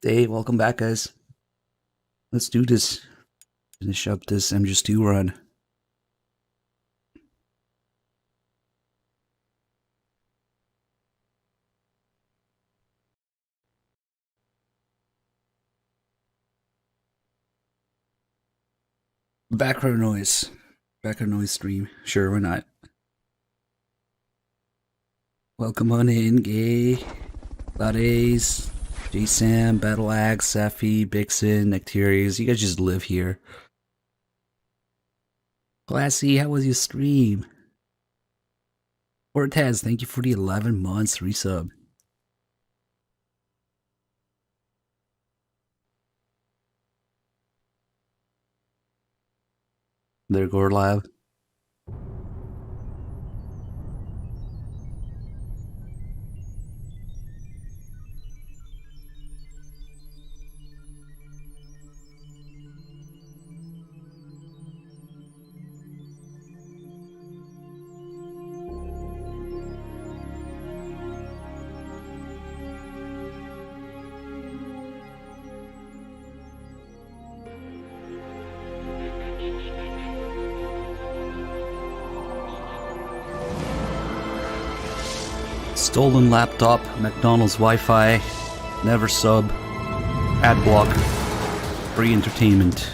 Hey, welcome back, guys. Let's do this. Finish up this MGS2 run. Background noise. Background noise stream. Sure, why not? Welcome on in, Gay, Lattes, J-Sam, Battle Axe, Safi, Bixen, Nectarius. You guys just live here. Classy, how was your stream? Cortez, thank you for the 11 months resub. There, Gorlab. Stolen laptop, McDonald's Wi-Fi, never sub, ad block, free entertainment.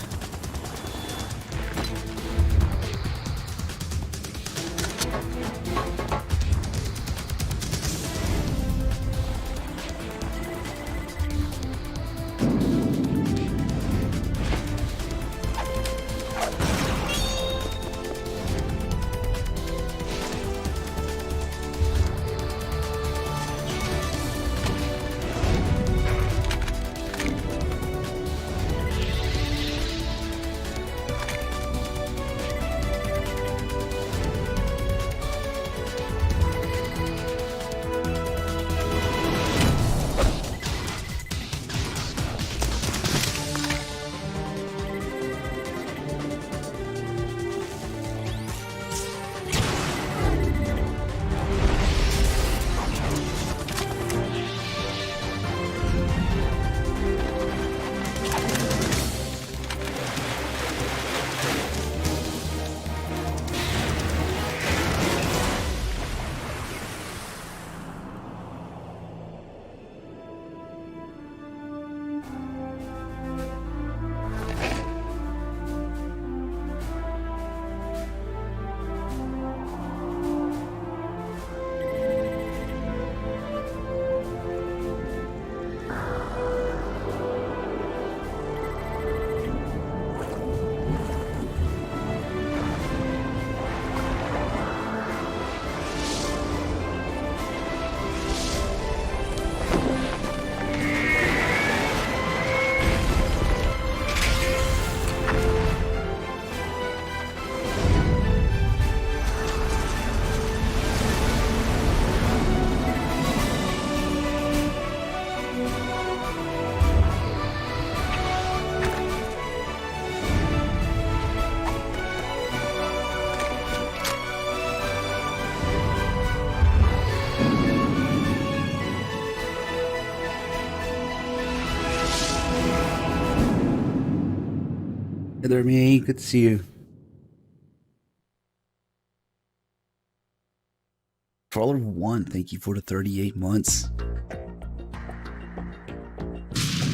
Hey there, me. Good to see you. Crawler 1, thank you for the 38 months.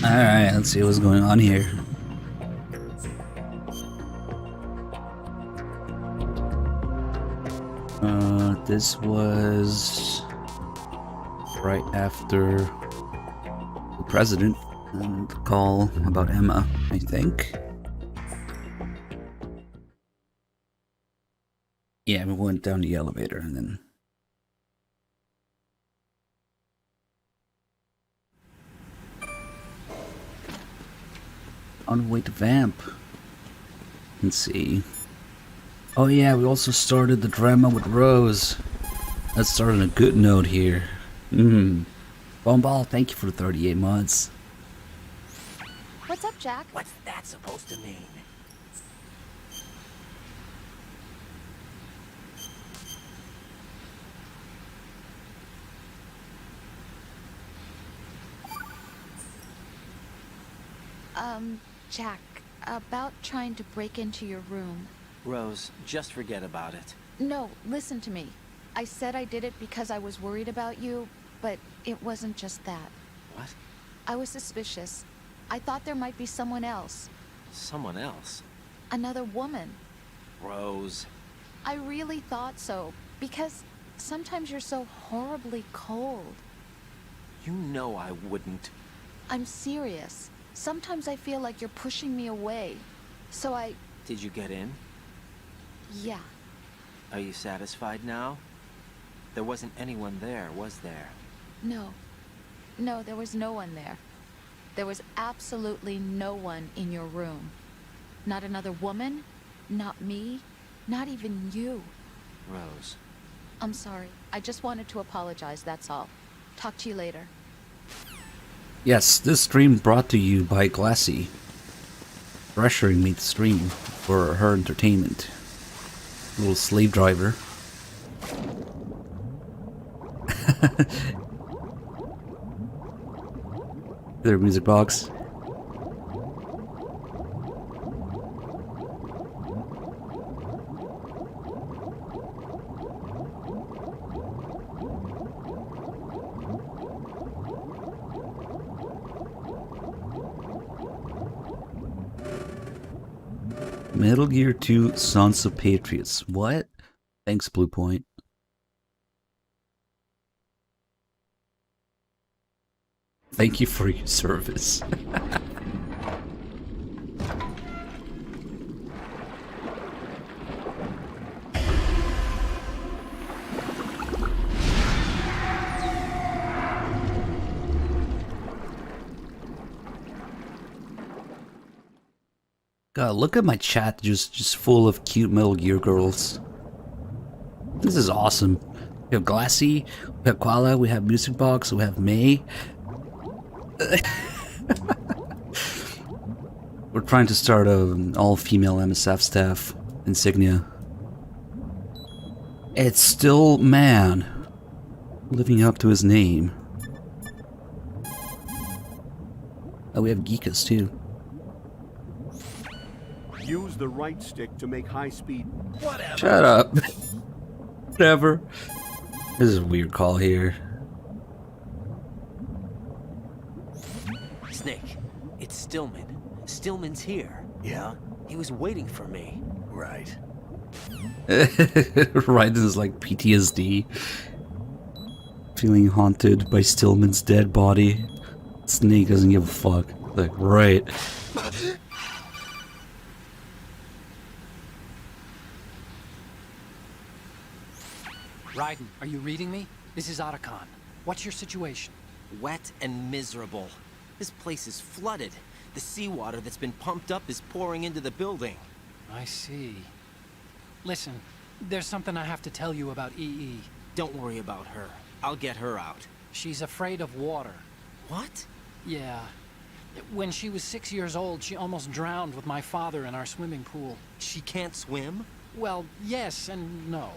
Alright, let's see what's going on here. This was right after the president and the call about Emma, I think. Yeah, we went down the elevator and then... on the way to Vamp. Let's see. Oh yeah, we also started the drama with Rose. Let's start on a good note here. Bomball, thank you for the 38 months. What's up, Jack? What's that supposed to mean? Jack, about trying to break into your room. Rose, just forget about it. No, listen to me. I said I did it because I was worried about you, but it wasn't just that. What? I was suspicious. I thought there might be someone else. Someone else? Another woman. Rose. I really thought so, because sometimes you're so horribly cold. You know I wouldn't. I'm serious. Sometimes I feel like you're pushing me away. So I... Did you get in? Yeah. Are you satisfied now? There wasn't anyone there, was there? No. No, there was no one there. There was absolutely no one in your room. Not another woman, not me, not even you. Rose. I'm sorry. I just wanted to apologize, that's all. Talk to you later. Yes, this stream brought to you by Glassy. Pressuring me to stream for her entertainment. Little slave driver. Their music box. Metal Gear 2 Sons of Patriots. What? Thanks, Blue Point. Thank you for your service. God, look at my chat, just full of cute Metal Gear girls. This is awesome. We have Glassy, we have Koala, we have Music Box, we have May. We're trying to start an all-female MSF staff insignia. It's still man, living up to his name. Oh, we have Geekas too. Use the right stick to make high speed. Whatever. Shut up. Whatever. This is a weird call here. Snake, it's Stillman. Stillman's here. Yeah? He was waiting for me. Right. Raiden is like PTSD. Feeling haunted by Stillman's dead body. Snake doesn't give a fuck. Like, right. Raiden, are you reading me? This is Otacon. What's your situation? Wet and miserable. This place is flooded. The seawater that's been pumped up is pouring into the building. I see. Listen, there's something I have to tell you about EE. Don't worry about her. I'll get her out. She's afraid of water. What? Yeah. When she was 6 years old, she almost drowned with my father in our swimming pool. She can't swim? Well, yes and no.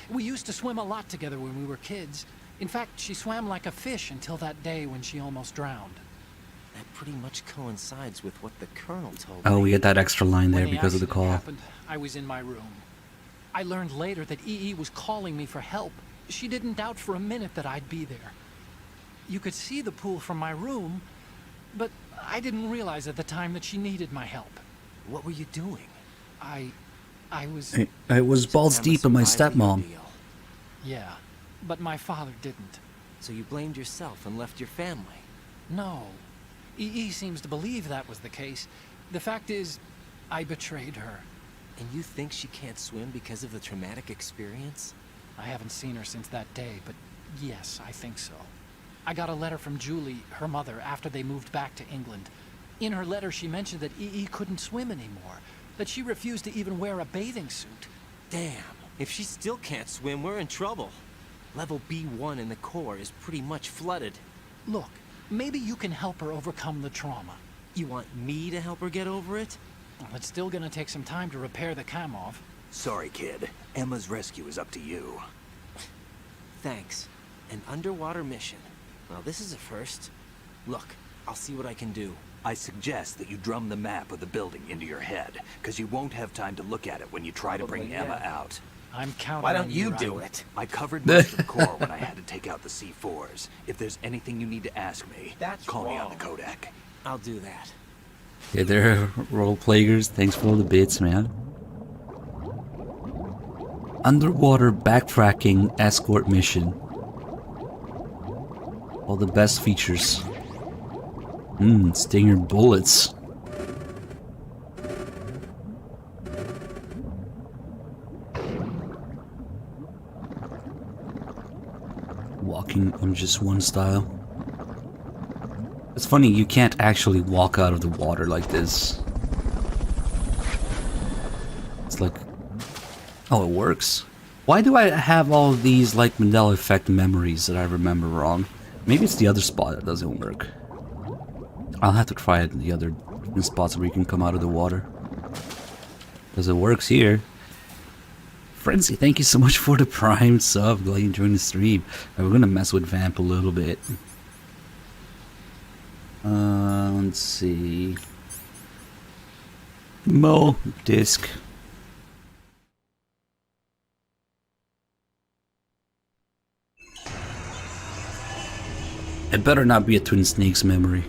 We used to swim a lot together when we were kids. In fact, she swam like a fish until that day when she almost drowned. That pretty much coincides with what the Colonel told me. Oh, we get that extra line there When the because of the accident call. happened, I was in my room. I learned later that EE was calling me for help. She didn't doubt for a minute that I'd be there. You could see the pool from my room, but I didn't realize at the time that she needed my help. What were you doing? I was... I was balls Emma deep in my survived the stepmom. ordeal. Yeah, but my father didn't. So you blamed yourself and left your family? No. EE seems to believe that was the case. The fact is, I betrayed her. And you think she can't swim because of the traumatic experience? I haven't seen her since that day, but yes, I think so. I got a letter from Julie, her mother, after they moved back to England. In her letter, she mentioned that EE couldn't swim anymore, that she refused to even wear a bathing suit. Damn, if she still can't swim, we're in trouble. Level B1 in the core is pretty much flooded. Look, maybe you can help her overcome the trauma. You want me to help her get over it? Well, it's still gonna take some time to repair the Kamov. Sorry, kid. Emma's rescue is up to you. Thanks. An underwater mission. Well, this is a first. Look, I'll see what I can do. I suggest that you drum the map of the building into your head, because you won't have time to look at it when you try to bring Emma out. I'm counting Why on don't you Ryan. do it? I covered most of the core when I had to take out the C4s. If there's anything you need to ask me, call me on the Codec. I'll do that. Hey there, role players. Thanks for all the bits, man. Underwater backtracking escort mission. All the best features. Stinger bullets. Walking on just one style. It's funny, you can't actually walk out of the water like this. It's like... Oh, it works. Why do I have all of these, like, Mandela effect memories that I remember wrong? Maybe it's the other spot that doesn't work. I'll have to try it in the other spots where you can come out of the water. Because it works here. Frenzy, thank you so much for the Prime sub. Glad you enjoyed the stream. We're gonna mess with Vamp a little bit. Let's see. Mo disc. It better not be a Twin Snakes memory.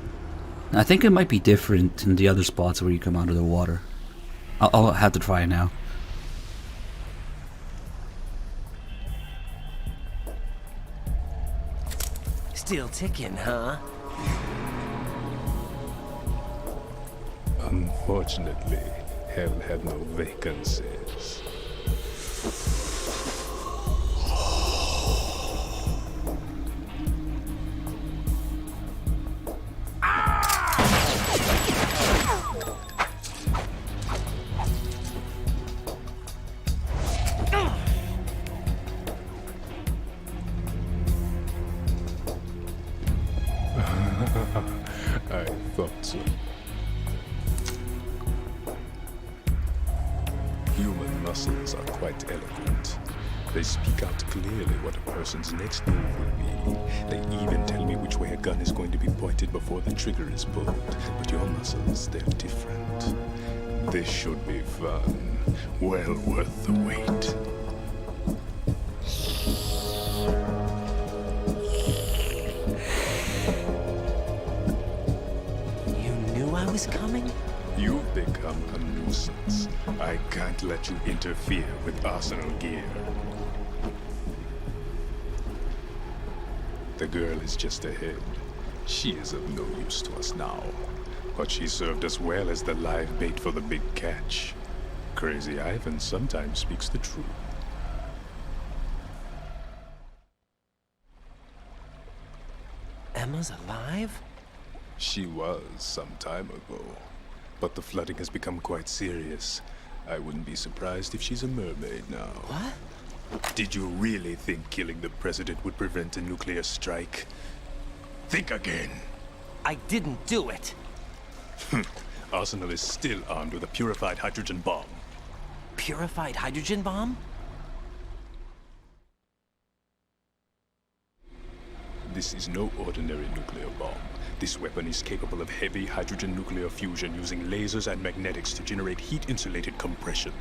I think it might be different in the other spots where you come out of the water. I'll have to try it now. Still ticking, huh? Unfortunately, hell had no vacancies. I thought so. Human muscles are quite eloquent. They speak out clearly what a person's next move will be. They even tell me which way a gun is going to be pointed before the trigger is pulled. But your muscles, they're different. This should be fun. Well worth the wait. I was coming? You've become a nuisance. I can't let you interfere with arsenal gear. The girl is just ahead. She is of no use to us now. But she served us well as the live bait for the big catch. Crazy Ivan sometimes speaks the truth. Emma's alive? She was some time ago, but the flooding has become quite serious. I wouldn't be surprised if she's a mermaid now. What? Did you really think killing the president would prevent a nuclear strike? Think again. I didn't do it. Arsenal is still armed with a purified hydrogen bomb. Purified hydrogen bomb? This is no ordinary nuclear bomb. This weapon is capable of heavy hydrogen nuclear fusion using lasers and magnetics to generate heat-insulated compression.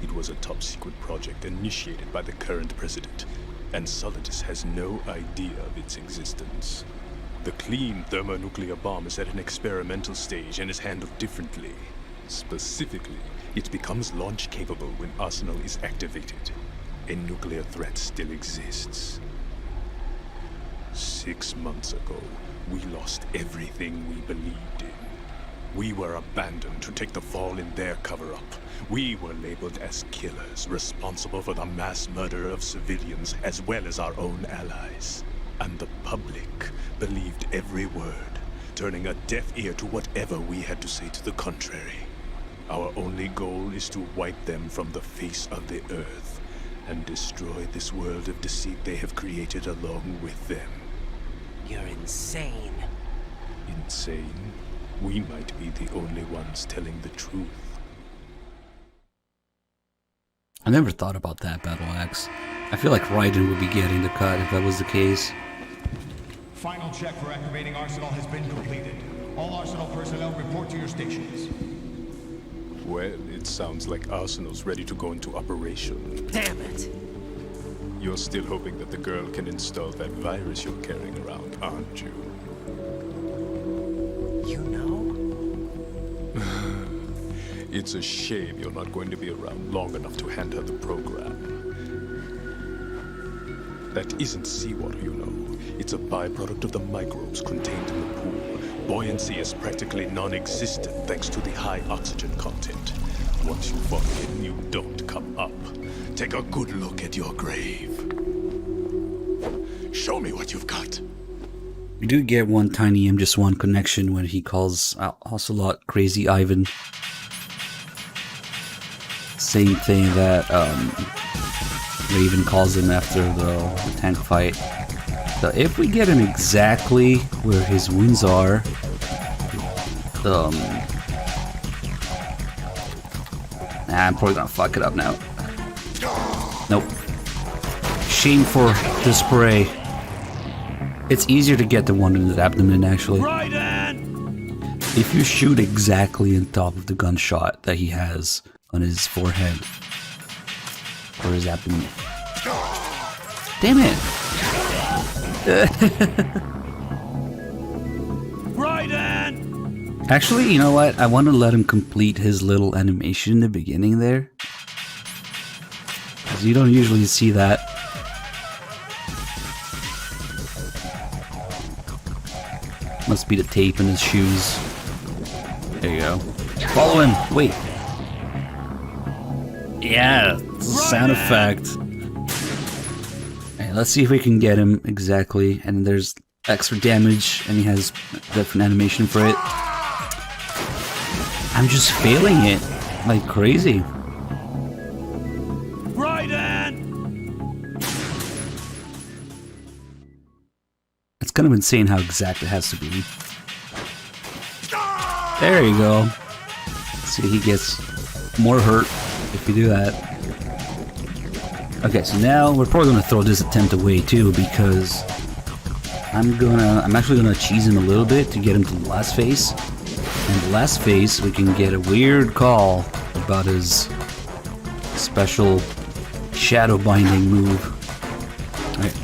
It was a top-secret project initiated by the current president, and Solidus has no idea of its existence. The clean thermonuclear bomb is at an experimental stage and is handled differently. Specifically, it becomes launch-capable when Arsenal is activated. A nuclear threat still exists. 6 months ago, we lost everything we believed in. We were abandoned to take the fall in their cover-up. We were labeled as killers, responsible for the mass murder of civilians as well as our own allies. And the public believed every word, turning a deaf ear to whatever we had to say to the contrary. Our only goal is to wipe them from the face of the earth and destroy this world of deceit they have created along with them. You're insane. Insane? We might be the only ones telling the truth. I never thought about that, Battle Axe. I feel like Raiden would be getting the cut if that was the case. Final check for activating Arsenal has been completed. All Arsenal personnel report to your stations. Well, it sounds like Arsenal's ready to go into operation. Damn it! You're still hoping that the girl can install that virus you're carrying around, aren't you? You know? It's a shame you're not going to be around long enough to hand her the program. That isn't seawater, you know. It's a byproduct of the microbes contained in the pool. Buoyancy is practically non-existent thanks to the high oxygen content. Once you fall in, you don't come up. Take a good look at your grave. Show me what you've got. We do get one tiny M1 connection when he calls Ocelot Crazy Ivan. Same thing that Raven calls him after the tank fight. So if we get him exactly where his wounds are, I'm probably gonna fuck it up now. Nope. Shame for the spray. It's easier to get the one in the abdomen, actually. If you shoot exactly on top of the gunshot that he has on his forehead or his abdomen. Damn it! Actually, you know what? I want to let him complete his little animation in the beginning there. Because you don't usually see that. Must be the tape in his shoes. There you go. Follow him! Wait. Yeah, it's a sound effect. Okay, let's see if we can get him exactly. And there's extra damage, and he has different animation for it. I'm just failing it like crazy. It's kind of insane how exact it has to be. There you go. See, he gets more hurt if you do that. Okay, so now we're probably gonna throw this attempt away too, because I'm actually gonna cheese him a little bit to get him to the last phase. And the last phase, we can get a weird call about his special shadow binding move. Alright,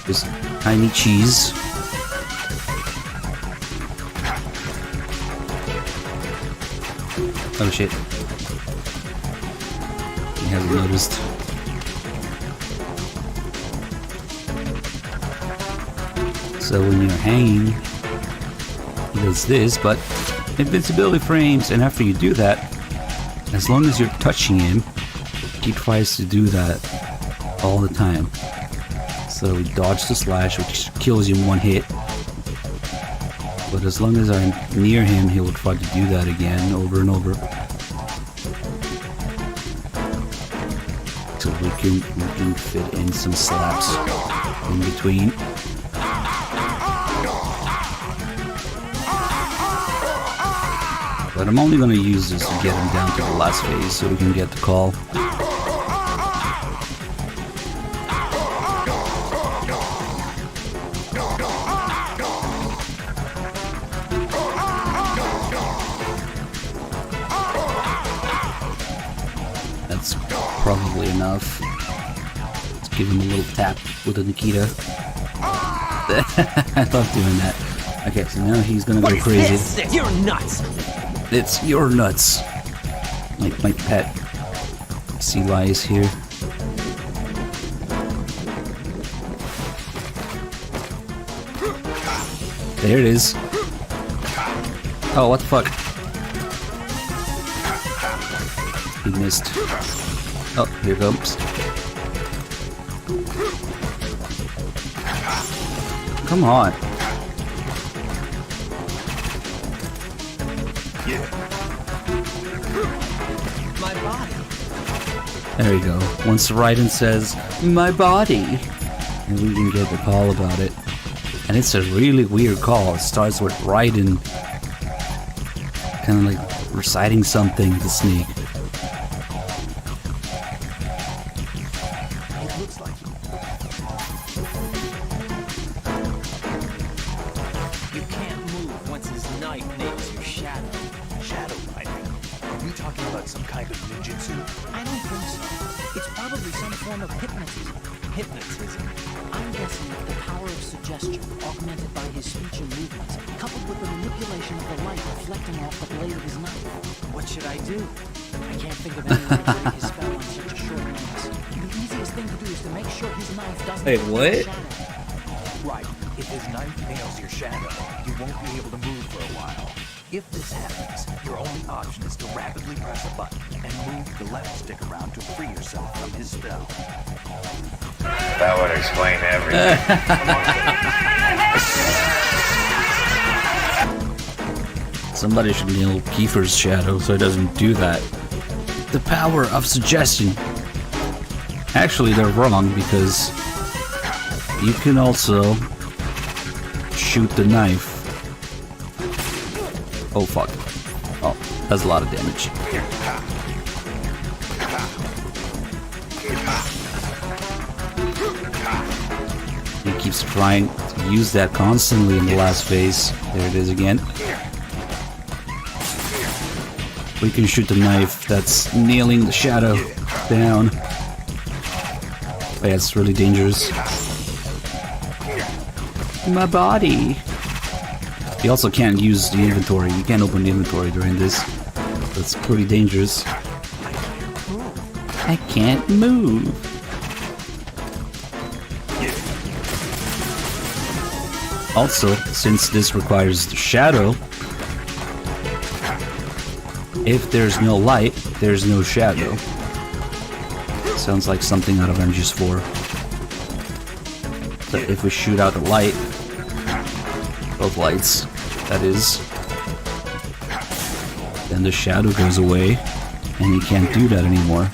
just tiny cheese. Oh shit. He hasn't noticed. So when you're hanging, he does this, but invincibility frames, and after you do that, as long as you're touching him, he tries to do that all the time. So we dodge the slash, which kills you in one hit. But as long as I'm near him, he will try to do that again, over and over. So we can fit in some slaps in between. But I'm only going to use this to get him down to the last phase so we can get the call. That's probably enough. Let's give him a little tap with a Nikita. I love doing that. Okay, so now he's going to go crazy. You're nuts! It's your nuts. Like my pet sea lice here. There it is. Oh, what the fuck? He missed. Oh, here comes. Come on. My body. There you go. Once Raiden says, my body, and we can get the call about it. And it's a really weird call. It starts with Raiden kind of like reciting something to Snake. It looks like jujitsu? I don't think so. It's probably some form of hypnotism. Hypnotism? I'm guessing that the power of suggestion, augmented by his speech and movements, coupled with the manipulation of the light reflecting off the blade of his knife. What should I do? I can't think of any way to break his spell on such a short notice. The easiest thing to do is to make sure his knife doesn't Wait, hit what? the shadow. Right. If his knife nails your shadow, you won't be able to move for a while. If this happens, your only option is to rapidly press a button and move the left stick around to free yourself from his spell. That would explain everything. Somebody should nail Kiefer's shadow so it doesn't do that. The power of suggestion. Actually, they're wrong because you can also shoot the knife. Oh fuck. Oh, that's a lot of damage. He keeps trying to use that constantly in the last phase. There it is again. We can shoot the knife that's nailing the shadow down. Oh, yeah, it's really dangerous. My body. You also can't use the inventory. You can't open the inventory during this. That's pretty dangerous. I can't move. Also, since this requires the shadow, if there's no light, there's no shadow. Sounds like something out of MGS4. So if we shoot out the light, both lights, that is, then the shadow goes away, and you can't do that anymore.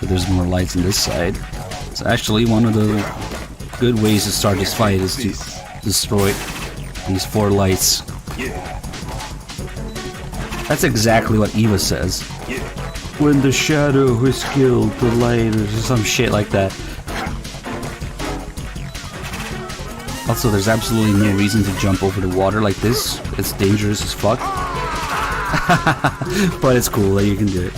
But there's more lights on this side. So actually, one of the good ways to start this fight is to destroy these 4 lights. That's exactly what Eva says. When the shadow is killed, the light, or some shit like that. Also, there's absolutely no reason to jump over the water like this. It's dangerous as fuck. But it's cool that you can do it.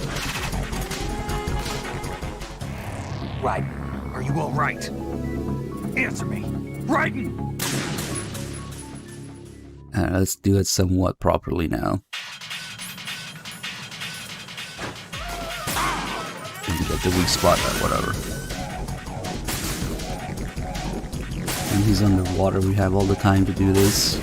Right. Are you all right? Answer me. Raiden! Let's do it somewhat properly now. Get the weak spot, whatever. And he's underwater, we have all the time to do this.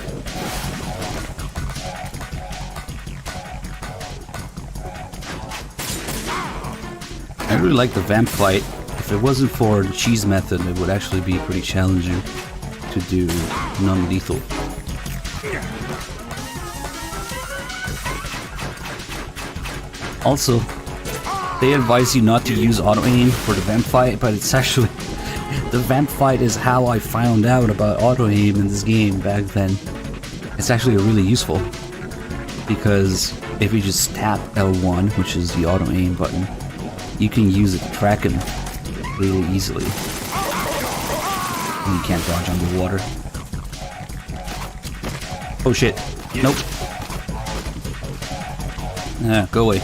I really like the Vamp fight. If it wasn't for the cheese method, it would actually be pretty challenging to do non-lethal. Also, they advise you not to use auto-aim for the Vamp fight, but it's actually... the Vamp fight is how I found out about auto-aim in this game back then. It's actually really useful, because if you just tap L1, which is the auto-aim button, you can use it to track him really easily. And you can't dodge underwater. Oh shit. Nope. Ah, go away.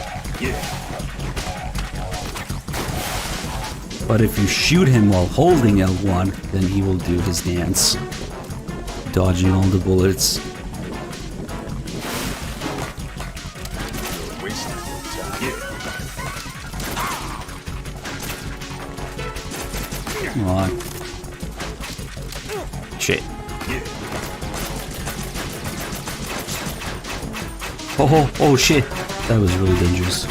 But if you shoot him while holding L1, then he will do his dance. Dodging all the bullets. Come on. Shit. Oh shit. That was really dangerous.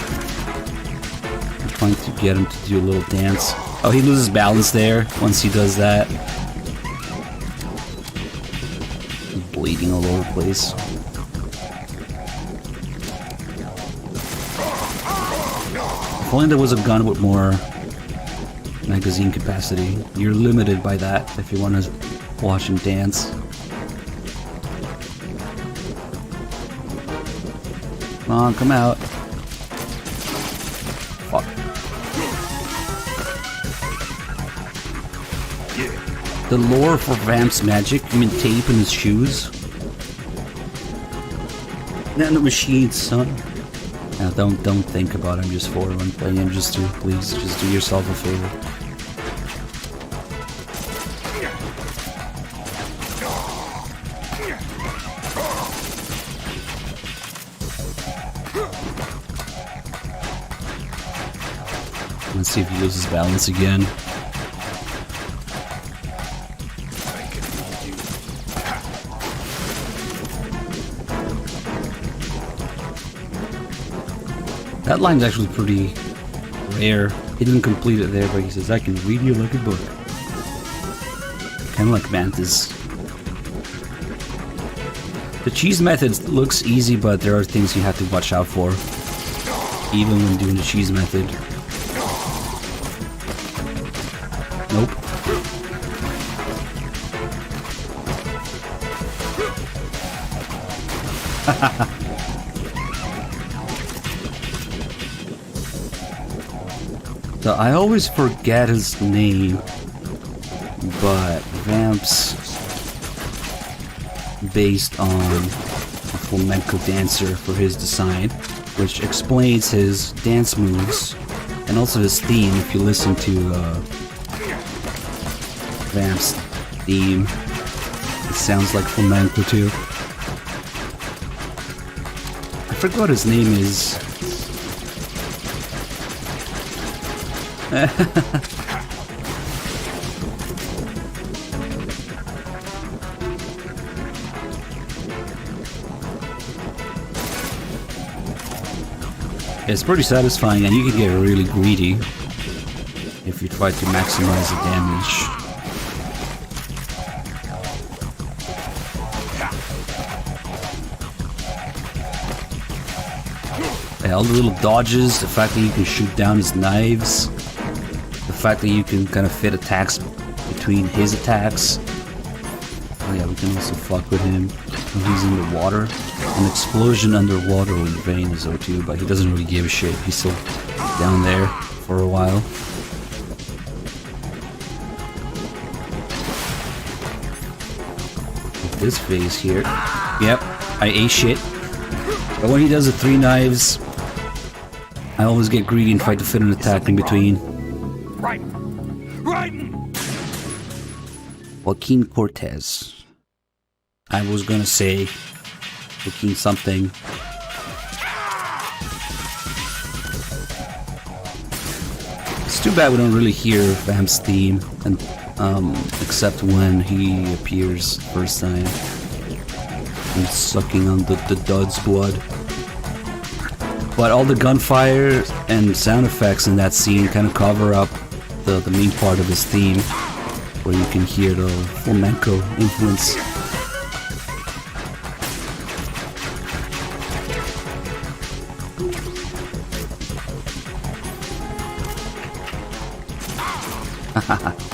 I'm trying to get him to do a little dance. Oh, he loses balance there once he does that. He's bleeding all over the place. If only there was a gun with more magazine capacity. You're limited by that if you want to watch him dance. Come on, come out. Fuck. The lore for Vamp's magic, you mean tape in his shoes? Nanomachine, son. Now don't think about him just for when playing him. Just please, just do yourself a favor. Let's see if he loses balance again. That line's actually pretty rare. He didn't complete it there, but he says, I can read you like a book. Kind of like Mantis. The cheese method looks easy, but there are things you have to watch out for. Even when doing the cheese method. Nope. So I always forget his name, but Vamp's based on a flamenco dancer for his design, which explains his dance moves and also his theme. If you listen to Vamp's theme, it sounds like flamenco too. I forgot what his name is. It's pretty satisfying, and you can get really greedy if you try to maximize the damage. Yeah, all the little dodges, the fact that you can shoot down his knives, the fact that you can kind of fit attacks between his attacks. Oh yeah, we can also fuck with him when he's in the water. An explosion underwater will drain his O2, but he doesn't really give a shit. He's still down there for a while. With this phase here. Yep, I ate shit. But when he does the 3 knives, I always get greedy and try to fit an attack in between. Right. Joaquin Cortez. I was gonna say Joaquin something. It's too bad we don't really hear Vamp's theme, and except when he appears first time. And sucking on the Dud's blood. But all the gunfire and sound effects in that scene kind of cover up the main part of his theme, where you can hear the flamenco influence.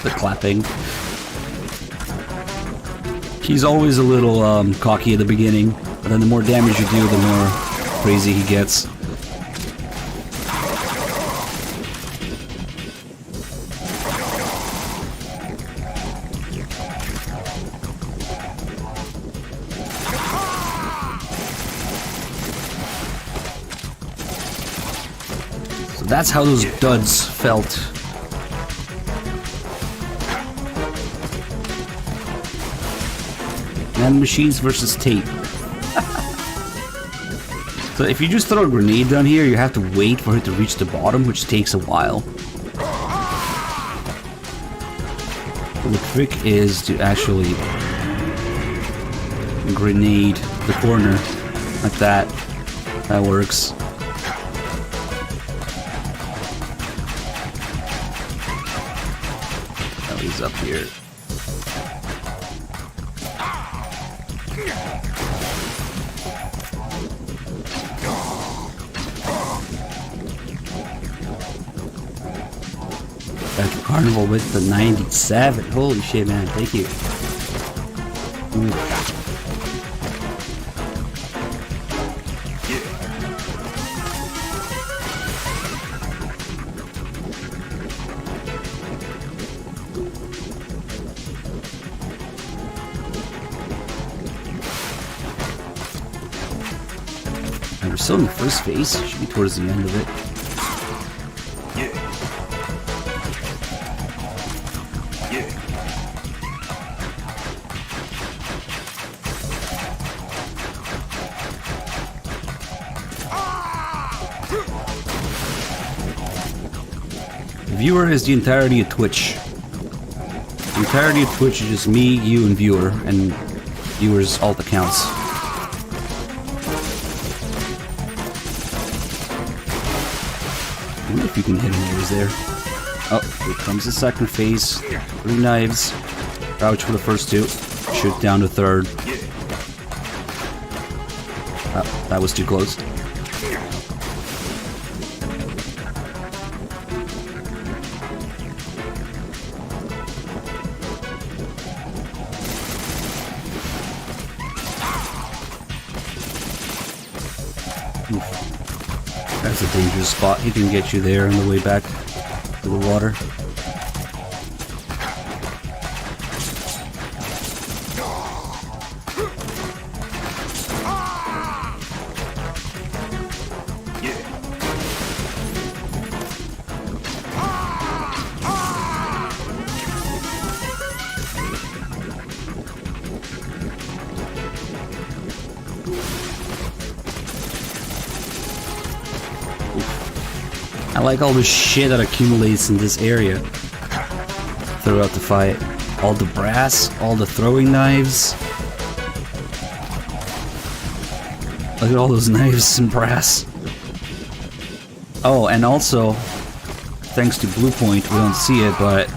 The clapping. He's always a little cocky at the beginning, but then the more damage you do, the more crazy he gets. So that's how those duds felt. Machines versus tape. So if you just throw a grenade down here, you have to wait for it to reach the bottom, which takes a while. So the trick is to actually grenade the corner like that. That works. Oh, he's up here. Back to Carnival with the 97. Holy shit, man. Thank you. we're still in the first phase. Should be towards the end of it. The viewer is the entirety of Twitch. The entirety of Twitch is just me, you, and viewer, and viewers alt accounts. I wonder if you can hit enemies there. Oh, here comes the second phase. 3 knives. Crouch for the first 2. Shoot down the third. Oh, that was too close. That's a dangerous spot. He can get you there on the way back to the water. I like all the shit that accumulates in this area throughout the fight. All the brass, all the throwing knives. Look at all those knives and brass. Oh, and also, thanks to Blue Point, we don't see it, but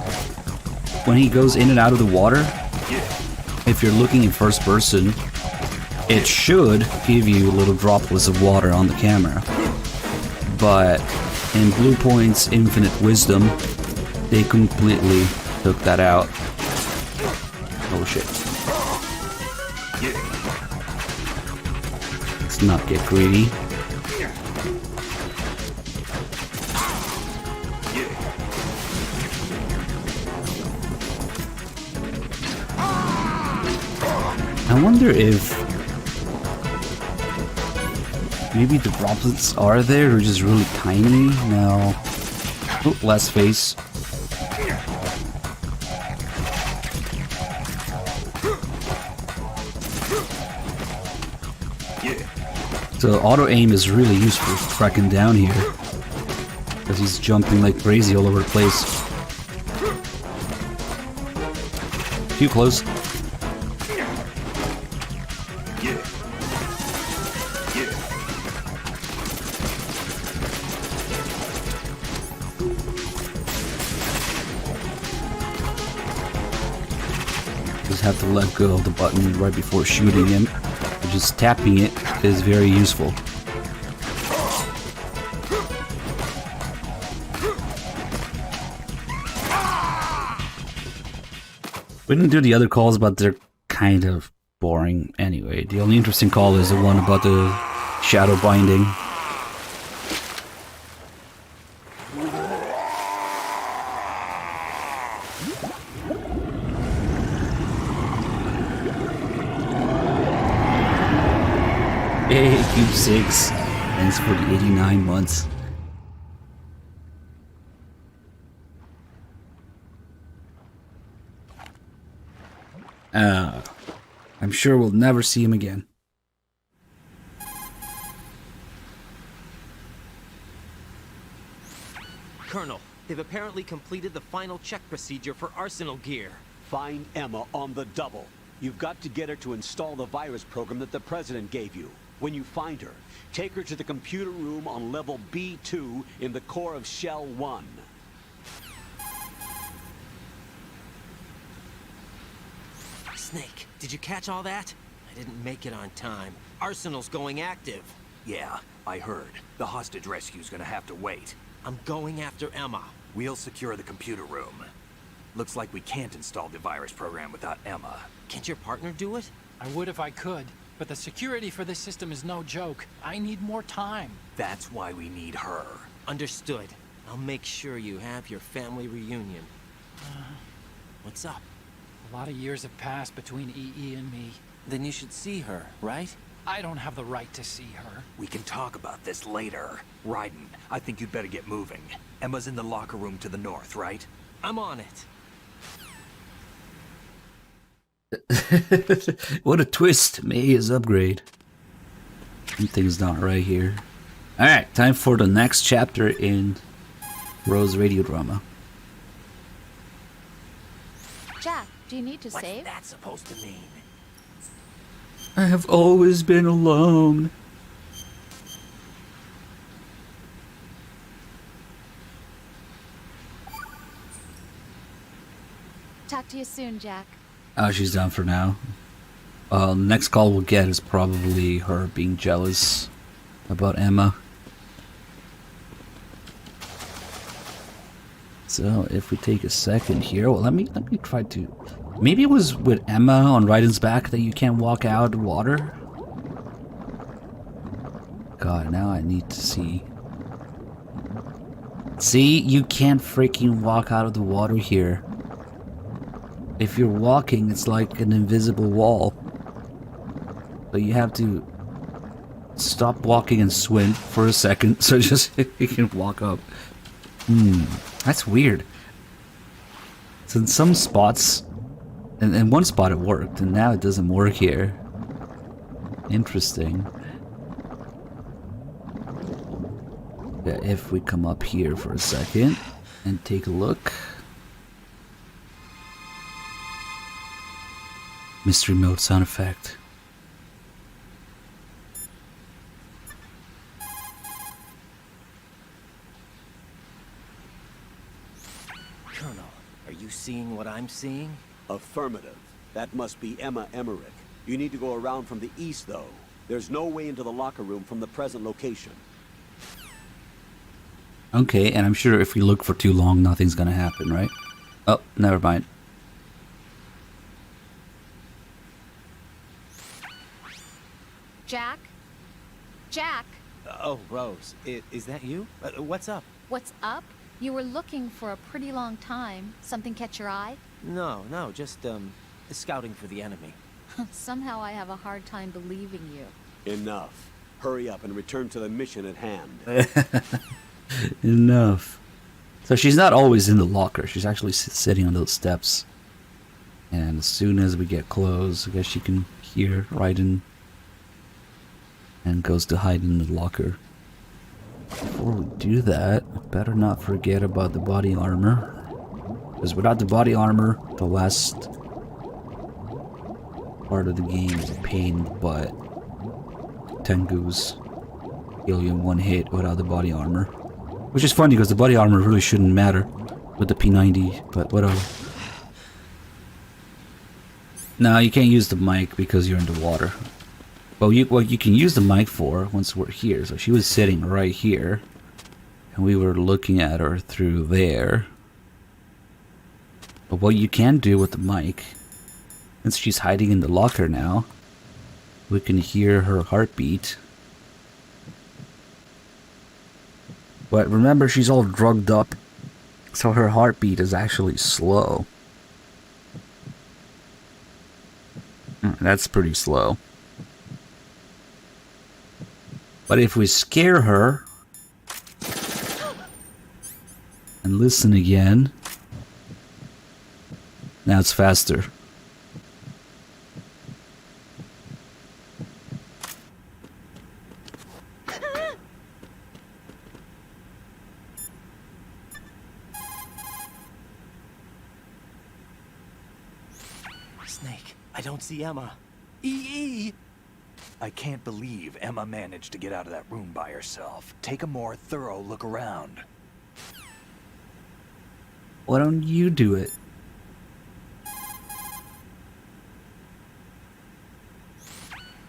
when he goes in and out of the water, if you're looking in first person, it should give you little droplets of water on the camera. But in Blue Point's infinite wisdom, they completely took that out. Oh shit. Let's not get greedy. I wonder if maybe the droplets are there, or just really tiny. No. Oh, last face. So auto aim is really useful for tracking down here, because he's jumping like crazy all over the place. Too close. Just have to let go of the button right before shooting him. Just tapping it is very useful. We didn't do the other calls, but they're kind of boring anyway. The only interesting call is the one about the shadow binding. Hey, Cube 6. Thanks for the 89 months. I'm sure we'll never see him again. Colonel, they've apparently completed the final check procedure for arsenal gear. Find Emma on the double. You've got to get her to install the virus program that the President gave you. When you find her, take her to the computer room on level B2 in the core of Shell 1. Snake, did you catch all that? I didn't make it on time. Arsenal's going active. Yeah, I heard. The hostage rescue's gonna have to wait. I'm going after Emma. We'll secure the computer room. Looks like we can't install the virus program without Emma. Can't your partner do it? I would if I could, but the security for this system is no joke. I need more time. That's why we need her. Understood. I'll make sure you have your family reunion. What's up? A lot of years have passed between EE and me. Then you should see her, right? I don't have the right to see her. We can talk about this later. Raiden, I think you'd better get moving. Emma's in the locker room to the north, right? I'm on it. What a twist. May is upgrade. Something's not right here. Alright, time for the next chapter in Rose radio drama. Jack, do you need to What's save? that supposed to mean? I have always been alone. Talk to you soon, Jack. Oh, she's done for now. Next call we'll get is probably her being jealous about Emma. So if we take a second here, well, let me try to. Maybe it was with Emma on Raiden's back that you can't walk out of the water. God, now I need to see. See, you can't freaking walk out of the water here. If you're walking, it's like an invisible wall. So you have to stop walking and swim for a second, so just you can walk up. That's weird. So in some spots, and in one spot it worked, and now it doesn't work here. Interesting. Yeah, if we come up here for a second and take a look. Mystery mode sound effect. Colonel, are you seeing what I'm seeing? Affirmative. That must be Emma Emmerich. You need to go around from the east, though. There's no way into the locker room from the present location. Okay, and I'm sure if we look for too long, nothing's gonna happen, right? Oh, never mind. Jack? Jack? Oh, Rose, is that you? What's up? What's up? You were looking for a pretty long time. Something catch your eye? No, just, scouting for the enemy. Somehow I have a hard time believing you. Enough. Hurry up and return to the mission at hand. Enough. So she's not always in the locker. She's actually sitting on those steps. And as soon as we get close, I guess she can hear Raiden and goes to hide in the locker. Before we do that, better not forget about the body armor. Because without the body armor, the last part of the game is a pain in the butt. Tengu's kill you in one hit without the body armor. Which is funny because the body armor really shouldn't matter with the P90, but whatever. No, you can't use the mic because you're in the water. Well, what you can use the mic for once we're here. So she was sitting right here, and we were looking at her through there. But what you can do with the mic, since she's hiding in the locker now, we can hear her heartbeat. But remember, she's all drugged up, so her heartbeat is actually slow. That's pretty slow. But if we scare her and listen again, now it's faster. Snake, I don't see Emma. EE! I can't believe Emma managed to get out of that room by herself. Take a more thorough look around. Why don't you do it?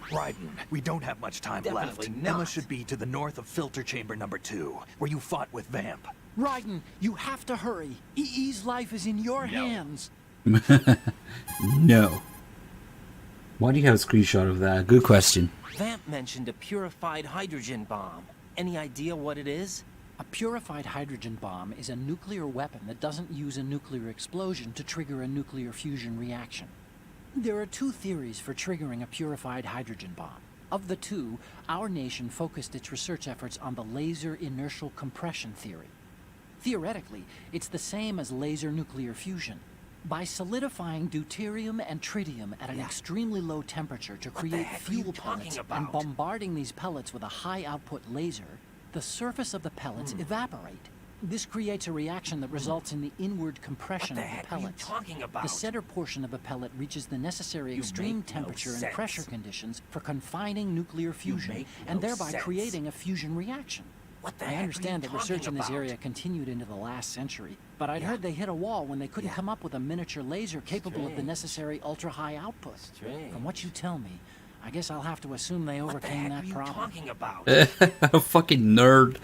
Raiden, we don't have much time Definitely left. not. Emma should be to the north of filter chamber number 2, where you fought with Vamp. Raiden, you have to hurry. EE's life is in your hands. No. Why do you have a screenshot of that? Good question. Vamp mentioned a purified hydrogen bomb. Any idea what it is? A purified hydrogen bomb is a nuclear weapon that doesn't use a nuclear explosion to trigger a nuclear fusion reaction. There are two theories for triggering a purified hydrogen bomb. Of the two, our nation focused its research efforts on the laser inertial compression theory. Theoretically, it's the same as laser nuclear fusion. By solidifying deuterium and tritium at an extremely low temperature to create fuel pellets and bombarding these pellets with a high output laser, the surface of the pellets evaporate. This creates a reaction that results in the inward compression of the pellets. The center portion of a pellet reaches the necessary extreme temperature and pressure conditions for confining nuclear fusion and thereby creating a fusion reaction. I understand that research in this area continued into the last century, but I'd heard they hit a wall when they couldn't come up with a miniature laser capable of the necessary ultra-high output. From what you tell me, I guess I'll have to assume they overcame that problem. Fucking nerd.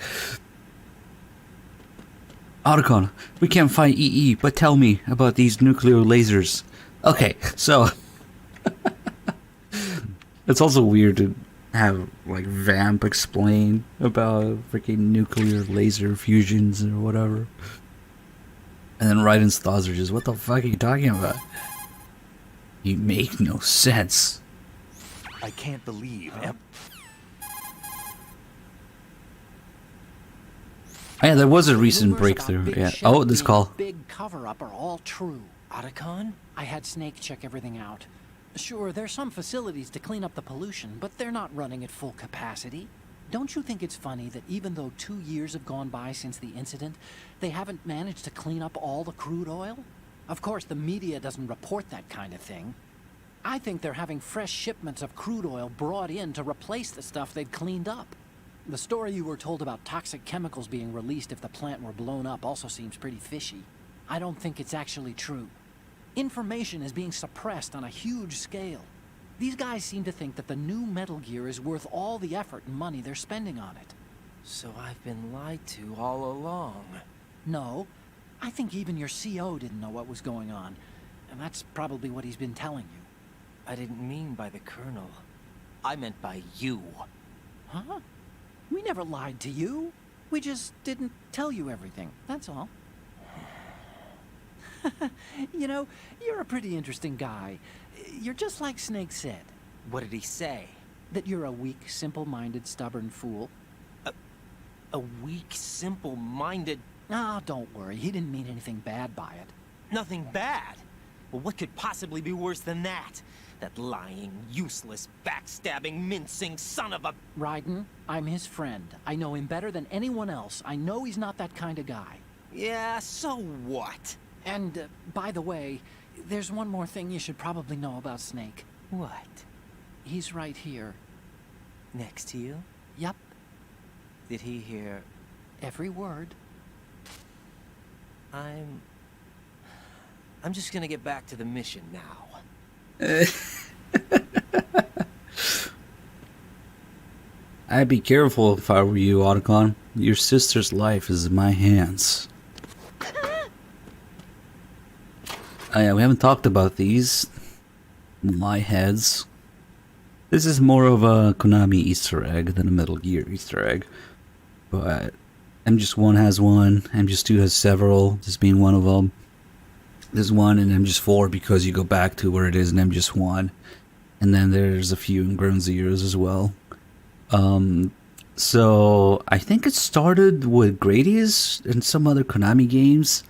Otacon, we can't find EE, but tell me about these nuclear lasers. Okay, so it's also weird to have like Vamp explain about freaking nuclear laser fusions or whatever. And then Raiden's thoughts are just, what the fuck are you talking about? You make no sense. I can't believe. Yeah, there was a recent breakthrough. Yeah. Oh, this call. Big cover-up are all true. Otacon? I had Snake check everything out. Sure, there's some facilities to clean up the pollution, but they're not running at full capacity. Don't you think it's funny that even though 2 years have gone by since the incident, they haven't managed to clean up all the crude oil? Of course, the media doesn't report that kind of thing. I think they're having fresh shipments of crude oil brought in to replace the stuff they'd cleaned up. The story you were told about toxic chemicals being released if the plant were blown up also seems pretty fishy. I don't think it's actually true. Information is being suppressed on a huge scale. These guys seem to think that the new Metal Gear is worth all the effort and money they're spending on it. So I've been lied to all along. No, I think even your CO didn't know what was going on, and that's probably what he's been telling you. I didn't mean by the Colonel. I meant by you. Huh? We never lied to you. We just didn't tell you everything, that's all. You know, you're a pretty interesting guy. You're just like Snake said. What did he say? That you're a weak, simple-minded, stubborn fool. A weak, simple-minded... Ah, don't worry. He didn't mean anything bad by it. Nothing bad? Well, what could possibly be worse than that? That lying, useless, backstabbing, mincing son of a... Raiden, I'm his friend. I know him better than anyone else. I know he's not that kind of guy. Yeah, so what? And, by the way, there's one more thing you should probably know about Snake. What? He's right here. Next to you? Yup. Did he hear... every word? I'm just gonna get back to the mission now. I'd be careful if I were you, Otacon. Your sister's life is in my hands. Oh yeah, we haven't talked about these. My heads. This is more of a Konami Easter egg than a Metal Gear Easter egg. But MGS1 has one, MGS2 has several, this being one of them. There's one in MGS4 because you go back to where it is in MGS1. And then there's a few in Ground Zeroes as well. So I think it started with Gradius and some other Konami games.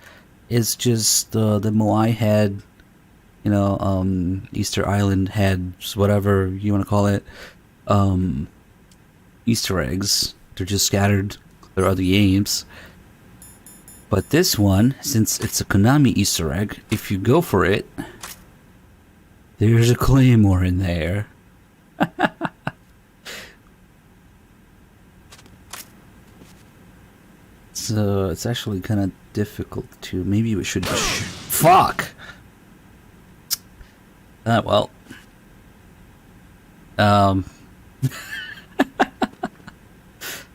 It's just the Moai head, you know, Easter Island heads, whatever you want to call it. Easter eggs. They're just scattered through other games. But this one, since it's a Konami Easter egg, if you go for it, there's a claymore in there. So it's actually kind of difficult to. Maybe we should. Fuck. Well.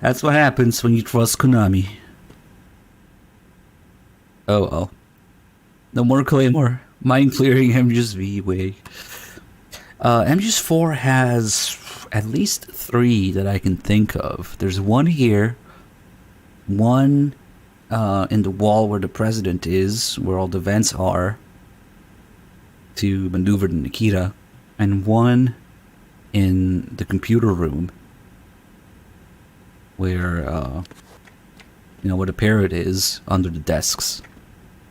That's what happens when you trust Konami. Oh well. No more claymore. Mind clearing MGS-V way. MGS4 has at least 3 that I can think of. There's one here. One in the wall where the president is, where all the vents are, to maneuver the Nikita. And one in the computer room where, you know, where the parrot is under the desks.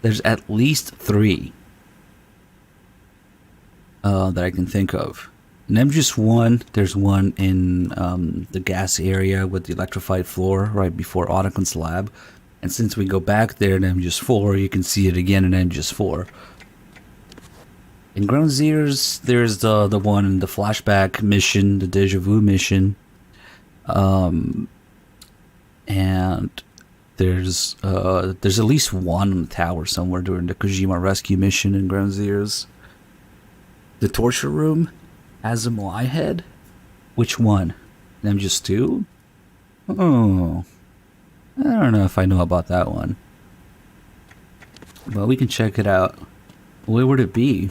There's at least 3 that I can think of. And I'm just one. There's one in the gas area with the electrified floor right before Ottocon's lab. And since we go back there in M4, you can see it again in M4. In Ground Zeroes, there's the one in the flashback mission, the deja vu mission. And there's at least one on the tower somewhere during the Kojima rescue mission in Ground Zeroes. The torture room has a Moai head? Which one? M2? Oh. I don't know if I know about that one. Well, we can check it out. Where would it be?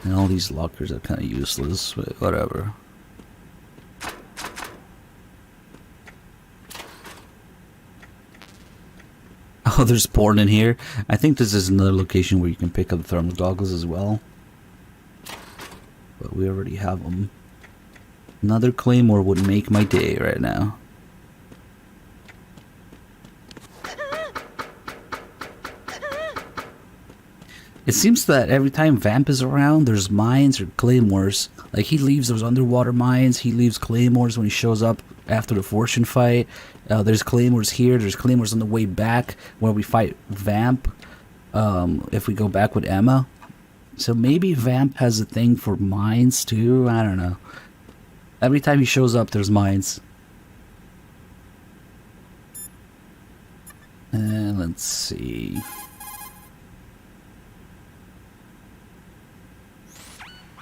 And all these lockers are kind of useless, but whatever. Oh, there's porn in here. I think this is another location where you can pick up thermal goggles as well. But we already have them. Another claymore would make my day right now. It seems that every time Vamp is around, there's mines or claymores. Like, he leaves those underwater mines, he leaves claymores when he shows up after the fortune fight. There's claymores here, there's claymores on the way back where we fight Vamp, if we go back with Emma. So maybe Vamp has a thing for mines too, I don't know. Every time he shows up, there's mines. Let's see.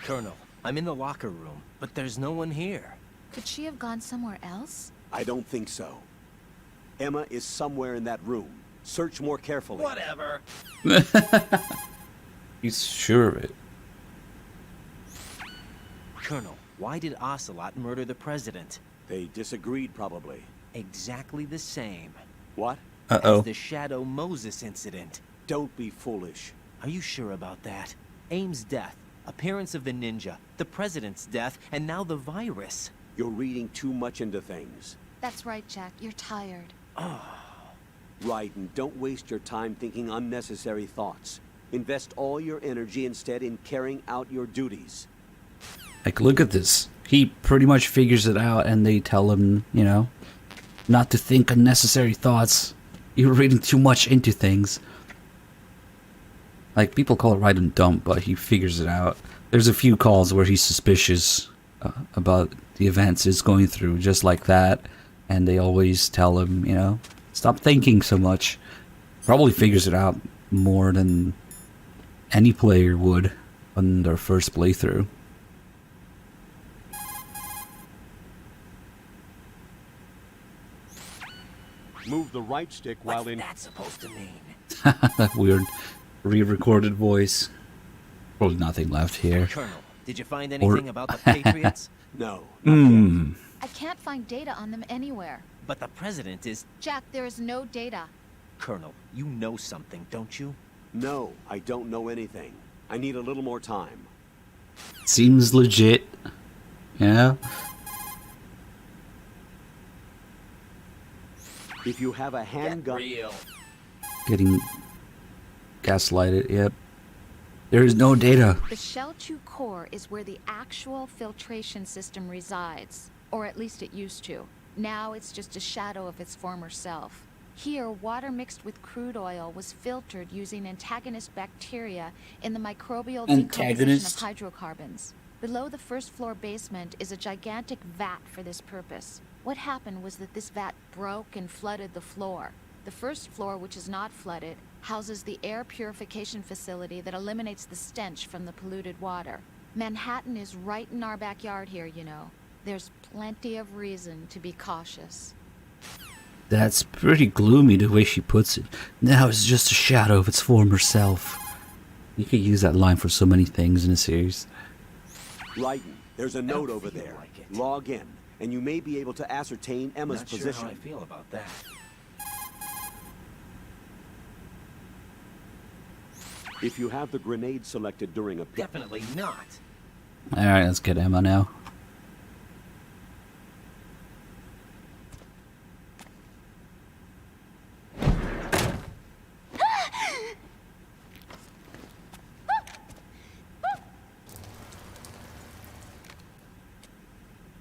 Colonel, I'm in the locker room, but there's no one here. Could she have gone somewhere else? I don't think so. Emma is somewhere in that room. Search more carefully. Whatever. He's sure of it. Colonel, why did Ocelot murder the president? They disagreed, probably. Exactly the same. What? Uh-oh. As the Shadow Moses incident. Don't be foolish. Are you sure about that? Aim's death, appearance of the ninja, the president's death, and now the virus. You're reading too much into things. That's right, Jack. You're tired. Right, and don't waste your time thinking unnecessary thoughts. Invest all your energy instead in carrying out your duties. Like, look at this. He pretty much figures it out, and they tell him, you know, not to think unnecessary thoughts. You're reading too much into things. Like, people call it right and dumb, but he figures it out. There's a few calls where he's suspicious about the events he's going through, just like that. And they always tell him, you know, stop thinking so much. Probably figures it out more than any player would on their first playthrough. Move the right stick while What's that supposed to mean? That weird re-recorded voice. Probably nothing left here. Colonel, did you find anything about the Patriots? No, not yet. I can't find data on them anywhere. But the president is... Jack, there is no data. Colonel, you know something, don't you? No, I don't know anything. I need a little more time. Seems legit. Yeah. If you have a handgun... Getting gaslighted, yep. There is no data. The Shell 2 core is where the actual filtration system resides. Or at least it used to. Now it's just a shadow of its former self. Here, water mixed with crude oil was filtered using antagonist bacteria in the microbial decomposition of hydrocarbons. Below the first floor basement is a gigantic vat for this purpose. What happened was that this vat broke and flooded the floor. The first floor, which is not flooded, houses the air purification facility that eliminates the stench from the polluted water. Manhattan is right in our backyard here, you know. There's plenty of reason to be cautious. That's pretty gloomy the way she puts it. Now it's just a shadow of its former self. You could use that line for so many things in a series. Raiden, there's a note over there. Like it. Log in, and you may be able to ascertain Emma's Not position. sure how I feel about that. If you have the grenade selected during a... Definitely not. Alright, let's get Emma now.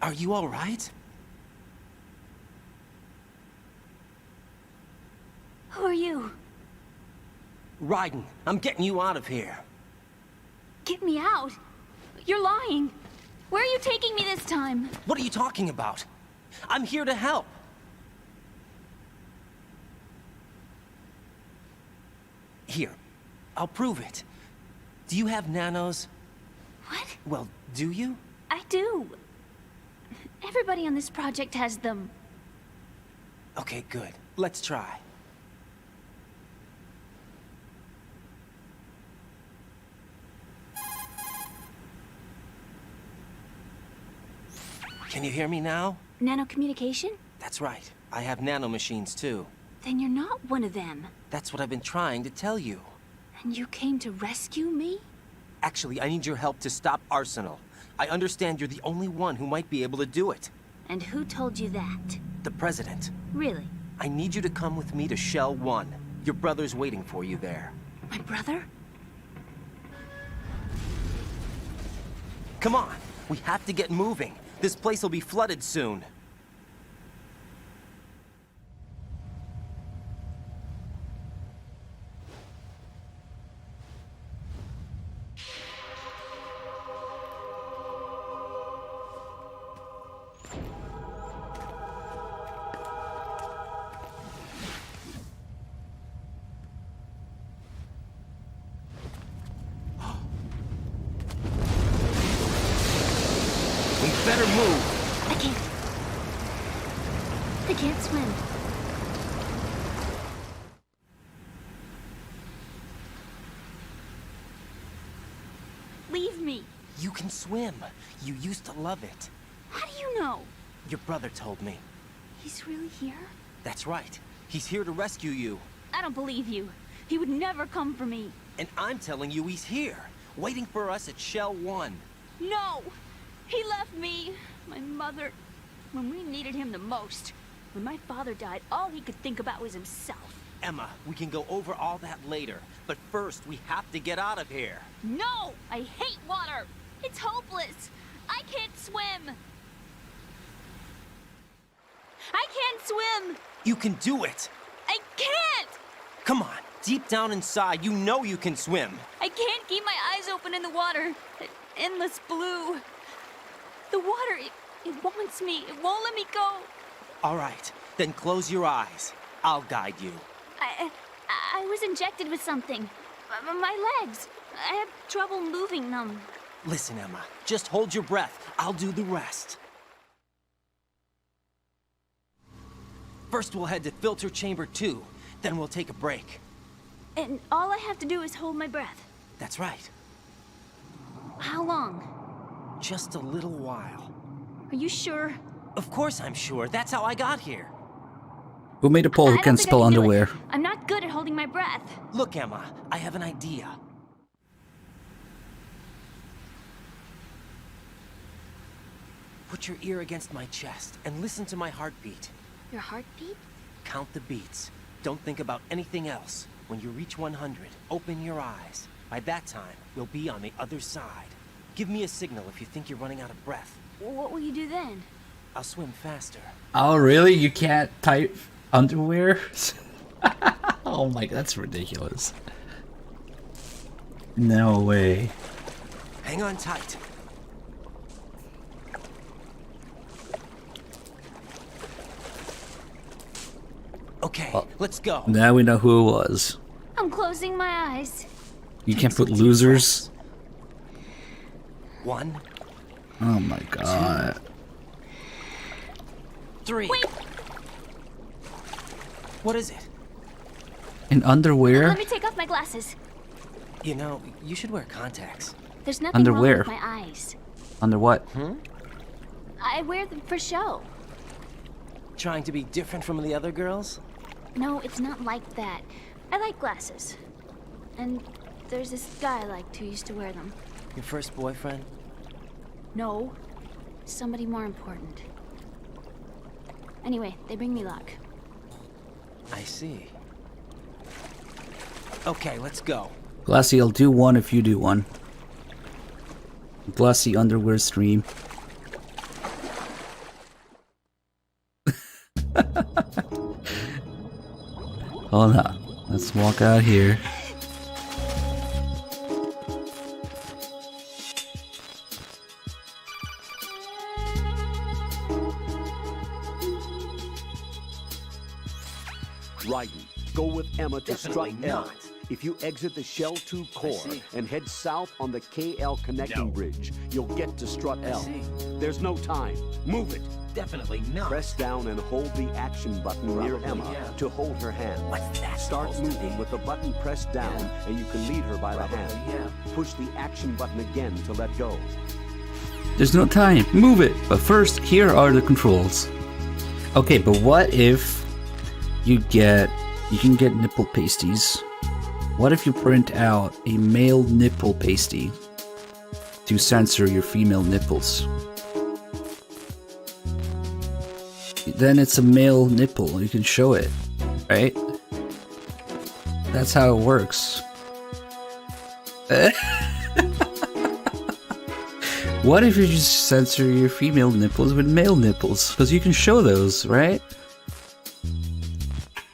Are you all right? Who are you? Raiden, I'm getting you out of here. Get me out! You're lying! Where are you taking me this time? What are you talking about? I'm here to help. Here, I'll prove it. Do you have nanos? What? Well, do you? I do. Everybody on this project has them. Okay, good. Let's try. Can you hear me now? Nanocommunication? That's right. I have nanomachines too. Then you're not one of them. That's what I've been trying to tell you. And you came to rescue me? Actually, I need your help to stop Arsenal. I understand you're the only one who might be able to do it. And who told you that? The President. Really? I need you to come with me to Shell 1. Your brother's waiting for you there. My brother? Come on! We have to get moving. This place will be flooded soon. We better move. I can't. I can't swim. Leave me. You can swim. You used to love it. How do you know? Your brother told me. He's really here? That's right. He's here to rescue you. I don't believe you. He would never come for me. And I'm telling you he's here, waiting for us at Shell 1. No! He left me, my mother, when we needed him the most. When my father died, all he could think about was himself. Emma, we can go over all that later. But first, we have to get out of here. No! I hate water! It's hopeless! I can't swim! I can't swim! You can do it! I can't! Come on, deep down inside, you know you can swim. I can't keep my eyes open in the water. That endless blue. The water, it wants me. It won't let me go. All right, then close your eyes. I'll guide you. I was injected with something. My legs. I have trouble moving them. Listen, Emma, just hold your breath. I'll do the rest. First, we'll head to filter chamber 2. Then we'll take a break. And all I have to do is hold my breath. That's right. How long? Just a little while. Are you sure? Of course I'm sure. That's how I got here. Who made a poll who I don't can think I spell can do it. underwear? I'm not good at holding my breath. Look, Emma, I have an idea. Put your ear against my chest and listen to my heartbeat. Your heartbeat? Count the beats. Don't think about anything else. When you reach 100, open your eyes. By that time, we'll be on the other side. Give me a signal if you think you're running out of breath. What will you do then? I'll swim faster. Oh, really? You can't type underwear? Oh my, that's ridiculous. No way. Hang on tight. Okay, let's go. Now we know who it was. I'm closing my eyes. You can't put losers. 1, Oh my god. 3. Wait! What is it? In underwear? Let me take off my glasses. You know, you should wear contacts. There's nothing Underwear. wrong with my eyes. Under what? I wear them for show. Trying to be different from the other girls? No, it's not like that. I like glasses. And there's this guy I liked who used to wear them. Your first boyfriend? No, somebody more important. Anyway, they bring me luck. I see. Okay, let's go. Glassy, I'll do one if you do one. Glassy underwear stream. Hold on. Let's walk out here. Raiden, go with Emma to Definitely strut L. not. If you exit the Shell 2 core and head south on the KL connecting bridge, you'll get to strut L. see. There's no time. Move it. Definitely not. Press down and hold the action button near Probably, Emma yeah. to hold her hand. What's that Start supposed to moving be? with the button pressed down, and you can lead her by Probably, the hand. yeah. Push the action button again to let go. There's no time. Move it. But first, here are the controls. Okay, but what if you can get nipple pasties. What if you print out a male nipple pasty to censor your female nipples? Then it's a male nipple. You can show it, right? That's how it works. What if you just censor your female nipples with male nipples? Because you can show those, right?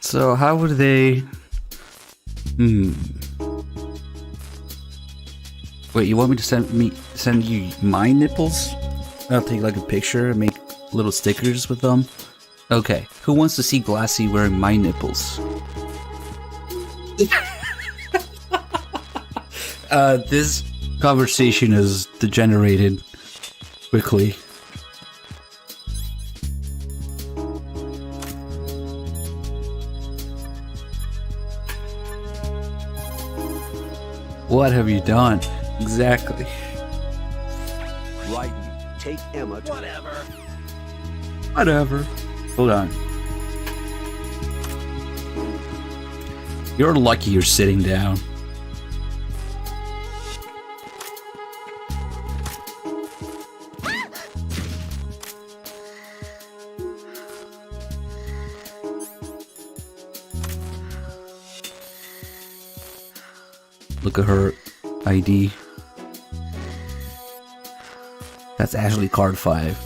So how would they... Wait, you want me to send you my nipples? I'll take like a picture and make little stickers with them. Okay, who wants to see Glassy wearing my nipples? This conversation has degenerated quickly. What have you done? Exactly. Raiden, take Emma to... Whatever. Hold on. You're lucky you're sitting down. Look at her ID. That's Ashley Card 5.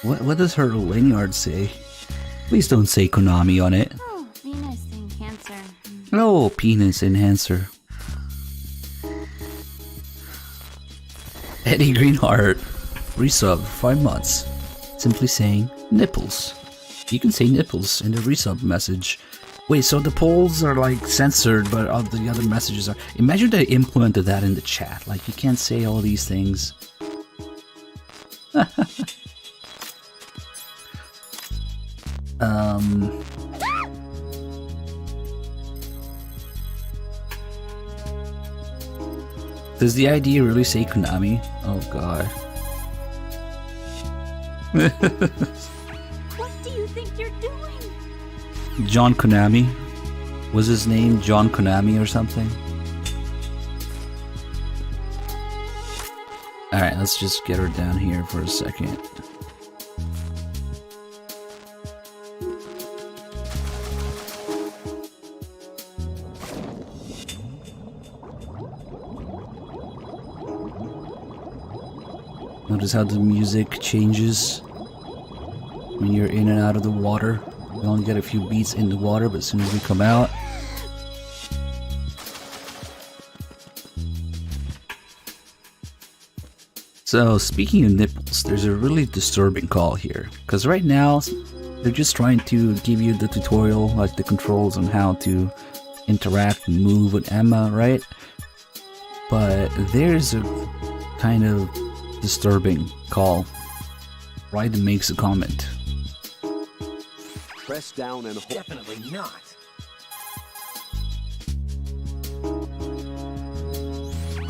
What does her lanyard say? Please don't say Konami on it. Oh, Venus enhancer. Oh, penis enhancer. Eddie Greenheart. Resub 5 months. Simply saying nipples. You can say nipples in the resub message. Wait, so the polls are like censored, but all the other messages are... Imagine they implemented that in the chat. Like, you can't say all these things. Does the ID really say Konami? Oh god. What do you think you're doing? John Konami? Was his name John Konami or something? Alright, let's just get her down here for a second. Notice how the music changes when you're in and out of the water. We only get a few beats in the water, but as soon as we come out... So, speaking of nipples, there's a really disturbing call here. Because right now, they're just trying to give you the tutorial, like the controls on how to interact and move with Emma, right? But there's a kind of disturbing call. Raiden makes a comment. Press down and hold. Definitely not.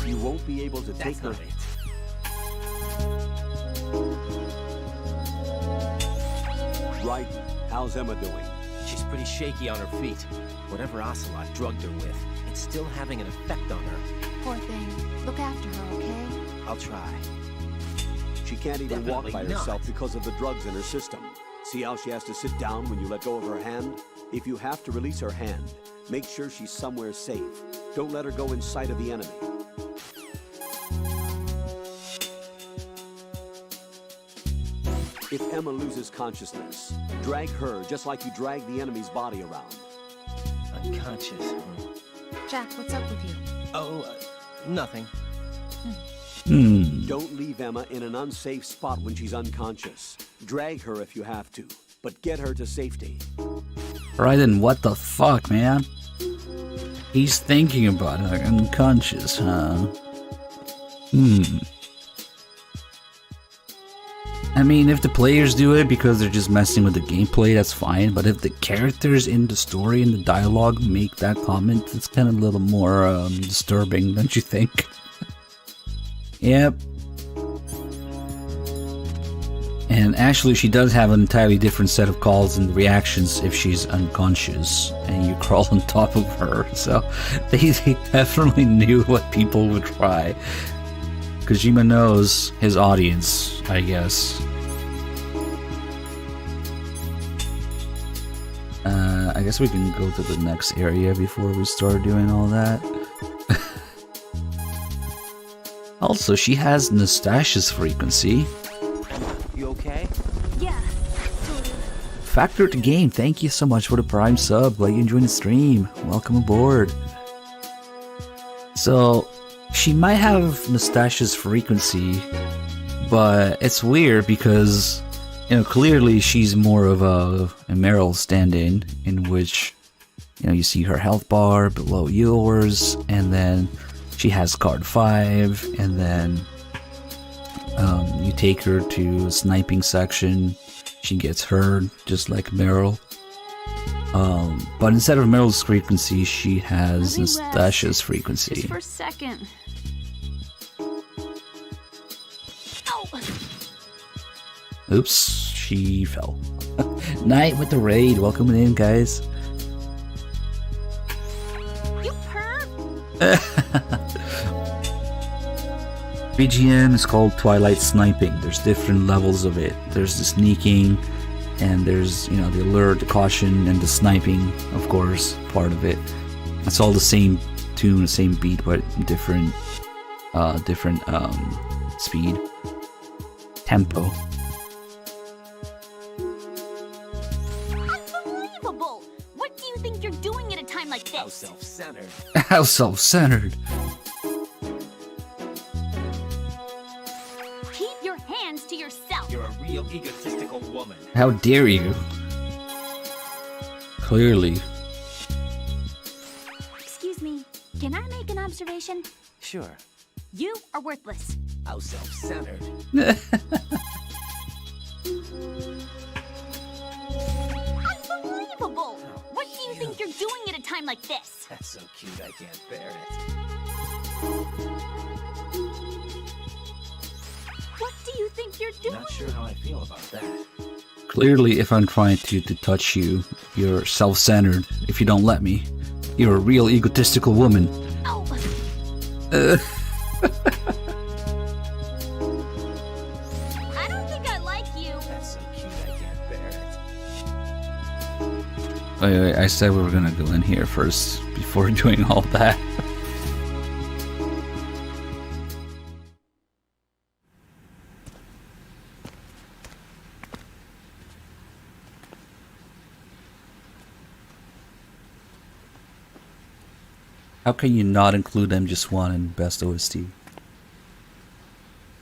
You won't be able to take That's her. not it. Raiden, how's Emma doing? She's pretty shaky on her feet. Whatever Ocelot drugged her with, it's still having an effect on her. Poor thing. Look after her, okay? I'll try. She can't even walk by Definitely herself not. because of the drugs in her system. See how she has to sit down when you let go of her hand? If you have to release her hand, make sure she's somewhere safe. Don't let her go in sight of the enemy. If Emma loses consciousness, drag her just like you drag the enemy's body around. Unconscious. Jack, what's up with you? Oh, nothing. Don't leave Emma in an unsafe spot when she's unconscious. Drag her if you have to, but get her to safety. Right then, what the fuck, man? He's thinking about her unconscious, huh? I mean, if the players do it because they're just messing with the gameplay, that's fine. But if the characters in the story and the dialogue make that comment, it's kind of a little more disturbing, don't you think? Yep. And actually, she does have an entirely different set of calls and reactions if she's unconscious and you crawl on top of her. So they definitely knew what people would try. Kojima knows his audience, I guess. I guess we can go to the next area before we start doing all that. Also, she has Nastasia's frequency. You okay? Yeah, sort of. Factor to game, thank you so much for the Prime sub. Glad you enjoyed the stream. Welcome aboard. So, she might have Nastasia's frequency, but it's weird because, you know, clearly she's more of a Meryl stand-in, in which, you know, you see her health bar below yours, and then she has card 5, and then you take her to a sniping section, she gets hurt, just like Meryl. But instead of Meryl's frequency, she has Nastasia's frequency. Just for a second. Ow! Oops, she fell. Night with the raid, welcome in, guys. You perv! BGM is called Twilight Sniping. There's different levels of it. There's the sneaking, and there's, you know, the alert, the caution, and the sniping, of course, part of it. It's all the same tune, the same beat, but different speed, tempo. Unbelievable! What do you think you're doing at a time like How this? self-centered. How self-centered. Keep your hands to yourself. You're a real egotistical woman. How dare you? Clearly. Excuse me, can I make an observation? Sure. You are worthless. How self-centered. Unbelievable! What do you think you're doing at a time like this? That's so cute, I can't bear it. What do you think you're doing? Not sure how I feel about that. Clearly, if I'm trying to touch you, you're self-centered. If you don't let me, you're a real egotistical woman. Ow! I don't think I like you. That's so cute, I can't bear it. Wait, I said we were gonna go in here first before doing all that. How can you not include MGS1 in Best OST?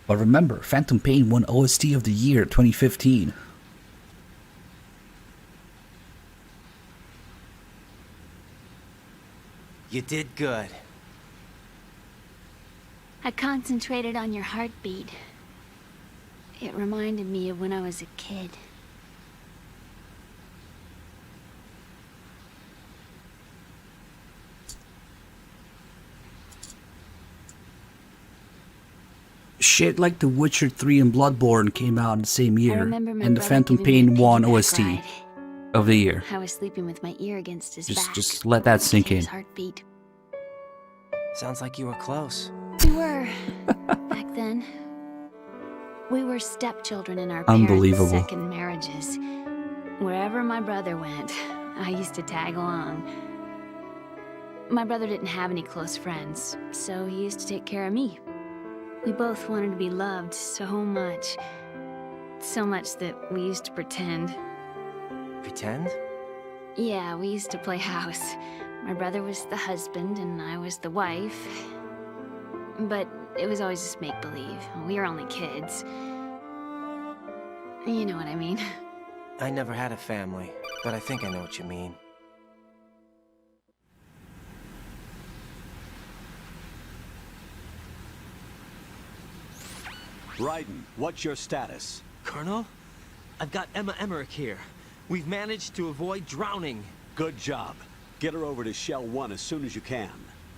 But remember, Phantom Pain won OST of the Year 2015. You did good. I concentrated on your heartbeat. It reminded me of when I was a kid. Shit like The Witcher 3 and Bloodborne came out in the same year, remember my and the brother Phantom giving me a Pain won piggyback OST ride. of the year. I was sleeping with my ear against his back. Just let that sink in. His heartbeat. Sounds like you were close. we were back then. We were stepchildren in our parents' Unbelievable. second marriages. Wherever my brother went, I used to tag along. My brother didn't have any close friends, so he used to take care of me. We both wanted to be loved so much. So much that we used to pretend. Pretend? Yeah, we used to play house. My brother was the husband and I was the wife. But it was always just make-believe. We were only kids. You know what I mean. I never had a family, but I think I know what you mean. Raiden, what's your status? Colonel? I've got Emma Emmerich here. We've managed to avoid drowning. Good job. Get her over to Shell 1 as soon as you can.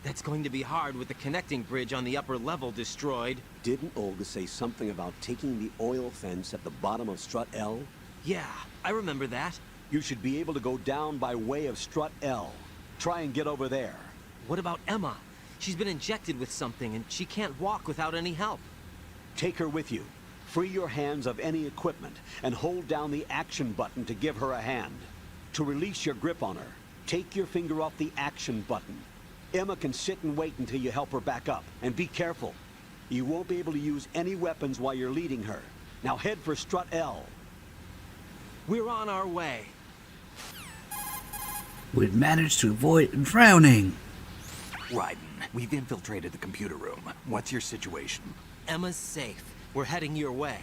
That's going to be hard with the connecting bridge on the upper level destroyed. Didn't Olga say something about taking the oil fence at the bottom of Strut L? Yeah, I remember that. You should be able to go down by way of Strut L. Try and get over there. What about Emma? She's been injected with something and she can't walk without any help. Take her with you. Free your hands of any equipment and hold down the action button to give her a hand. To release your grip on her, take your finger off the action button. Emma can sit and wait until you help her back up. And be careful. You won't be able to use any weapons while you're leading her. Now head for Strut L. We're on our way. We've managed to avoid drowning. Raiden, we've infiltrated the computer room. What's your situation? Emma's safe. We're heading your way.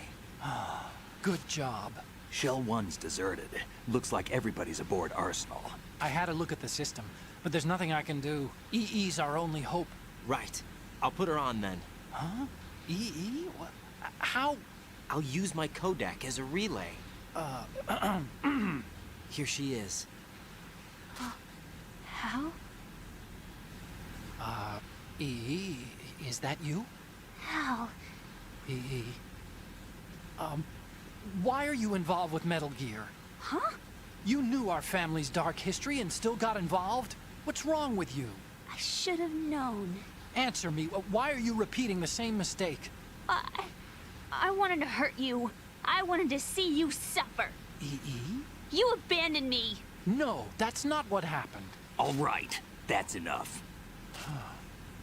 Good job. Shell 1's deserted. Looks like everybody's aboard Arsenal. I had a look at the system, but there's nothing I can do. EE's our only hope. Right. I'll put her on then. Huh? EE? What? How? I'll use my Codec as a relay. Here she is. How? EE, is that you? How? EE. Why are you involved with Metal Gear? Huh? You knew our family's dark history and still got involved? What's wrong with you? I should have known. Answer me. Why are you repeating the same mistake? I wanted to hurt you. I wanted to see you suffer. EE? You abandoned me. No, that's not what happened. All right, that's enough.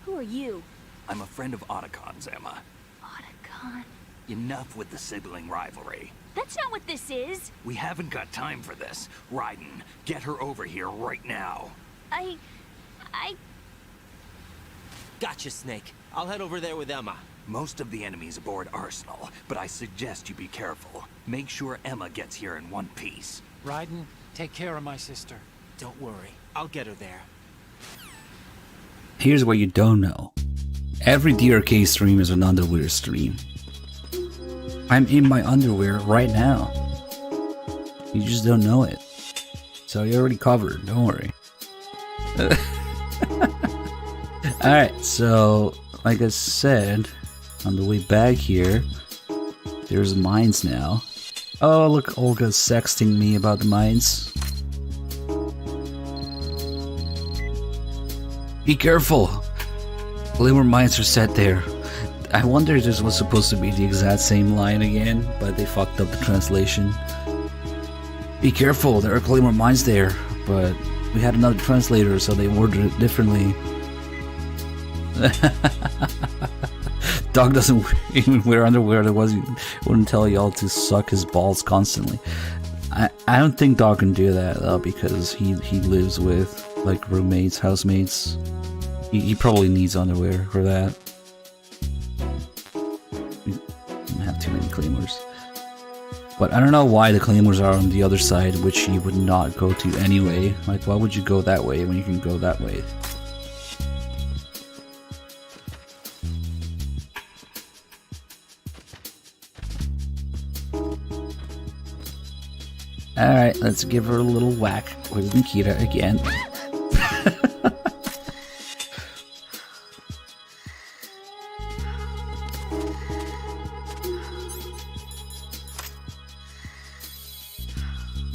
Who are you? I'm a friend of Otacon's, Emma. Otacon? Enough with the sibling rivalry. That's not what this is. We haven't got time for this. Raiden, get her over here right now. I... Gotcha, Snake. I'll head over there with Emma. Most of the enemy's aboard Arsenal, but I suggest you be careful. Make sure Emma gets here in one piece. Raiden, take care of my sister. Don't worry. I'll get her there. Here's what you don't know. Every DRK stream is an underwear stream. I'm in my underwear right now. You just don't know it. So you're already covered, don't worry. Alright, so like I said, on the way back here, there's mines now. Oh, look, Olga's sexting me about the mines. Be careful! Glimmer mines are set there. I wonder if this was supposed to be the exact same line again, but they fucked up the translation. Be careful, there are Glimmer mines there, but we had another translator, so they worded it differently. Dog doesn't even wear underwear, otherwise he wouldn't tell y'all to suck his balls constantly. I don't think Dog can do that though, because he lives with like roommates, housemates. He probably needs underwear for that. We don't have too many claymores. But I don't know why the claymores are on the other side, which he would not go to anyway. Like, why would you go that way when you can go that way? Alright, let's give her a little whack with Nikita again.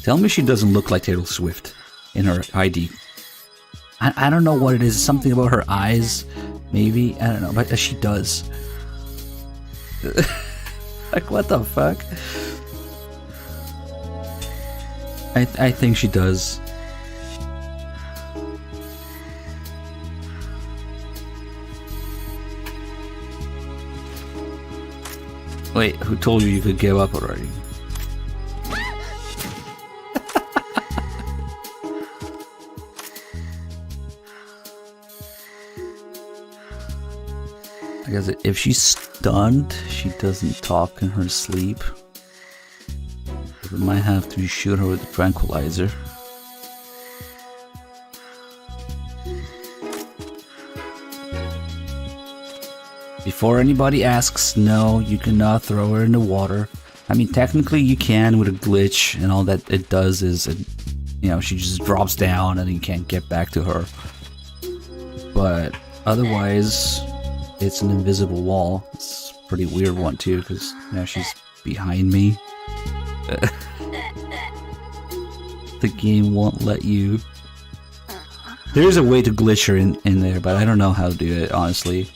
Tell me she doesn't look like Taylor Swift in her ID. I don't know what it is, something about her eyes Maybe, I don't know, but she does. Like, what the fuck? I think she does. Wait, who told you could give up already? I guess if she's stunned, she doesn't talk in her sleep. We might have to shoot her with a tranquilizer. Before anybody asks, no, you cannot throw her in the water. I mean, technically you can with a glitch, and all that it does is, you know, she just drops down and you can't get back to her. But otherwise, it's an invisible wall. It's a pretty weird one too, because now she's behind me. The game won't let you. There's a way to glitch her in there, but I don't know how to do it, honestly.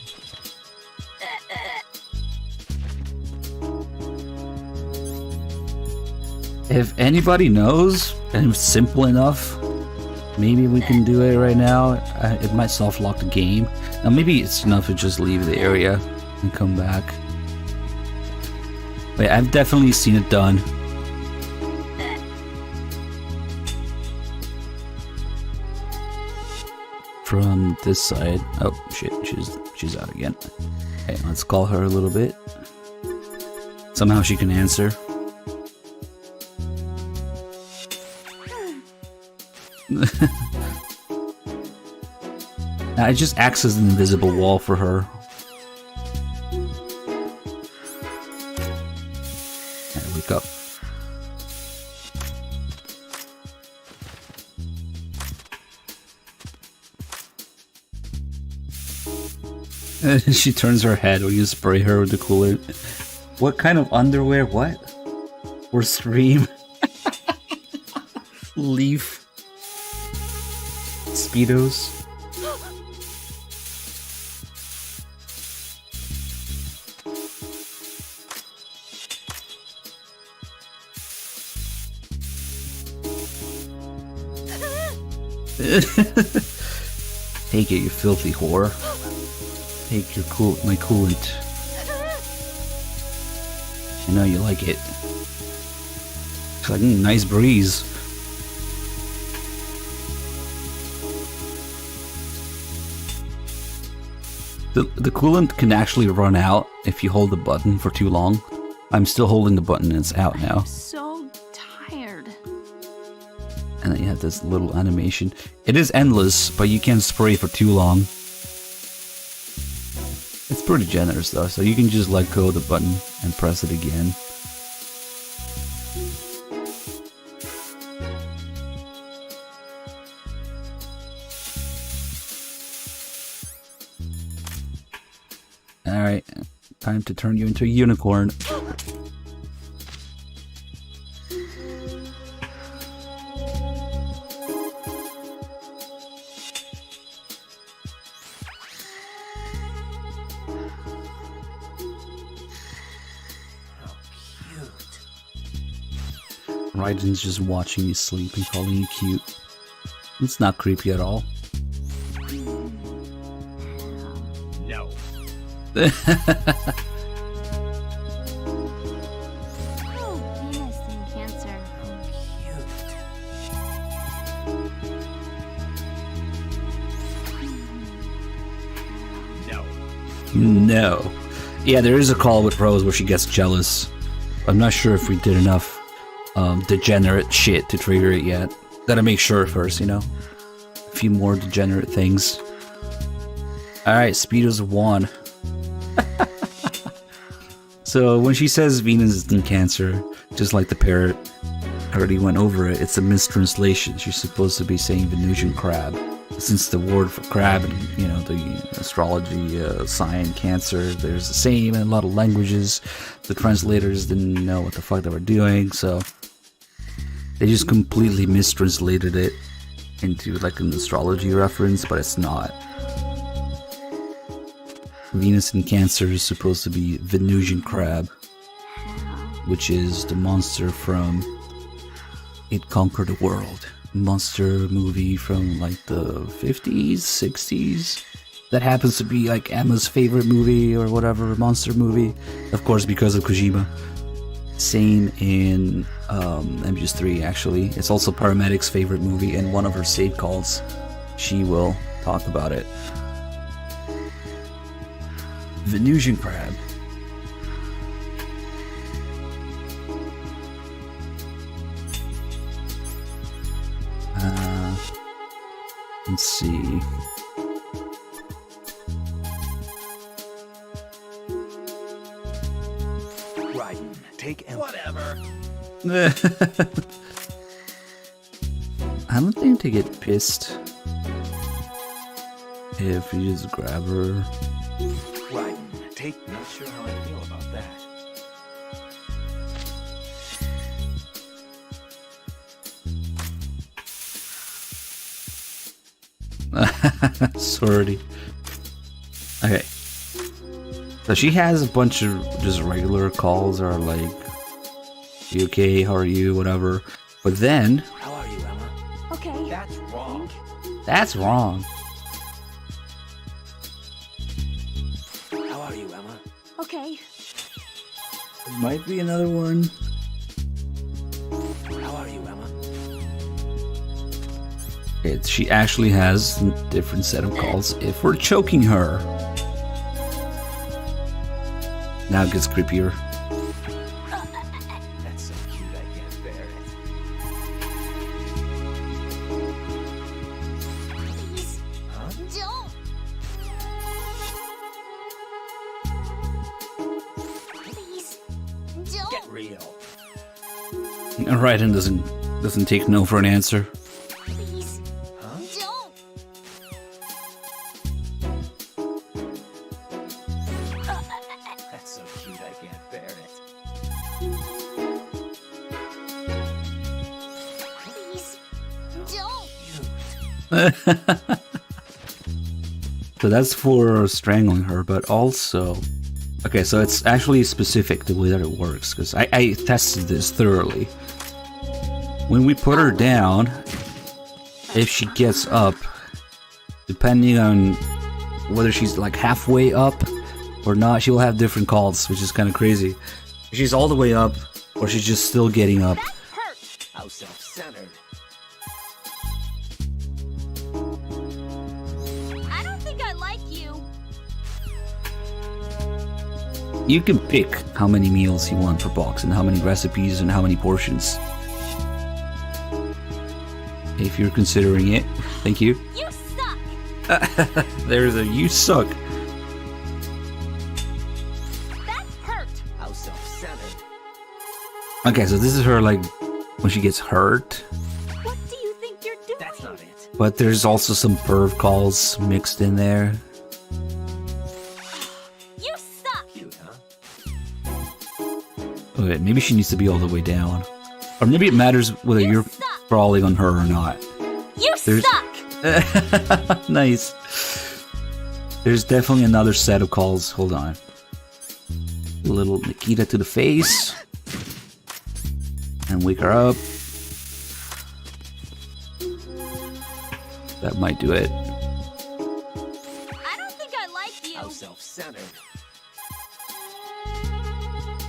If anybody knows, and it's simple enough, maybe we can do it right now. It might soft lock the game. Now maybe it's enough to just leave the area and come back. Wait, I've definitely seen it done. From this side. Oh shit, she's out again. Okay, let's call her a little bit. Somehow she can answer. Now, it just acts as an invisible wall for her. Right, wake up. She turns her head when you spray her with the coolant. What kind of underwear? What? Or stream? Leaf. Speedos. Take it, you filthy whore. Take your my coolant. I know you like it. It's like a nice breeze. The coolant can actually run out if you hold the button for too long. I'm still holding the button and it's out now. I'm so tired. And then you have this little animation. It is endless, but you can't spray for too long. It's pretty generous though, so you can just let go of the button and press it again. Alright, time to turn you into a unicorn. Raiden's just watching you sleep and calling you cute. It's not creepy at all. No. Oh, penis and cancer. No. No. Yeah, there is a call with Rose where she gets jealous. I'm not sure if we did enough degenerate shit to trigger it yet. Gotta make sure first, you know? A few more degenerate things. Alright, Speedo's 1. So when she says Venus is in Cancer, just like the parrot already went over it, it's a mistranslation. She's supposed to be saying Venusian crab. Since the word for crab and, you know, the astrology sign Cancer, there's the same in a lot of languages. The translators didn't know what the fuck they were doing, so they just completely mistranslated it into like an astrology reference, but it's not. Venus in Cancer is supposed to be Venusian crab, which is the monster from It Conquered the World. Monster movie from like the 50s, 60s. That happens to be like Emma's favorite movie or whatever, monster movie. Of course, because of Kojima. Same in MGS3 actually. It's also Paramedic's favorite movie, and one of her save calls, she will talk about it. Venusian crab. Let's see. Raiden, take whatever. I don't think they get pissed if you just grab her. Raiden, take. Not sure how I feel about that. Sorry. Okay. So she has a bunch of just regular calls or like, you okay, how are you, whatever. But then... How are you, Emma? Okay. That's wrong. That's wrong. How are you, Emma? Okay. Might be another one. How are you, Emma? She actually has a different set of calls if we're choking her. Now it gets creepier. That's so cute, I can't bear it. Please. Huh? Don't. Please. Don't. Get real. Raiden doesn't take no for an answer. Please. Huh? Don't. That's so cute, I can't bear it. Please. Don't. So that's for strangling her, but also... Okay, so it's actually specific the way that it works, because I tested this thoroughly. When we put her down, if she gets up, depending on whether she's like halfway up or not, she will have different calls, which is kind of crazy. If she's all the way up, or she's just still getting up. How self-centered. I don't think I like you. You can pick how many meals you want per box, and how many recipes, and how many portions. If you're considering it. Thank you. You suck. There's a you suck. That hurt. How self-centered. Okay, so this is her like when she gets hurt. What do you think you're doing? That's not it. But there's also some perv calls mixed in there. You suck. Cute, huh? Okay, maybe she needs to be all the way down. Or maybe it matters whether you're crawling on her or not. You There's- suck. Nice. There's definitely another set of calls. Hold on. A little Nikita to the face. And wake her up. That might do it. I don't think I like you. How self-centered.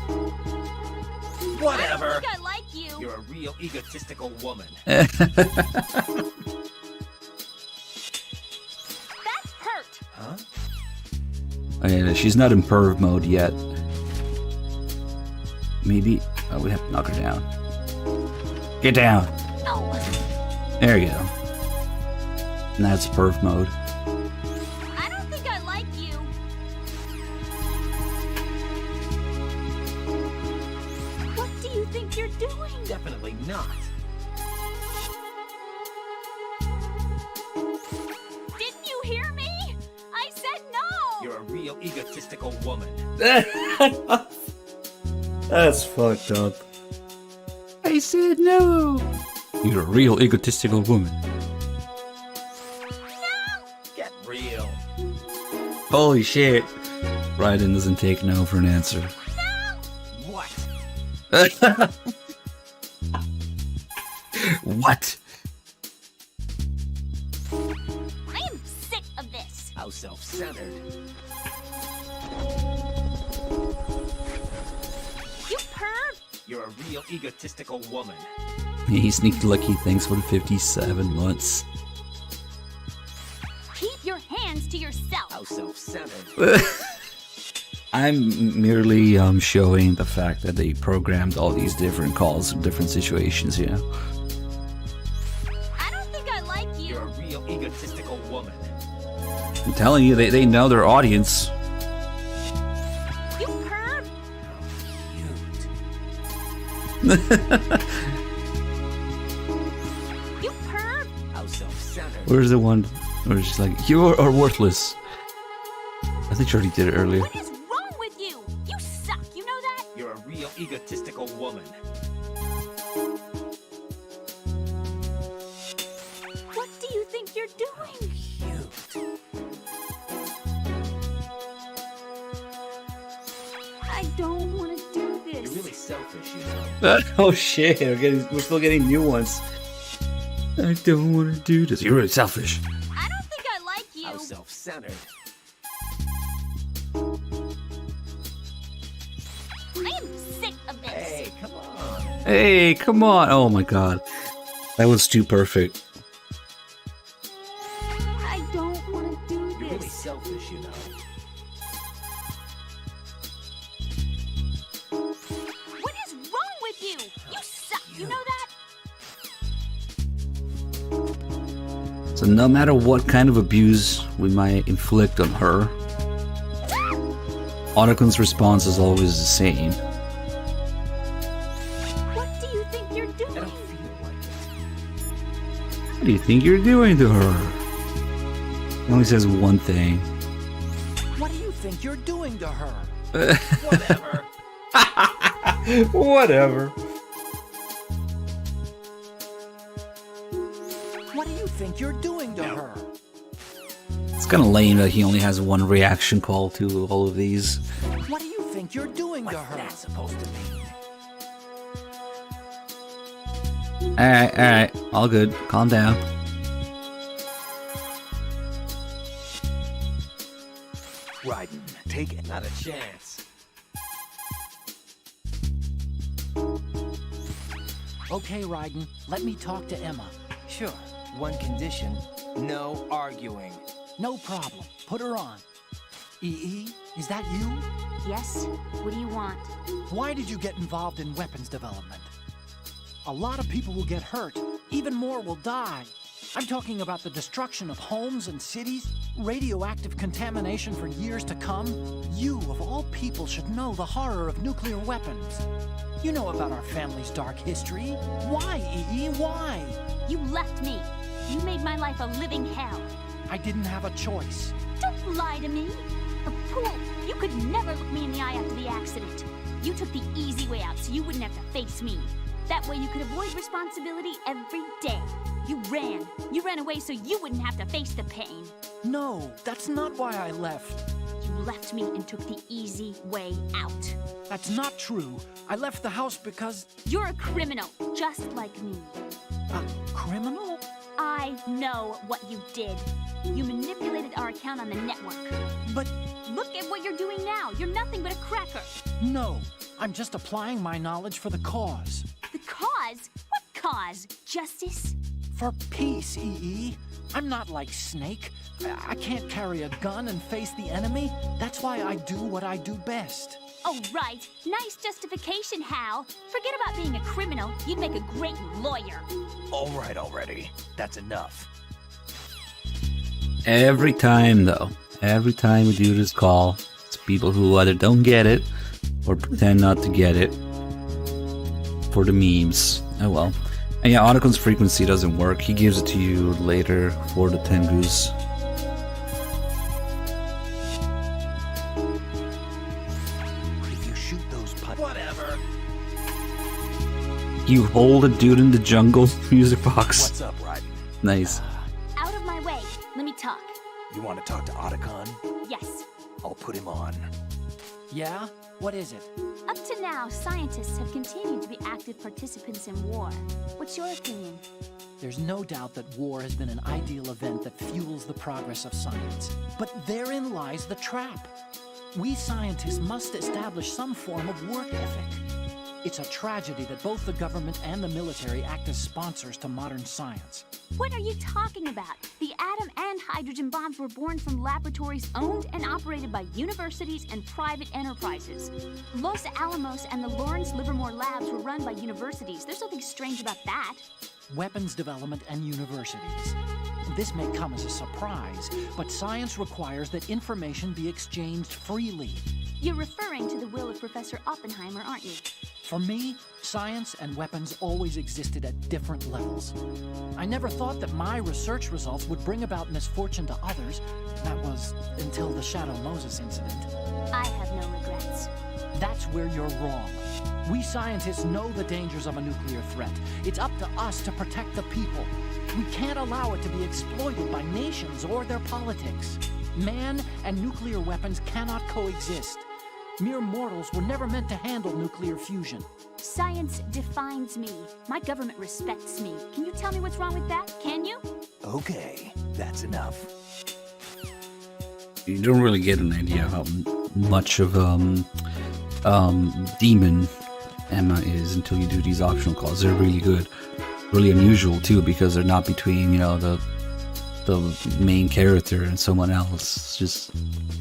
I Whatever. don't think I like you. You're a real egotistical woman. That hurt. Huh? Okay, she's not in perv mode yet. Maybe... Oh, we have to knock her down. Get down! Oh. There you go. And that's perv mode. I don't think I like you. What do you think you're doing? Definitely not. Didn't you hear me? I said no. You're a real egotistical woman. That's fucked up. I said no. You're a real egotistical woman. Get real. Holy shit. Raiden doesn't take no for an answer. What? What? I am sick of this. How self-centered. You perv! You're a real egotistical woman. He sneaked lucky thanks for the 57 months. Keep your hands to yourself. How self-centered. I'm merely showing the fact that they programmed all these different calls in different situations, you know? I don't think I like you. You're a real egotistical woman. I'm telling you, they know their audience. You perv! You perv! How self-centered. Where's the one where she's like, you are worthless? I think she already did it earlier. What is wrong with you? You suck, you know that? You're a real egotistical woman. What do you think you're doing? Cute. I don't want to do this. You're really selfish, you know. Oh shit, we're still getting new ones. I don't want to do this. You're really selfish. I don't think I like you. How self-centered. I am sick of this. Hey, come on. Hey, come on. Oh my god. That was too perfect. I don't want to do You're really this. selfish, you know. What is wrong with you? You suck, you know that? So no matter what kind of abuse we might inflict on her, Otakun's response is always the same. What do you think you're I doing? don't feel like it. What do you think you're doing to her? He only says one thing. What do you think you're doing to her? Whatever. Whatever. What do you think you're doing to her? It's kind of lame that he only has one reaction call to all of these. What do you think you're doing to What's her? that supposed to mean? Alright, all good. Calm down. Raiden, take it. Not a chance. Okay, Raiden, let me talk to Emma. Sure. One condition. No arguing. No problem. Put her on. EE, is that you? Yes? What do you want? Why did you get involved in weapons development? A lot of people will get hurt. Even more will die. I'm talking about the destruction of homes and cities, radioactive contamination for years to come. You, of all people, should know the horror of nuclear weapons. You know about our family's dark history. Why, EE? Why? You left me. You made my life a living hell. I didn't have a choice. Don't lie to me. A fool. You could never look me in the eye after the accident. You took the easy way out so you wouldn't have to face me. That way you could avoid responsibility every day. You ran. You ran away so you wouldn't have to face the pain. No, that's not why I left. You left me and took the easy way out. That's not true. I left the house because... You're a criminal, just like me. A criminal? I know what you did. You manipulated our account on the network. But Look at what you're doing now. You're nothing but a cracker. no, I'm just applying my knowledge for the cause. The cause? What cause? Justice? For peace, EE. I'm not like Snake. I can't carry a gun and face the enemy. That's why I do what I do best. Oh, right. Nice justification, Hal. Forget about being a criminal. You'd make a great lawyer. All right already. That's enough. Every time, though, every time we do this call, it's people who either don't get it or pretend not to get it for the memes. Oh well. And yeah, Otakun's frequency doesn't work. He gives it to you later for the Tengus. If you shoot those Whatever. You hold a dude in the jungle music box. What's up, Raiden? Nice. Out of my way. Let me talk. You want to talk to Otacon? Yes. I'll put him on. Yeah? What is it? Up to now, scientists have continued to be active participants in war. What's your opinion? There's no doubt that war has been an ideal event that fuels the progress of science. But therein lies the trap. We scientists must establish some form of work ethic. It's a tragedy that both the government and the military act as sponsors to modern science. What are you talking about? The atom and hydrogen bombs were born from laboratories owned and operated by universities and private enterprises. Los Alamos and the Lawrence Livermore labs were run by universities. There's nothing strange about that. Weapons development and universities. This may come as a surprise, but science requires that information be exchanged freely. You're referring to the will of Professor Oppenheimer, aren't you? For me, science and weapons always existed at different levels. I never thought that my research results would bring about misfortune to others. That was until the Shadow Moses incident. I have no regrets. That's where you're wrong. We scientists know the dangers of a nuclear threat. It's up to us to protect the people. We can't allow it to be exploited by nations or their politics. Man and nuclear weapons cannot coexist. Mere mortals were never meant to handle nuclear fusion. Science defines me. My government respects me. Can you tell me what's wrong with that? Can you? Okay, that's enough. You don't really get an idea how much of demon Emma is until you do these optional calls. They're really good, really unusual too, because they're not between, you know, the main character and someone else. It's just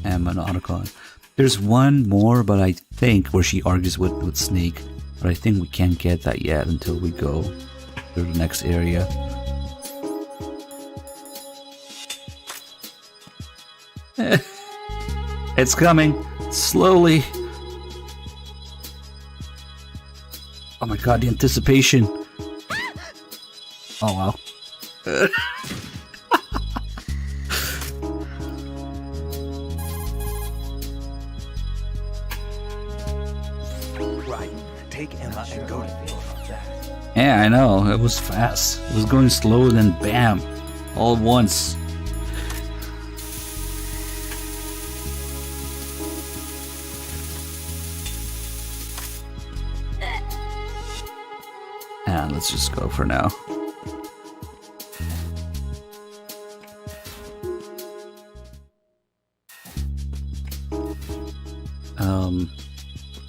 Emma and Otacon. There's one more, but I think where she argues with Snake, but I think we can't get that yet until we go to the next area. It's coming slowly. Oh my god, the anticipation. Oh wow. Right. Take Emma and go to that. Yeah, I know. It was fast. It was going slow, then bam. All at once. And let's just go for now.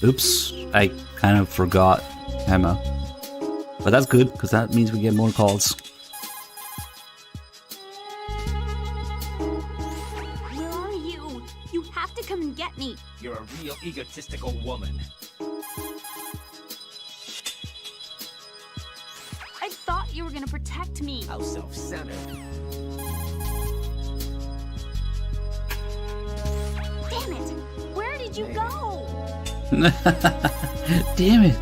Oops, I kind of forgot Emma. But that's good, because that means we get more calls. Where are you? You have to come and get me. You're a real egotistical woman. I thought you were gonna protect me. How self-centered. Damn it! Where did you go? Damn it.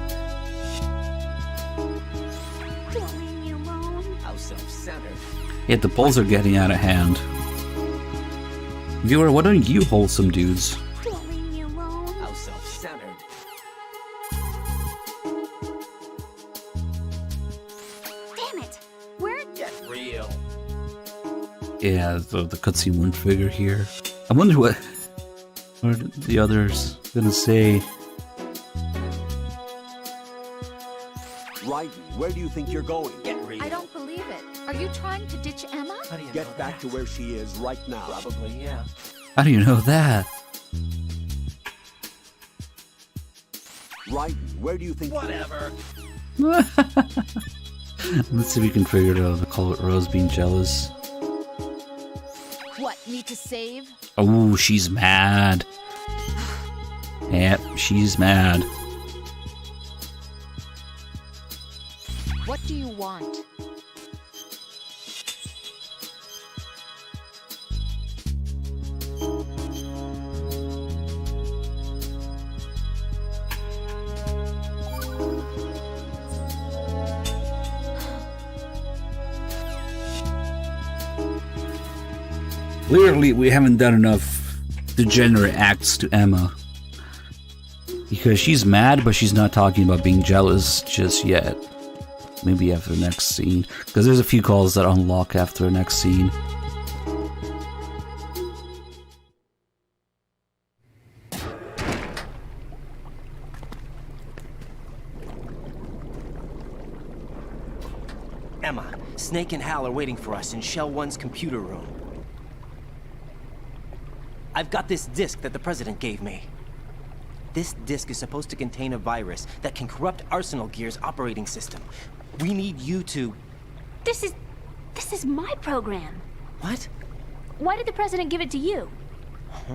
Don't leave me alone. How self-centered. Yeah, the polls are getting out of hand. Viewer, why don't you wholesome dudes? Don't leave me alone. How self-centered. Damn it! Where? Get real. Yeah, the cutscene won't figure here. I wonder what the others gonna say. Right, where do you think you're going? Get real. I don't believe it. Are you trying to ditch Emma? How do you know Get back to that? where she is right now. Probably, yeah. How do you know that? Right, where do you think? Whatever. Let's see if we can figure it out. The call it Rose being jealous. What, need to save? Oh, she's mad. Yep, she's mad. What do you want? Clearly, we haven't done enough degenerate acts to Emma. Because she's mad, but she's not talking about being jealous just yet. Maybe after the next scene. Because there's a few calls that unlock after the next scene. Emma, Snake and Hal are waiting for us in Shell 1's computer room. I've got this disk that the President gave me. This disk is supposed to contain a virus that can corrupt Arsenal Gear's operating system. We need you to... This is my program. What? Why did the President give it to you? Huh?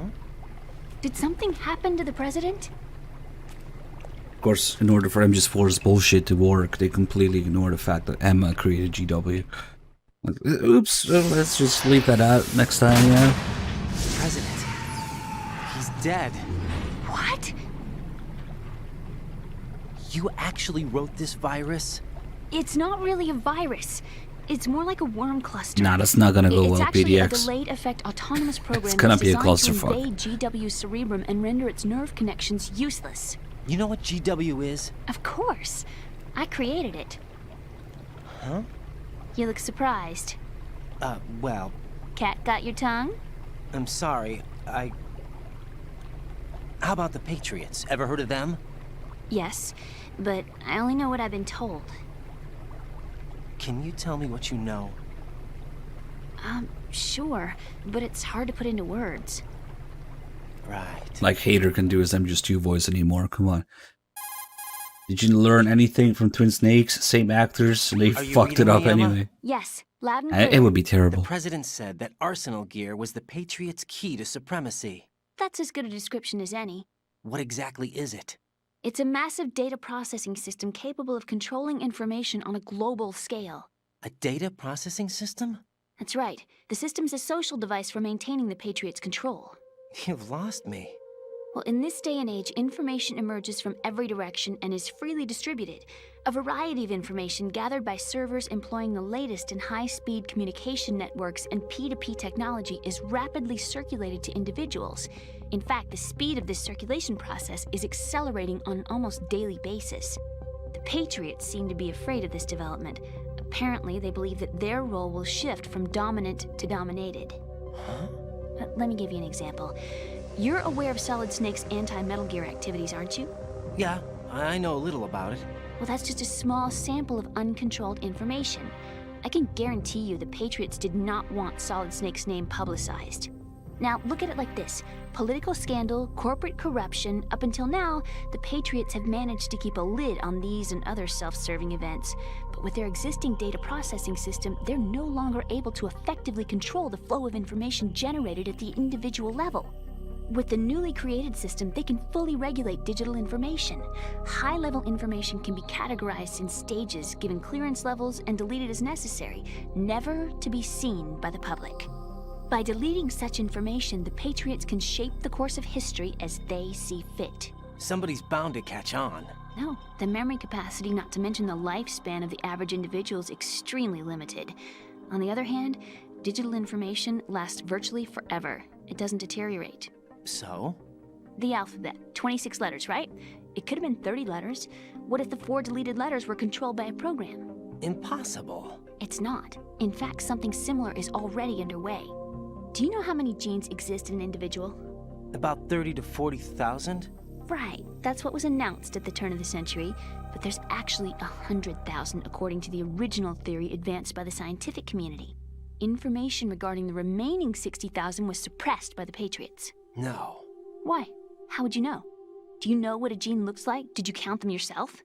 Did something happen to the President? Of course, in order for MGS4's bullshit to work, they completely ignore the fact that Emma created GW. Like, oops, let's just leave that out next time, yeah? President. He's dead. What? You actually wrote this virus? It's not really a virus. It's more like a worm cluster. Nah, that's not gonna go well, It's actually PDX. a delayed effect autonomous program It's gonna that's be a designed to clusterfuck. invade GW's cerebrum and render its nerve connections useless. You know what GW is? Of course. I created it. Huh? You look surprised. Well, Cat got your tongue? I'm sorry, How about the Patriots? Ever heard of them? Yes, but I only know what I've been told. Can you tell me what you know? Sure, but it's hard to put into words. Right. Like Hater can do his MGS2 voice anymore, come on. Did you learn anything from Twin Snakes? Same actors, they Are you fucked it reading up me, Emma? anyway. Yes, loud and clear. It would be The terrible. President said that Arsenal Gear was the Patriots' key to supremacy. That's as good a description as any. What exactly is it? It's a massive data processing system capable of controlling information on a global scale. A data processing system? That's right. The system's a social device for maintaining the Patriots' control. You've lost me. Well, in this day and age, information emerges from every direction and is freely distributed. A variety of information gathered by servers employing the latest in high-speed communication networks and P2P technology is rapidly circulated to individuals. In fact, the speed of this circulation process is accelerating on an almost daily basis. The Patriots seem to be afraid of this development. Apparently, they believe that their role will shift from dominant to dominated. Huh? Let me give you an example. You're aware of Solid Snake's anti-Metal Gear activities, aren't you? Yeah, I know a little about it. Well, that's just a small sample of uncontrolled information. I can guarantee you the Patriots did not want Solid Snake's name publicized. Now, look at it like this. Political scandal, corporate corruption, up until now, the Patriots have managed to keep a lid on these and other self-serving events. But with their existing data processing system, they're no longer able to effectively control the flow of information generated at the individual level. With the newly created system, they can fully regulate digital information. High-level information can be categorized in stages, given clearance levels, and deleted as necessary, never to be seen by the public. By deleting such information, the Patriots can shape the course of history as they see fit. Somebody's bound to catch on. No, the memory capacity, not to mention the lifespan of the average individual, is extremely limited. On the other hand, digital information lasts virtually forever. It doesn't deteriorate. So? The alphabet, 26 letters, right? It could have been 30 letters. What if the 4 deleted letters were controlled by a program? Impossible. It's not. In fact, something similar is already underway. Do you know how many genes exist in an individual? About 30 to 40,000? Right, that's what was announced at the turn of the century, but there's actually 100,000 according to the original theory advanced by the scientific community. Information regarding the remaining 60,000 was suppressed by the Patriots. No. Why? How would you know? Do you know what a gene looks like? Did you count them yourself?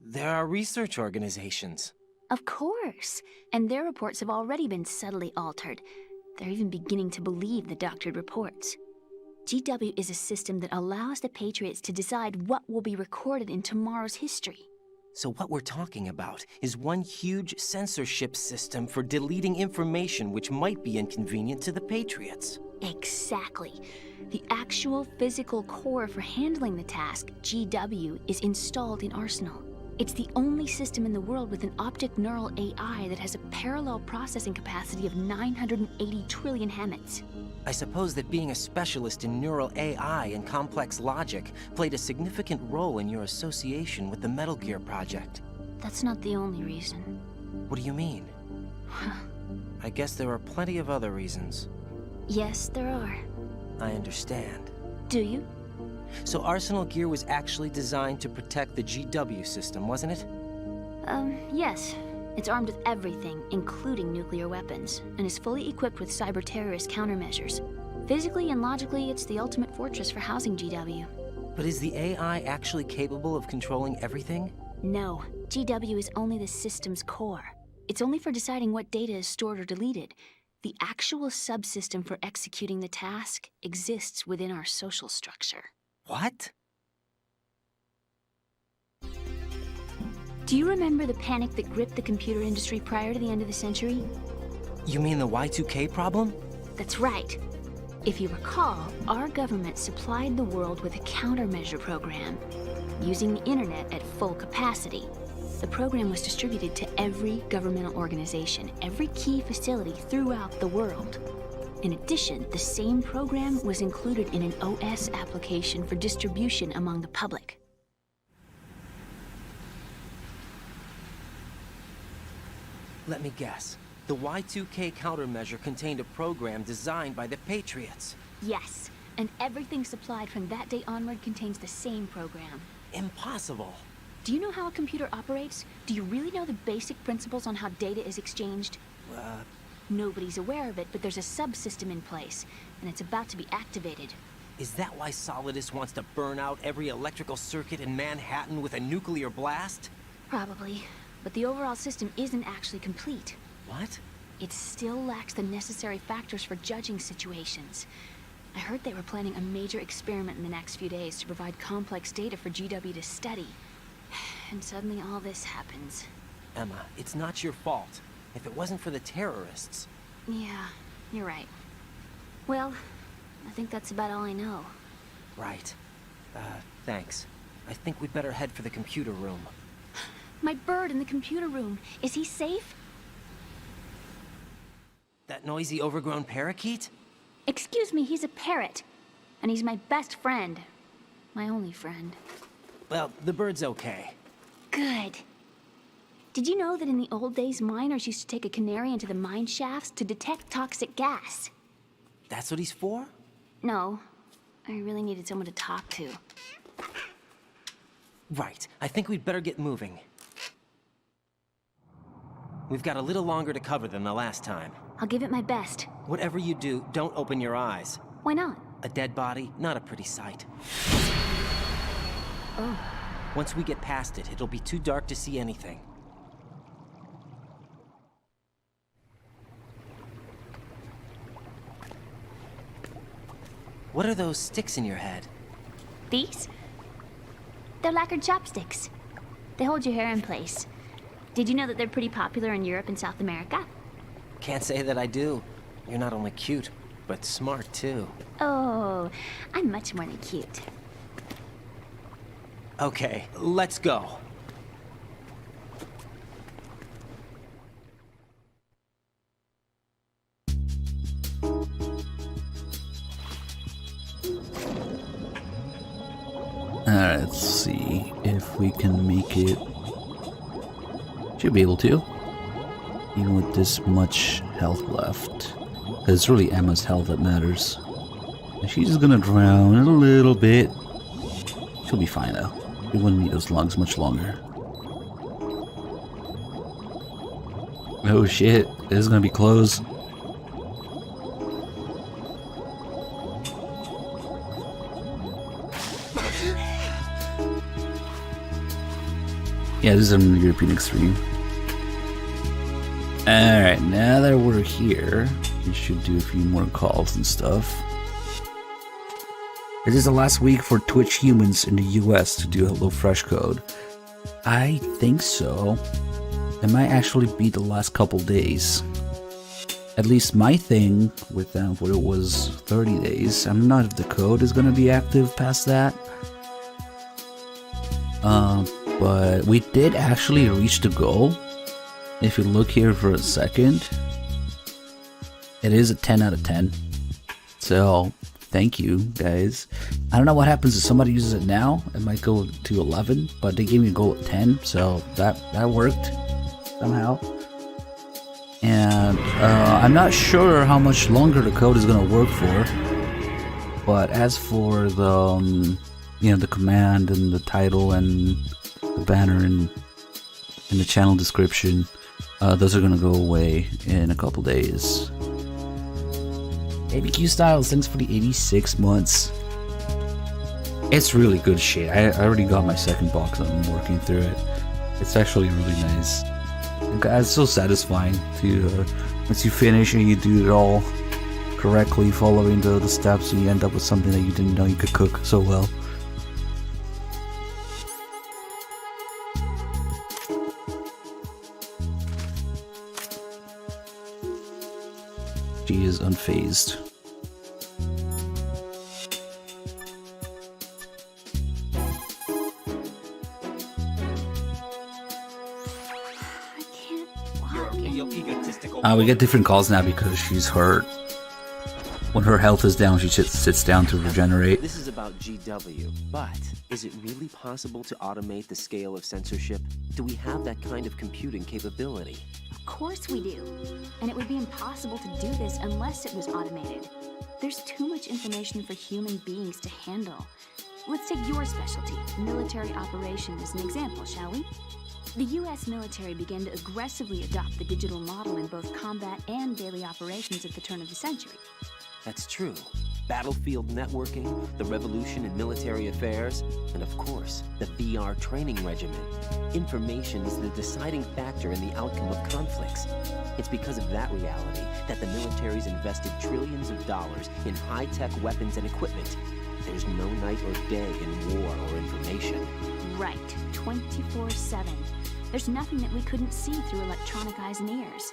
There are research organizations. Of course, and their reports have already been subtly altered. They're even beginning to believe the doctored reports. GW is a system that allows the Patriots to decide what will be recorded in tomorrow's history. So what we're talking about is one huge censorship system for deleting information which might be inconvenient to the Patriots. Exactly. The actual physical core for handling the task, GW, is installed in Arsenal. It's the only system in the world with an optic neural AI that has a parallel processing capacity of 980 trillion Hammets. I suppose that being a specialist in neural AI and complex logic played a significant role in your association with the Metal Gear project. That's not the only reason. What do you mean? I guess there are plenty of other reasons. Yes, there are. I understand. Do you? So Arsenal Gear was actually designed to protect the GW system, wasn't it? Yes. It's armed with everything, including nuclear weapons, and is fully equipped with cyber-terrorist countermeasures. Physically and logically, it's the ultimate fortress for housing GW. But is the AI actually capable of controlling everything? No, GW is only the system's core. It's only for deciding what data is stored or deleted. The actual subsystem for executing the task exists within our social structure. What? Do you remember the panic that gripped the computer industry prior to the end of the century? You mean the Y2K problem? That's right. If you recall, our government supplied the world with a countermeasure program, using the internet at full capacity. The program was distributed to every governmental organization, every key facility throughout the world. In addition, the same program was included in an OS application for distribution among the public. Let me guess. The Y2K countermeasure contained a program designed by the Patriots. Yes, and everything supplied from that day onward contains the same program. Impossible. Do you know how a computer operates? Do you really know the basic principles on how data is exchanged? Nobody's aware of it, but there's a subsystem in place, and it's about to be activated. Is that why Solidus wants to burn out every electrical circuit in Manhattan with a nuclear blast? Probably, but the overall system isn't actually complete. What? It still lacks the necessary factors for judging situations. I heard they were planning a major experiment in the next few days to provide complex data for GW to study. And suddenly all this happens. Emma, it's not your fault. If it wasn't for the terrorists... Yeah, you're right. Well, I think that's about all I know. Right. Thanks. I think we'd better head for the computer room. My bird in the computer room. Is he safe? That noisy, overgrown parakeet? Excuse me, he's a parrot. And he's my best friend. My only friend. Well, the bird's okay. Good. Did you know that in the old days, miners used to take a canary into the mine shafts to detect toxic gas? That's what he's for? No. I really needed someone to talk to. Right. I think we'd better get moving. We've got a little longer to cover than the last time. I'll give it my best. Whatever you do, don't open your eyes. Why not? A dead body, not a pretty sight. Oh. Once we get past it, it'll be too dark to see anything. What are those sticks in your head? These? They're lacquered chopsticks. They hold your hair in place. Did you know that they're pretty popular in Europe and South America? Can't say that I do. You're not only cute, but smart too. Oh, I'm much more than cute. Okay, let's go. Alright, let's see if we can make it. Should be able to. Even with this much health left. It's really Emma's health that matters. And she's just gonna drown in a little bit. She'll be fine though. We wouldn't need those lungs much longer. Oh shit, this is gonna be close. Yeah, this is an European extreme. Alright, now that we're here, we should do a few more calls and stuff. It is the last week for Twitch humans in the US to do HelloFresh code. I think so. It might actually be the last couple days. At least my thing with them, where it was 30 days. I'm not if the code is going to be active past that. But we did actually reach the goal. If you look here for a second, it is a 10 out of 10. So, thank you, guys. I don't know what happens if somebody uses it now. It might go to 11, but they gave me a goal at 10, so that worked somehow. And I'm not sure how much longer the code is going to work for. But as for the, the command and the title and the banner and the channel description, Those are gonna go away in a couple days. ABQ Styles, thanks for the 86 months. It's really good shit. I already got my second box and I'm working through it. It's actually really nice. It's so satisfying to once you finish and you do it all correctly, following the steps, and you end up with something that you didn't know you could cook so well. She is unfazed. We get different calls now because she's hurt. When her health is down, she just sits down to regenerate. This is about GW, but is it really possible to automate the scale of censorship? Do we have that kind of computing capability? Of course we do. And it would be impossible to do this unless it was automated. There's too much information for human beings to handle. Let's take your specialty, military operation, as an example, shall we? The US military began to aggressively adopt the digital model in both combat and daily operations at the turn of the century. That's true. Battlefield networking, the revolution in military affairs, and of course, the VR training regimen. Information is the deciding factor in the outcome of conflicts. It's because of that reality that the military's invested trillions of dollars in high-tech weapons and equipment. There's no night or day in war or information. Right, 24/7. There's nothing that we couldn't see through electronic eyes and ears.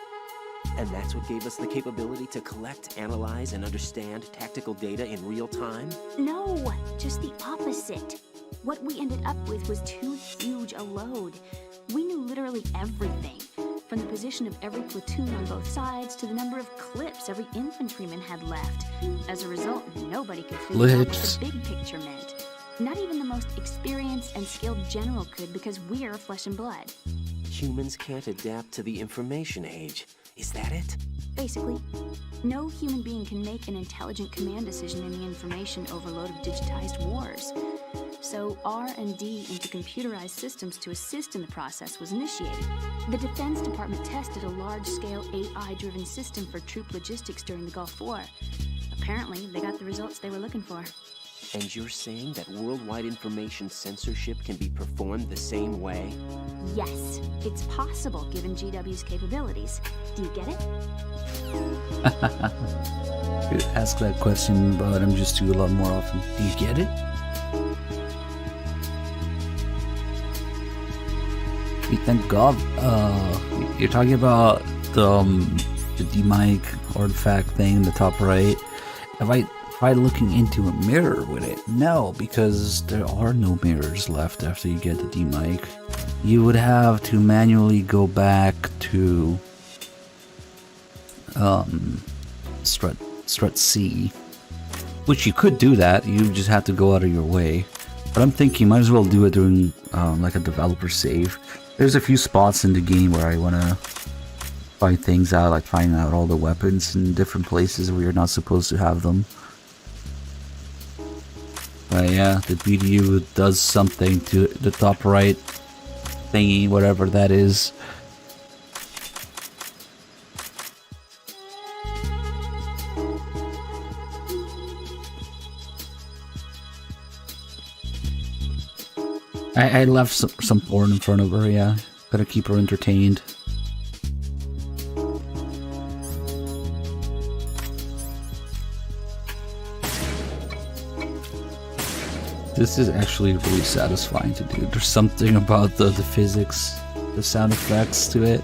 And that's what gave us the capability to collect, analyze, and understand tactical data in real time? No, just the opposite. What we ended up with was too huge a load. We knew literally everything, from the position of every platoon on both sides to the number of clips every infantryman had left. As a result, nobody could figure out what the big picture meant. Not even the most experienced and skilled general could, because we're flesh and blood. Humans can't adapt to the information age. Is that it? Basically. No human being can make an intelligent command decision in the information overload of digitized wars. So R&D into computerized systems to assist in the process was initiated. The Defense Department tested a large-scale AI-driven system for troop logistics during the Gulf War. Apparently, they got the results they were looking for. And you're saying that worldwide information censorship can be performed the same way? Yes, it's possible given GW's capabilities. Do you get it? You ask that question, but I'm just do a lot more often. Do you get it? Thank God. You're talking about the D-Mic artifact thing in the top right. If I try looking into a mirror with it, no, because there are no mirrors left after you get the D-Mic. You would have to manually go back to strut C, which you could do that. You just have to go out of your way. But I'm thinking you might as well do it during like a developer save. There's a few spots in the game where I want to find things out, like finding out all the weapons in different places where you're not supposed to have them. But yeah, the BDU does something to the top right thingy, whatever that is. I left some porn in front of her, yeah. Gotta keep her entertained. This is actually really satisfying to do. There's something about the physics, the sound effects to it.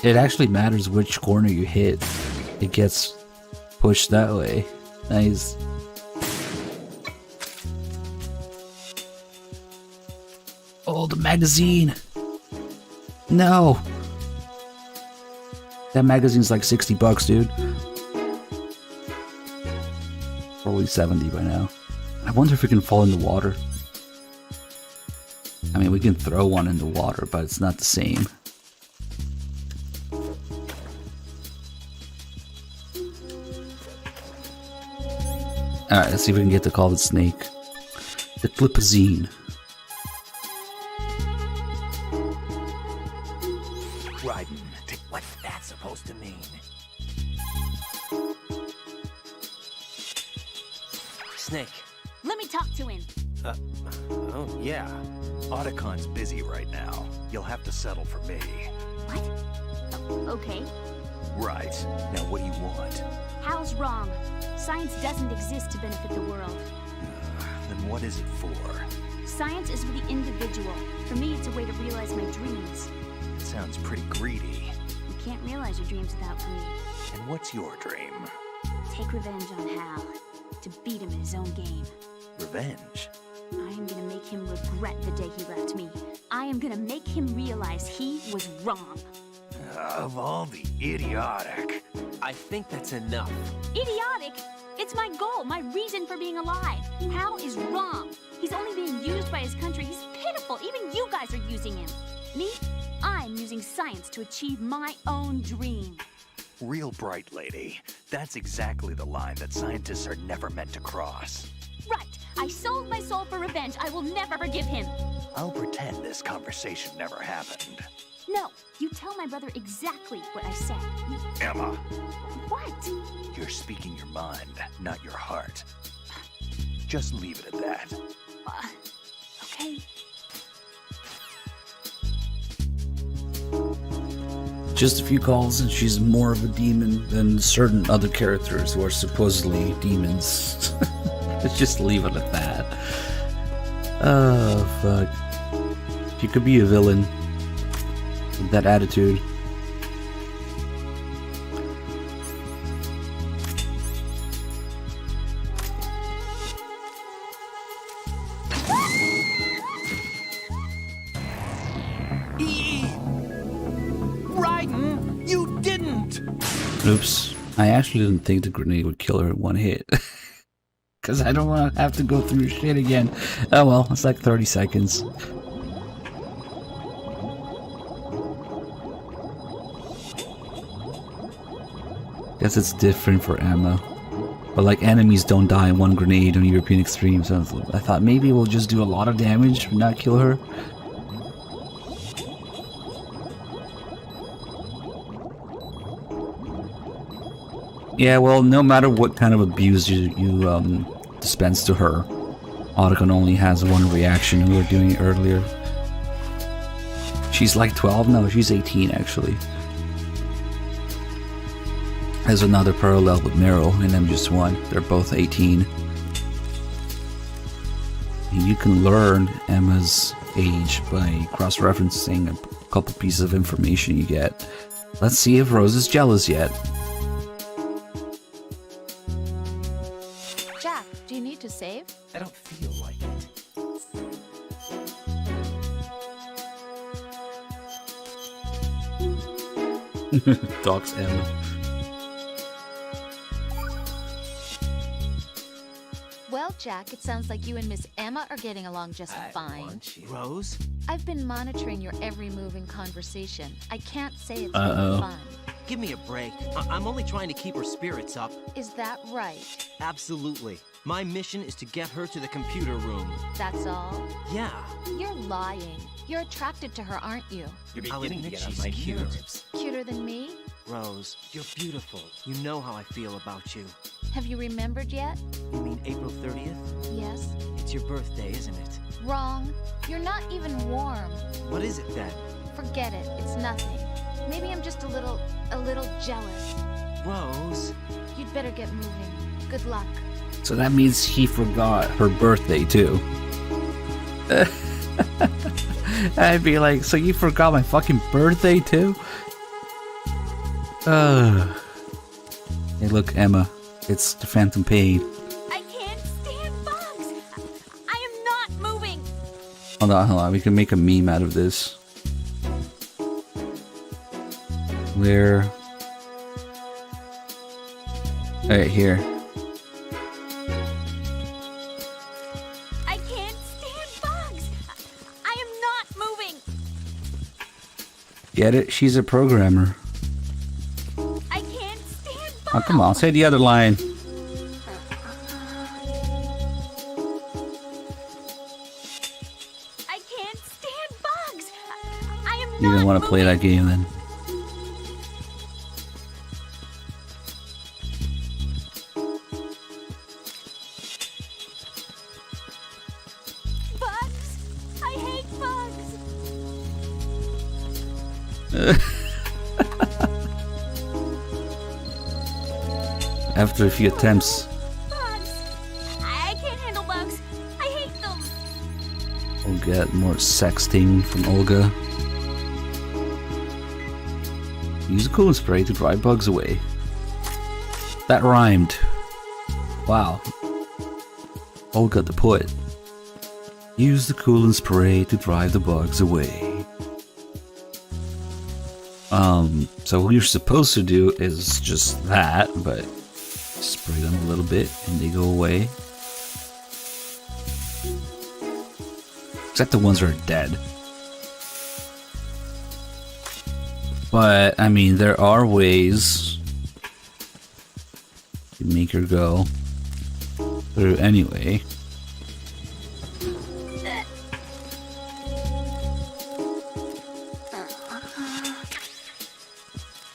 It actually matters which corner you hit. It gets pushed that way. Nice. Oh, the magazine! No! That magazine's like 60 bucks, dude. Probably 70 by now. I wonder if it can fall in the water. I mean, we can throw one in the water, but it's not the same. Alright, let's see if we can get to call the snake. The Clipazine. Raiden, what's that supposed to mean? Snake. Let me talk to him. Oh, yeah. Otacon's busy right now. You'll have to settle for me. What? Okay. Right. Now what do you want? Hal's wrong. Science doesn't exist to benefit the world. Then what is it for? Science is for the individual. For me, it's a way to realize my dreams. Sounds pretty greedy. You can't realize your dreams without greed. And what's your dream? Take revenge on Hal. To beat him in his own game. Revenge? I am gonna make him regret the day he left me. I am gonna make him realize he was wrong. Of all the idiotic. I think that's enough. Idiotic? It's my goal, my reason for being alive. Hal is wrong. He's only being used by his country. He's pitiful. Even you guys are using him. Me? I'm using science to achieve my own dream. Real bright, lady. That's exactly the line that scientists are never meant to cross. Right. I sold my soul for revenge. I will never forgive him. I'll pretend this conversation never happened. No, you tell my brother exactly what I said. Emma, What? you're speaking your mind, not your heart. Just leave it at that. Okay. Just a few calls and she's more of a demon than certain other characters who are supposedly demons. Let's just leave it at that. Oh, fuck. She could be a villain with that attitude. Raiden, you didn't! Oops. I actually didn't think the grenade would kill her in one hit. Because I don't want to have to go through shit again. Oh well, it's like 30 seconds. Guess it's different for Emma. But like enemies don't die in one grenade on European Extreme, so I thought maybe we'll just do a lot of damage and not kill her. Yeah, well, no matter what kind of abuse you dispense to her, Otacon only has one reaction. We were doing it earlier. She's like 12? No, she's 18 actually. There's another parallel with Meryl and MGS1. They're both 18. And you can learn Emma's age by cross-referencing a couple pieces of information you get. Let's see if Rose is jealous yet. Jack, do you need to save? I don't feel like it. Docs Emma. Well, Jack, it sounds like you and Miss Emma are getting along just fine. Rose? I've been monitoring your every move in conversation. I can't say it's Uh-oh. really fun. Give me a break. I'm only trying to keep her spirits up. Is that right? Absolutely. My mission is to get her to the computer room. That's all? Yeah. You're lying. You're attracted to her, aren't you? You're beginning beginning to to get on she's my cute. nerves. Cuter than me? Rose, you're beautiful. You know how I feel about you. Have you remembered yet? You mean April 30th? Yes. It's your birthday, isn't it? Wrong. You're not even warm. What is it then? Forget it. It's nothing. Maybe I'm just a little jealous. Rose? You'd better get moving. Good luck. So that means he forgot her birthday too. I'd be like, so you forgot my fucking birthday too? Hey look, Emma. It's the Phantom Pain. I can't stand bugs. I am not moving. Hold on. We can make a meme out of this. Where? Alright, here. I can't stand bugs. I am not moving. Get it? She's a programmer. I can't stand bugs. Oh, come on. Say the other line. You're gonna want to play that game then. Bugs! I hate bugs! After a few attempts. Bugs! I can't handle bugs. I hate them. We'll get more sexting from Olga. Use a coolant spray to drive bugs away. That rhymed. Wow. Olga the poet. Use the coolant spray to drive the bugs away. So what you're supposed to do is just that, but spray them a little bit and they go away. Except the ones that are dead. But, I mean, there are ways to make her go through anyway.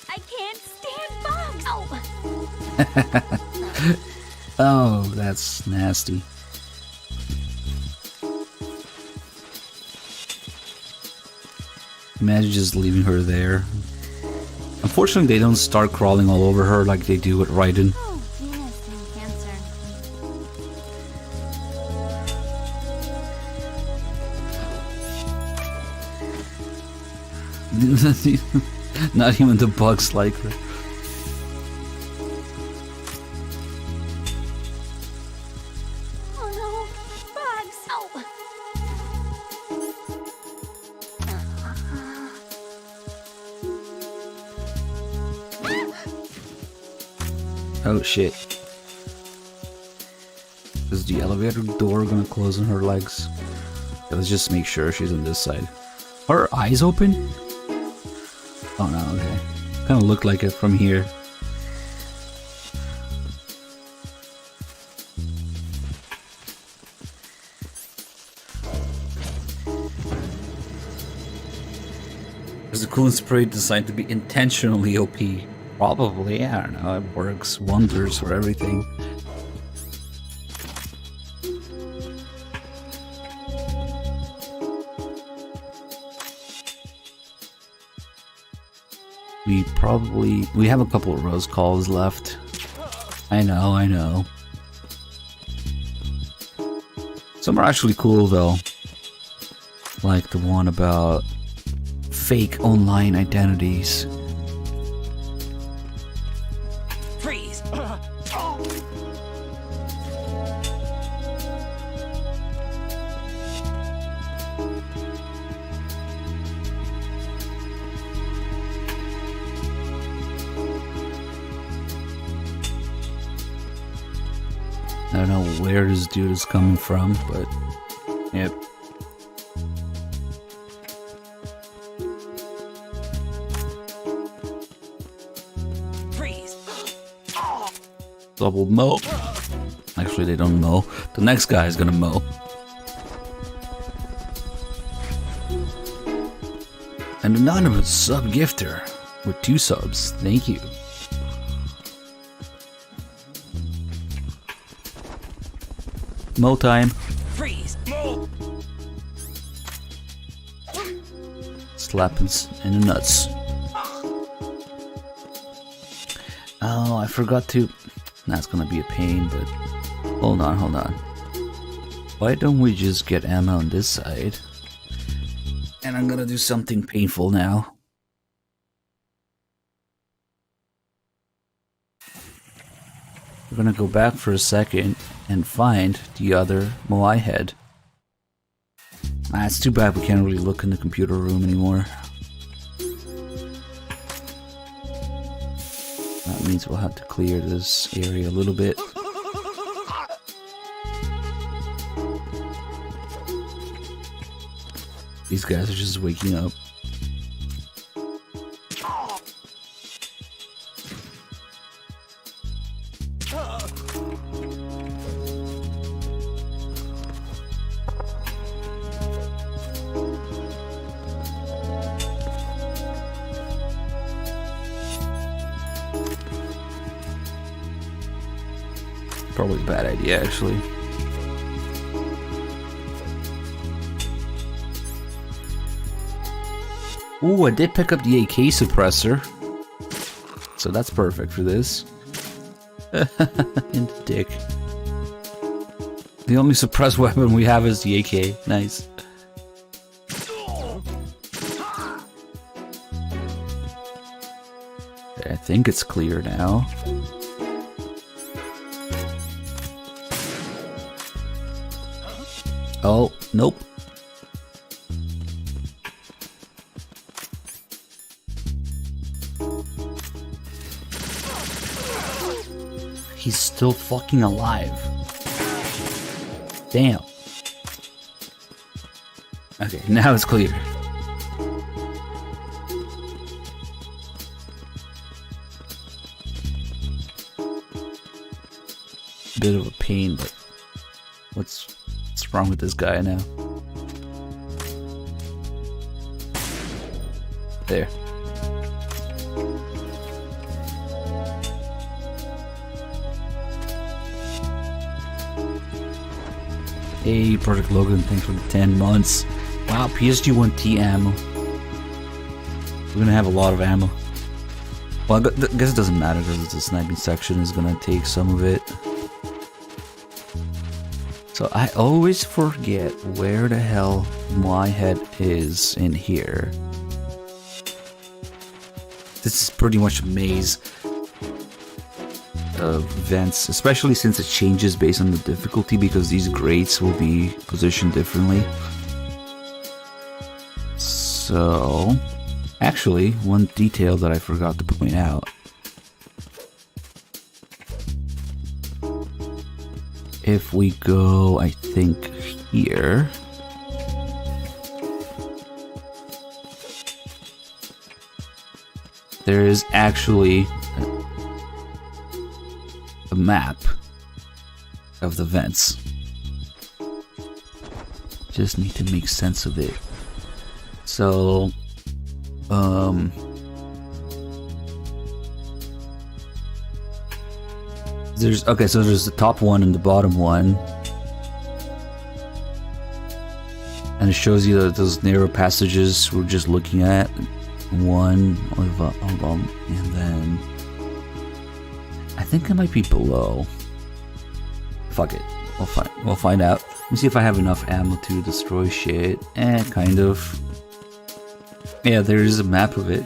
I can't stand bugs! Oh! Oh, that's nasty. Imagine just leaving her there. Unfortunately, they don't start crawling all over her like they do with Raiden. Oh, penis and cancer. Not even the bugs like her. Oh no! Bugs! Oh! Oh shit. Is the elevator door gonna close on her legs? Let's just make sure she's on this side. Are her eyes open? Oh no, okay. Kinda looked like it from here. Is the coolant spray designed to be intentionally OP? Probably, I don't know, it works wonders for everything. We have a couple of rose calls left. I know. Some are actually cool though. Like the one about fake online identities. Freeze! I don't know where this dude is coming from, but yep. Freeze! Double mow. Actually, they don't mow. The next guy is gonna mow. An anonymous sub-gifter with 2 subs. Thank you. Mow time. Freeze! Move! Slapping in the nuts. Oh, I forgot to... That's gonna be a pain, but... Hold on. Why don't we just get ammo on this side? And I'm gonna do something painful now. We're gonna go back for a second and find the other Moai head. Ah, it's too bad we can't really look in the computer room anymore. That means we'll have to clear this area a little bit. These guys are just waking up. Probably a bad idea, actually. Ooh, I did pick up the AK suppressor. So that's perfect for this. In the dick. The only suppressed weapon we have is the AK. Nice. I think it's clear now. Oh, nope. He's still fucking alive. Damn. Okay, now it's clear. Bit of a pain, but what's wrong with this guy now? There. Hey, Project Logan, thanks for the 10 months. Wow, PSG-1T ammo. We're gonna have a lot of ammo. Well, I guess it doesn't matter because the sniping section is gonna take some of it. So I always forget where the hell my head is in here. This is pretty much a maze of vents, especially since it changes based on the difficulty because these grates will be positioned differently. So, actually, one detail that I forgot to point out. If we go, I think, here. There is actually a map of the vents. Just need to make sense of it. So, there's the top one and the bottom one, and it shows you those narrow passages we're just looking at. One of them, and then I think it might be below. Fuck it, we'll find out. Let me see if I have enough ammo to destroy shit. Kind of. Yeah, there is a map of it.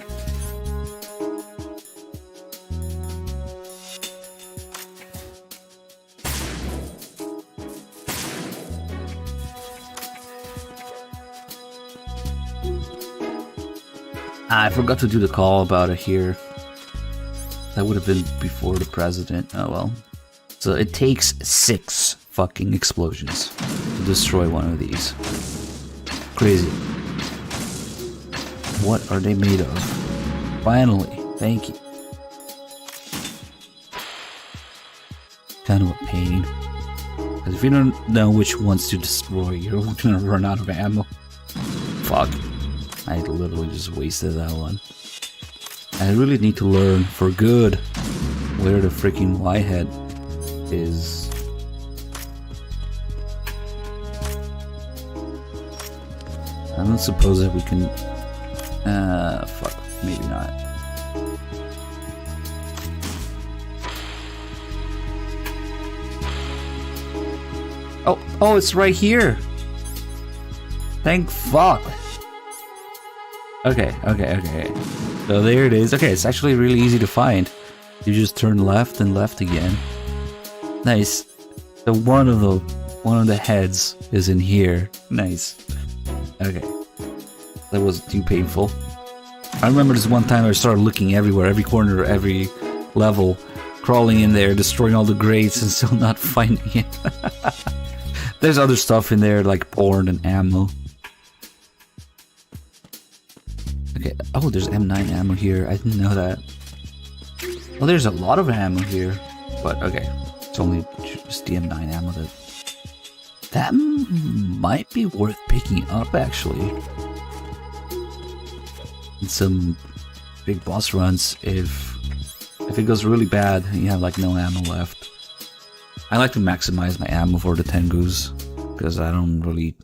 I forgot to do the call about it here. That would have been before the president. Oh well. So it takes 6 fucking explosions to destroy one of these. Crazy. What are they made of? Finally. Thank you. Kind of a pain. Because if you don't know which ones to destroy, you're gonna run out of ammo. Fuck. I literally just wasted that one. I really need to learn for good where the freaking Y-head is. I don't suppose that we can... fuck. Maybe not. Oh, it's right here! Thank fuck! Okay. So there it is. Okay, it's actually really easy to find. You just turn left and left again. Nice. So one of the heads is in here. Nice. Okay. That wasn't too painful. I remember this one time I started looking everywhere, every corner, every level, crawling in there, destroying all the grates and still not finding it. There's other stuff in there like porn and ammo. Okay. Oh, there's M9 ammo here. I didn't know that. Well, there's a lot of ammo here. But, okay. It's only just the M9 ammo that might be worth picking up, actually. In some big boss runs, if it goes really bad and you have, like, no ammo left. I like to maximize my ammo for the Tengus, because I don't really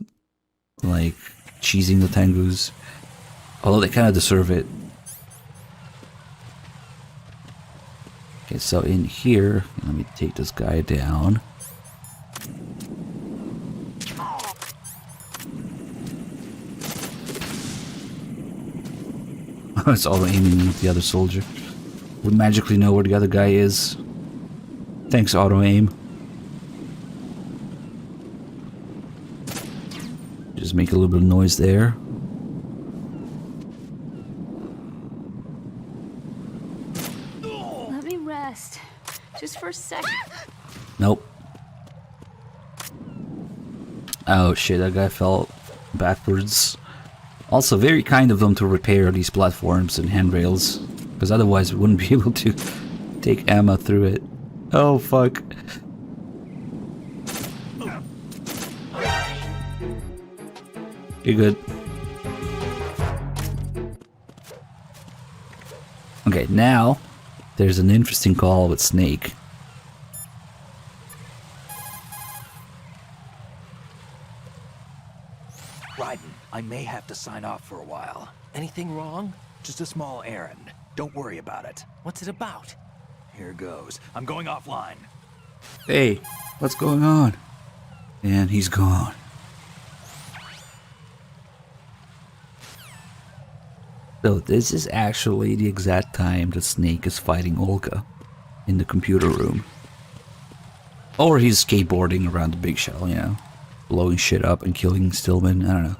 like cheesing the Tengus. Although they kind of deserve it. Okay, so in here, let me take this guy down. It's all aiming at the other soldier. We magically know where the other guy is. Thanks, auto aim. Just make a little bit of noise there. Let me rest. Just for a second. Nope. Oh shit, that guy fell backwards. Also, very kind of them to repair these platforms and handrails, because otherwise we wouldn't be able to take Emma through it. Oh fuck. You're good. Okay, now there's an interesting call with Snake. Raiden, I may have to sign off for a while. Anything wrong? Just a small errand. Don't worry about it. What's it about? Here goes. I'm going offline. Hey, what's going on? And he's gone. So this is actually the exact time that Snake is fighting Olga in the computer room. Or he's skateboarding around the big shell, you know, blowing shit up and killing Stillman, I don't know.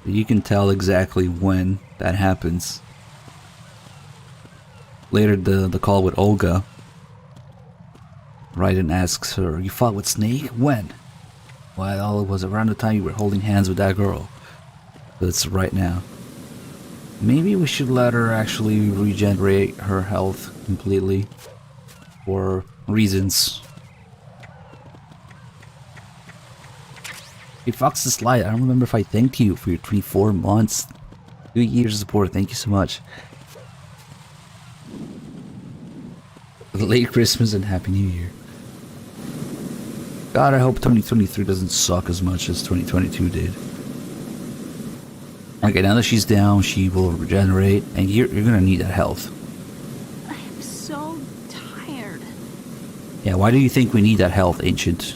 But you can tell exactly when that happens. Later, the call with Olga, Raiden asks her, "You fought with Snake? When?" Well, it was around the time you were holding hands with that girl. So it's right now. Maybe we should let her actually regenerate her health completely. For reasons. Hey, Fox the Slide, I don't remember if I thanked you for your 24 months. 2 years of support, thank you so much. Late Christmas and Happy New Year. God, I hope 2023 doesn't suck as much as 2022 did. Okay, now that she's down, she will regenerate, and you're gonna need that health. I am so tired. Yeah, why do you think we need that health, Ancient?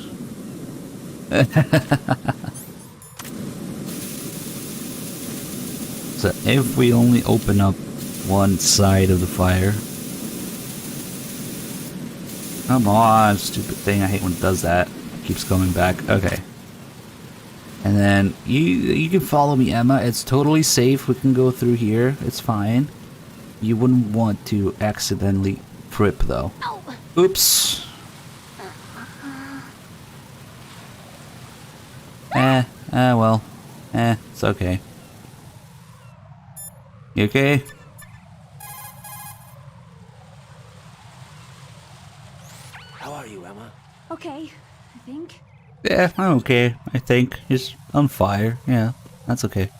So, if we only open up one side of the fire... Come on, stupid thing, I hate when it does that. It keeps coming back. Okay. And then, you can follow me, Emma. It's totally safe. We can go through here. It's fine. You wouldn't want to accidentally trip, though. Oh. Oops. Well. It's okay. You okay? How are you, Emma? Okay, I think. Yeah, I'm okay, I think. He's on fire. Yeah, that's okay.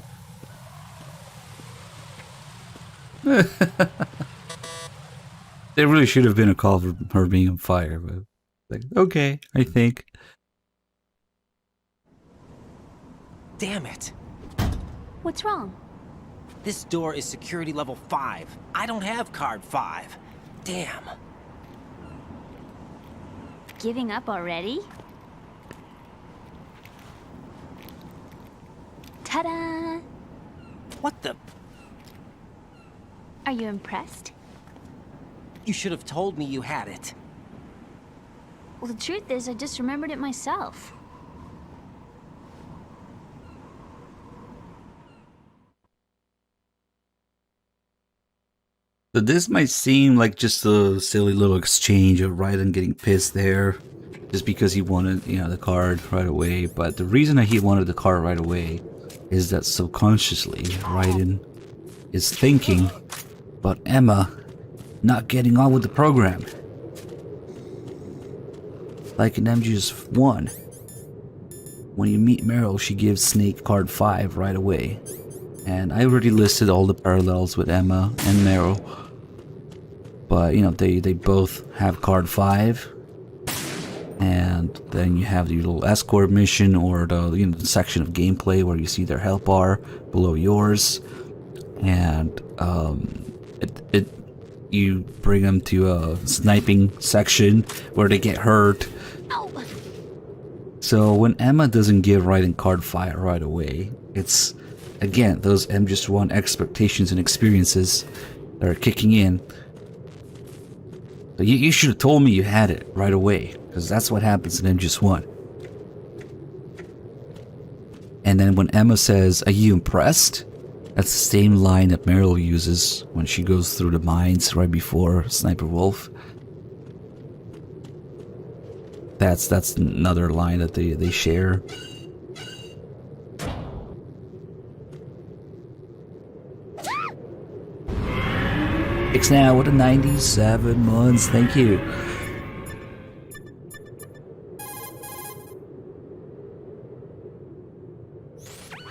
There really should have been a call for her being on fire, but like, okay, I think. Damn it! What's wrong? This door is security level 5. I don't have card 5. Damn. Giving up already? Ta-da! What the? Are you impressed? You should have told me you had it. Well, the truth is, I just remembered it myself. So this might seem like just a silly little exchange of Raiden getting pissed there, just because he wanted, you know, the card right away. But the reason that he wanted the card right away is that subconsciously Raiden is thinking about Emma not getting on with the program. Like in MGS1, when you meet Meryl, she gives Snake card 5 right away. And I already listed all the parallels with Emma and Meryl. but you know, they both have card 5. And then you have the little escort mission, or the, you know, the section of gameplay where you see their health bar below yours, and you bring them to a sniping section where they get hurt. So when Emma doesn't give right in card 5 right away, it's again those MGS1 expectations and experiences that are kicking in. So you should have told me you had it right away, because that's what happens in MGS1. And then when Emma says, "Are you impressed?" That's the same line that Meryl uses when she goes through the mines right before Sniper Wolf. That's another line that they share. It's now with a 97 months, thank you.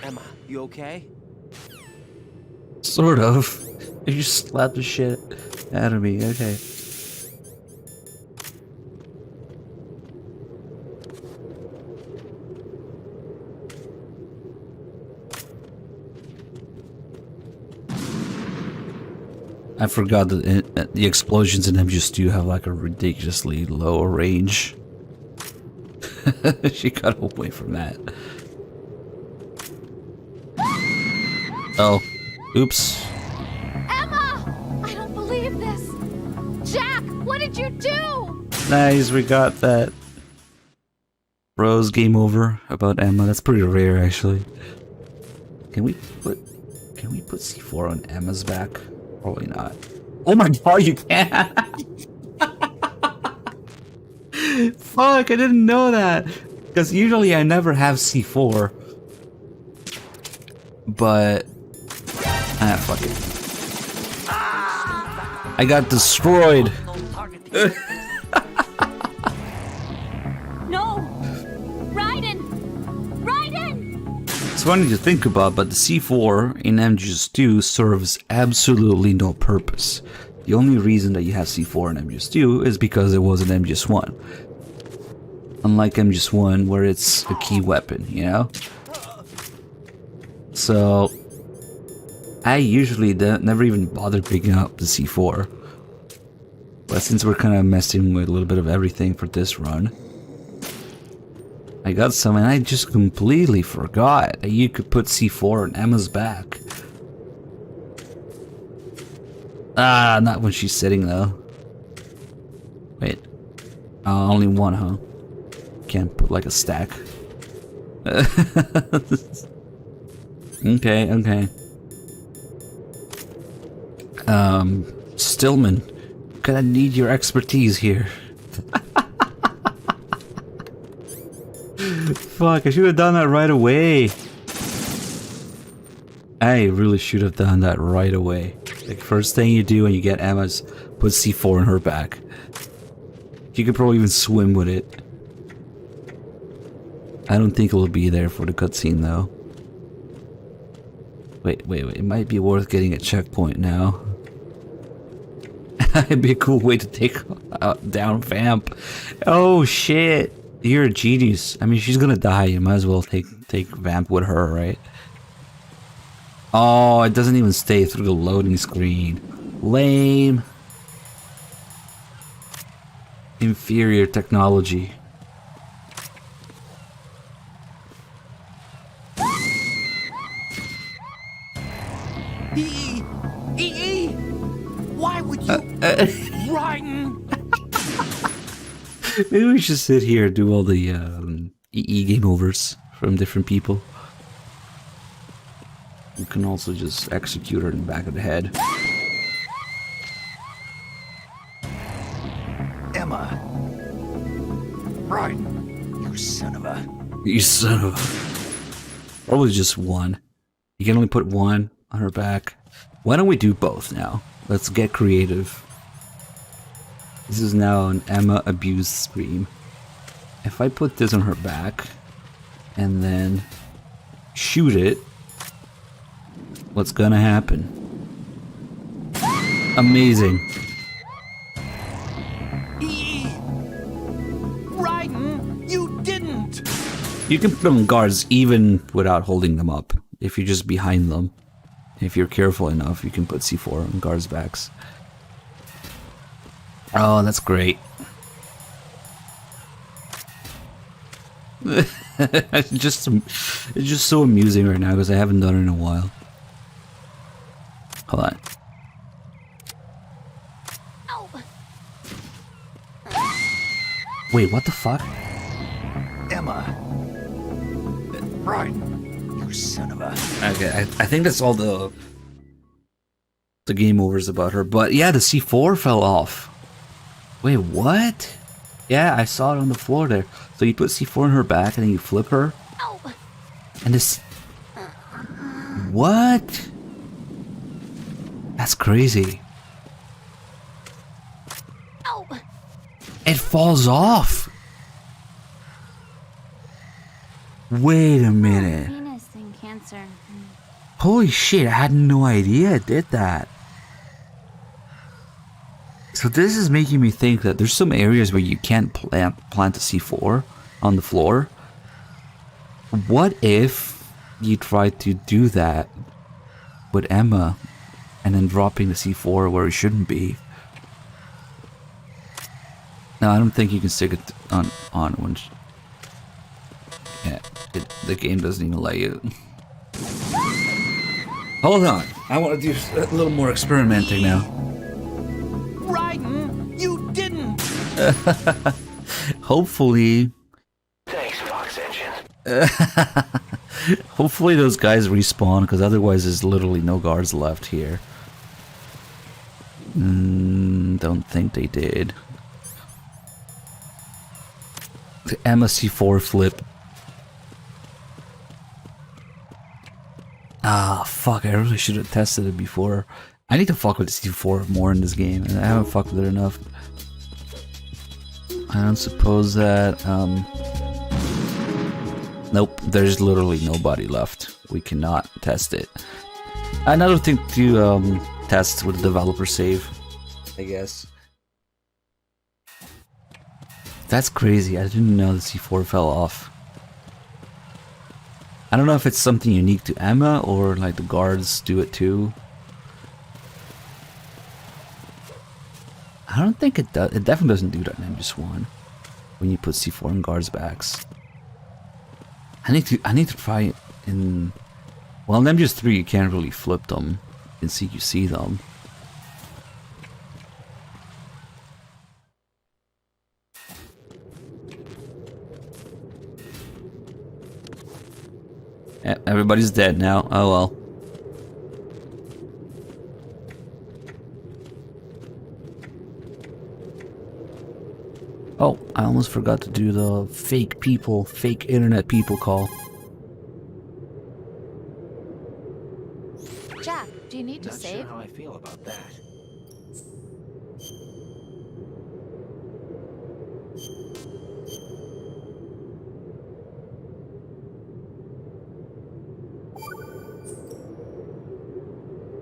Emma, you okay? Sort of. You just slapped the shit out of me, okay. I forgot that the explosions in them just do have like a ridiculously low range. She got away from that. Oh, oops. Emma! I don't believe this! Jack, what did you do? Nice, we got that. Rose game over about Emma. That's pretty rare, actually. Can we put C4 on Emma's back? Probably not. Oh my god, you can! Fuck, I didn't know that. Because usually I never have C4. But... fuck it. I got destroyed. No! Raiden! Raiden! It's funny to think about, but the C4 in MGS2 serves absolutely no purpose. The only reason that you have C4 in MGS2 is because it was in MGS1. Unlike MGS1, where it's a key weapon, you know? So, I usually never even bother picking up the C4. But since we're kind of messing with a little bit of everything for this run, I got some, and I just completely forgot that you could put C4 on Emma's back. Ah, not when she's sitting though. Wait. Only one, huh? Can't put like a stack. Okay. Stillman, gonna need your expertise here. Fuck, I should have done that right away. I really should have done that right away. Like, first thing you do when you get Emma's, put C4 in her back. You could probably even swim with it. I don't think it'll be there for the cutscene though. Wait, it might be worth getting a checkpoint now. It'd be a cool way to take down Vamp. Oh shit, you're a genius. I mean, she's gonna die, you might as well take Vamp with her, right? Oh, it doesn't even stay through the loading screen. Lame. Inferior technology. EE! Why would you... Raiden! Maybe we should sit here and do all the EE game overs from different people. You can also just execute her in the back of the head. Emma. Raiden. You son of a... You son of a... Probably just one. You can only put one on her back. Why don't we do both now? Let's get creative. This is now an Emma abuse scream. If I put this on her back and then shoot it, what's gonna happen? Amazing. You can put on guards even without holding them up. If you're just behind them. If you're careful enough, you can put C4 on guards' backs. Oh, that's great. it's just so amusing right now because I haven't done it in a while. Hold on. Wait, what the fuck? Emma. Right. You son of a... Okay, I think that's all the game overs about her. But yeah, the C4 fell off. Wait, what? Yeah, I saw it on the floor there. So you put C4 on her back and then you flip her. And this... What? That's crazy. It falls off. Wait a minute. Venus and Cancer. Holy shit, I had no idea it did that. So this is making me think that there's some areas where you can't plant a C4 on the floor. What if you tried to do that with Emma and then dropping the C4 where it shouldn't be? No, I don't think you can stick it on when... Yeah, the game doesn't even let you. Hold on, I want to do a little more experimenting now. Raiden, you didn't! Hopefully... Thanks, Fox Engine. Hopefully those guys respawn, because otherwise there's literally no guards left here. Don't think they did. The Emma C4 flip. Ah, fuck, I really should have tested it before. I need to fuck with the C4 more in this game, and I haven't fucked with it enough. I don't suppose that, Nope, there's literally nobody left. We cannot test it. Another thing to, test with the developer save, I guess. That's crazy, I didn't know the C4 fell off. I don't know if it's something unique to Emma or like the guards do it too. I don't think it does. It definitely doesn't do that in MGS1 when you put C4 in guards' backs. I need to try it in... Well, in MGS3 you can't really flip them. You see them. Yeah, everybody's dead now. Oh well. Oh, I almost forgot to do the fake internet people call. Jack, do you need to Not save? sure how I feel about that.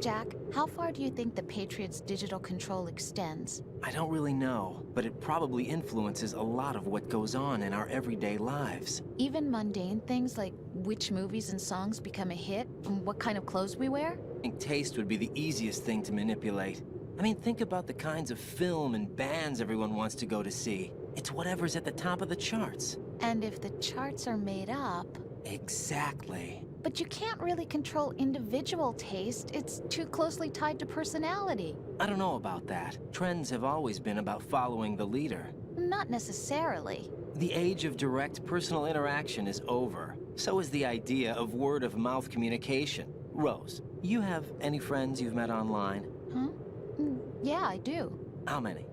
Jack, how far do you think the Patriots' digital control extends? I don't really know, but it probably influences a lot of what goes on in our everyday lives. Even mundane things like which movies and songs become a hit and what kind of clothes we wear? I think taste would be the easiest thing to manipulate. I mean, think about the kinds of film and bands everyone wants to go to see. It's whatever's at the top of the charts. And if the charts are made up... Exactly. But you can't really control individual taste. It's too closely tied to personality. I don't know about that. Trends have always been about following the leader. Not necessarily. The age of direct personal interaction is over. So is the idea of word-of-mouth communication. Rose, you have any friends you've met online? Huh? Yeah, I do. How many?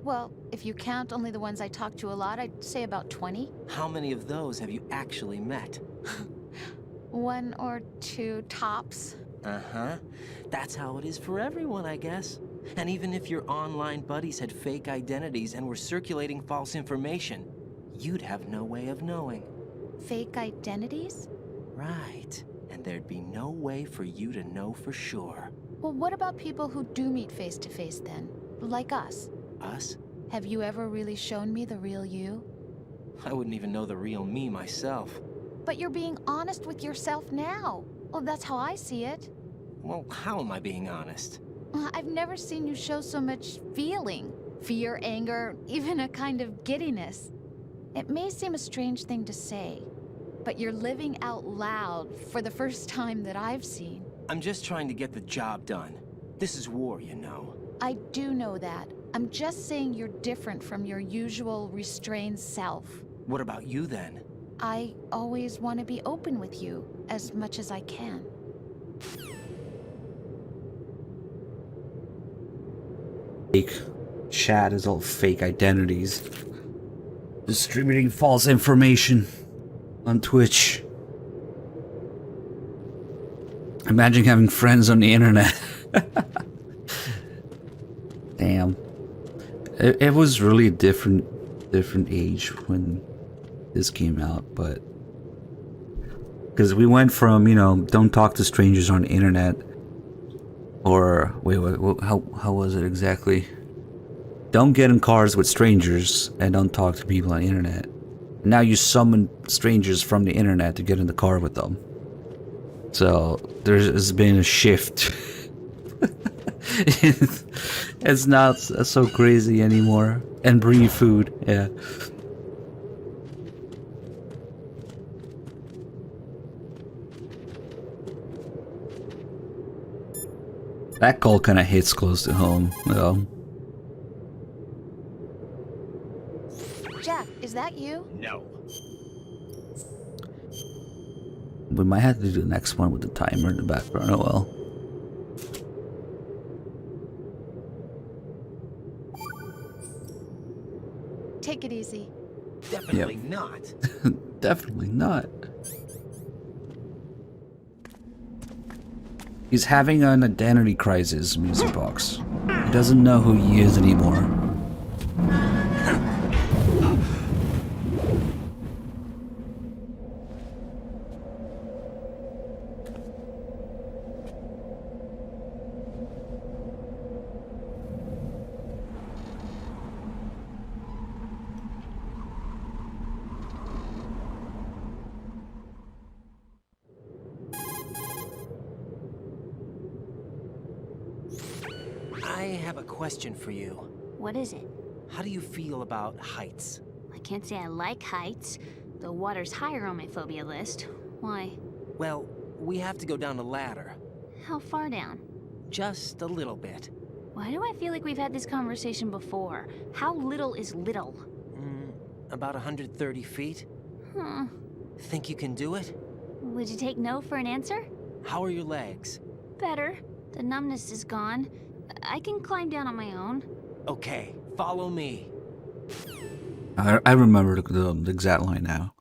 Well, if you count only the ones I talk to a lot, I'd say about 20. How many of those have you actually met? 1 or 2 tops. Uh-huh. That's how it is for everyone, I guess. And even if your online buddies had fake identities and were circulating false information, you'd have no way of knowing. Fake identities? Right. And there'd be no way for you to know for sure. Well, what about people who do meet face-to-face then? Like us? Us? Have you ever really shown me the real you? I wouldn't even know the real me myself. But you're being honest with yourself now. Well, that's how I see it. Well, how am I being honest? I've never seen you show so much feeling. Fear, anger, even a kind of giddiness. It may seem a strange thing to say, but you're living out loud for the first time that I've seen. I'm just trying to get the job done. This is war, you know. I do know that. I'm just saying you're different from your usual restrained self. What about you then? I always want to be open with you as much as I can. Fake chat is all fake identities. Distributing false information on Twitch. Imagine having friends on the internet. Damn. It was really a different age when this came out, but because we went from, you know, don't talk to strangers on the internet, or wait, how was it exactly? Don't get in cars with strangers and don't talk to people on the internet. Now you summon strangers from the internet to get in the car with them. So there's been a shift. It's not so crazy anymore. And bring you food, yeah. That call kind of hits close to home, though. Jack, is that you? No. We might have to do the next one with the timer in the background. Oh well. Take it easy. Definitely not. Definitely not. He's having an identity crisis, Music Box. He doesn't know who he is anymore. I have a question for you. What is it? How do you feel about heights? I can't say I like heights. The water's higher on my phobia list. Why? Well, we have to go down a ladder. How far down? Just a little bit. Why do I feel like we've had this conversation before? How little is little? About 130 feet. Huh. Think you can do it? Would you take no for an answer? How are your legs? Better. The numbness is gone. I can climb down on my own. Okay, follow me. I remember the exact line now.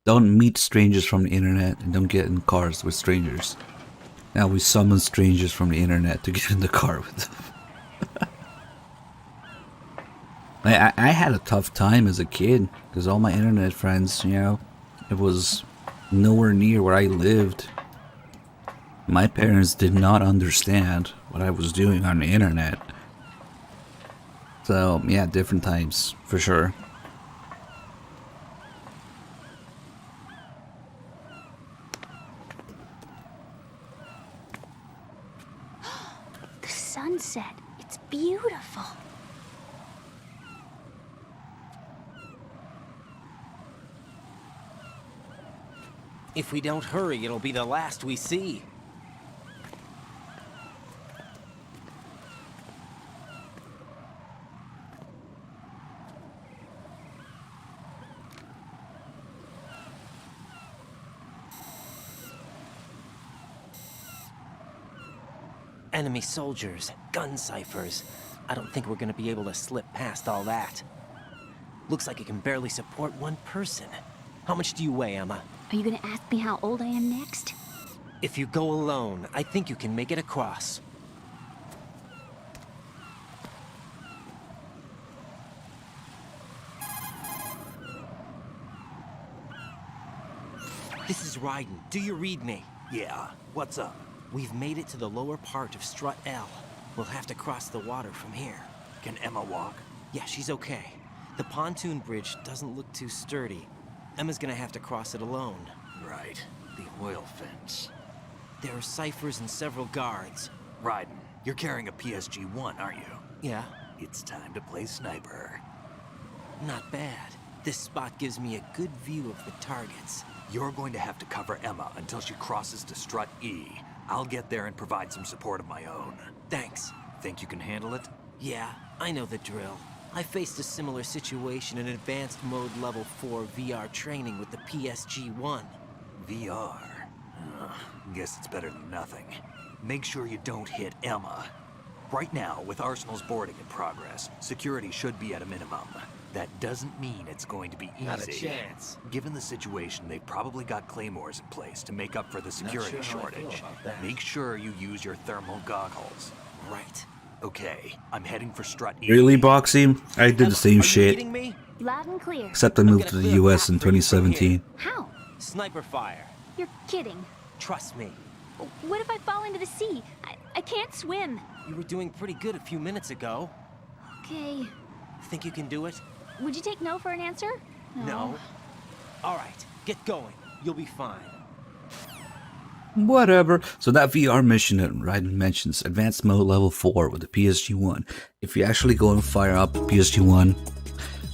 Don't meet strangers from the internet and don't get in cars with strangers. Now we summon strangers from the internet to get in the car with them. I had a tough time as a kid because all my internet friends, you know, it was nowhere near where I lived. My parents did not understand what I was doing on the internet. So, yeah, different times, for sure. The sunset. It's beautiful. If we don't hurry, it'll be the last we see. Enemy soldiers, gun ciphers. I don't think we're gonna be able to slip past all that. Looks like it can barely support one person. How much do you weigh, Emma? Are you gonna ask me how old I am next? If you go alone, I think you can make it across. This is Ryden. Do you read me? Yeah, what's up? We've made it to the lower part of Strut L. We'll have to cross the water from here. Can Emma walk? Yeah, she's okay. The pontoon bridge doesn't look too sturdy. Emma's gonna have to cross it alone. Right. The oil fence. There are ciphers and several guards. Raiden, you're carrying a PSG-1, aren't you? Yeah, It's time to play sniper. not bad. This spot gives me a good view of the targets. You're going to have to cover Emma until she crosses to strut E. I'll get there and provide some support of my own. Thanks. Think you can handle it? Yeah, I know the drill. I faced a similar situation in advanced mode level 4 VR training with the PSG-1. VR. Guess it's better than nothing. Make sure you don't hit Emma. Right now, with Arsenal's boarding in progress, security should be at a minimum. That doesn't mean it's going to be easy. Not a chance. Given the situation, they've probably got claymores in place to make up for the security Not sure how I feel shortage. about that. Make sure you use your thermal goggles. Right. Okay, I'm heading for strut E. Really, Boxy? I did the same Are you shit. kidding me? Loud and clear. Except I moved to the US in 2017. How? Sniper fire. You're kidding. Trust me. What if I fall into the sea? I can't swim. You were doing pretty good a few minutes ago. Okay. Think you can do it? Would you take no for an answer? No. All right, get going. You'll be fine. Whatever. So that VR mission that Raiden mentions, advanced mode level 4 with the PSG-1. If you actually go and fire up the PSG-1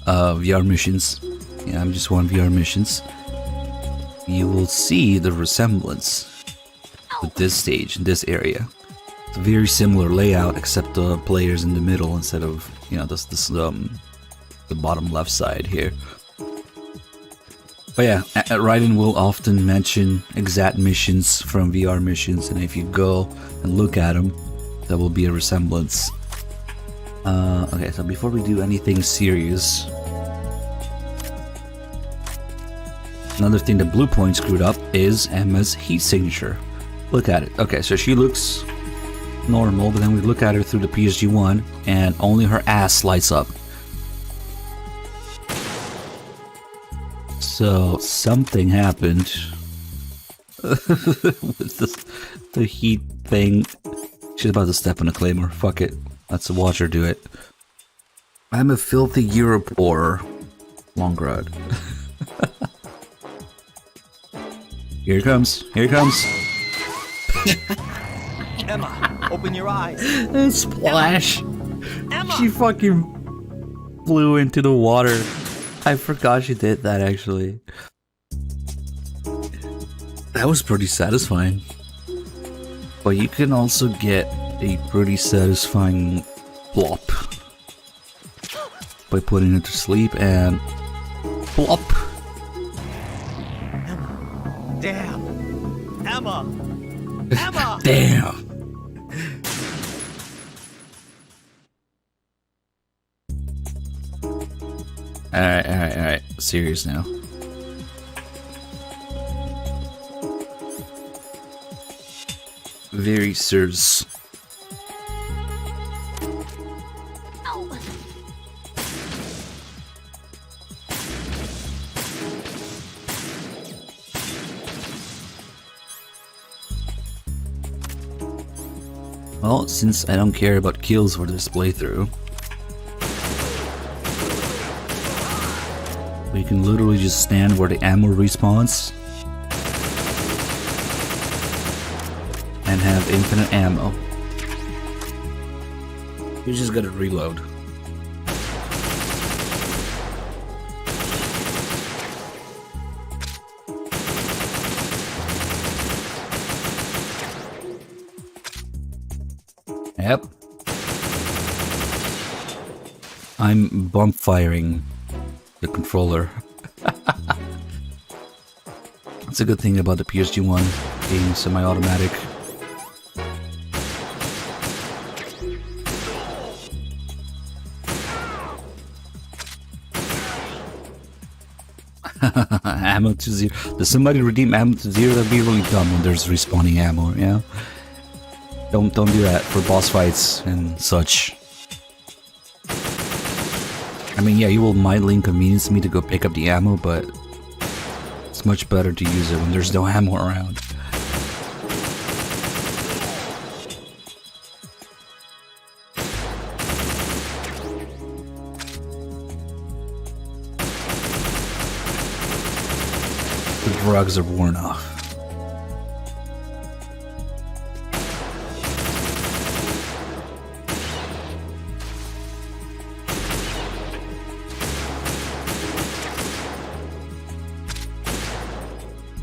VR missions, yeah, I'm just one VR missions, you will see the resemblance with this stage in this area. It's a very similar layout, except the players in the middle instead of, you know, the bottom left side here. But yeah, Raiden will often mention exact missions from VR missions, and if you go and look at them, there will be a resemblance. Okay, so before we do anything serious, another thing that Blue Point screwed up is Emma's heat signature. Look at it. Okay, so she looks normal, but then we look at her through the PSG-1, and only her ass lights up. So something happened with the heat thing. She's about to step on a claymore. Fuck it. Let's watch her do it. I'm a filthy Europe or long rod. Here it comes. Here it comes. Emma, open your eyes. Splash. Emma! She fucking flew into the water. I forgot she did that, actually. That was pretty satisfying. But you can also get a pretty satisfying plop by putting it to sleep and plop. Emma. Damn. Emma. Emma. Damn. Alright. Serious now. Very serious. Well, since I don't care about kills for this playthrough, we can literally just stand where the ammo respawns and have infinite ammo. You just gotta reload. Yep. I'm bump firing the controller. That's a good thing about the PSG-1 being semi-automatic. Ammo to 0. Does somebody redeem ammo to 0? That'd be really dumb when there's respawning ammo, yeah? Don't do that for boss fights and such. I mean, yeah, you will mildly inconvenience me to go pick up the ammo, but it's much better to use it when there's no ammo around. drugs are worn off.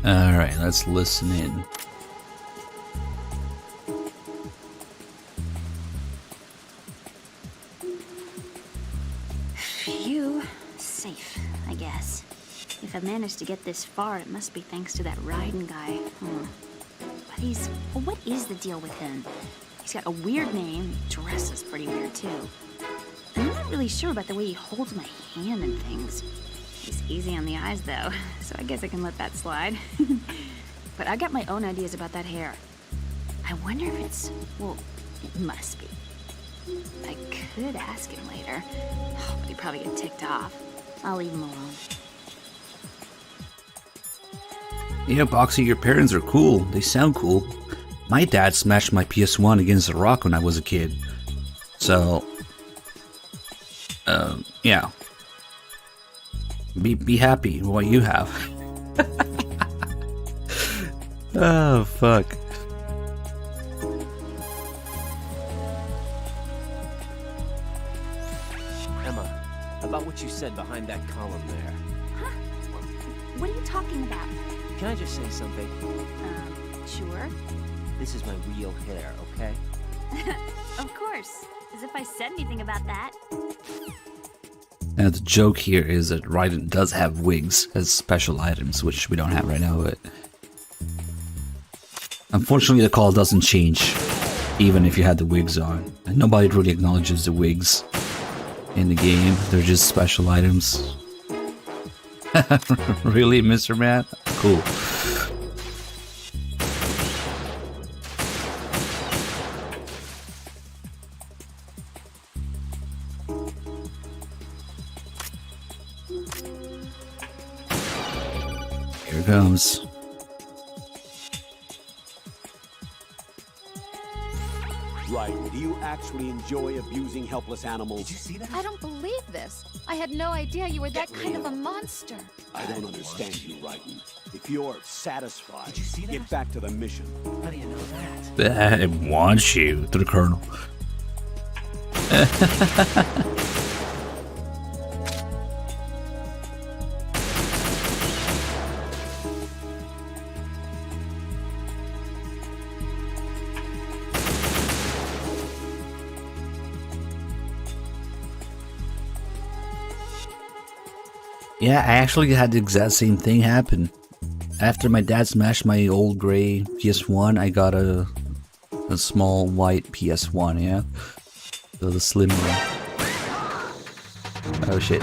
Alright, let's listen in. Phew. Safe, I guess. If I've managed to get this far, it must be thanks to that riding guy. But what is the deal with him? He's got a weird name, dresses pretty weird too. I'm not really sure about the way he holds my hand and things. He's easy on the eyes though, so I guess I can let that slide. But I got my own ideas about that hair. I wonder if it's, well, it must be. I could ask him later, but he'd probably get ticked off. I'll leave him alone. Yeah, Boxy, your parents are cool. They sound cool. My dad smashed my PS1 against a rock when I was a kid. So, yeah. Be happy with what you have. Oh, fuck. Emma, about what you said behind that column there. Huh? What are you talking about? Can I just say something? Sure. This is my real hair, okay? Of course. As if I said anything about that. Now the joke here is that Raiden does have wigs as special items, which we don't have right now, but... Unfortunately the call doesn't change, even if you had the wigs on. And nobody really acknowledges the wigs in the game, they're just special items. Really, Mr. Man? Cool. Here it comes. Right, do you actually enjoy abusing helpless animals? Did you see that? I don't believe this. I had no idea you were that kind of a monster. I don't understand you, Raiden. If you're satisfied, Did you see that? get back to the mission. How do you know that? I want you, to the Colonel. Yeah, I actually had the exact same thing happen. After my dad smashed my old gray PS1, I got a small white PS1, yeah? The slim one. Oh shit.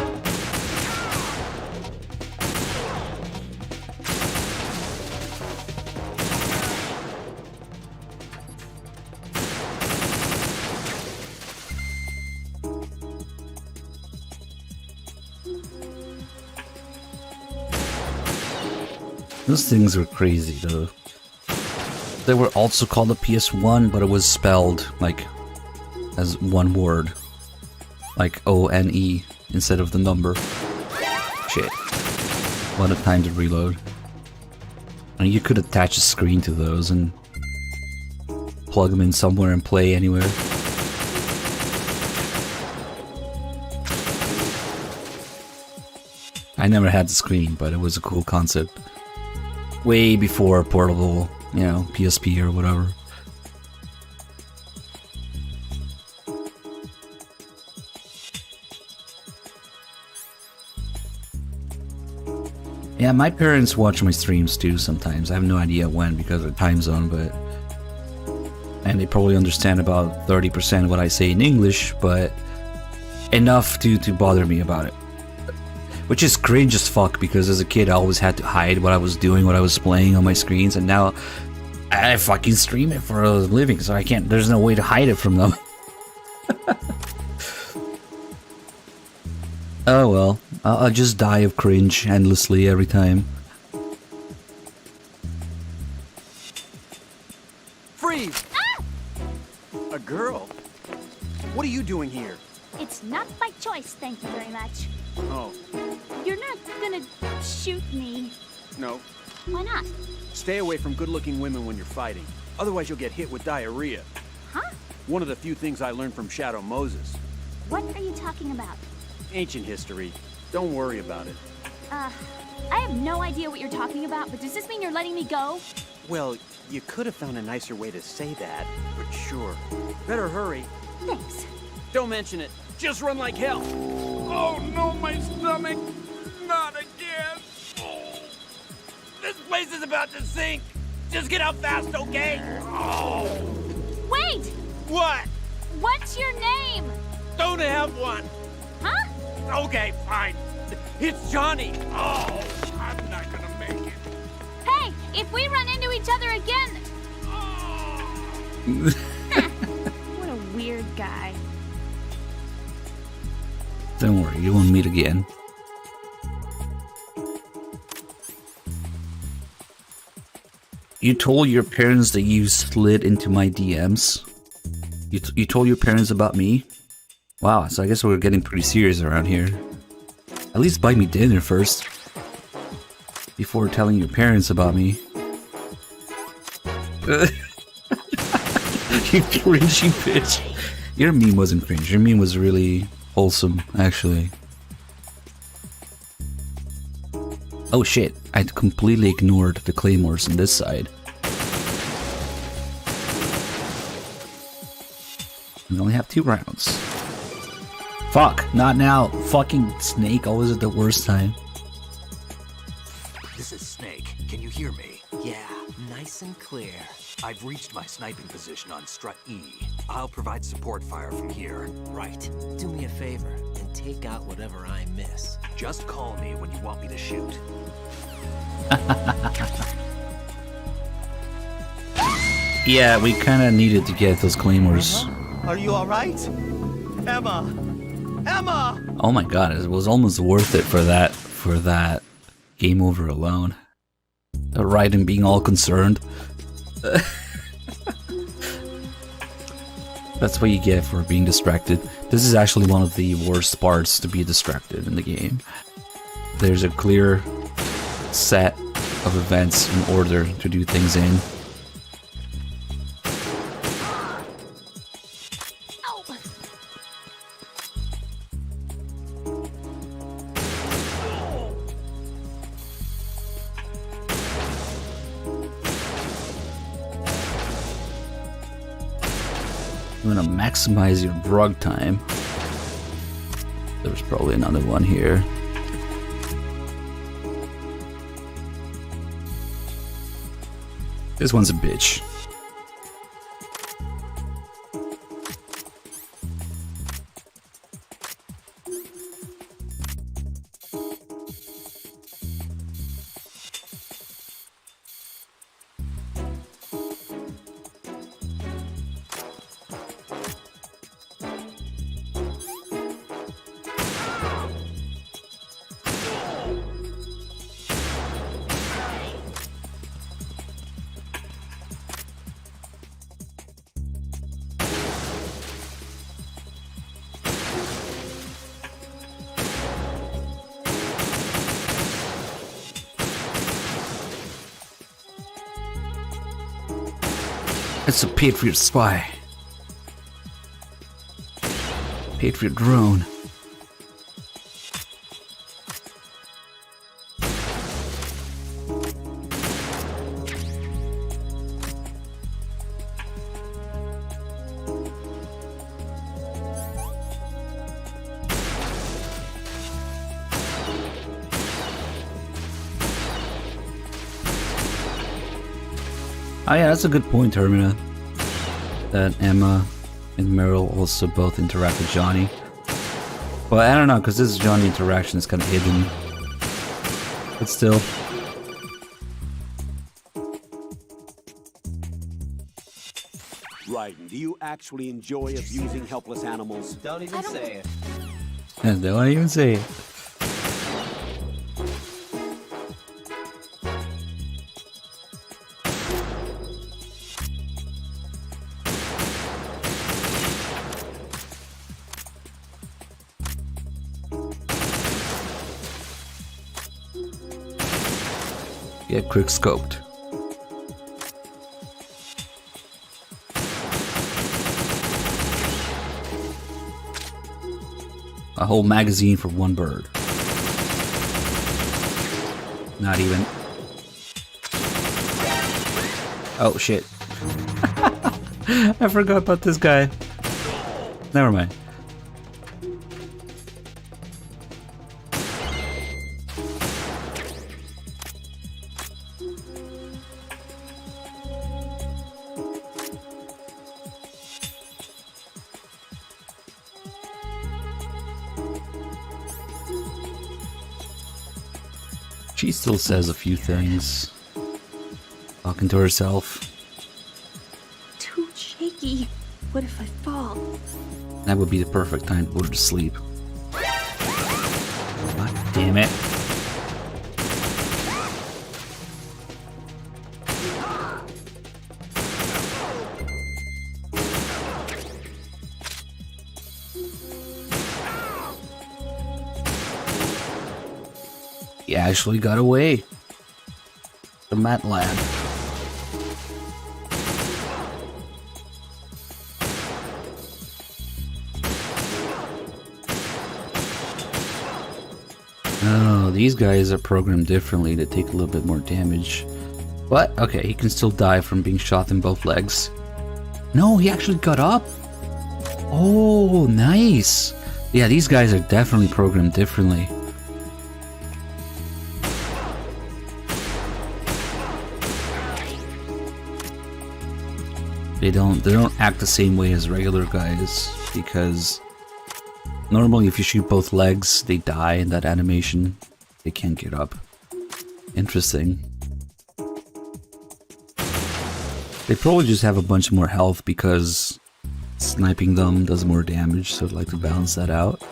Those things were crazy though. They were also called a PS1, but it was spelled like as one word. Like O-N-E instead of the number. Shit. What a time to reload. And you could attach a screen to those and plug them in somewhere and play anywhere. I never had the screen, but it was a cool concept. Way before portable, you know, PSP or whatever. Yeah, my parents watch my streams too sometimes. I have no idea when because of the time zone, but... And they probably understand about 30% of what I say in English, but... enough to bother me about it. Which is cringe as fuck, because as a kid I always had to hide what I was doing, what I was playing on my screens, and now I fucking stream it for a living, so I can't, there's no way to hide it from them. Oh well, I'll just die of cringe endlessly every time. Freeze! Ah! A girl? What are you doing here? It's not by choice, thank you very much. Oh, You're not gonna shoot me. no. Why not? Stay away from good-looking women when you're fighting. Otherwise you'll get hit with diarrhea. Huh? One of the few things I learned from Shadow Moses. What are you talking about? Ancient history. Don't worry about it. I have no idea what you're talking about, but does this mean you're letting me go? Well, you could have found a nicer way to say that, but sure. Better hurry. Thanks. Don't mention it. Just run like hell. Oh no, my stomach! Not again! Oh. This place is about to sink! Just get out fast, okay? Oh. Wait! What? What's your name? Don't have one! Huh? Okay, fine. It's Johnny! Oh, I'm not gonna make it. Hey, if we run into each other again... What a weird guy. Don't worry, you won't meet again. You told your parents that you slid into my DMs? You told your parents about me? Wow, so I guess we're getting pretty serious around here. At least buy me dinner first. Before telling your parents about me. You cringy bitch. Your meme wasn't cringe, your meme was really wholesome, actually. Oh shit, I completely ignored the claymores on this side. We only have 2 rounds. Fuck, not now. Fucking Snake, always at the worst time. This is Snake. Can you hear me? Yeah, nice and clear. I've reached my sniping position on strut E. I'll provide support fire from here. Right. Do me a favor and take out whatever I miss. Just call me when you want me to shoot. Yeah, we kinda needed to get those claymores. Are you alright? Emma! Emma! Oh my god, it was almost worth it for that game over alone. Raiden being all concerned. That's what you get for being distracted. This is actually one of the worst parts to be distracted in the game. There's a clear set of events in order to do things in. I'm gonna maximize your drug time. There's probably another one here. This one's a bitch. It's a Patriot spy. Patriot drone. Oh yeah, that's a good point, Termina. That Emma and Meryl also both interact with Johnny. Well, I don't know, because this Johnny interaction is kind of hidden. But still. Raiden, do you actually enjoy abusing helpless animals? Don't even say it. And don't even say it. Get quick scoped. A whole magazine for one bird. Not even. Oh shit. I forgot about this guy. Never mind. She still says a few things. Talking to herself. Too shaky. What if I fall? That would be the perfect time to put her to sleep. God damn it. He actually got away. The Mat Lab. Oh, these guys are programmed differently to take a little bit more damage. But, okay, he can still die from being shot in both legs. No, he actually got up. Oh, nice. Yeah, these guys are definitely programmed differently. They don't act the same way as regular guys, because normally if you shoot both legs, they die in that animation. They can't get up. Interesting. They probably just have a bunch more health because sniping them does more damage, so I'd like to balance that out.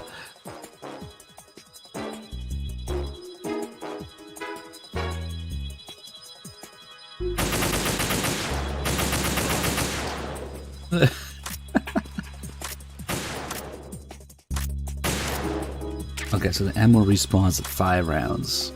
Okay, so the ammo respawns at 5 rounds.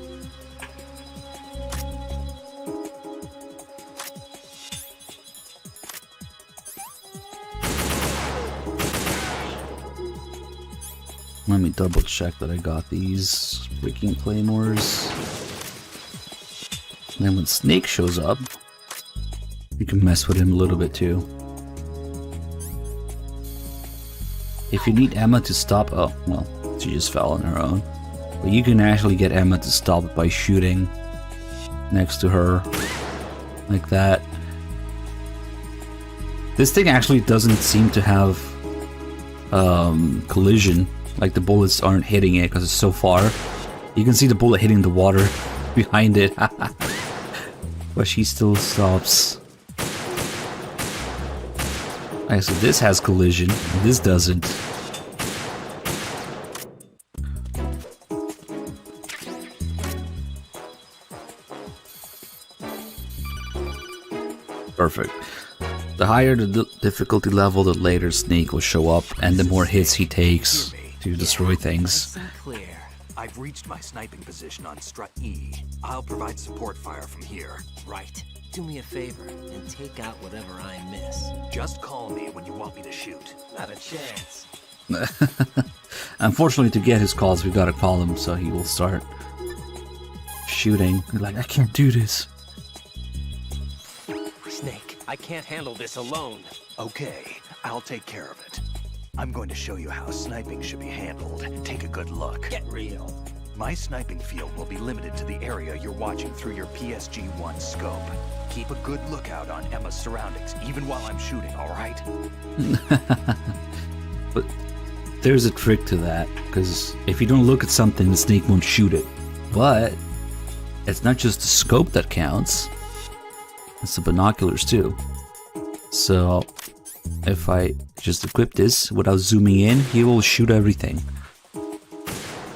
Let me double check that I got these freaking claymores. And then when Snake shows up, you can mess with him a little bit too. If you need Emma to stop, oh, well, she just fell on her own. But you can actually get Emma to stop by shooting next to her, like that. This thing actually doesn't seem to have collision, like the bullets aren't hitting it because it's so far. You can see the bullet hitting the water behind it, but she still stops. Okay, so this has collision, and this doesn't. Perfect. The higher the difficulty level, the later Snake will show up, and the more hits he takes to destroy things. Clear. I've reached my sniping position on strut E. I'll provide support fire from here. Right. Do me a favor and take out whatever I miss. Just call me when you want me to shoot. Not a chance. Unfortunately, to get his calls, we've got to call him, so he will start shooting. He's like, I can't do this. Snake, I can't handle this alone. Okay, I'll take care of it. I'm going to show you how sniping should be handled. Take a good look. Get real. My sniping field will be limited to the area you're watching through your PSG-1 scope. Keep a good lookout on Emma's surroundings, even while I'm shooting, alright? But there's a trick to that, because if you don't look at something, the Snake won't shoot it. But it's not just the scope that counts, it's the binoculars too. So if I just equip this without zooming in, he will shoot everything.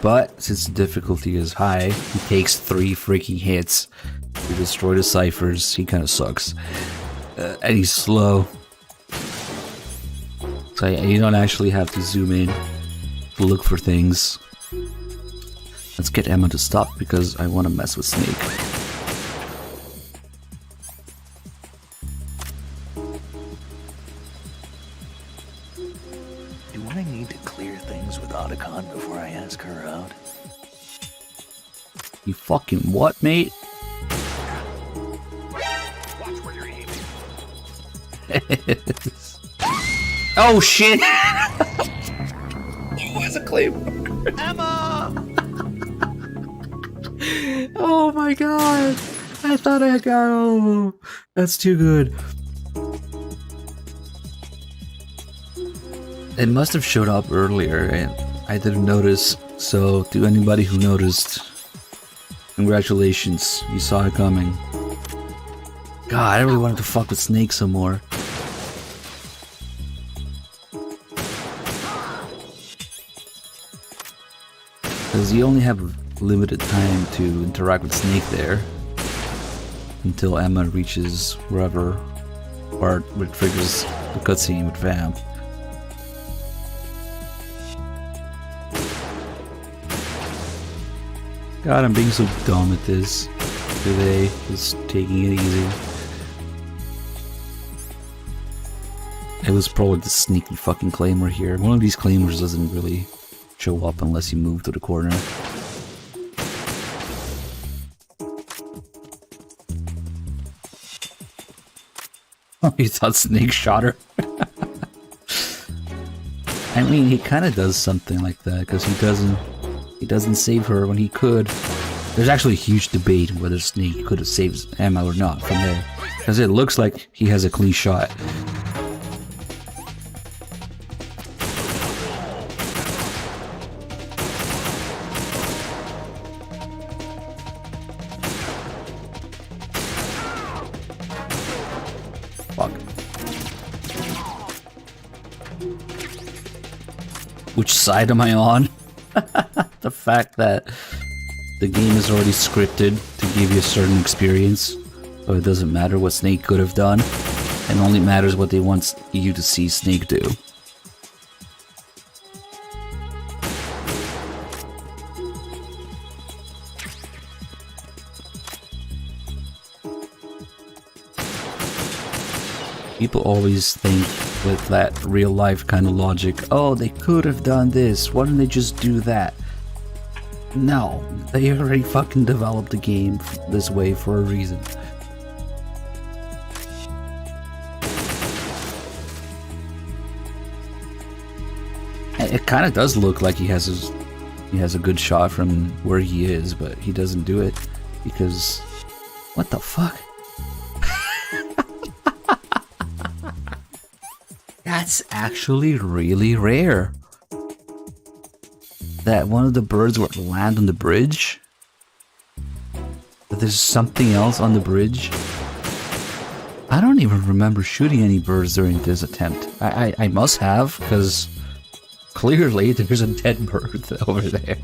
But since the difficulty is high, he takes 3 freaking hits to destroy the ciphers. He kind of sucks. And he's slow. So you don't actually have to zoom in to look for things. Let's get Emma to stop because I want to mess with Snake. I need to clear things with Otacon before I ask her out? You fucking what, mate? Watch where you're aiming. Oh shit! It was a claymore. Emma! Oh my god! I thought I got all of them. That's too good. It must have showed up earlier and I didn't notice. So, to anybody who noticed, congratulations, you saw it coming. God, I really wanted to fuck with Snake some more. Because you only have limited time to interact with Snake there until Emma reaches wherever part where it triggers the cutscene with Vamp. God, I'm being so dumb at this today, just taking it easy. It was probably the sneaky fucking claymore here. One of these claymores doesn't really show up unless you move to the corner. Oh, you thought Snake shot her? I mean, he kind of does something like that, because he doesn't save her when he could. There's actually a huge debate whether Snake could have saved Emma or not from there, because it looks like he has a clean shot. Fuck. Which side am I on? The fact that the game is already scripted to give you a certain experience, so it doesn't matter what Snake could have done, and only matters what they want you to see Snake do. People always think with that real life kind of logic, oh, they could have done this, why don't they just do that? No, they already fucking developed the game this way for a reason. It kind of does look like he has a good shot from where he is, but he doesn't do it because what the fuck? That's actually really rare. That one of the birds would land on the bridge? That there's something else on the bridge? I don't even remember shooting any birds during this attempt. I must have, because clearly there's a dead bird over there.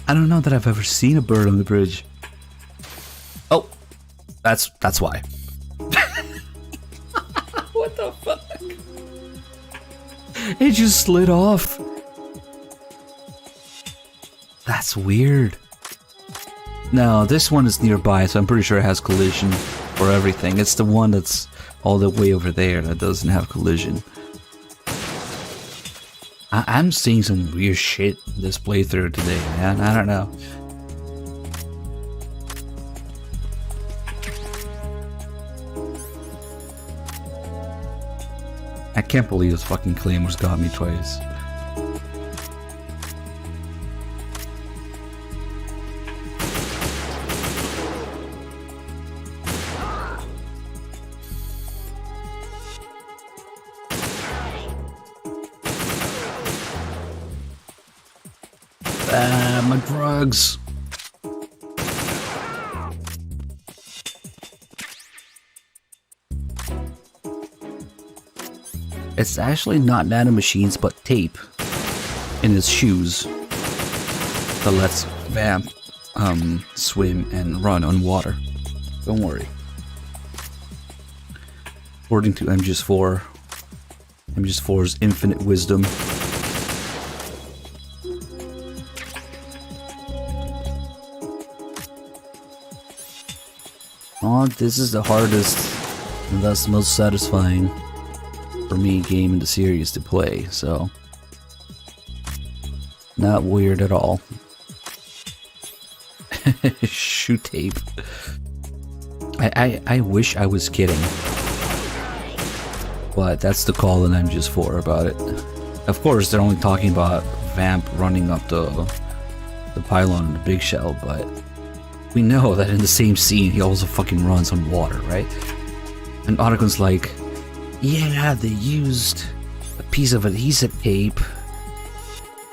I don't know that I've ever seen a bird on the bridge. Oh, that's why. What the fuck? It just slid off. That's weird. No, this one is nearby, so I'm pretty sure it has collision for everything. It's the one that's all the way over there that doesn't have collision. I'm seeing some weird shit this playthrough today, man. I don't know. I can't believe this fucking Claymore's got me twice. My drugs. It's actually not nanomachines, but tape in his shoes that lets Vamp swim and run on water. Don't worry. According to MGS4, MGS4's infinite wisdom. Oh, this is the hardest and thus most satisfying for me game in the series to play, so Not weird at all. Shoe tape. I wish I was kidding. But that's the call that I'm just for about it. Of course, they're only talking about Vamp running up the pylon in the big shell, but we know that in the same scene he also fucking runs on water, right? And Otacon's like, yeah, they used a piece of adhesive tape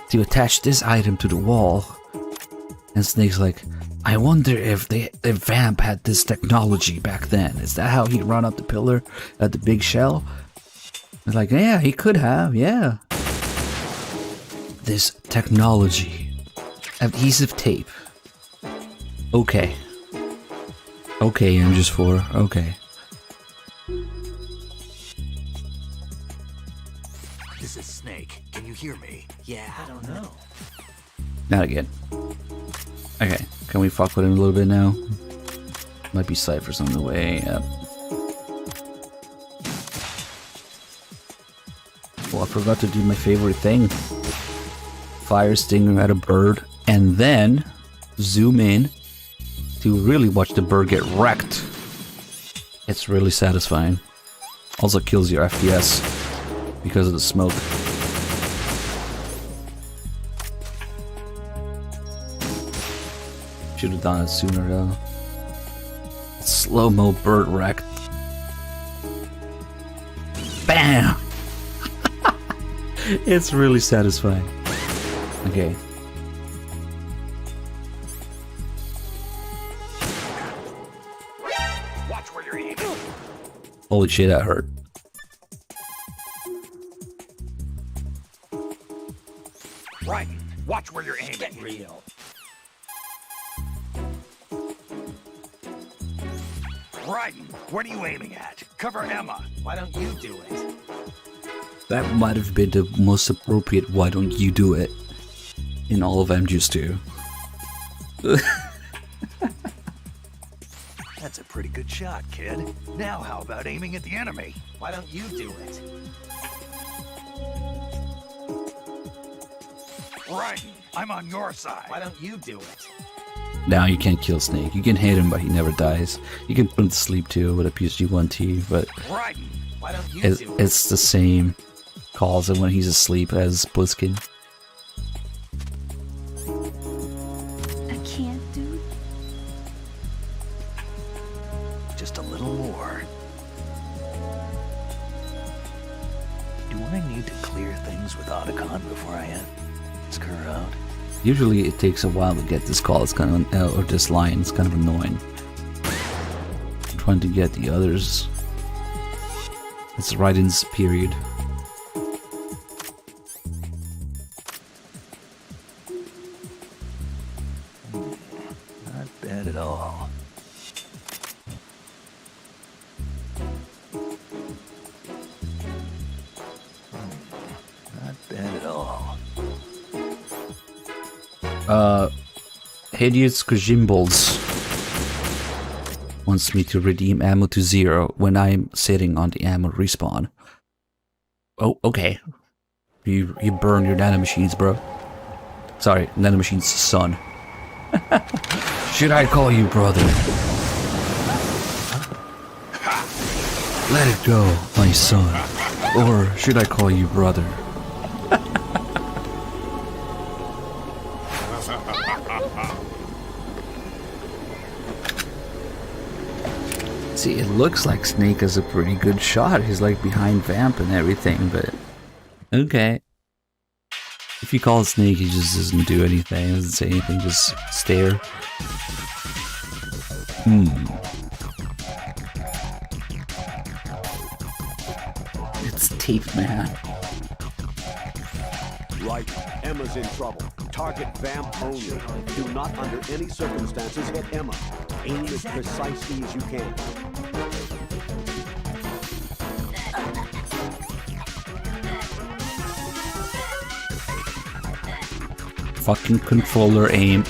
to attach this item to the wall. And Snake's like, I wonder if Vamp had this technology back then. Is that how he'd run up the pillar at the big shell? It's like, yeah, he could have, yeah. This technology. Adhesive tape. Okay. Okay, I'm just for, okay. This is Snake. Can you hear me? Yeah, I don't know. Not again. Okay, can we fuck with him a little bit now? Might be Cypher's on the way. Yep. Oh, I forgot to do my favorite thing. Fire stinger at a bird, and then zoom in to really watch the bird get wrecked. It's really satisfying. Also kills your FPS because of the smoke. Should have done it sooner though. Slow-mo bird wrecked. Bam! It's really satisfying. Okay. Watch where you're aiming. Holy shit, that hurt. Right. Watch where you're aiming. Get real. Raiden, what are you aiming at? Cover Emma. Why don't you do it? That might have been the most appropriate why don't you do it in all of MGs 2. That's a pretty good shot, kid. Now how about aiming at the enemy? Why don't you do it? Raiden, I'm on your side. Why don't you do it? Now you can't kill Snake. You can hit him, but he never dies. You can put him to sleep too with a PSG-1T, but Raiden, why don't you do it? It's the same calls him when he's asleep as Bliskin. I can't, dude. Just a little more. Do I need to clear things with Otacon before I ask her out? Usually it takes a while to get this call. It's kind of, or this line. It's kind of annoying. I'm trying to get the others. It's Raiden's period. Not bad at all. Not bad at all. Hideous Kojimbles wants me to redeem ammo to 0 when I'm sitting on the ammo respawn. Oh, okay. You burn your nanomachines, bro. Sorry, nanomachines' son. Should I call you brother? Let it go, my son. Or should I call you brother? See, it looks like Snake has a pretty good shot. He's like behind Vamp and everything, but okay. If you call it Snake, he just doesn't do anything, doesn't say anything, just stare. It's Tape Man. Right, Emma's in trouble. Target Vamp only. Do not under any circumstances hit Emma. Aim as precisely as you can. Fucking controller aim.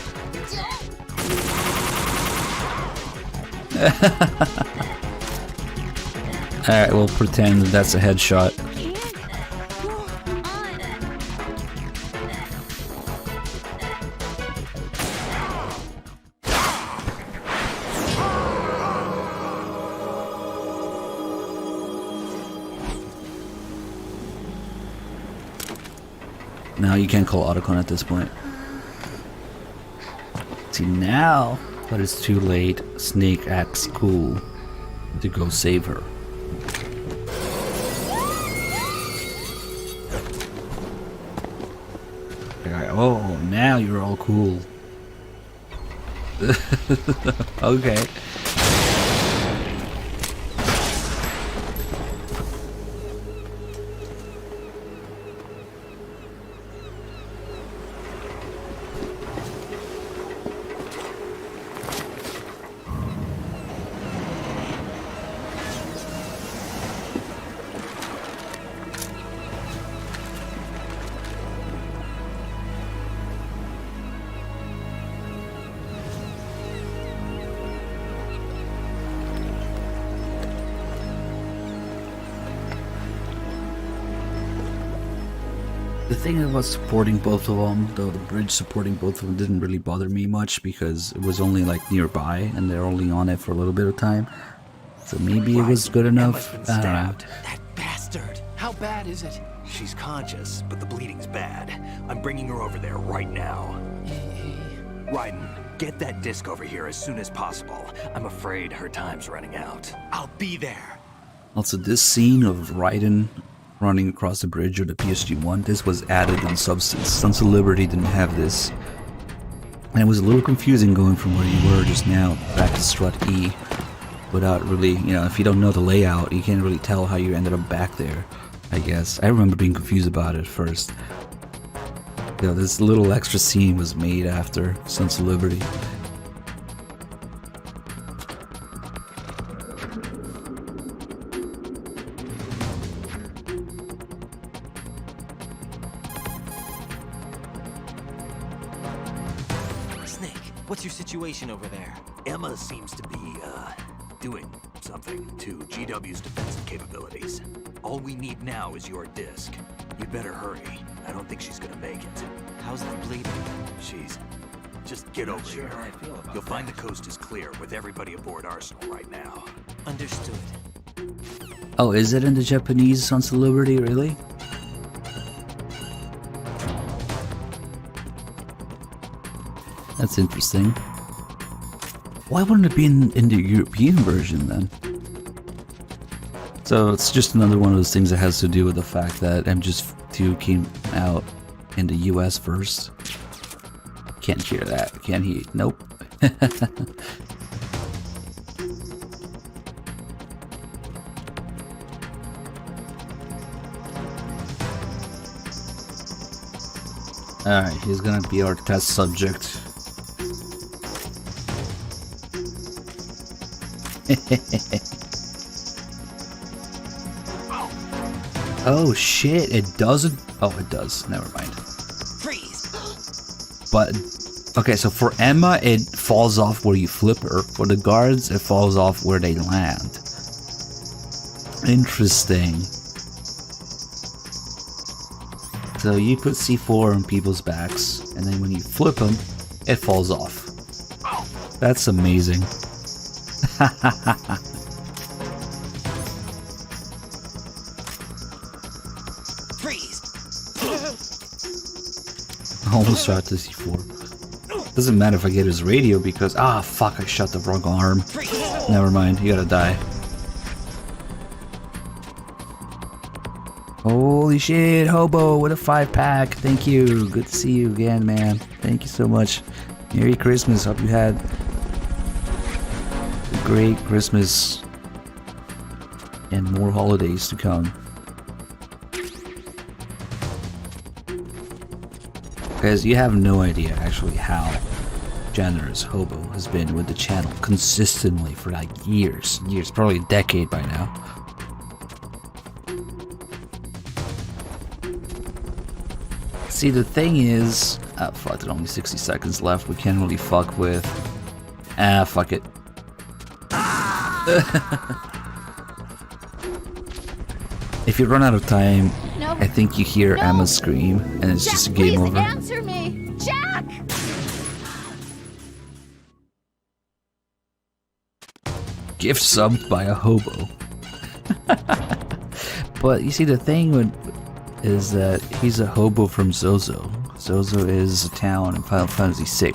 Alright, we'll pretend that's a headshot. Now you can't call Otacon at this point. See, now that it's too late, Snake acts cool to go save her. Like, oh, now you're all cool. Okay. The thing about supporting both of them, though the bridge supporting both of them didn't really bother me much because it was only like nearby and they're only on it for a little bit of time. So maybe it was good enough. Emma's been stabbed. That bastard! How bad is it? She's conscious, but the bleeding's bad. I'm bringing her over there right now. Raiden, get that disc over here as soon as possible. I'm afraid her time's running out. I'll be there. Also, this scene of Raiden running across the bridge of the PSG-1, this was added in Substance. Sons of Liberty didn't have this. And it was a little confusing going from where you were just now back to strut E without really, you know, if you don't know the layout, you can't really tell how you ended up back there, I guess. I remember being confused about it first. You know, this little extra scene was made after Sons of Liberty. What's your situation over there? Emma seems to be, doing something to GW's defensive capabilities. All we need now is your disc. You better hurry. I don't think she's gonna make it. How's the bleeding? She's... Just get over here. You'll find the coast is clear with everybody aboard Arsenal right now. Understood. Oh, is it in the Japanese Sons of Liberty, really? That's interesting. Why wouldn't it be in the European version then? So it's just another one of those things that has to do with the fact that MGS2 came out in the US first. Can't hear that, can he? Nope. Alright, he's gonna be our test subject. Oh shit, it doesn't. Oh, it does. Never mind. Freeze. But okay, so for Emma, it falls off where you flip her. For the guards, it falls off where they land. Interesting. So you put C4 on people's backs, and then when you flip them, it falls off. That's amazing. Freeze. I almost shot the C4. Doesn't matter if I get his radio because fuck, I shot the wrong arm. Never mind, you gotta die. Holy shit, Hobo with a 5-pack. Thank you. Good to see you again, man. Thank you so much. Merry Christmas. Hope you had a great Christmas and more holidays to come. Guys, you have no idea actually how generous Hobo has been with the channel consistently for like years, probably a decade by now. See, the thing is, fuck, there's only 60 seconds left. We can't really fuck with. Fuck it. If you run out of time, No. I think you hear No. Emma scream, and it's Jack, just a game please over. answer me! Jack! Gift subbed by a hobo. But you see, the thing with is that he's a hobo from Zozo. Zozo is a town in Final Fantasy VI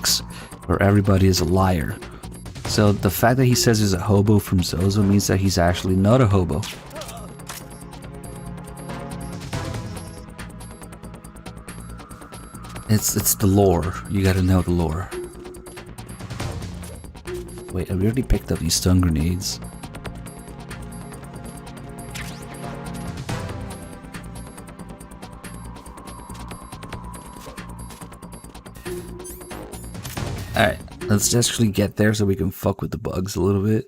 where everybody is a liar. So the fact that he says he's a hobo from Zozo means that he's actually not a hobo. It's the lore. You gotta know the lore. Wait, I already picked up these stun grenades. Alright, let's actually get there so we can fuck with the bugs a little bit.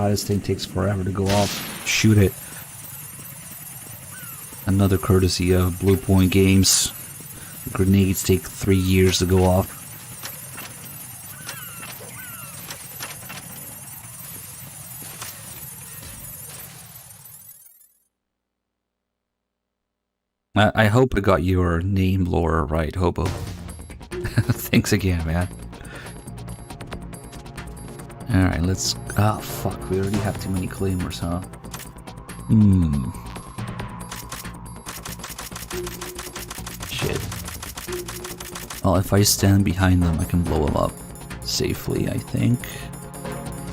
This thing takes forever to go off. Shoot it. Another courtesy of Blue Point Games. Grenades take 3 years to go off. I hope I got your name lore right, Hobo. Thanks again, man. Alright, let's... Ah, fuck, we already have too many claymores, huh? Shit. Well, if I stand behind them, I can blow them up safely, I think.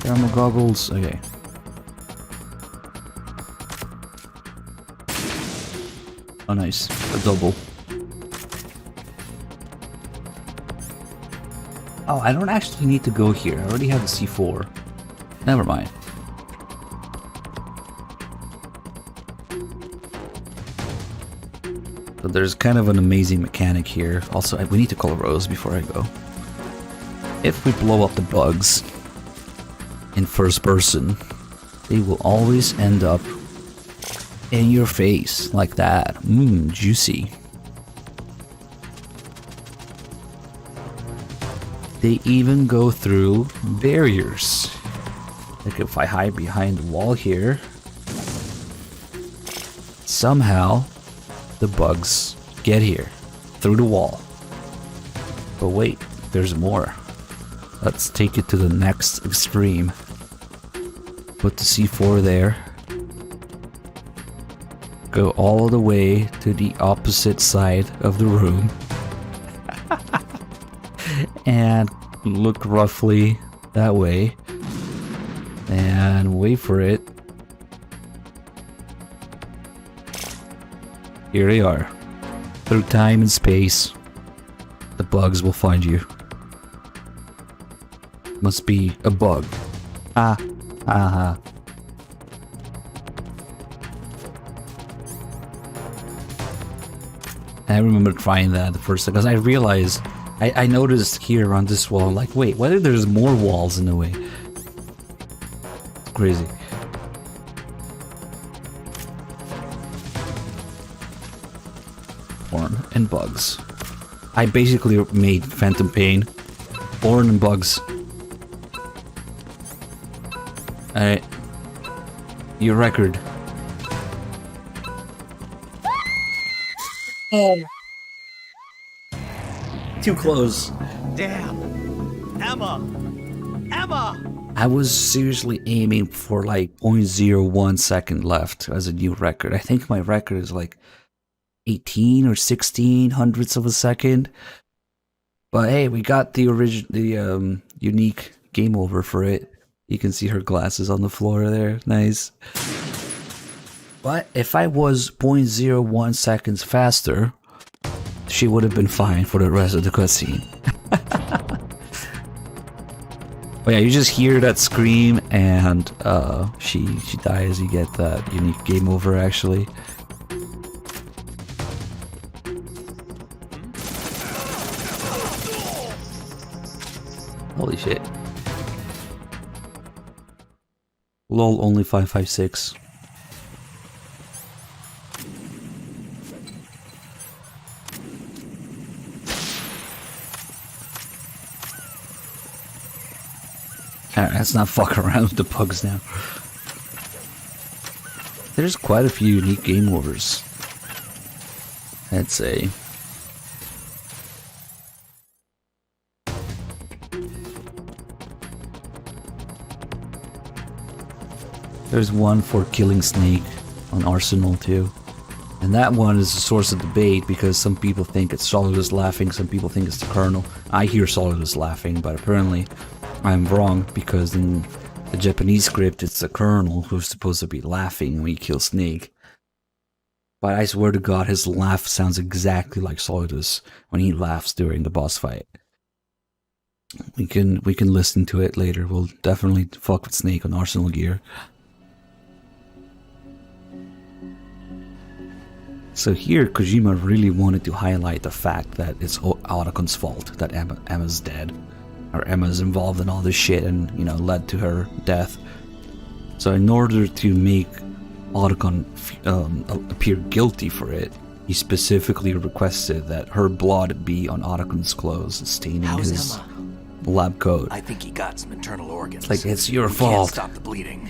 Thermal goggles, okay. Oh, nice. A double. Oh, I don't actually need to go here. I already have the C4. Never mind. So there's kind of an amazing mechanic here. Also, we need to call Rose before I go. If we blow up the bugs in first person, they will always end up in your face like that. Juicy. They even go through barriers. Like if I hide behind the wall here, somehow the bugs get here through the wall. But wait, there's more. Let's take it to the next extreme. Put the C4 there. Go all the way to the opposite side of the room. And look roughly that way. And wait for it. Here they are. Through time and space, the bugs will find you. Must be a bug. Ah. Aha. I remember trying that the first time because I realized I noticed here on this wall, like, wait, what if there's more walls in the way? It's crazy. Horn and bugs. I basically made Phantom Pain, horn and bugs. Alright. Your record. Oh. Too close. Damn. Emma! Emma! I was seriously aiming for like 0.01 second left as a new record. I think my record is like 18 or 16 hundredths of a second. But hey, we got the unique game over for it. You can see her glasses on the floor there. Nice. But if I was 0.01 seconds faster, she would have been fine for the rest of the cutscene. But yeah, you just hear that scream and she dies. You get that unique game over actually. Holy shit. Lol, only 556. Alright, let's not fuck around with the bugs now. There's quite a few unique game overs, I'd say. There's one for killing Snake on Arsenal too. And that one is a source of debate because some people think it's Solidus laughing, some people think it's the Colonel. I hear Solidus laughing, but apparently I'm wrong because in the Japanese script it's the Colonel who's supposed to be laughing when he kills Snake. But I swear to God, his laugh sounds exactly like Solidus when he laughs during the boss fight. We can listen to it later. We'll definitely fuck with Snake on Arsenal gear. So here, Kojima really wanted to highlight the fact that it's Otacon's fault that Emma's dead. Or Emma's involved in all this shit and, you know, led to her death. So in order to make Otacon appear guilty for it, he specifically requested that her blood be on Otacon's clothes, staining his lab coat. I think he got some internal organs. It's like, it's your We fault. Can't stop the bleeding.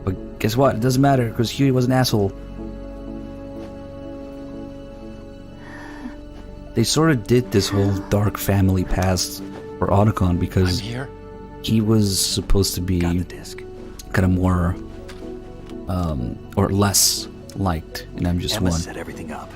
But guess what? It doesn't matter because Huey was an asshole. They sort of did this whole dark family past for Otacon because he was supposed to be kind of more or less liked in MGS1. Emma set everything up.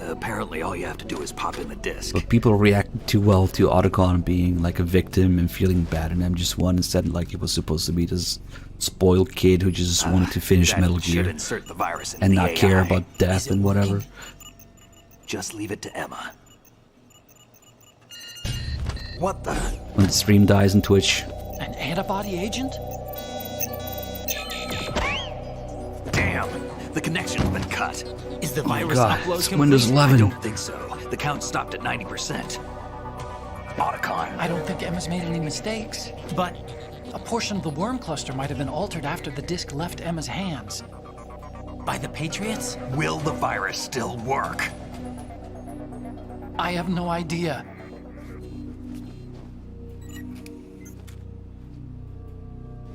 Apparently all you have to do is pop in the disc. But people reacted too well to Otacon being like a victim and feeling bad in MGS1 instead, like he was supposed to be this spoiled kid who just wanted to finish Metal Gear insert the virus and not care about death and whatever. Just leave it to Emma. What the? When the stream dies in Twitch. An antibody agent? Damn, the connection's been cut. Is the virus upload it's Windows 11. I don't think so. The count stopped at 90%. Otacon. I don't think Emma's made any mistakes, but a portion of the worm cluster might have been altered after the disk left Emma's hands. By the Patriots? Will the virus still work? I have no idea.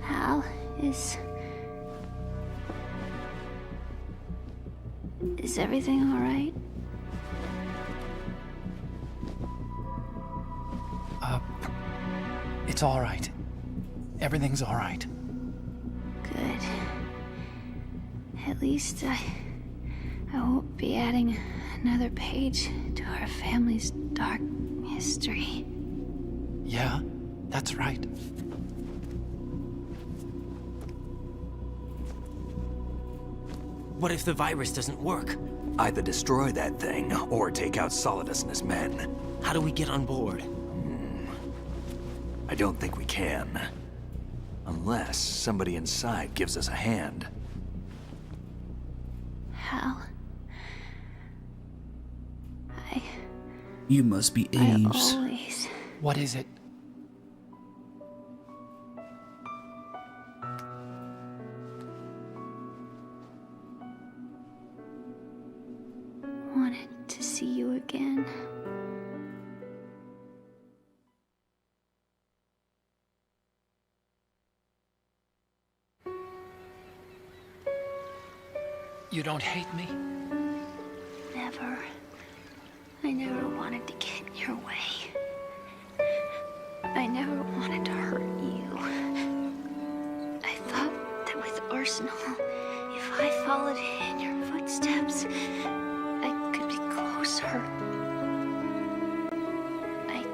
Hal, is everything all right? It's all right. Everything's all right. Good. At least I won't be adding another page to our family's dark history. Yeah, that's right. What if the virus doesn't work? Either destroy that thing, or take out Solidus and his men. How do we get on board? I don't think we can. Unless somebody inside gives us a hand. Hal. You must be Ames. Always... What is it? wanted to see you again. You don't hate me? Never. I never wanted to get in your way. I never wanted to hurt you. I thought that with Arsenal, if I followed in your footsteps, I could be closer. I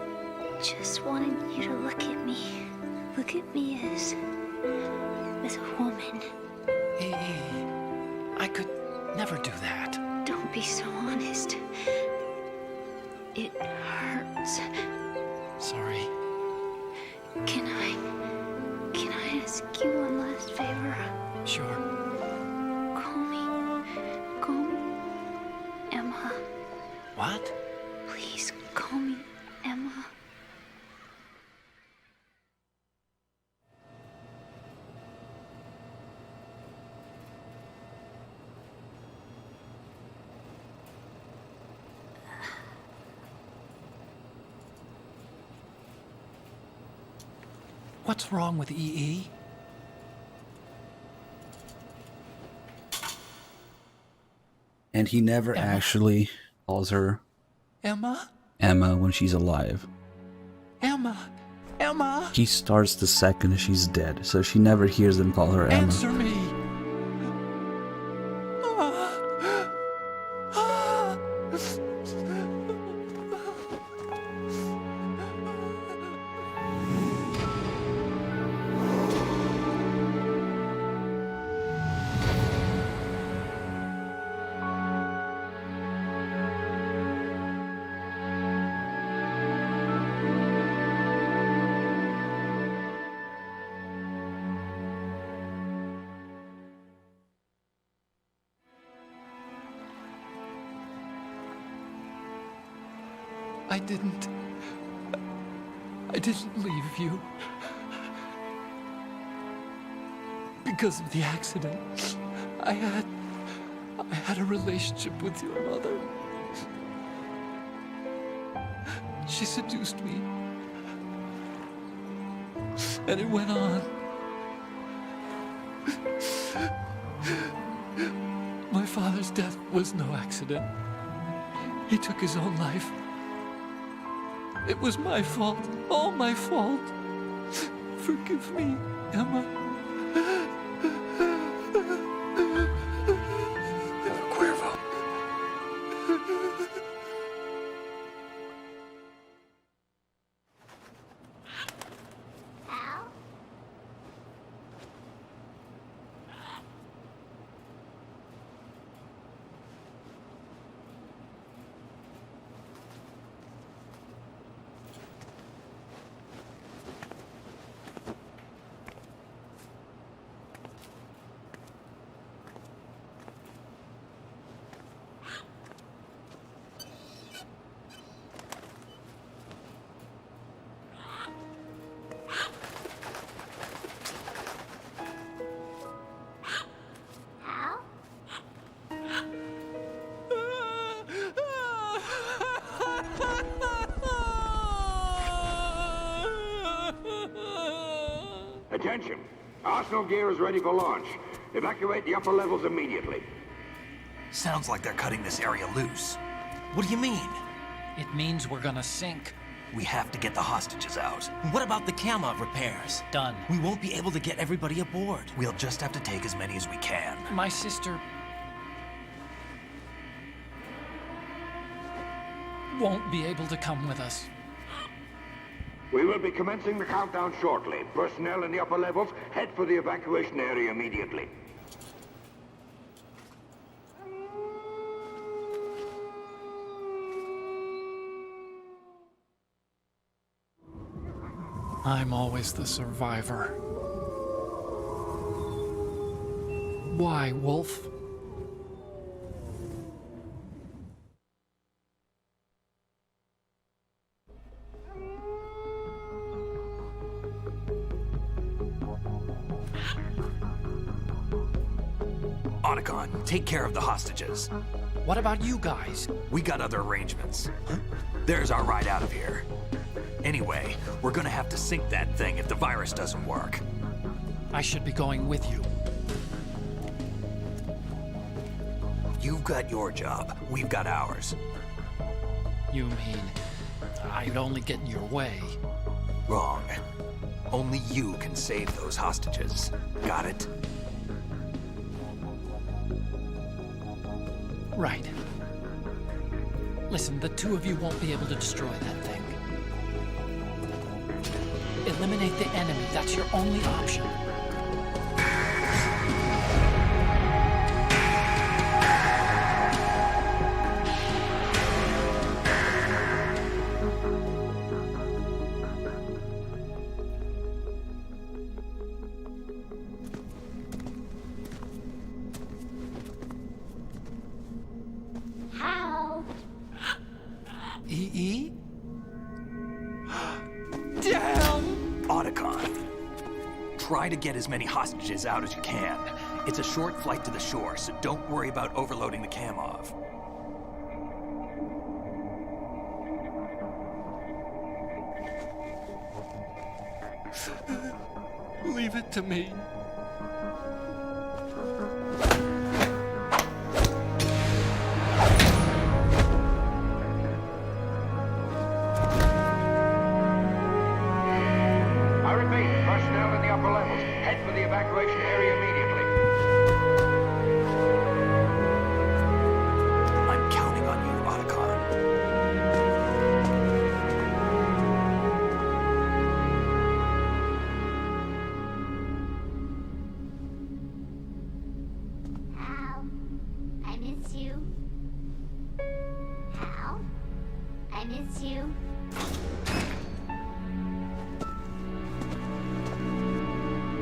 just wanted you to look at me. Look at me as a woman. I could never do that. Don't be so honest. It hurts. Sorry. Can I ask you one last favor? Sure. Call me Emma. What? Please call me Emma. What's wrong with EE? And he never actually calls her Emma? Emma when she's alive. Emma! Emma! He starts the second she's dead, so she never hears them call her Emma. Answer me! I didn't leave you. Because of the accident, I had a relationship with your mother. She seduced me. And it went on. My father's death was no accident. He took his own life. It was my fault, all my fault. Forgive me, Emma. Cuervo. Attention! Arsenal gear is ready for launch. Evacuate the upper levels immediately. Sounds like they're cutting this area loose. What do you mean? It means we're gonna sink. We have to get the hostages out. What about the camera repairs? Done. We won't be able to get everybody aboard. We'll just have to take as many as we can. My sister won't be able to come with us. We will be commencing the countdown shortly. Personnel in the upper levels, head for the evacuation area immediately. I'm always the survivor. Why, Wolf? Otacon, take care of the hostages. What about you guys? We got other arrangements. There's our ride out of here. Anyway, we're gonna have to sink that thing if the virus doesn't work. I should be going with you. You've got your job, we've got ours. You mean I'd only get in your way? Wrong. Only you can save those hostages. Got it? Right. Listen, the two of you won't be able to destroy that thing. Eliminate the enemy. That's your only option. EE? Damn! Otacon, try to get as many hostages out as you can. It's a short flight to the shore, so don't worry about overloading the Kamov. Leave it to me. evacuation area immediately. I'm counting on you, Otacon. Hal, I miss you. Hal, I miss you.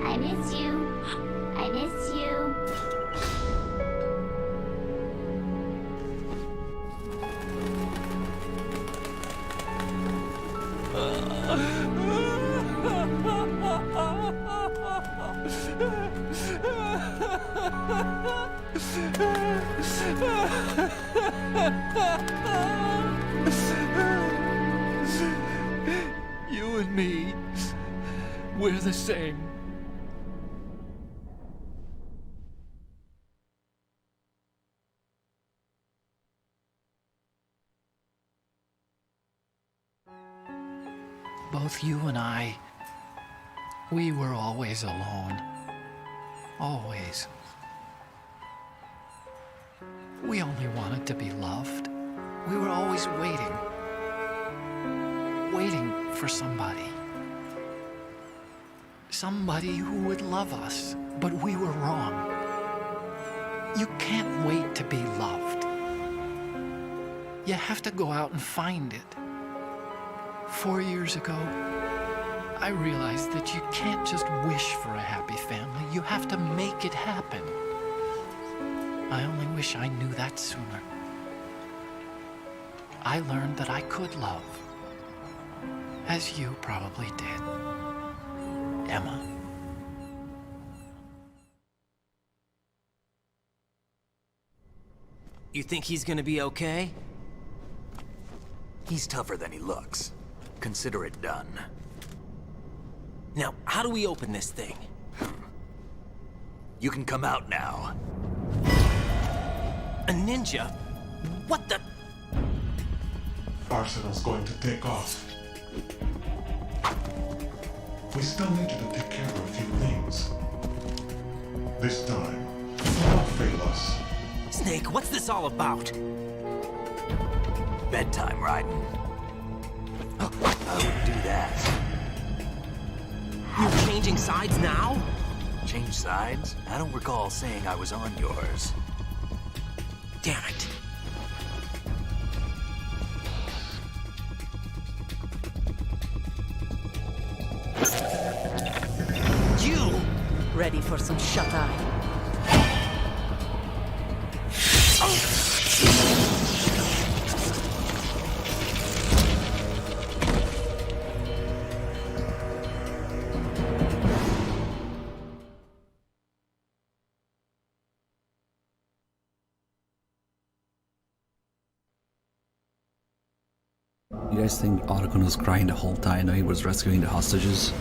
I miss you. I miss you. You and me, we're the same. Both you and I, we were always alone. Always. We only wanted to be loved. We were always waiting. Waiting for somebody. Somebody who would love us, but we were wrong. You can't wait to be loved. You have to go out and find it. 4 years ago, I realized that you can't just wish for a happy family. You have to make it happen. I only wish I knew that sooner. I learned that I could love, as you probably did, Emma. You think he's gonna be okay? He's tougher than he looks. Consider it done. Now, how do we open this thing? You can come out now. A ninja? What the? Arsenal's going to take off. We still need you to take care of a few things. This time, don't fail us. Snake, what's this all about? Bedtime, Raiden. I wouldn't do that. You're changing sides now? Change sides? I don't recall saying I was on yours. Damn it. You! Ready for some shut-eye? You guys think Otacon was crying the whole time though he was rescuing the hostages?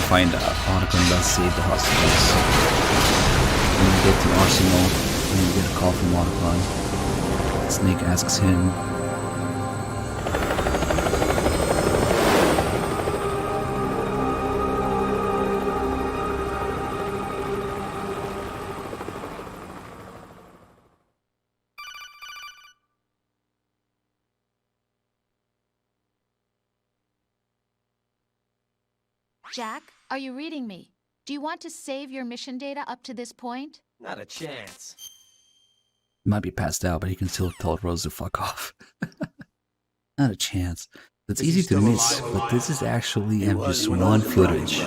Find out Otacon does save the hostages. When you get to Arsenal, and you get a call from Otacon, Snake asks him, Jack, are you reading me? Do you want to save your mission data up to this point? Not a chance. he might be passed out, but he can still tell Rose to fuck off. Not a chance. It's easy to miss, but this is actually MGS1 footage.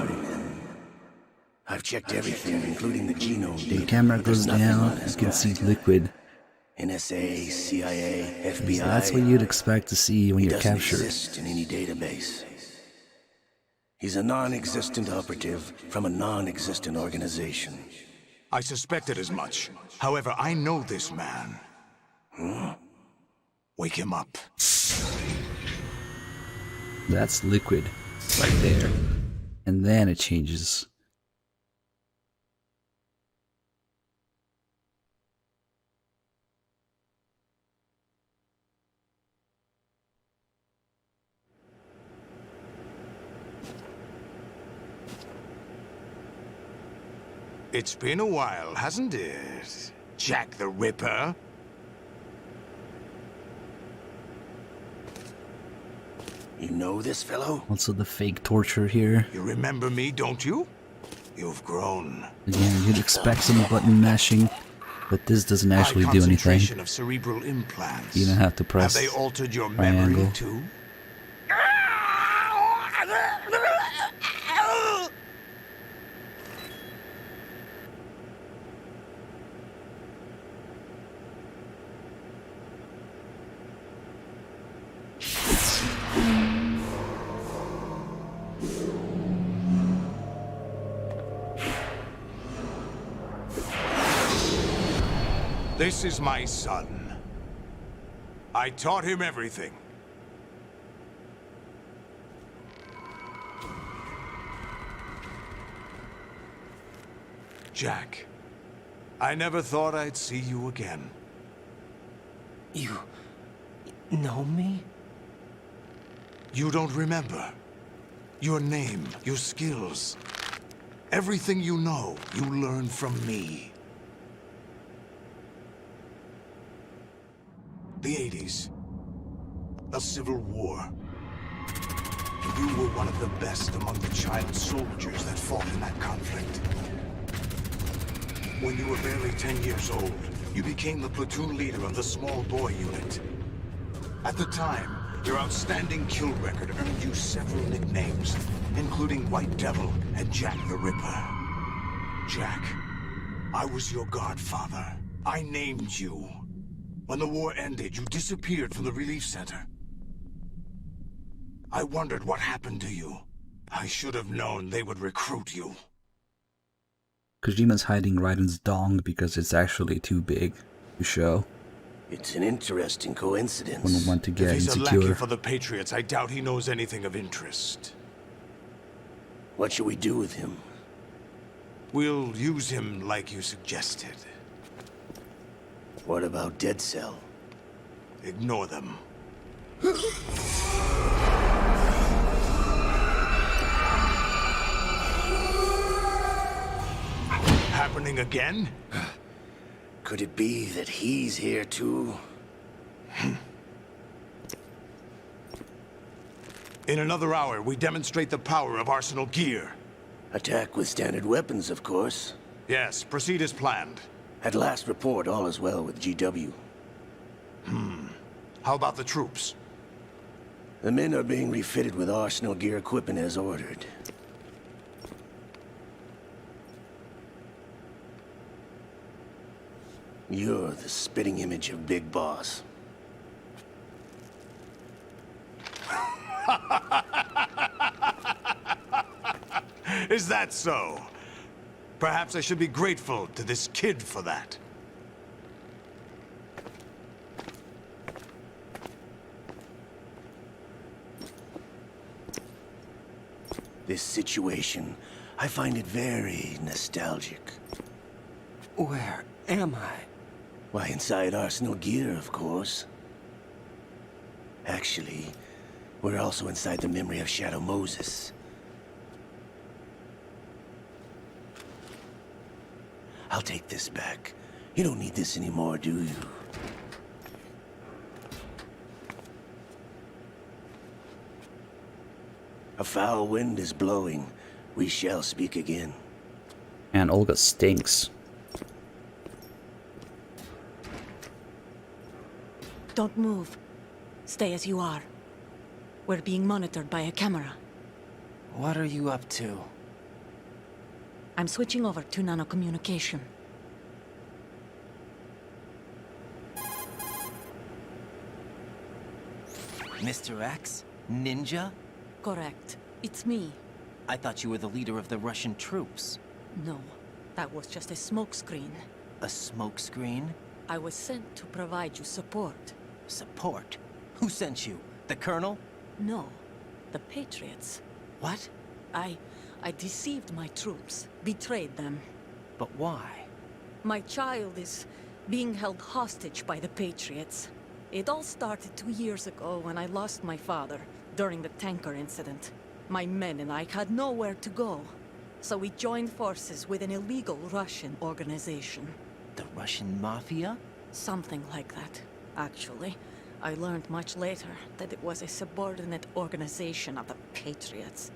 I've checked everything, including the genome data. The camera goes down, you can see Liquid. NSA, CIA, FBI. That's what you'd expect to see when you're captured. He doesn't exist in any database. He's a non-existent operative from a non-existent organization. I suspected as much. However, I know this man. Huh? Wake him up. That's liquid right there. And then it changes. It's been a while, hasn't it? Jack the Ripper? You know this fellow? Also the fake torture here. You remember me, don't you? You've grown. Again, you'd expect some button mashing, but this doesn't actually do anything. Concentration of cerebral implants. You don't have to press Have they altered your triangle. memory too? This is my son. I taught him everything. Jack, I never thought I'd see you again. You know me? You don't remember. Your name, your skills. Everything you know, you learned from me. The 80s. A civil war. You were one of the best among the child soldiers that fought in that conflict. When you were barely 10 years old, you became the platoon leader of the small boy unit. At the time, your outstanding kill record earned you several nicknames, including White Devil and Jack the Ripper. Jack, I was your godfather. I named you. When the war ended, you disappeared from the relief center. I wondered what happened to you. I should have known they would recruit you. Kojima's hiding Raiden's dong because it's actually too big to show. It's an interesting coincidence. Wouldn't want to get If he's insecure. a lackey for the Patriots, I doubt he knows anything of interest. What should we do with him? We'll use him like you suggested. What about Dead Cell? Ignore them. Happening again? Could it be that he's here too? In another hour, we demonstrate the power of Arsenal gear. Attack with standard weapons, of course. Yes, proceed as planned. At last report, all is well with GW. How about the troops? The men are being refitted with Arsenal gear equipment as ordered. You're the spitting image of Big Boss. Is that so? Perhaps I should be grateful to this kid for that. This situation, I find it very nostalgic. Where am I? Why, inside Arsenal gear, of course. Actually, we're also inside the memory of Shadow Moses. I'll take this back. You don't need this anymore, do you? A foul wind is blowing. We shall speak again. And Olga stinks. Don't move. Stay as you are. We're being monitored by a camera. What are you up to? I'm switching over to nanocommunication. Mr. X? Ninja? Correct. It's me. I thought you were the leader of the Russian troops. No, that was just a smokescreen. A smokescreen? I was sent to provide you support. Support? Who sent you? The Colonel? No, the Patriots. What? I deceived my troops, betrayed them. But why? My child is being held hostage by the Patriots. It all started 2 years ago when I lost my father during the tanker incident. My men and I had nowhere to go, so we joined forces with an illegal Russian organization. The Russian Mafia? Something like that, actually. I learned much later that it was a subordinate organization of the Patriots.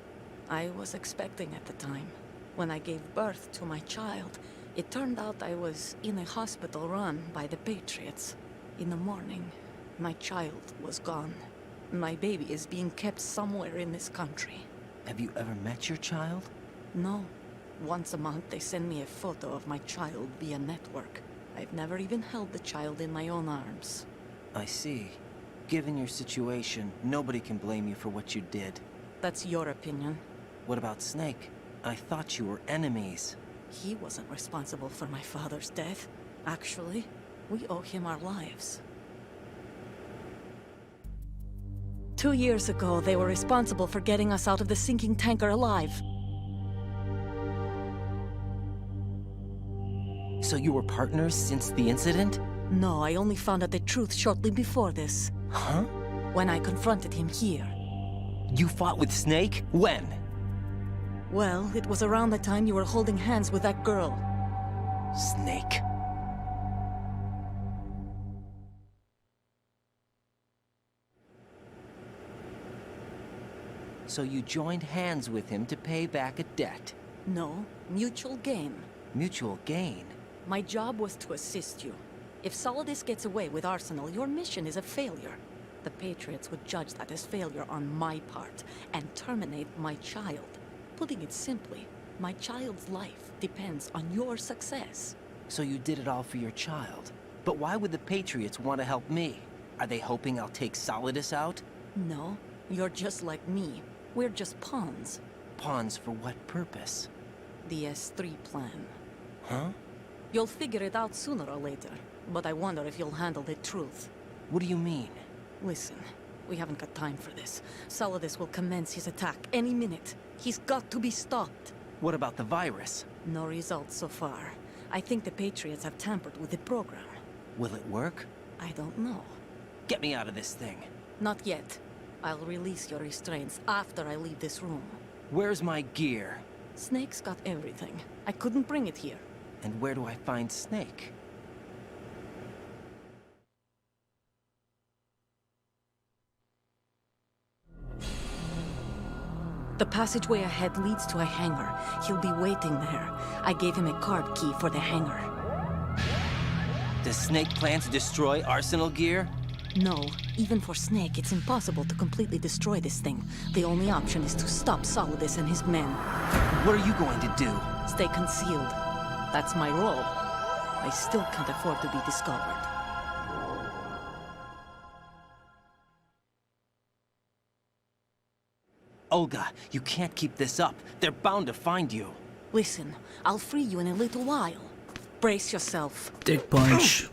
I was expecting at the time. When I gave birth to my child, it turned out I was in a hospital run by the Patriots. In the morning, my child was gone. My baby is being kept somewhere in this country. Have you ever met your child? No. Once a month, they send me a photo of my child via network. I've never even held the child in my own arms. I see. Given your situation, nobody can blame you for what you did. That's your opinion. What about Snake? I thought you were enemies. He wasn't responsible for my father's death. Actually, we owe him our lives. 2 years ago, they were responsible for getting us out of the sinking tanker alive. So you were partners since the incident? No, I only found out the truth shortly before this. Huh? When I confronted him here. You fought with Snake? When? Well, it was around the time you were holding hands with that girl. Snake. So you joined hands with him to pay back a debt? No, mutual gain. Mutual gain? My job was to assist you. If Solidus gets away with Arsenal, your mission is a failure. The Patriots would judge that as failure on my part, and terminate my child. Putting it simply, my child's life depends on your success. So you did it all for your child. But why would the Patriots want to help me? Are they hoping I'll take Solidus out? No, you're just like me. We're just pawns. Pawns for what purpose? The S3 plan. Huh? You'll figure it out sooner or later, but I wonder if you'll handle the truth. What do you mean? Listen, we haven't got time for this. Solidus will commence his attack any minute. He's got to be stopped. What about the virus? No results so far. I think the Patriots have tampered with the program. Will it work? I don't know. Get me out of this thing. Not yet. I'll release your restraints after I leave this room. Where's my gear? Snake's got everything. I couldn't bring it here. And where do I find Snake? The passageway ahead leads to a hangar. He'll be waiting there. I gave him a card key for the hangar. Does Snake plan to destroy Arsenal gear? No. Even for Snake, it's impossible to completely destroy this thing. The only option is to stop Solidus and his men. What are you going to do? Stay concealed. That's my role. I still can't afford to be discovered. Olga, you can't keep this up. They're bound to find you. Listen, I'll free you in a little while. Brace yourself. Dick punch.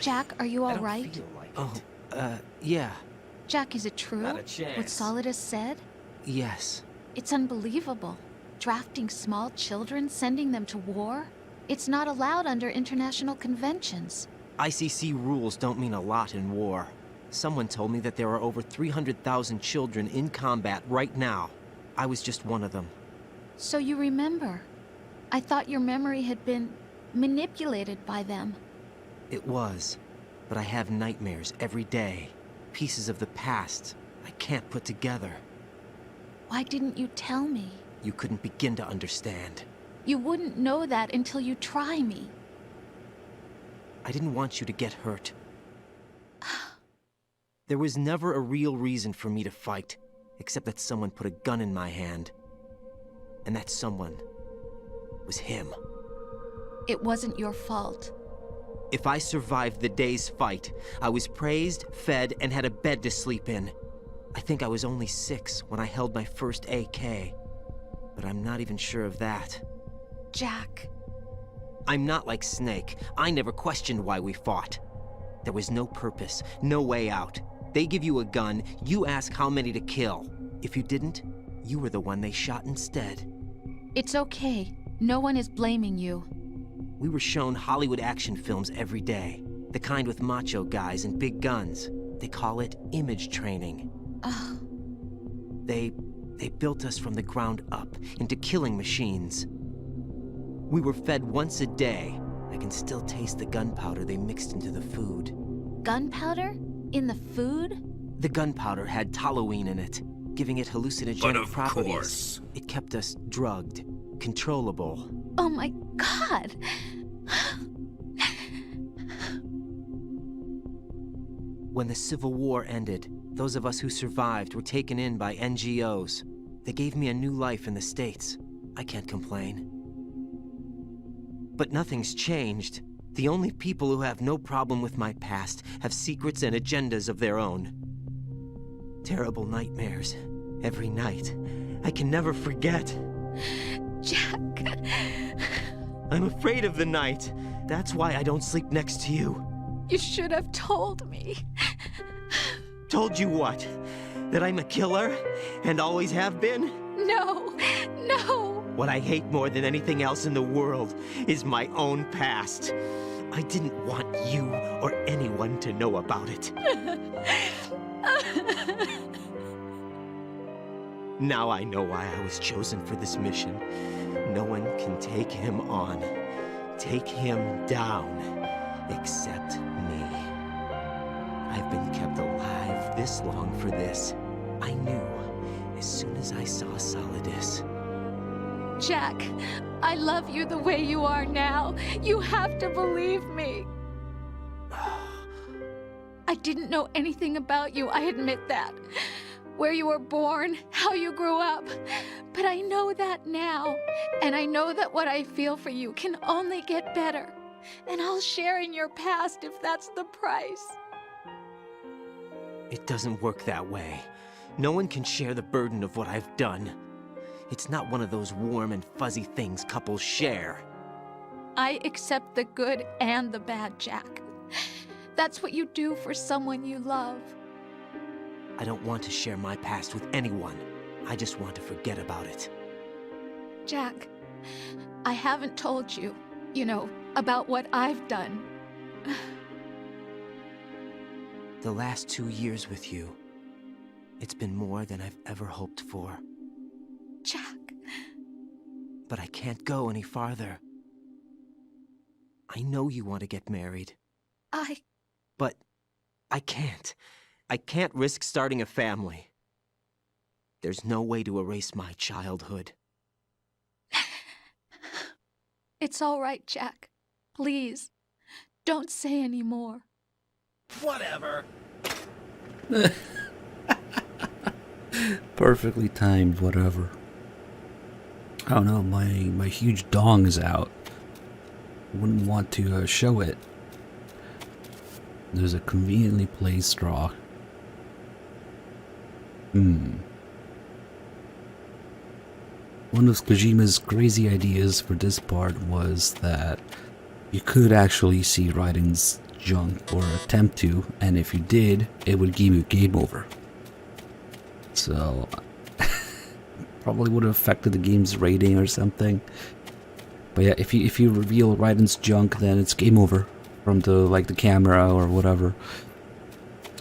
Jack, are you all right? Yeah. Jack, is it true? Not a chance. What Solidus said? Yes. It's unbelievable. Drafting small children, sending them to war? It's not allowed under international conventions. ICC rules don't mean a lot in war. Someone told me that there are over 300,000 children in combat right now. I was just one of them. So you remember. I thought your memory had been manipulated by them. It was, but I have nightmares every day. Pieces of the past I can't put together. Why didn't you tell me? You couldn't begin to understand. You wouldn't know that until you try me. I didn't want you to get hurt. There was never a real reason for me to fight, except that someone put a gun in my hand. And that someone was him. It wasn't your fault. If I survived the day's fight, I was praised, fed, and had a bed to sleep in. I think I was only 6 when I held my first AK. But I'm not even sure of that. Jack. I'm not like Snake. I never questioned why we fought. There was no purpose, no way out. They give you a gun, you ask how many to kill. If you didn't, you were the one they shot instead. It's okay. No one is blaming you. We were shown Hollywood action films every day. The kind with macho guys and big guns. They call it image training. Ugh. They built us from the ground up into killing machines. We were fed once a day. I can still taste the gunpowder they mixed into the food. Gunpowder? In the food? The gunpowder had toluene in it, giving it hallucinogenic properties. Course. It kept us drugged, controllable. Oh my God! When the Civil War ended, those of us who survived were taken in by NGOs. They gave me a new life in the States. I can't complain. But nothing's changed. The only people who have no problem with my past have secrets and agendas of their own. Terrible nightmares. Every night. I can never forget. Jack. I'm afraid of the night. That's why I don't sleep next to you. You should have told me. Told you what? That I'm a killer? And always have been? No. No. What I hate more than anything else in the world is my own past. I didn't want you or anyone to know about it. Now I know why I was chosen for this mission. No one can take him on, take him down, except me. I've been kept alive this long for this. I knew as soon as I saw Solidus. Jack, I love you the way you are now. You have to believe me. I didn't know anything about you, I admit that. Where you were born, how you grew up. But I know that now. And I know that what I feel for you can only get better. And I'll share in your past if that's the price. It doesn't work that way. No one can share the burden of what I've done. It's not one of those warm and fuzzy things couples share. I accept the good and the bad, Jack. That's what you do for someone you love. I don't want to share my past with anyone. I just want to forget about it. Jack, I haven't told you, about what I've done. The last 2 years with you, it's been more than I've ever hoped for. Jack. But I can't go any farther. I know you want to get married. But I can't. I can't risk starting a family. There's no way to erase my childhood. It's all right, Jack. Please, don't say any more. Whatever. Perfectly timed, whatever. I don't know, my huge dong is out. Wouldn't want to show it. There's a conveniently placed straw. One of Kojima's crazy ideas for this part was that you could actually see Raiden's junk or attempt to, and if you did, it would give you game over. So probably would have affected the game's rating or something. But yeah, if you reveal Raiden's junk, then it's game over from the camera or whatever.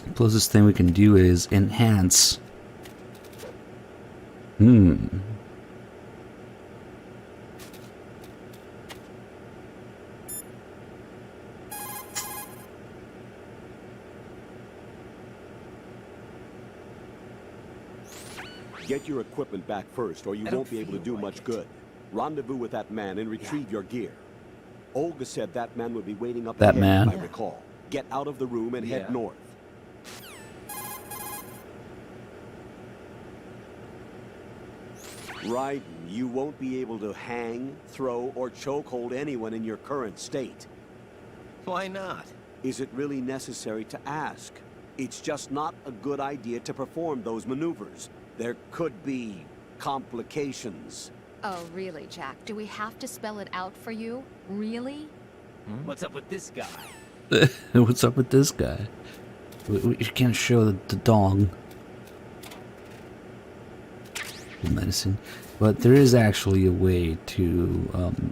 The closest thing we can do is enhance. Get your equipment back first, or you won't be able to do much good. Rendezvous with that man and retrieve your gear. Olga said that man would be waiting up That ahead, man? if I recall. Get out of the room and head north. Raiden, you won't be able to hang, throw, or chokehold anyone in your current state. Why not? Is it really necessary to ask? It's just not a good idea to perform those maneuvers. There could be complications. Oh, really, Jack? Do we have to spell it out for you? Really? What's up with this guy? What's up with this guy? You can't show the dong. Medicine. But there is actually a way to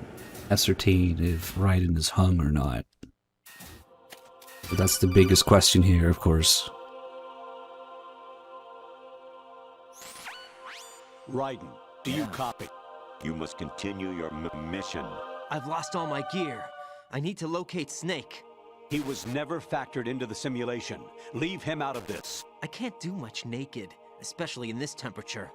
ascertain if Raiden is hung or not. But that's the biggest question here, of course. Raiden, do you copy? You must continue your mission. I've lost all my gear. I need to locate Snake. He was never factored into the simulation. Leave him out of this. I can't do much naked, especially in this temperature.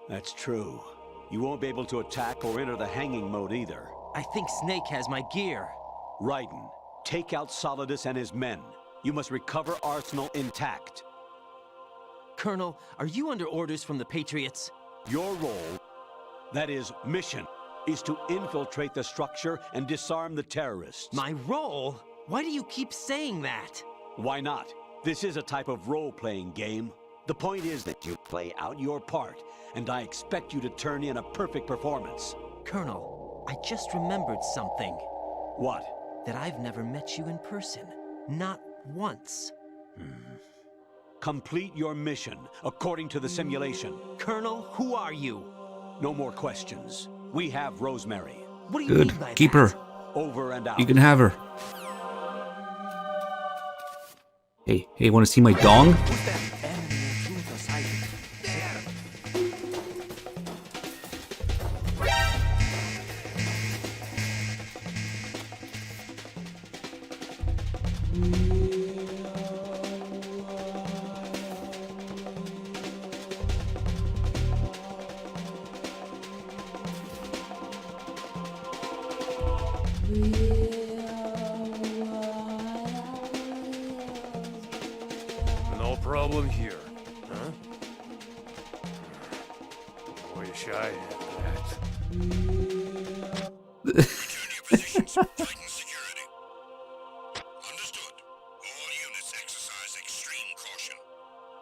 That's true. You won't be able to attack or enter the hanging mode either. I think Snake has my gear. Raiden, take out Solidus and his men. You must recover Arsenal intact. Colonel, are you under orders from the Patriots? Your role, that is, mission, is to infiltrate the structure and disarm the terrorists. My role? Why do you keep saying that? Why not? This is a type of role-playing game. The point is that you play out your part, and I expect you to turn in a perfect performance. Colonel, I just remembered something. What? That I've never met you in person. Not once. Complete your mission, according to the simulation. Colonel, who are you? No more questions. We have Rosemary. What do you mean by Good. Keep that? her. Over and out. You can have her. Hey, want to see my dong? No problem here, huh? Wish I had that.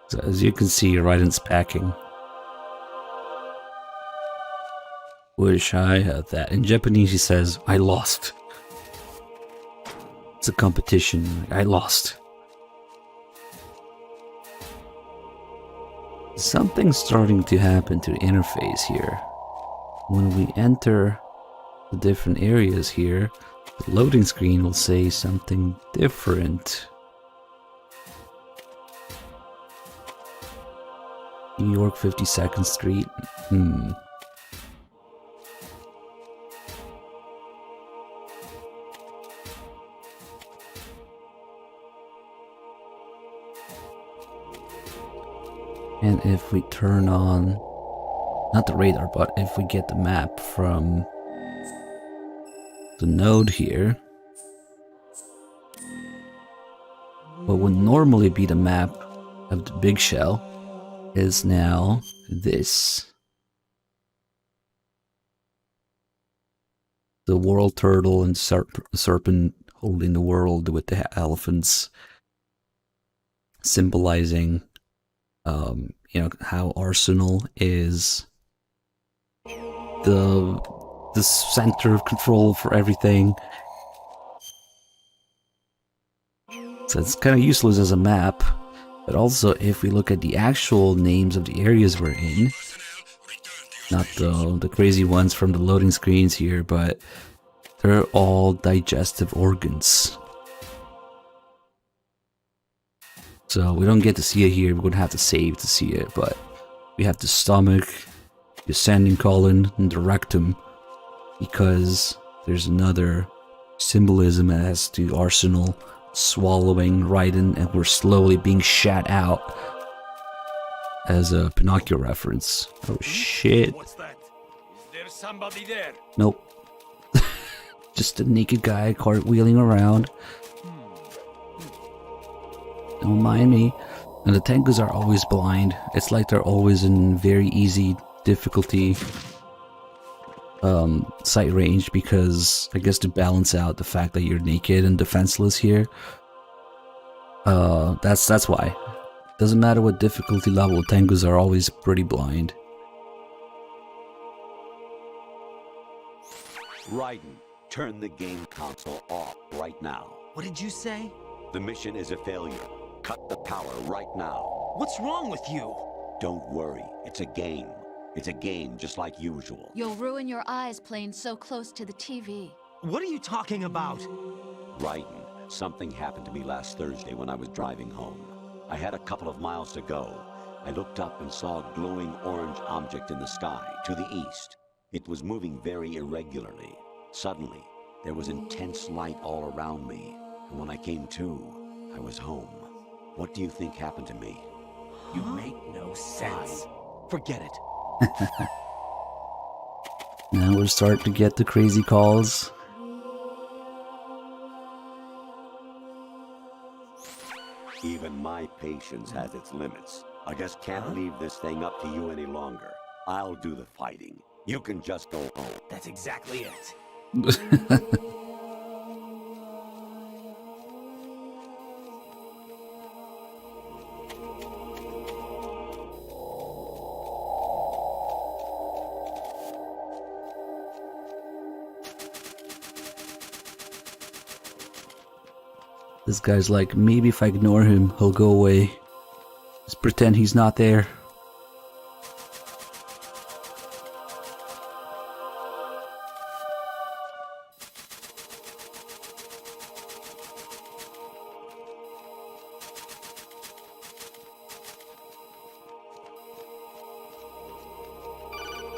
So as you can see, Raiden's packing. Wish I had that. In Japanese he says, I lost. It's a competition. I lost. Something's starting to happen to the interface here. When we enter the different areas here, the loading screen will say something different. New York 52nd Street. And if we turn on, not the radar, but if we get the map from the node here, what would normally be the map of the big shell is now this. The world turtle and serpent holding the world with the elephants, symbolizing how Arsenal is the center of control for everything. So it's kind of useless as a map, but also if we look at the actual names of the areas we're in, not the crazy ones from the loading screens here, but they're all digestive organs. So we don't get to see it here, we're gonna have to save to see it, but we have the stomach, the ascending colon, and the rectum, because there's another symbolism as to Arsenal swallowing Raiden, and we're slowly being shat out as a Pinocchio reference. Oh shit. What's that? Is there somebody there? Nope. Just just a naked guy cartwheeling around. Don't mind me. And the Tengus are always blind. It's like they're always in very easy difficulty sight range, because I guess to balance out the fact that you're naked and defenseless here. That's why. Doesn't matter what difficulty level, Tengus are always pretty blind. Raiden, turn the game console off right now. What did you say? The mission is a failure. Cut the power right now. What's wrong with you? Don't worry, it's a game. It's a game just like usual. You'll ruin your eyes playing so close to the TV. What are you talking about? Raiden, something happened to me last Thursday when I was driving home. I had a couple of miles to go. I looked up and saw a glowing orange object in the sky, to the east. It was moving very irregularly. Suddenly, there was intense light all around me, and when I came to, I was home. What do you think happened to me? You make no sense. Forget it. Now we're starting to get the crazy calls. Even my patience has its limits. I just can't leave this thing up to you any longer. I'll do the fighting. You can just go home. That's exactly it. This guy's like, maybe if I ignore him, he'll go away. Just pretend he's not there.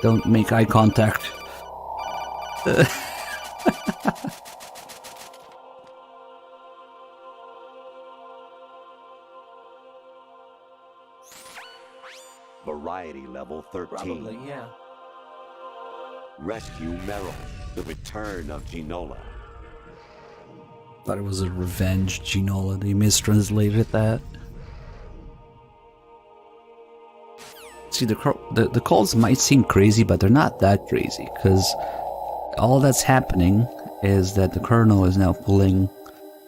Don't make eye contact. Variety level 13. Probably, yeah. Rescue Meryl, the return of Ginola. Thought it was a revenge Ginola. They mistranslated that. See, the calls might seem crazy, but they're not that crazy, because all that's happening is that the Colonel is now pulling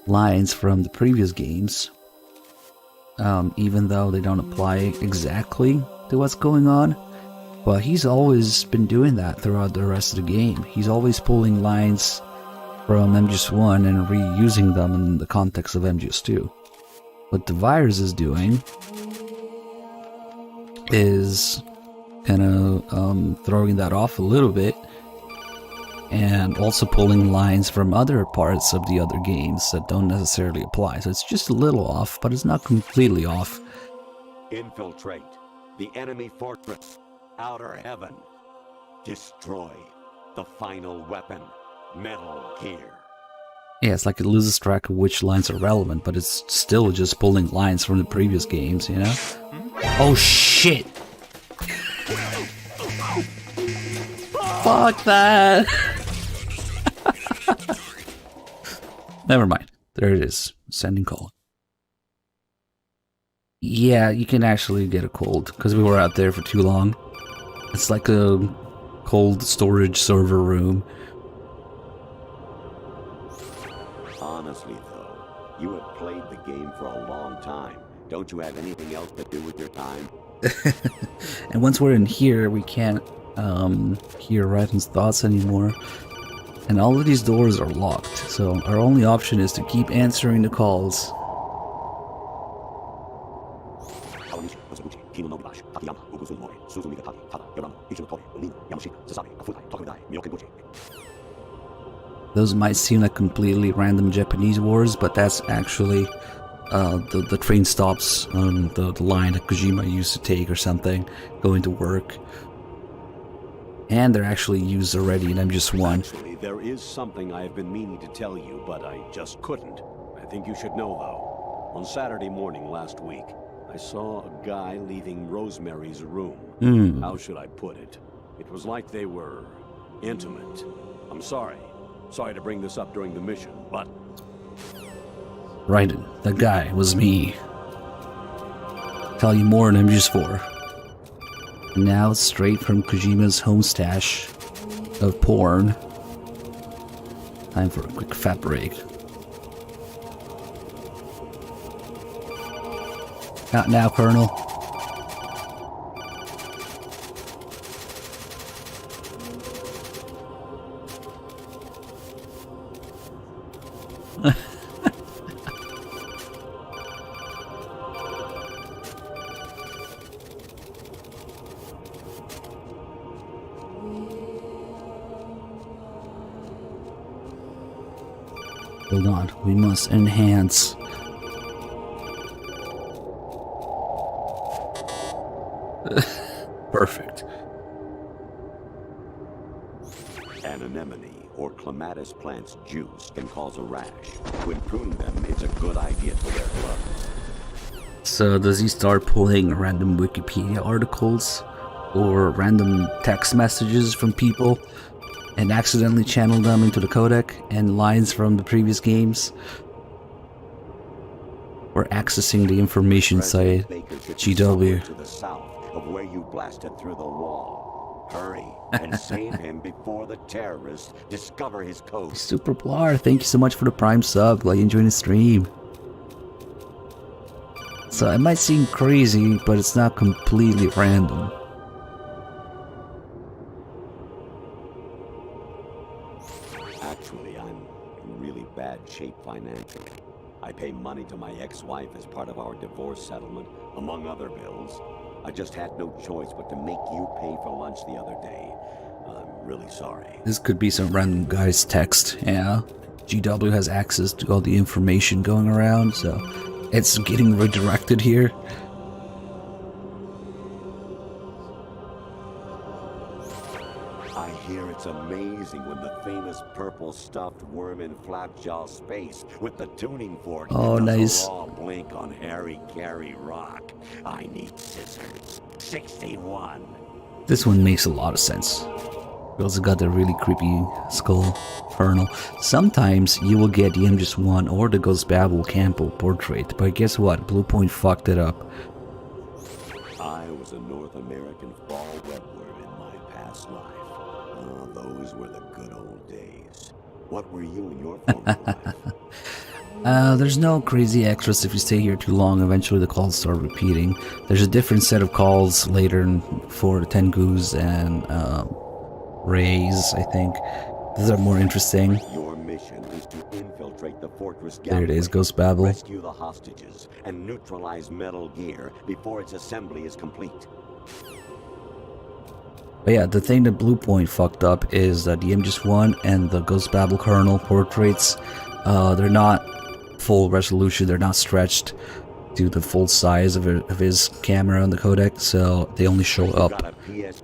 lines from the previous games, even though they don't apply exactly to what's going on. But he's always been doing that throughout the rest of the game. He's always pulling lines from MGS1 and reusing them in the context of MGS2. What the virus is doing is kind of throwing that off a little bit, and also pulling lines from other parts of the other games that don't necessarily apply. So it's just a little off, but it's not completely off. Infiltrate the enemy fortress, Outer Heaven. Destroy the final weapon, Metal Gear. Yeah, it's like it loses track of which lines are relevant, but it's still just pulling lines from the previous games, you know? Oh shit! Fuck that! Never mind. There it is. Sending call. Yeah, you can actually get a cold, because we were out there for too long. It's like a cold storage server room. Honestly, though, you have played the game for a long time. Don't you have anything else to do with your time? And once we're in here, we can't hear Raiden's thoughts anymore. And all of these doors are locked, so our only option is to keep answering the calls. Those might seem like completely random Japanese words, but that's actually the train stops on the line that Kojima used to take or something, going to work. And they're actually used already in MGS1. Actually, there is something I have been meaning to tell you, but I just couldn't. I think you should know, though. On Saturday morning last week, I saw a guy leaving Rosemary's room. How should I put it? It was like they were intimate. I'm sorry. Sorry to bring this up during the mission, but... Right, that guy was me. Tell you more in MGS4. And now, straight from Kojima's home stash of porn. Time for a quick fat break. Not now, Colonel. Hold on, we must enhance. Perfect. An anemone or clematis plant's juice can cause a rash. When pruning them, it's a good idea to wear gloves. So does he start pulling random Wikipedia articles or random text messages from people and accidentally channel them into the codec and lines from the previous games? Or accessing the information site GW. To the south of where you blasted through the wall. Hurry and save him before the terrorists discover his code. Super Blar, thank you so much for the Prime sub. Glad you enjoyed the stream. So it might seem crazy, but it's not completely random. Actually, I'm in really bad shape financially. I pay money to my ex-wife as part of our divorce settlement, among other bills. I just had no choice but to make you pay for lunch the other day. I'm really sorry. This could be some random guy's text, yeah. GW has access to all the information going around, so it's getting redirected here. I hear it's amazing when the famous purple stuffed worm in Flapjaw space with the tuning fork Oh, does nice. a raw blink on Harry Carey Rock. I need scissors. 61. This one makes a lot of sense. We also got the really creepy skull Colonel. Sometimes you will get the MGS1 or the Ghost Babel Campbell portrait, but guess what? Bluepoint fucked it up. I was a North American fall webworm in my past life. Oh, those were the good old days. What were you in your former life? There's no crazy extras if you stay here too long. Eventually the calls start repeating. There's a different set of calls later for Tengus and Rays, I think. Those are more interesting. Your mission is to infiltrate the fortress There it is, galley, Ghost Babel. rescue the hostages, and neutralize Metal Gear before its assembly is complete. But yeah, the thing that Bluepoint fucked up is that the MGS1 and the Ghost Babel Colonel portraits, they're not full resolution, they're not stretched to the full size of his camera on the codec, so they only show up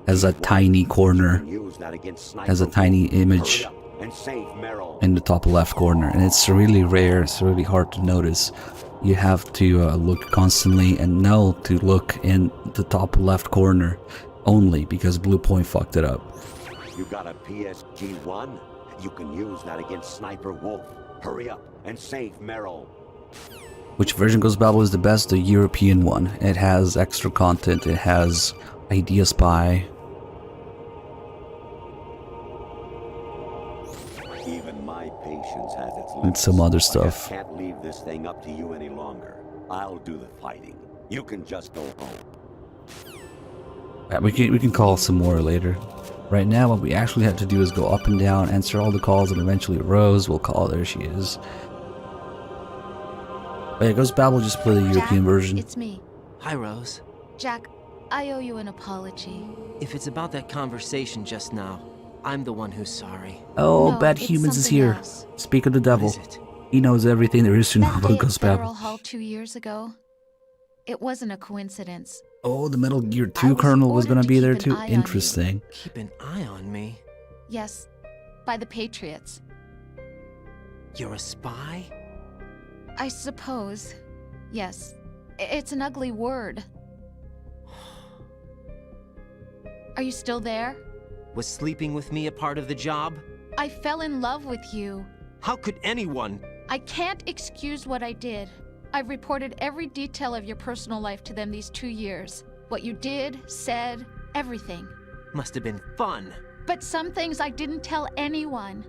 as a tiny corner, as a tiny image in the top left corner, and it's really rare, it's really hard to notice. You have to look constantly and know to look in the top left corner only because Bluepoint fucked it up. You got a PSG-1? You can use that against Sniper Wolf. Hurry up and save Merrill. Which version Ghost Babel is the best? The European one. It has extra content, it has Idea Spy. Even my patience has its limits. And some other I stuff. just can't leave this thing up to you any longer. I'll do the fighting. You can just go home. Yeah, we can call some more later. Right now, what we actually have to do is go up and down, answer all the calls, and eventually Rose will call. There she is. But yeah, Ghost Babel just play the European version. It's me. Hi, Rose. Jack, I owe you an apology. If it's about that conversation just now, I'm the one who's sorry. Oh, No, Bad it's Humans is something here. else. Speak of the devil. What is it? He knows everything there is to know That about day at Ghost Federal Babel. Hall 2 years ago, it wasn't a coincidence. Oh, the Metal Gear I 2 was Colonel was ordered gonna to be keep there an too? eye on you. Interesting. Keep an eye on me. Yes, by the Patriots. You're a spy? I suppose. Yes. It's an ugly word. Are you still there? Was sleeping with me a part of the job? I fell in love with you. How could anyone? I can't excuse what I did. I've reported every detail of your personal life to them these 2 years. What you did, said, everything. Must have been fun. But some things I didn't tell anyone.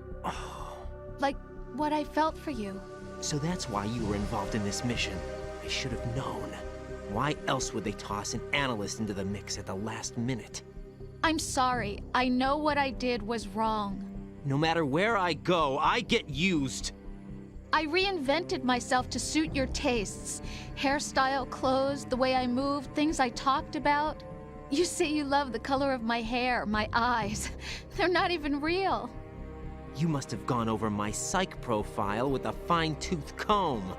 Like what I felt for you. So that's why you were involved in this mission. I should have known. Why else would they toss an analyst into the mix at the last minute? I'm sorry. I know what I did was wrong. No matter where I go, I get used. I reinvented myself to suit your tastes. Hairstyle, clothes, the way I moved, things I talked about. You say you love the color of my hair, my eyes. They're not even real. You must have gone over my psych profile with a fine-tooth comb.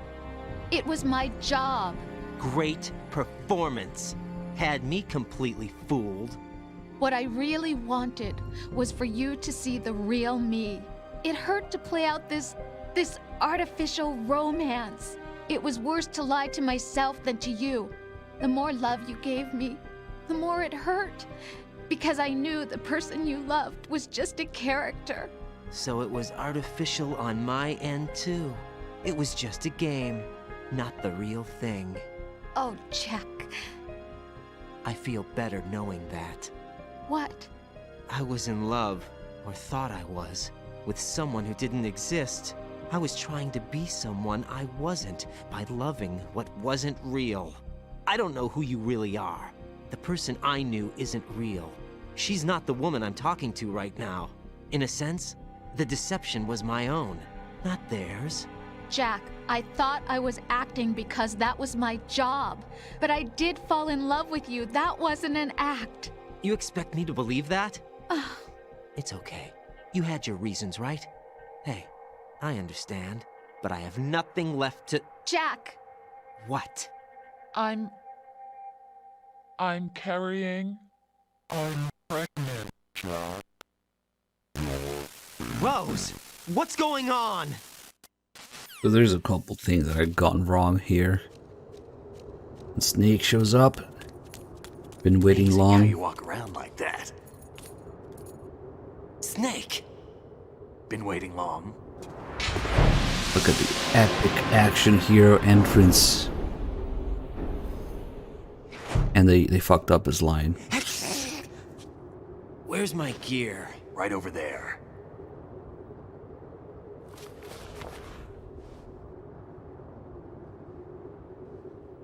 It was my job. Great performance. Had me completely fooled. What I really wanted was for you to see the real me. It hurt to play out this artificial romance. It was worse to lie to myself than to you. The more love you gave me, the more it hurt. Because I knew the person you loved was just a character. So it was artificial on my end too. It was just a game, not the real thing. Oh, Jack. I feel better knowing that. What? I was in love, or thought I was, with someone who didn't exist. I was trying to be someone I wasn't by loving what wasn't real. I don't know who you really are. The person I knew isn't real. She's not the woman I'm talking to right now. In a sense, the deception was my own, not theirs. Jack, I thought I was acting because that was my job. But I did fall in love with you. That wasn't an act. You expect me to believe that? It's okay. You had your reasons, right? Hey, I understand, but I have nothing left to... Jack! What? I'm carrying... I'm pregnant, Jack. Rose! What's going on? So there's a couple things that I've gotten wrong here. The snake shows up. Been waiting long. How you walk around like that? Snake! Been waiting long? Look at the epic action hero entrance. And they fucked up his line. Where's my gear? Right over there.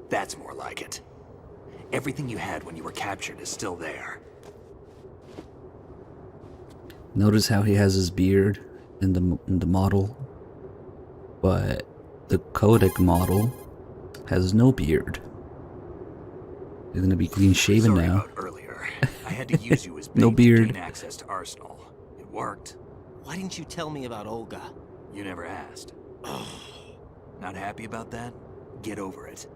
That's more like it. Everything you had when you were captured is still there. Notice how he has his beard in the model, but the Codec model has no beard. He's gonna be clean shaven now. Earlier, I had to use you as bait No beard. to gain access to Arsenal. It worked. Why didn't you tell me about Olga? You never asked. Not happy about that? Get over it.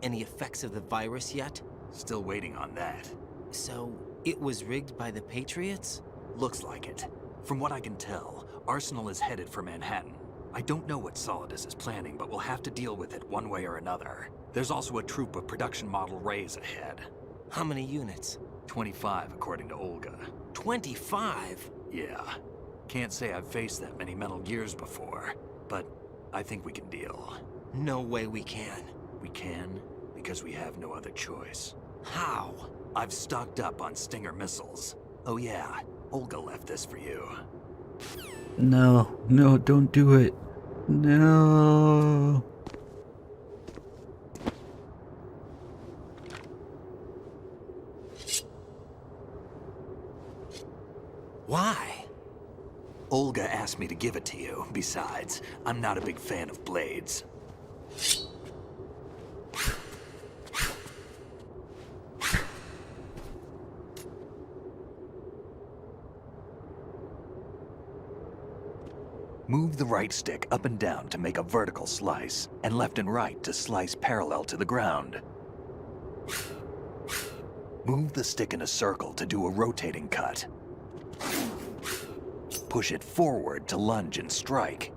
Any effects of the virus yet? Still waiting on that. So, it was rigged by the Patriots? Looks like it. From what I can tell, Arsenal is headed for Manhattan. I don't know what Solidus is planning, but we'll have to deal with it one way or another. There's also a troop of production model Rays ahead. How many units? 25, according to Olga. 25? Yeah. Can't say I've faced that many Metal Gears before, but I think we can deal. No way we can. We can, because we have no other choice. How? I've stocked up on Stinger missiles. Oh yeah, Olga left this for you. No, no, don't do it. No. Why? Olga asked me to give it to you. Besides, I'm not a big fan of blades. Move the right stick up and down to make a vertical slice, and left and right to slice parallel to the ground. Move the stick in a circle to do a rotating cut. Push it forward to lunge and strike.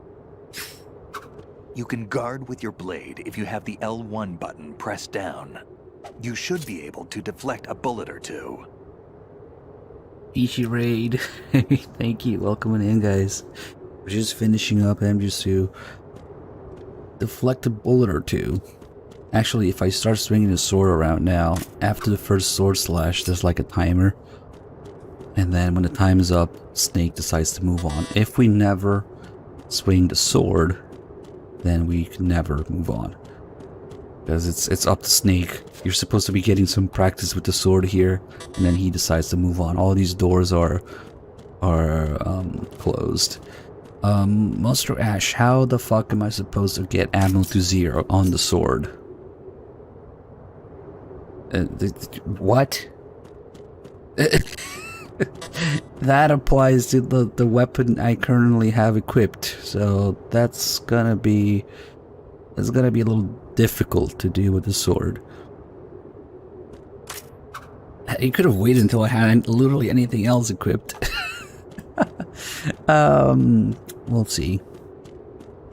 You can guard with your blade if you have the L1 button pressed down. You should be able to deflect a bullet or two. Ichi Raid. Thank you. Welcome in, guys. We're just finishing up MGS2. Deflect a bullet or two. Actually, if I start swinging the sword around now, after the first sword slash, there's like a timer. And then when the time is up, Snake decides to move on. If we never swing the sword, then we can never move on. Because it's up to Snake. You're supposed to be getting some practice with the sword here, and then he decides to move on. All these doors are closed. Monster Ash, how the fuck am I supposed to get ammo to 0 on the sword? What? That applies to the weapon I currently have equipped, so that's gonna be a little difficult to do with the sword. You could have waited until I had literally anything else equipped. We'll see.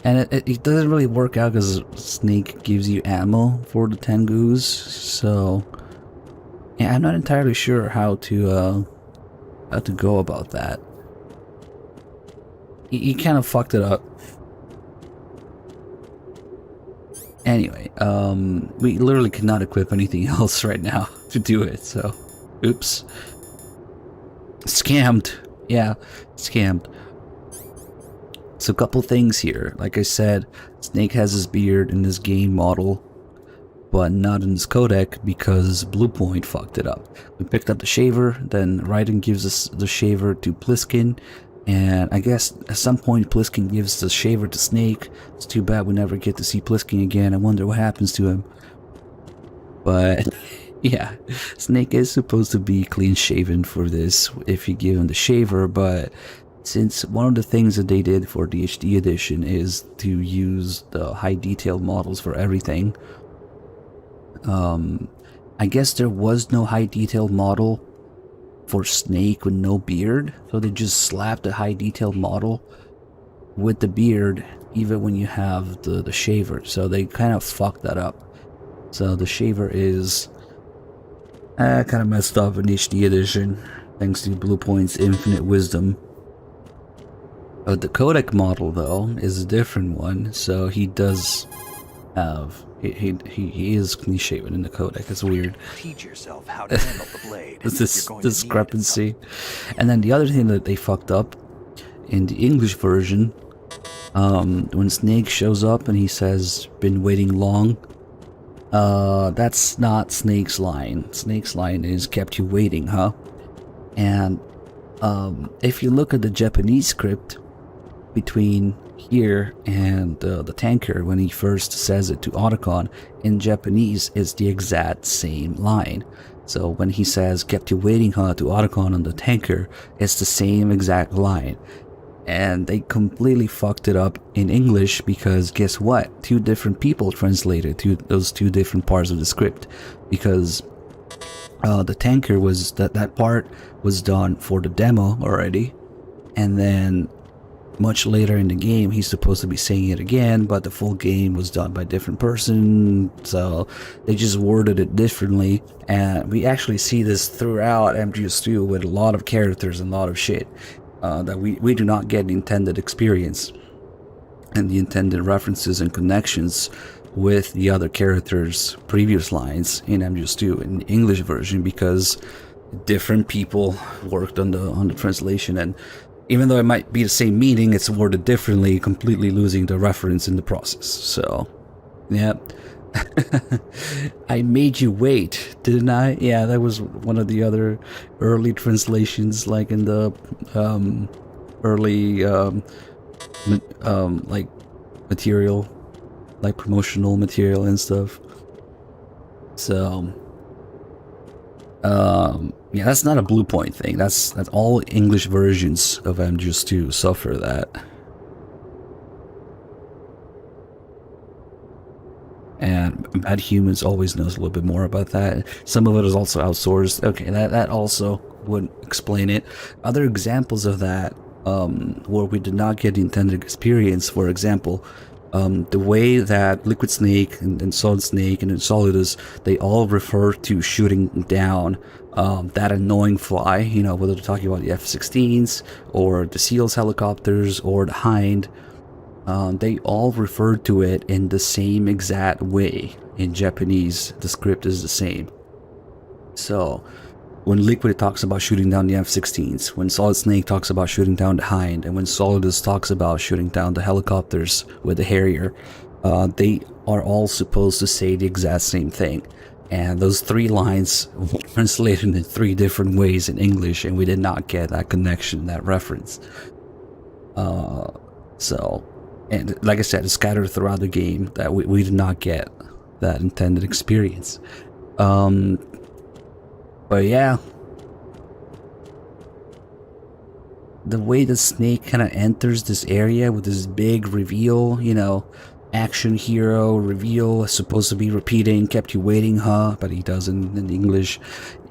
And it doesn't really work out because Snake gives you ammo for the Tengus, so yeah, I'm not entirely sure how to go about that. He kind of fucked it up. Anyway, we literally cannot equip anything else right now to do it, so oops. Scammed. Yeah, scammed. So a couple things here. Like I said, Snake has his beard in this game model, but not in his codec because Bluepoint fucked it up. We picked up the shaver, then Raiden gives us the shaver to Pliskin, and I guess at some point Pliskin gives the shaver to Snake. It's too bad we never get to see Pliskin again. I wonder what happens to him. But yeah, Snake is supposed to be clean shaven for this if you give him the shaver, but since one of the things that they did for the HD edition is to use the high detail models for everything, I guess there was no high detail model for Snake with no beard, so they just slapped a high detail model with the beard even when you have the shaver, so they kind of fucked that up. So the shaver is kind of messed up in HD edition thanks to Bluepoint's infinite wisdom. The codec model though is a different one, so he does have he is clean shaven in the codec. It's weird. Teach yourself how to handle the blade. This discrepancy. And then the other thing that they fucked up in the English version, when Snake shows up and he says, "Been waiting long," that's not Snake's line. Snake's line is, "Kept you waiting, huh?" And if you look at the Japanese script between here and the tanker, when he first says it to Otacon, in Japanese is the exact same line. So when he says "kept you waiting, huh" to Otacon on the tanker, it's the same exact line. And they completely fucked it up in English because guess what? Two different people translated to those two different parts of the script, because the tanker was that part was done for the demo already, and then much later in the game he's supposed to be saying it again, but the full game was done by a different person, so they just worded it differently. And we actually see this throughout MGS2 with a lot of characters and a lot of shit that we do not get the intended experience and the intended references and connections with the other characters' previous lines in MGS2 in the English version, because different people worked on the translation, and even though it might be the same meaning, it's worded differently, completely losing the reference in the process. So, yeah. I made you wait, didn't I? Yeah, that was one of the other early translations, like in the early like material, like promotional material and stuff. So yeah, that's not a Bluepoint thing. That's all English versions of MGS2 suffer that. And Bad Humans always knows a little bit more about that. Some of it is also outsourced. Okay, that also would explain it. Other examples of that, where we did not get the intended experience, for example, The way that Liquid Snake and Solid Snake and Solidus, they all refer to shooting down that annoying fly, you know, whether they're talking about the F-16s or the SEALs helicopters or the Hind, they all refer to it in the same exact way. In Japanese, the script is the same. So, when Liquid talks about shooting down the F-16s, when Solid Snake talks about shooting down the Hind, and when Solidus talks about shooting down the helicopters with the Harrier, they are all supposed to say the exact same thing. And those 3 lines were translated in 3 different ways in English, and we did not get that connection, that reference. And like I said, it's scattered throughout the game that we did not get that intended experience. But yeah, the way the Snake kind of enters this area with this big reveal, you know, action hero reveal is supposed to be repeating, kept you waiting, huh? But he doesn't in English,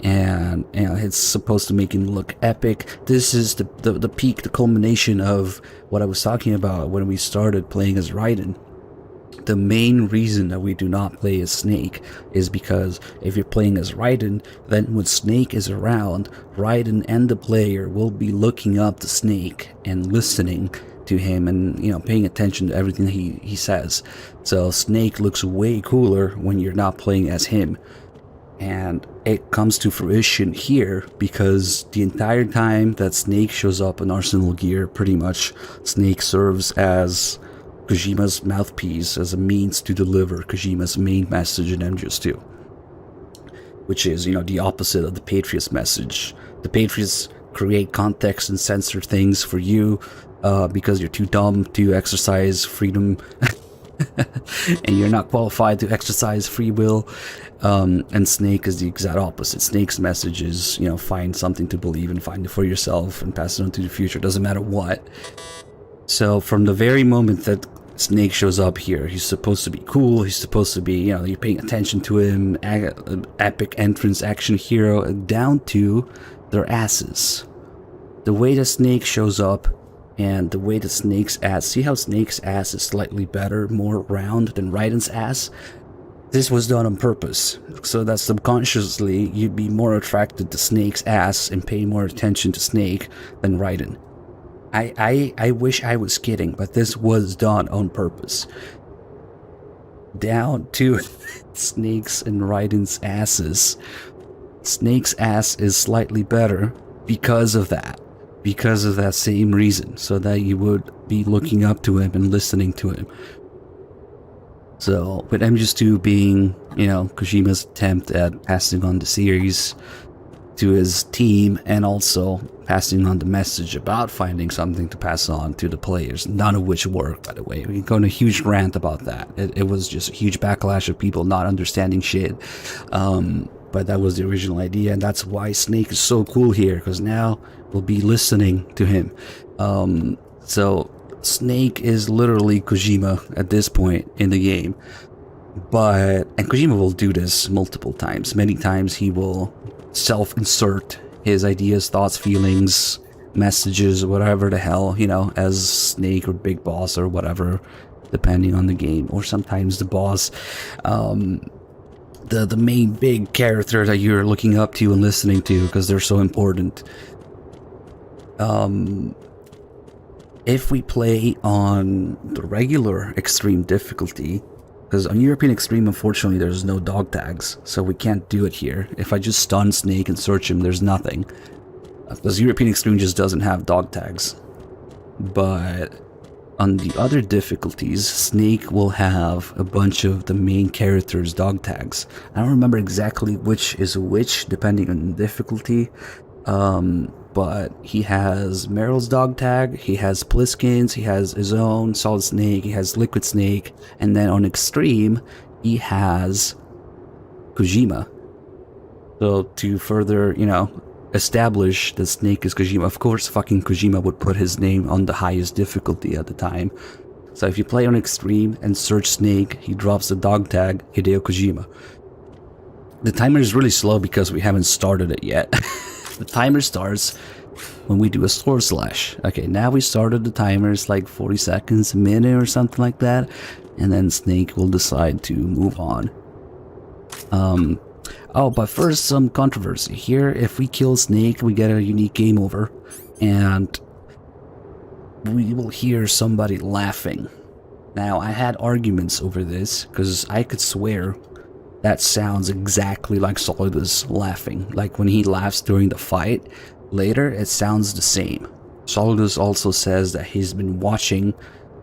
and you know, it's supposed to make him look epic. This is the peak, the culmination of what I was talking about when we started playing as Raiden. The main reason that we do not play as Snake is because if you're playing as Raiden, then when Snake is around, Raiden and the player will be looking up to Snake and listening to him and, you know, paying attention to everything he says. So Snake looks way cooler when you're not playing as him. And it comes to fruition here because the entire time that Snake shows up in Arsenal gear, pretty much, Snake serves as Kojima's mouthpiece, as a means to deliver Kojima's main message in MGS2, which is, you know, the opposite of the Patriots message. The Patriots create context and censor things for you because you're too dumb to exercise freedom and you're not qualified to exercise free will. And Snake is the exact opposite. Snake's message is, you know, find something to believe in, find it for yourself and pass it on to the future. Doesn't matter what. So from the very moment that Snake shows up here, he's supposed to be cool, he's supposed to be, you know, you're paying attention to him, epic entrance action hero, down to their asses. The way that Snake shows up and the way that Snake's ass, see how Snake's ass is slightly better, more round than Raiden's ass? This was done on purpose, so that subconsciously you'd be more attracted to Snake's ass and pay more attention to Snake than Raiden. I wish I was kidding, but this was done on purpose. Down to Snake's and Raiden's asses. Snake's ass is slightly better because of that. Because of that same reason. So that you would be looking up to him and listening to him. So, with MGS2 being, you know, Kojima's attempt at passing on the series to his team and also passing on the message about finding something to pass on to the players, none of which worked, by the way. We go on a huge rant about that. It was just a huge backlash of people not understanding shit. But that was the original idea, and that's why Snake is so cool here, because now we'll be listening to him. So Snake is literally Kojima at this point in the game. And Kojima will do this multiple times. Many times he will self-insert his ideas, thoughts, feelings, messages, whatever the hell, you know, as Snake or Big Boss or whatever, depending on the game, or sometimes the boss, the main big character that you're looking up to and listening to because they're so important. If we play on the regular extreme difficulty, because on European Extreme, unfortunately, there's no dog tags, so we can't do it here. If I just stun Snake and search him, there's nothing. Because European Extreme just doesn't have dog tags. But on the other difficulties, Snake will have a bunch of the main characters' dog tags. I don't remember exactly which is which, depending on the difficulty. But he has Meryl's dog tag, he has Pliskin's, he has his own Solid Snake, he has Liquid Snake, and then on Extreme, he has Kojima. So to further, you know, establish that Snake is Kojima, of course fucking Kojima would put his name on the highest difficulty at the time. So if you play on Extreme and search Snake, he drops the dog tag, Hideo Kojima. The timer is really slow because we haven't started it yet. The timer starts when we do a // Okay, now we started the timer. It's like 40 seconds, a minute or something like that. And then Snake will decide to move on. Oh, but first, some controversy. Here, if we kill Snake, we get a unique game over. And we will hear somebody laughing. Now, I had arguments over this, because I could swear that sounds exactly like Solidus laughing. Like when he laughs during the fight, later it sounds the same. Solidus also says that he's been watching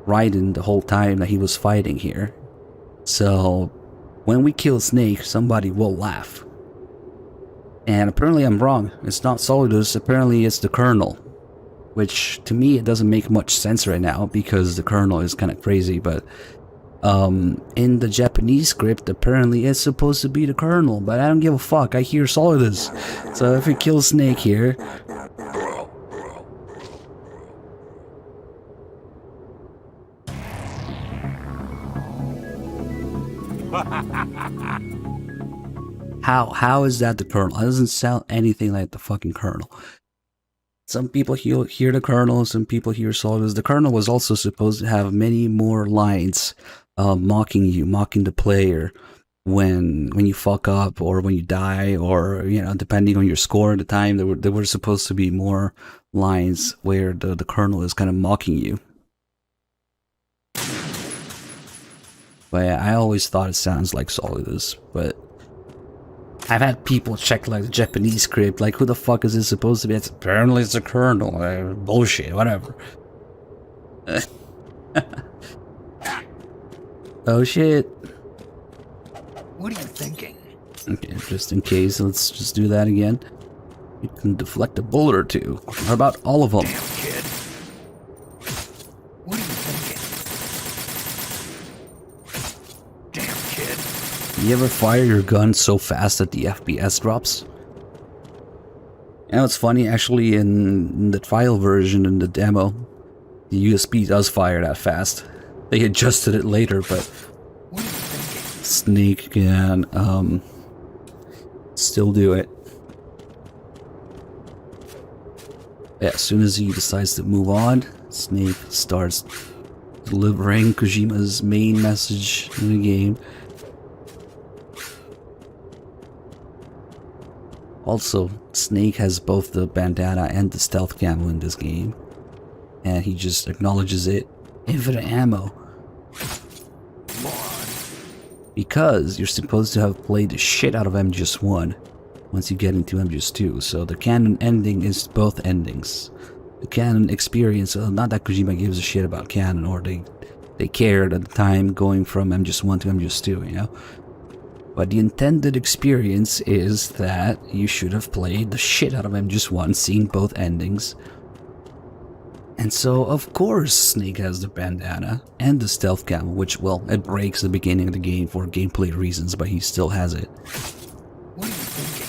Raiden the whole time that he was fighting here. So, when we kill Snake, somebody will laugh. And apparently I'm wrong. It's not Solidus, apparently it's the Colonel. Which, to me, it doesn't make much sense right now, because the Colonel is kind of crazy, but in the Japanese script, apparently it's supposed to be the Colonel, but I don't give a fuck, I hear Solidus. So if we kill Snake here... How is that the Colonel? It doesn't sound anything like the fucking Colonel. Some people hear the Colonel, some people hear Solidus. The Colonel was also supposed to have many more lines mocking you, mocking the player when you fuck up or when you die, or, you know, depending on your score at the time. There were supposed to be more lines where the Colonel is kind of mocking you. But yeah, I always thought it sounds like Solidus, but I've had people check like the Japanese script, like who the fuck is this supposed to be? Apparently it's a Colonel. Bullshit, whatever. Oh shit. What are you thinking? Okay, just in case, let's just do that again. You can deflect a bullet or two. How about all of them? Damn, kid. What are you thinking? Damn, kid. You ever fire your gun so fast that the FPS drops? You know, it's funny, actually, in the trial version, in the demo, the USB does fire that fast. They adjusted it later, but Snake can still do it. Yeah, as soon as he decides to move on, Snake starts delivering Kojima's main message in the game. Also, Snake has both the bandana and the stealth camo in this game, and he just acknowledges it. Infinite ammo. Because you're supposed to have played the shit out of MGS1 once you get into MGS2, so the canon ending is both endings. The canon experience, not that Kojima gives a shit about canon, or they cared at the time going from MGS1 to MGS2, you know? But the intended experience is that you should have played the shit out of MGS1, seen both endings. And so, of course, Snake has the bandana and the stealth camo, which, well, it breaks the beginning of the game for gameplay reasons, but he still has it. What are you thinking?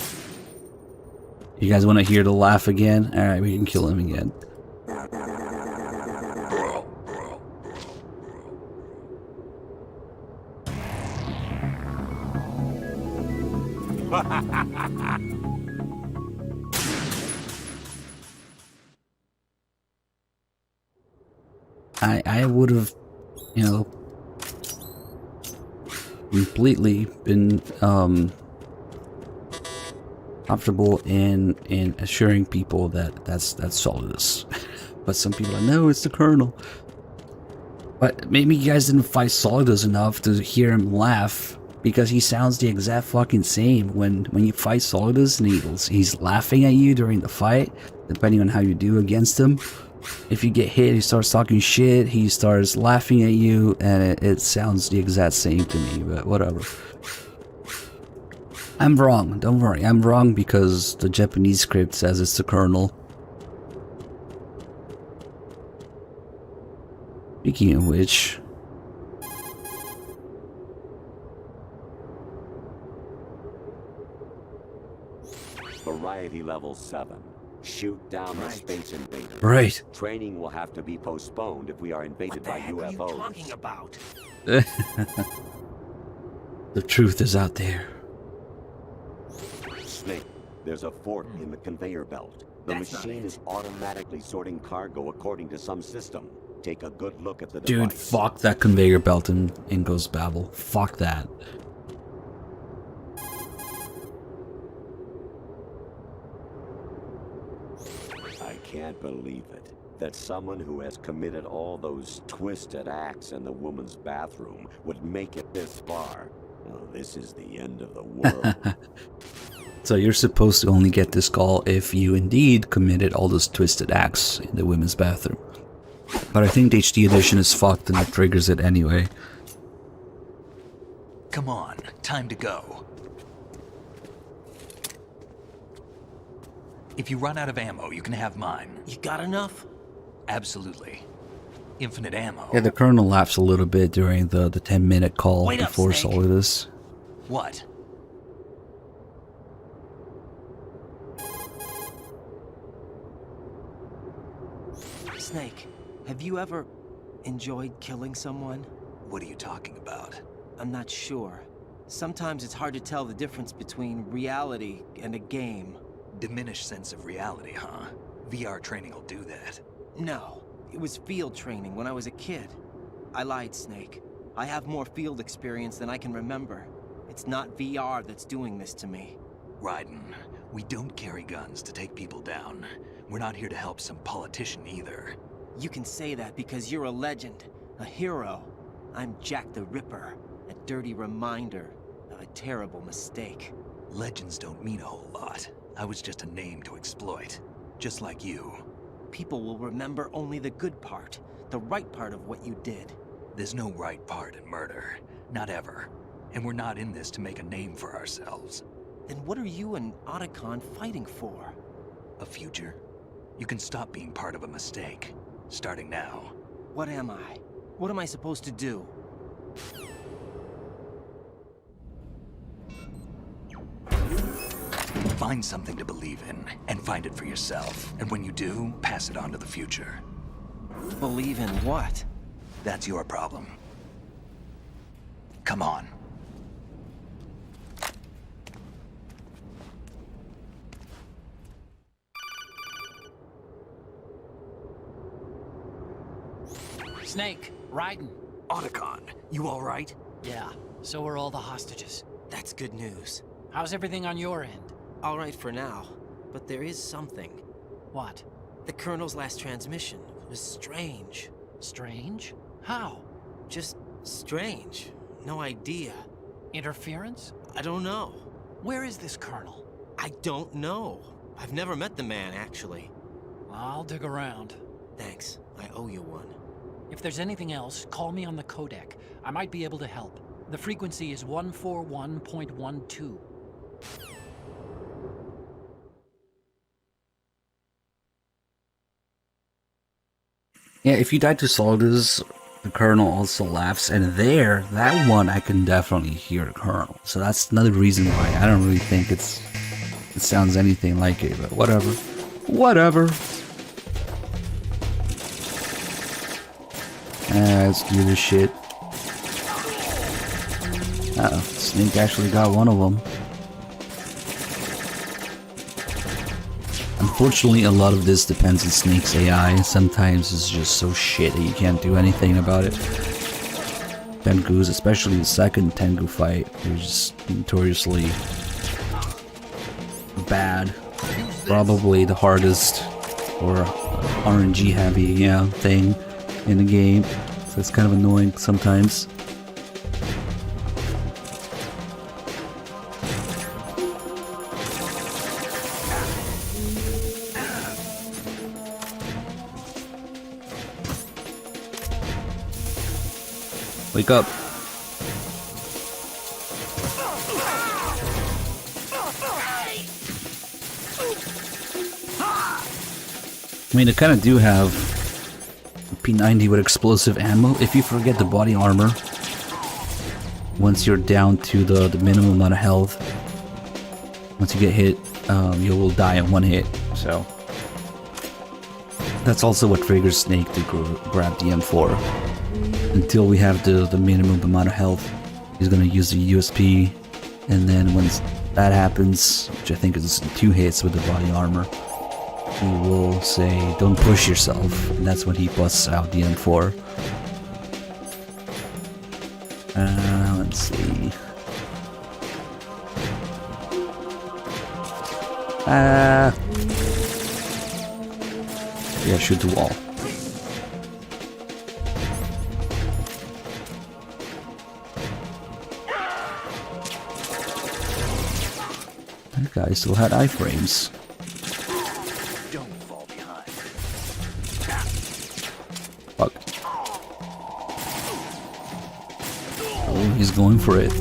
You guys want to hear the laugh again? Alright, we can kill him again. I would have, you know, completely been comfortable in assuring people that that's Solidus. But some people are, no, it's the Colonel. But maybe you guys didn't fight Solidus enough to hear him laugh, because he sounds the exact fucking same when you fight Solidus and he's laughing at you during the fight, depending on how you do against him. If you get hit, he starts talking shit, he starts laughing at you, and it sounds the exact same to me, but whatever. I'm wrong, don't worry, I'm wrong because the Japanese script says it's the Colonel. Speaking of which... Variety level 7. Shoot down the space invader. Right. Training will have to be postponed if we are invaded by UFOs. What are you talking about? The truth is out there. Snake, there's a fork in the conveyor belt. The machine is automatically sorting cargo according to some system. Take a good look at the Dude, device. fuck that conveyor belt in Ghost Babel. Fuck that. I can't believe it. That someone who has committed all those twisted acts in the woman's bathroom would make it this far. Oh, this is the end of the world. So you're supposed to only get this call if you indeed committed all those twisted acts in the women's bathroom. But I think the HD edition is fucked and it triggers it anyway. Come on, time to go. If you run out of ammo, you can have mine. You got enough? Absolutely. Infinite ammo. Yeah, the Colonel laughs a little bit during the 10-minute call Wait up, before Snake. all of this. What? Snake, have you ever enjoyed killing someone? What are you talking about? I'm not sure. Sometimes it's hard to tell the difference between reality and a game. Diminished sense of reality, huh? VR training will do that. No, it was field training when I was a kid. I lied, Snake. I have more field experience than I can remember. It's not VR that's doing this to me. Raiden, we don't carry guns to take people down. We're not here to help some politician either. You can say that because you're a legend, a hero. I'm Jack the Ripper, a dirty reminder of a terrible mistake. Legends don't mean a whole lot. I was just a name to exploit, just like you. People will remember only the good part, the right part of what you did. There's no right part in murder. Not ever. And we're not in this to make a name for ourselves. Then what are you and Otacon fighting for? A future? You can stop being part of a mistake. Starting now. What am I? What am I supposed to do? Find something to believe in, and find it for yourself. And when you do, pass it on to the future. Believe in what? That's your problem. Come on. Snake, Raiden. Otacon, you all right? Yeah, so are all the hostages. That's good news. How's everything on your end? All right for now, but there is something. What? The Colonel's last transmission was strange. Strange? How? Just strange. No idea. Interference? I don't know. Where is this Colonel? I don't know. I've never met the man, actually. I'll dig around. Thanks. I owe you one. If there's anything else, call me on the codec. I might be able to help. The frequency is 141.12. Yeah, if you die to soldiers, the Colonel also laughs, and there, that one I can definitely hear the Colonel. So that's another reason why I don't really think it sounds anything like it, but whatever. Whatever. Let's do this shit. Uh-oh, Snake actually got one of them. Unfortunately, a lot of this depends on Snake's AI. Sometimes it's just so shit that you can't do anything about it. Tengu's, especially the second Tengu fight, is just notoriously bad. Probably the hardest or RNG heavy, thing in the game. So it's kind of annoying sometimes. Wake up. I mean, they kind of do have P90 with explosive ammo. If you forget the body armor, once you're down to the minimum amount of health, once you get hit, you will die in one hit. So that's also what triggers Snake to grab the M4. Until we have the minimum amount of health, he's gonna use the USP, and then once that happens, which I think is 2 hits with the body armor, he will say, "Don't push yourself," and that's what he busts out the M4. Let's see. Yeah, shoot the wall. That guy still had iframes. Don't fall behind. Fuck. Oh, he's going for it.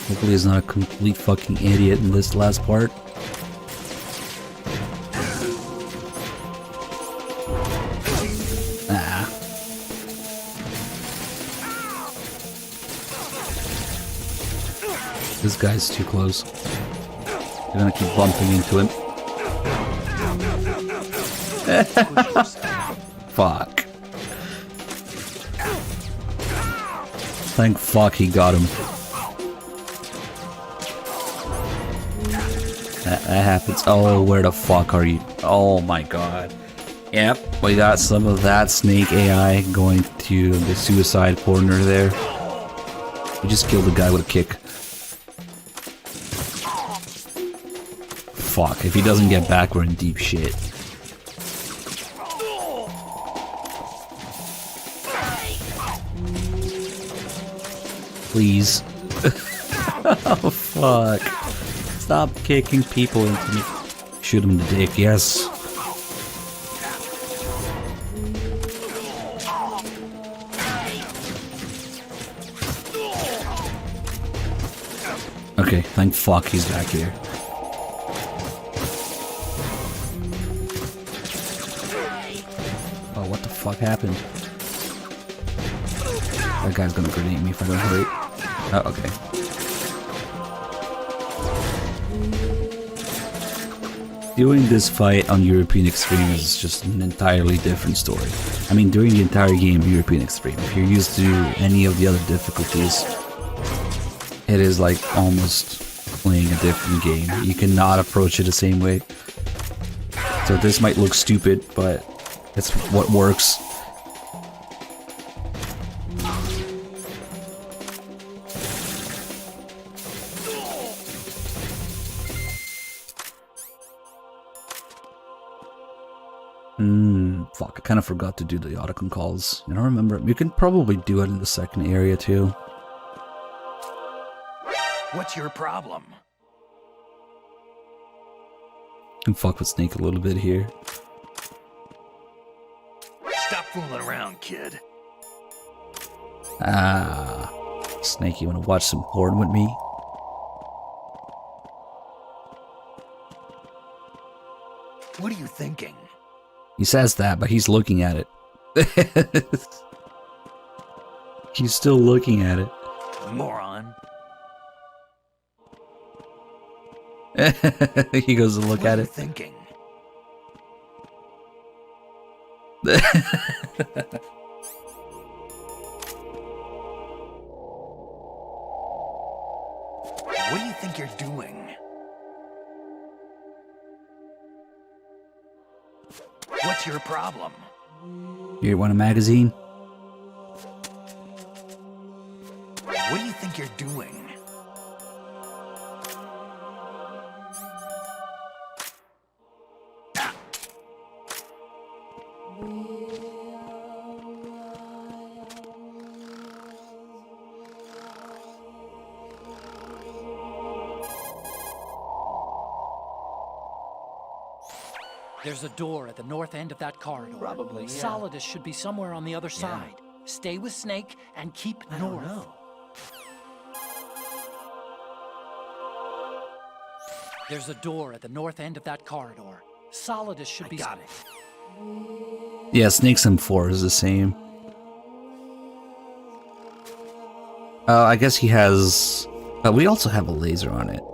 Hopefully he's not a complete fucking idiot in this last part. Ah. This guy's too close. They're gonna keep bumping into him. Fuck. Thank fuck he got him. That happens. Oh, where the fuck are you? Oh my god. Yep, we got some of that snake AI going to the suicide corner there. We just killed the guy with a kick. Fuck, if he doesn't get back, we're in deep shit. Please. Oh, fuck. Stop kicking people into me. Shoot him in the dick, yes. Okay, thank fuck he's back here. Oh, what the fuck happened? That guy's gonna grenade me if I don't hurry. Oh, okay. Doing this fight on European Extreme is just an entirely different story. I mean, during the entire game of European Extreme, if you're used to any of the other difficulties, it is like almost playing a different game. You cannot approach it the same way. So this might look stupid, but it's what works. Fuck, I kind of forgot to do the Otacon calls. I don't remember. You can probably do it in the second area too. What's your problem? Can fuck with Snake a little bit here. Stop fooling around, kid. Ah, Snake, you wanna watch some porn with me? What are you thinking? He says that, but he's looking at it. He's still looking at it. Moron. He goes to look at it. Thinking. What do you think you're doing? What's your problem? You want a magazine? What do you think you're doing? There's a door at the north end of that corridor. Probably, yeah. Solidus should be somewhere on the other side. Stay with Snake and keep north. There's a door at the north end of that corridor. Solidus should be... Got it. Yeah, Snake's M4 is the same. I guess he has... But we also have a laser on it.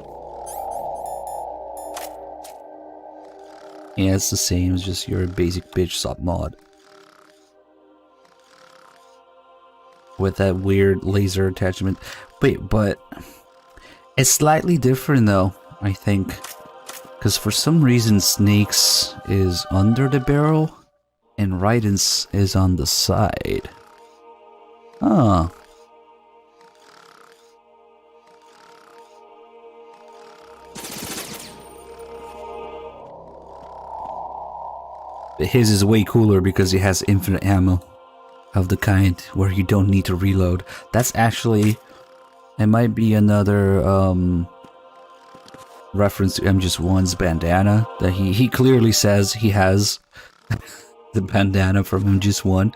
Yeah, it's the same, it's just your basic bitch sub mod. With that weird laser attachment. Wait, but... It's slightly different though, I think. Because for some reason Snake's is under the barrel and Raiden's is on the side. Huh. His is way cooler because he has infinite ammo of the kind where you don't need to reload. That's actually, it might be another reference to MGS1's bandana that he clearly says he has the bandana from MGS1.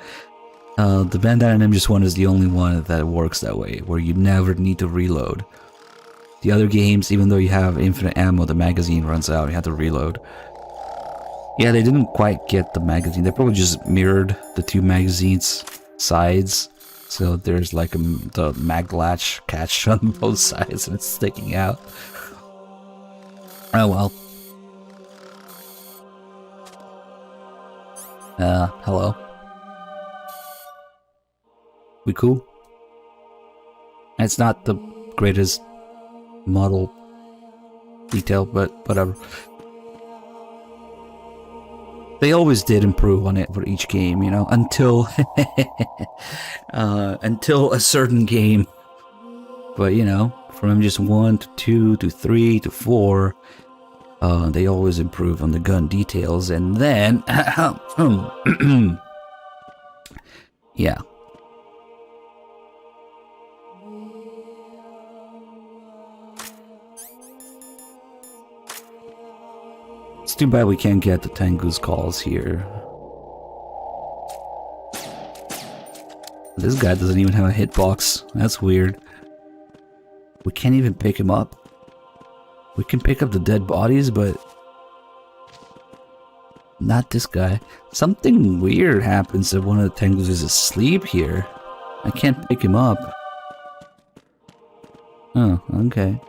The bandana in MGS1 is the only one that works that way, where you never need to reload. The other games, even though you have infinite ammo, the magazine runs out, you have to reload. Yeah, they didn't quite get the magazine. They probably just mirrored the two magazines' sides. So there's like the mag latch catch on both sides and it's sticking out. Oh well. Hello. We cool? It's not the greatest model detail, but whatever. They always did improve on it for each game, you know, until until a certain game. But you know, from just 1 to 2 to 3 to 4, they always improve on the gun details, and then yeah. It's too bad we can't get the Tengu's calls here. This guy doesn't even have a hitbox. That's weird. We can't even pick him up. We can pick up the dead bodies, but not this guy. Something weird happens if one of the Tengus is asleep here. I can't pick him up. Oh, okay.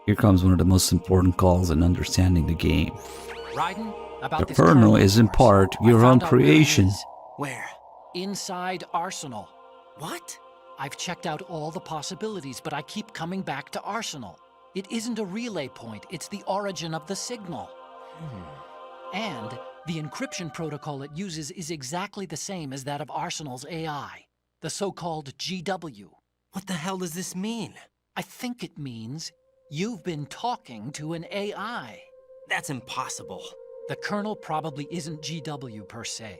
Here comes one of the most important calls in understanding the game. Raiden, about the Colonel is in part your own creation. Where? Inside Arsenal. What? I've checked out all the possibilities, but I keep coming back to Arsenal. It isn't a relay point, it's the origin of the signal. And the encryption protocol it uses is exactly the same as that of Arsenal's AI, the so-called GW. What the hell does this mean? I think it means you've been talking to an AI. That's impossible. The Colonel probably isn't GW per se.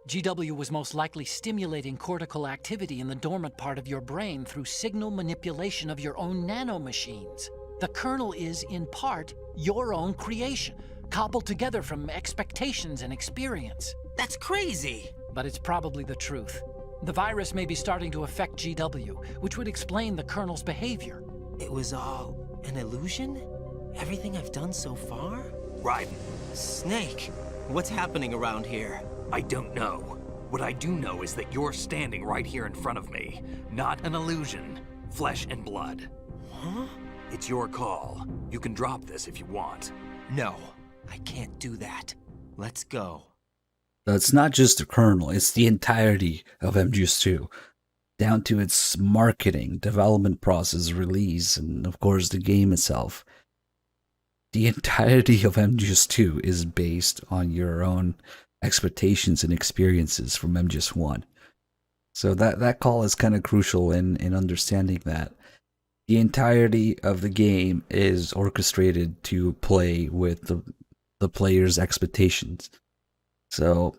GW was most likely stimulating cortical activity in the dormant part of your brain through signal manipulation of your own nanomachines. The Colonel is, in part, your own creation, cobbled together from expectations and experience. That's crazy! But it's probably the truth. The virus may be starting to affect GW, which would explain the Colonel's behavior. It was all an illusion? Everything I've done so far? Raiden. Snake, what's happening around here? I don't know. What I do know is that you're standing right here in front of me. Not an illusion. Flesh and blood. Huh? It's your call. You can drop this if you want. No, I can't do that. Let's go. It's not just the Colonel, it's the entirety of MGS2. Down to its marketing, development process, release, and of course the game itself. The entirety of MGS2 is based on your own expectations and experiences from MGS1. So that call is kind of crucial in understanding that. The entirety of the game is orchestrated to play with the player's expectations. So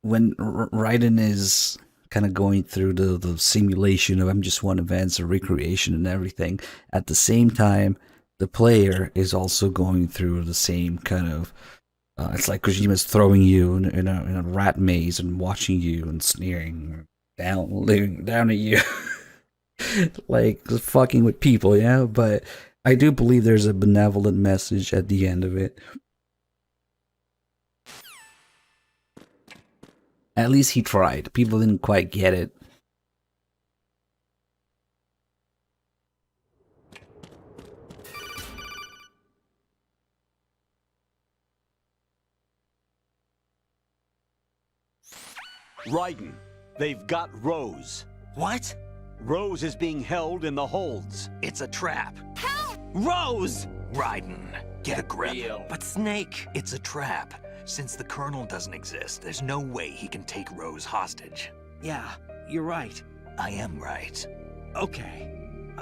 when Raiden is kind of going through the simulation of MGS1 events or recreation and everything, at the same time, the player is also going through the same kind of... it's like Kojima's throwing you in a rat maze and watching you and sneering down at you. Like, fucking with people, yeah? But I do believe there's a benevolent message at the end of it. At least he tried. People didn't quite get it. Raiden, they've got Rose. What? Rose is being held in the holds. It's a trap. Help! Rose! Raiden, get a grip. But Snake... It's a trap. Since the Colonel doesn't exist, there's no way he can take Rose hostage. Yeah, you're right. I am right. Okay.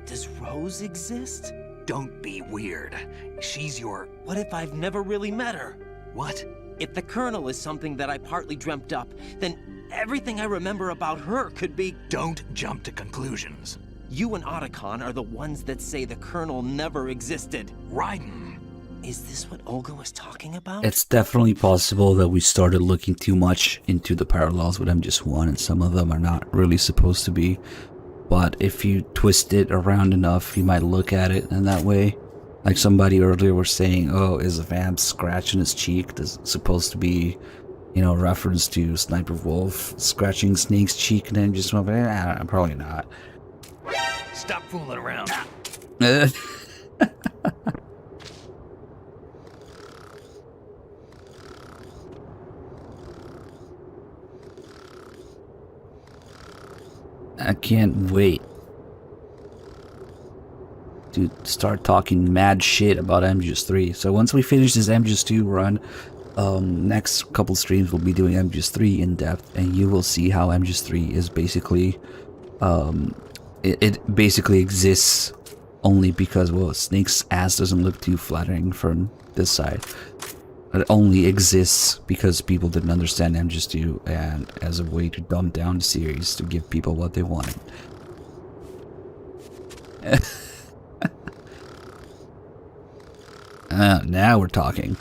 Does Rose exist? Don't be weird. She's your... What if I've never really met her? What? If the Colonel is something that I partly dreamt up, then everything I remember about her could be... Don't jump to conclusions. You and Otacon are the ones that say the Colonel never existed. Raiden. Is this what Olga was talking about? It's definitely possible that we started looking too much into the parallels with MGS1, and some of them are not really supposed to be. But if you twist it around enough, you might look at it in that way. Like somebody earlier was saying, oh, is Vamp scratching his cheek? This is supposed to be, you know, reference to Sniper Wolf scratching Snake's cheek, and then just went, probably not. Stop fooling around. I can't wait to start talking mad shit about MGS3. So once we finish this MGS2 run, next couple streams we'll be doing MGS3 in depth, and you will see how MGS3 is basically, it basically exists only because, well, Snake's ass doesn't look too flattering from this side. It only exists because people didn't understand MGS2, and as a way to dumb down the series to give people what they wanted. Now we're talking.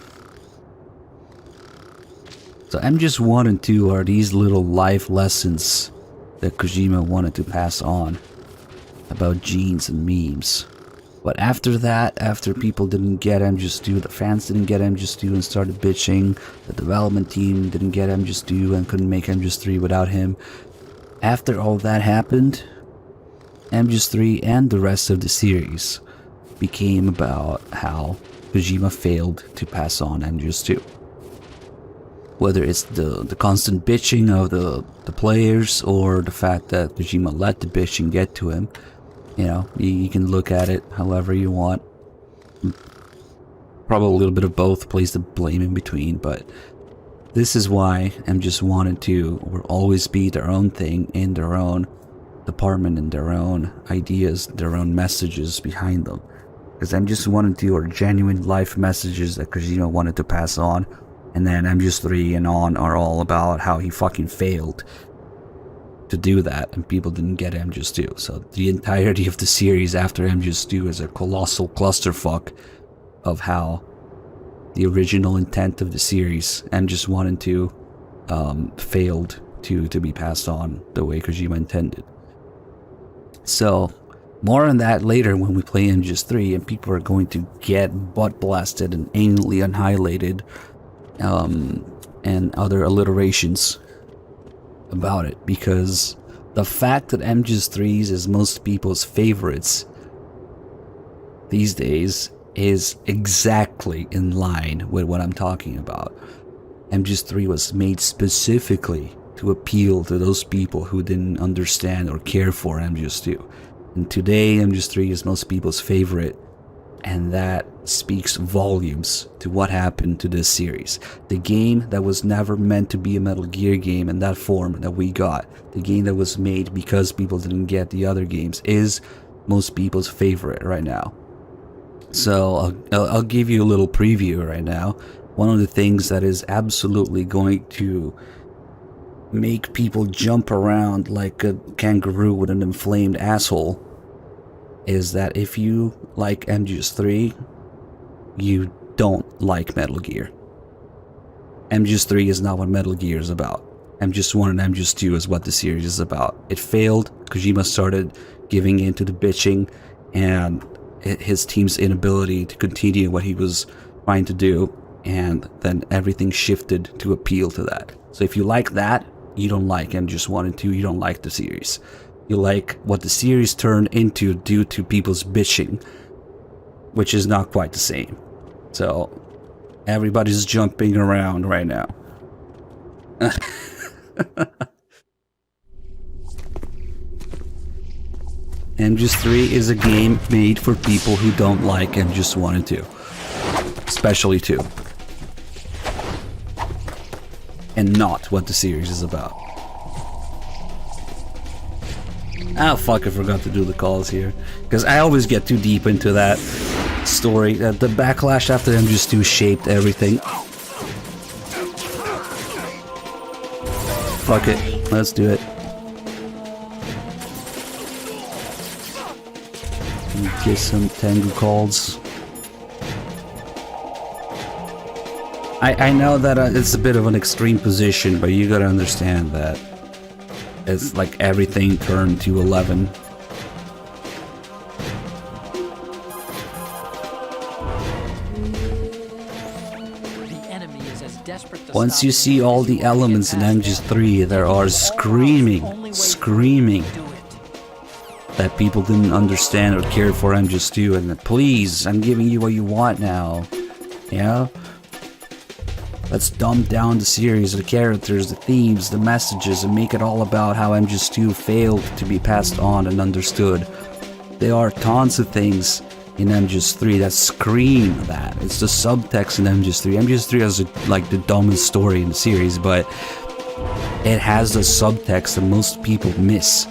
So MGS1 and 2 are these little life lessons that Kojima wanted to pass on about genes and memes. But after that, after people didn't get MGS2, the fans didn't get MGS2 and started bitching, the development team didn't get MGS2 and couldn't make MGS3 without him. After all that happened, MGS3 and the rest of the series became about how Kojima failed to pass on MGS2. Whether it's the constant bitching of the players, or the fact that Kojima let the bitching get to him. You know, you can look at it however you want. Probably a little bit of both, place the blame in between, but this is why MGS1 and 2 will always be their own thing in their own department, and their own ideas, their own messages behind them. Because MGS1 and 2 are genuine life messages that Kojima wanted to pass on, and then MGS3 and on are all about how he fucking failed to do that, and people didn't get MGS2. So the entirety of the series after MGS2 is a colossal clusterfuck of how the original intent of the series, MGS1 and 2, failed to be passed on the way Kojima intended. So more on that later when we play MGS3, and people are going to get butt blasted and anally annihilated, and other alliterations about it, because the fact that MGS3 is most people's favorites these days is exactly in line with what I'm talking about. MGS3 was made specifically to appeal to those people who didn't understand or care for MGS2. And today MGS3 is most people's favorite, and that speaks volumes to what happened to this series. The game that was never meant to be a Metal Gear game in that form that we got, the game that was made because people didn't get the other games, is most people's favorite right now. So I'll give you a little preview right now. One of the things that is absolutely going to make people jump around like a kangaroo with an inflamed asshole is that if you like MGS3, you don't like Metal Gear. MGS3 is not what Metal Gear is about. MGS1 and MGS2 is what the series is about. It failed. Kojima started giving in to the bitching and his team's inability to continue what he was trying to do, and then everything shifted to appeal to that. So if you like that, you don't like MGS1 and 2, you don't like the series. You like what the series turned into due to people's bitching, which is not quite the same. So everybody's jumping around right now. MGS3 is a game made for people who don't like MGS1 and 2. Especially 2. And not what the series is about. Ah, fuck, I forgot to do the calls here. Because I always get too deep into that story. The backlash after MGS2 shaped everything. Fuck it, let's do it. Get some Tengu calls. I know that it's a bit of an extreme position, but you gotta understand that it's like everything turned to 11. Once you see all the elements in MGS3 that are screaming that people didn't understand or care for MGS2, and that, please, I'm giving you what you want now. You know? Let's dumb down the series, the characters, the themes, the messages, and make it all about how MGS2 failed to be passed on and understood. There are tons of things in MGS3 that scream that. It's the subtext in MGS3. MGS3 has like the dumbest story in the series, but it has the subtext that most people miss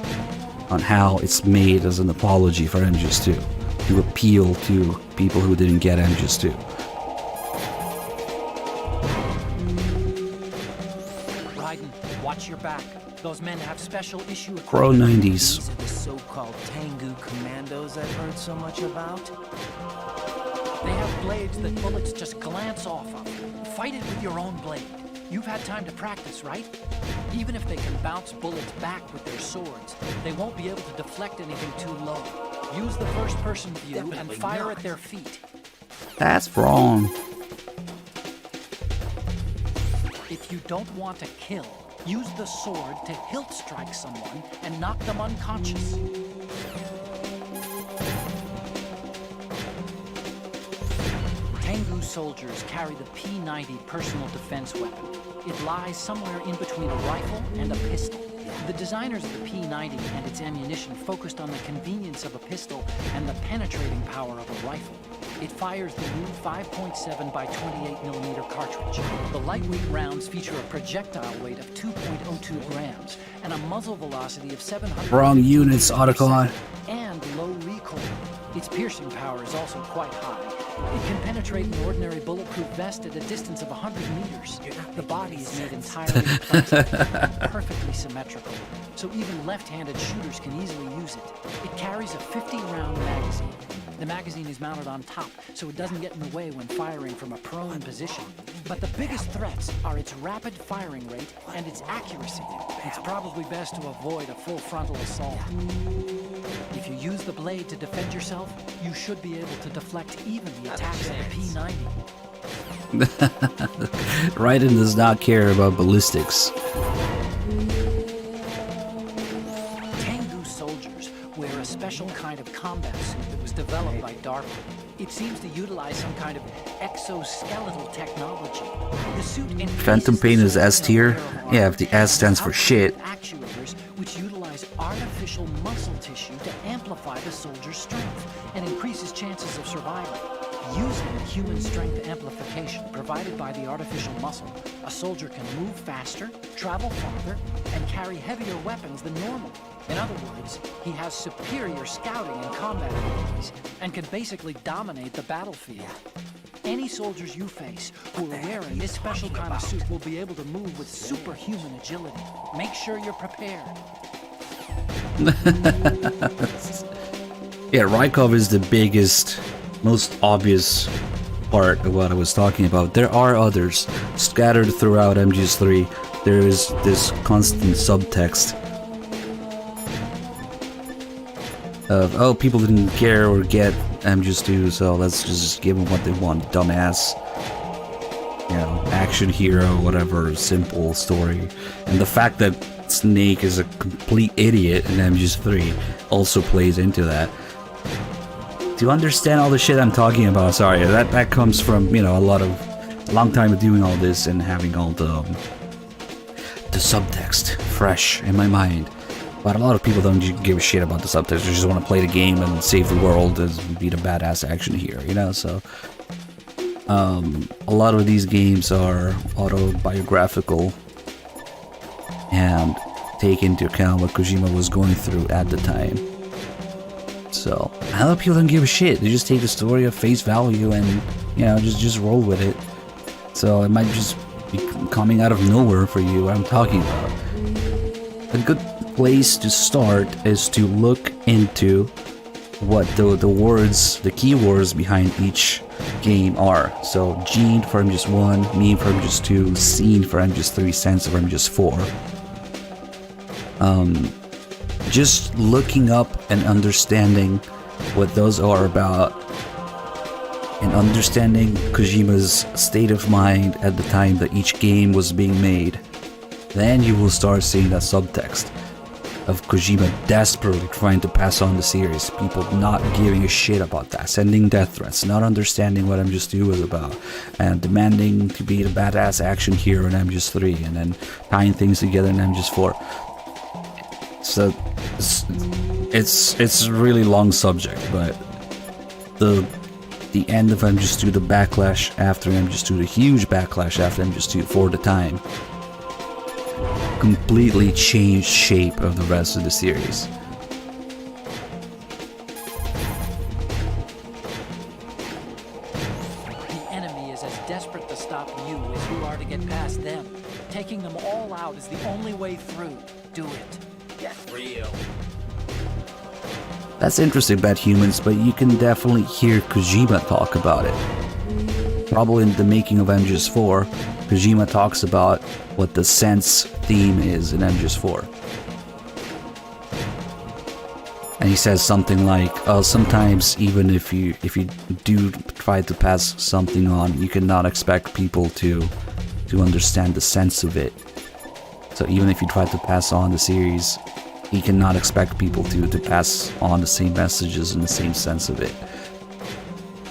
on how it's made as an apology for MGS2 to appeal to people who didn't get MGS2. Watch your back. Those men have special issue equipment. Pro 90s. These are the so-called Tengu commandos I've heard so much about. They have blades that bullets just glance off of. Fight it with your own blade. You've had time to practice, right? Even if they can bounce bullets back with their swords, they won't be able to deflect anything too low. Use the first-person view and fire at their feet. That's wrong. If you don't want to kill, use the sword to hilt strike someone and knock them unconscious. Tengu soldiers carry the P90 personal defense weapon. It lies somewhere in between a rifle and a pistol. The designers of the P90 and its ammunition focused on the convenience of a pistol and the penetrating power of a rifle. It fires the new 5.7 by 28mm cartridge. The lightweight rounds feature a projectile weight of 2.02 grams and a muzzle velocity of 700. Wrong units, Otacon. And low recoil. Its piercing power is also quite high. It can penetrate an ordinary bulletproof vest at a distance of 100 meters. The body is made entirely of plastic, perfectly symmetrical, so even left-handed shooters can easily use it. It carries a 50-round magazine. The magazine is mounted on top, so it doesn't get in the way when firing from a prone position. But the biggest threats are its rapid firing rate and its accuracy. It's probably best to avoid a full frontal assault. If you use the blade to defend yourself, you should be able to deflect even the attacks of the P90. Raiden does not care about ballistics. Tengu soldiers wear a special kind of combat suit that was developed by DARPA. It seems to utilize some kind of exoskeletal technology. The suit Phantom Pain is S tier? Yeah, if the S stands for shit. Actuators which utilize artificial muscle tissue to amplify the soldier's strength and increase his chances of survival. Using human strength amplification provided by the artificial muscle, a soldier can move faster, travel farther, and carry heavier weapons than normal. In other words, he has superior scouting and combat abilities and can basically dominate the battlefield. Any soldiers you face who are wearing this special kind of suit will be able to move with superhuman agility. Make sure you're prepared. Yeah, Rykov is the biggest, most obvious part of what I was talking about. There are others scattered throughout MGS3. There is this constant subtext of, oh, people didn't care or get MGS2, so let's just give them what they want. Dumbass, you know, action hero, whatever, simple story. And the fact that Snake is a complete idiot in MGS3 also plays into that. To understand all the shit I'm talking about, sorry, that comes from, you know, a long time of doing all this and having all the subtext fresh in my mind. But a lot of people don't give a shit about the subtext. They just want to play the game and save the world and be the badass action hero, you know? So, a lot of these games are autobiographical and take into account what Kojima was going through at the time. So, a lot of people don't give a shit. They just take the story at face value and, you know, just roll with it. So, it might just be coming out of nowhere for you, what I'm talking about. A good place to start is to look into what the words, the keywords behind each game are. So gene for MGS1, meme for MGS2, scene for MGS3, sense for MGS4. Just looking up and understanding what those are about and understanding Kojima's state of mind at the time that each game was being made, then you will start seeing that subtext of Kojima desperately trying to pass on the series, people not giving a shit about that, sending death threats, not understanding what MGS2 was about, and demanding to be the badass action hero in MGS3, and then tying things together in MGS4. So it's a really long subject, but the end of MGS2, the backlash after MGS2, the huge backlash after MGS2 for the time, completely changed shape of the rest of the series. The enemy is as desperate to stop you as you are to get past them. Taking them all out is the only way through. Do it. Get real. That's interesting about humans, but you can definitely hear Kojima talk about it. Probably in the making of MGS4, Kojima talks about what the sense theme is in MGS4. And he says something like, sometimes even if you do try to pass something on, you cannot expect people to understand the sense of it. So even if you try to pass on the series, he cannot expect people to pass on the same messages and the same sense of it.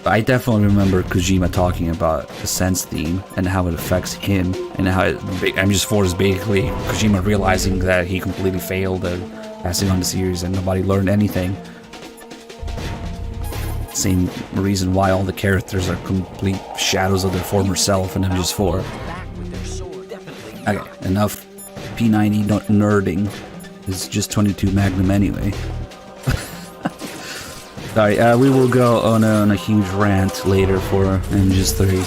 I definitely remember Kojima talking about the sense theme and how it affects him, and how MGS4 is basically Kojima realizing that he completely failed at passing on the series and nobody learned anything. Same reason why all the characters are complete shadows of their former self in MGS4. Okay, enough P90 nerding. It's just 22 Magnum anyway. Sorry, we will go on a huge rant later for MGS3.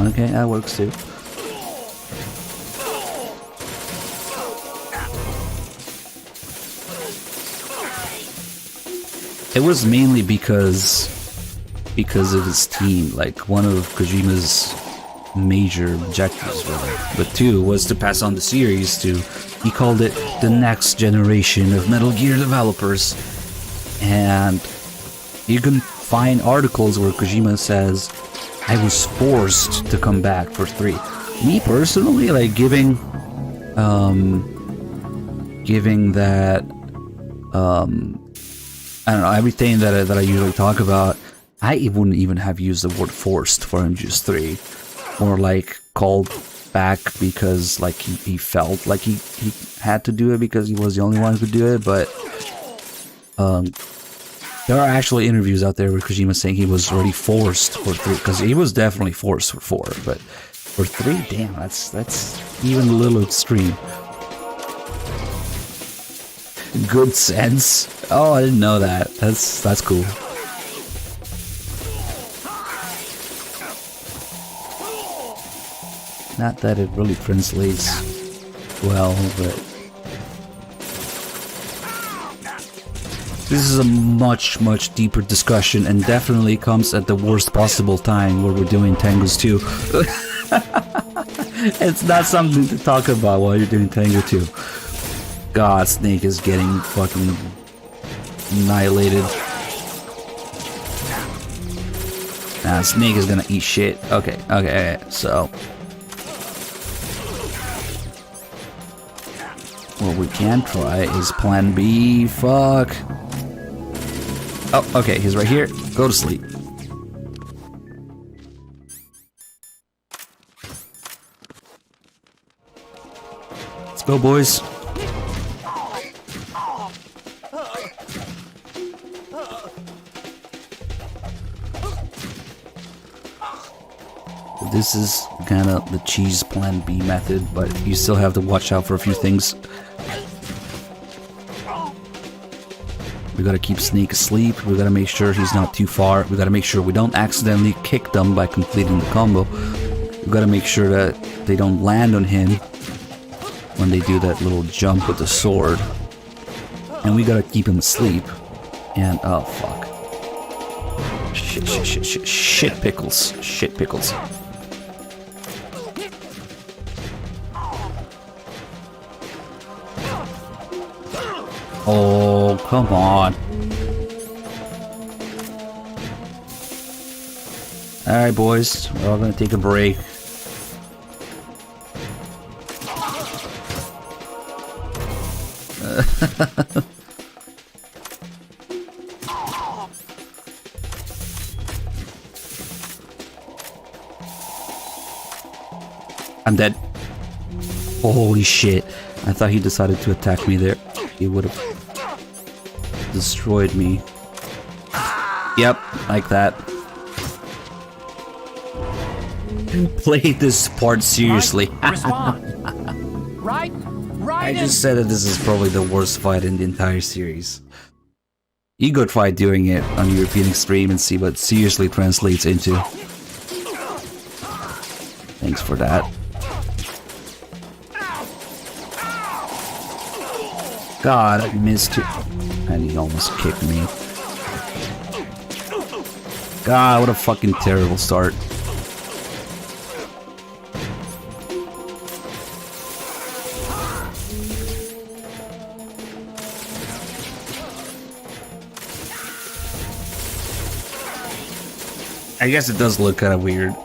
Okay, that works too. It was mainly because of his team. Like, one of Kojima's major objectives with 2 was to pass on the series to, he called it the next generation of Metal Gear developers. And you can find articles where Kojima says, I was forced to come back for 3. Me personally, like, giving that, I don't know, everything that I usually talk about, I wouldn't even have used the word forced for MGS3. Or like called back because like he felt like he had to do it because he was the only one who could do it. But there are actually interviews out there where Kojima saying he was already forced for 3, because he was definitely forced for 4, but for 3, damn, that's even a little extreme. Good sense. Oh, I didn't know that. That's cool. Not that it really translates well, but this is a much deeper discussion, and definitely comes at the worst possible time where we're doing Tango's 2. It's not something to talk about while you're doing Tango 2. God, Snake is getting fucking annihilated. Nah, Snake is gonna eat shit. Okay, so what we can try is plan B. Fuck. Oh, okay, he's right here. Go to sleep. Go, boys. This is kind of the cheese plan B method, but you still have to watch out for a few things. We gotta keep Snake asleep, we gotta make sure he's not too far, we gotta make sure we don't accidentally kick them by completing the combo. We gotta make sure that they don't land on him when they do that little jump with the sword. And we gotta keep him asleep. And, oh fuck. Shit pickles. Shit pickles. Oh, come on. Alright, boys. We're all gonna take a break. I'm dead. Holy shit. I thought he decided to attack me there. He would have destroyed me. Yep, like that. Play this part seriously. Right? I just said that this is probably the worst fight in the entire series. You could try doing it on European Extreme and see what it seriously translates into. Thanks for that. God, I missed it. And he almost kicked me. God, what a fucking terrible start. I guess it does look kind of weird.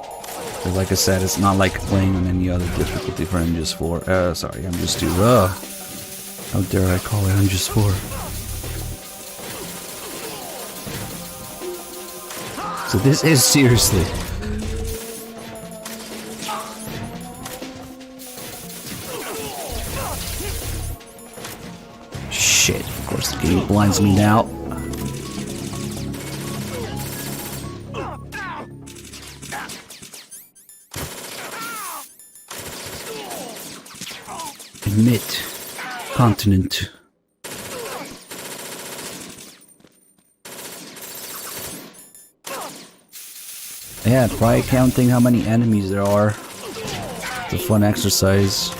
But like I said, it's not like playing on any other difficulty for MGS4. Sorry, MGS2. How dare I call it MGS4? So this is seriously. Shit, of course the game blinds me now. Admit. Continent. Yeah, try counting how many enemies there are. It's a fun exercise.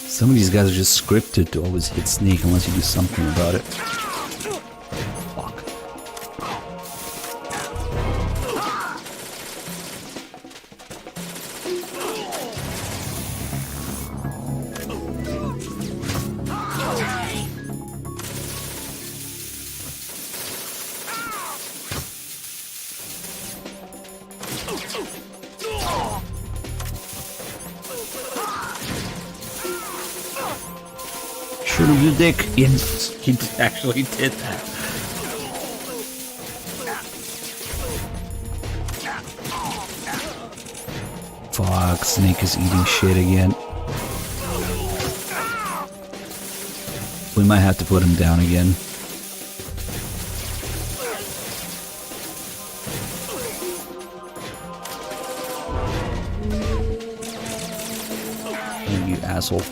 Some of these guys are just scripted to always hit Snake unless you do something about it. Fuck. Shoot him, you dick! Yes, he actually did that. Fuck, Snake is eating shit again. We might have to put him down again. Oh, you asshole.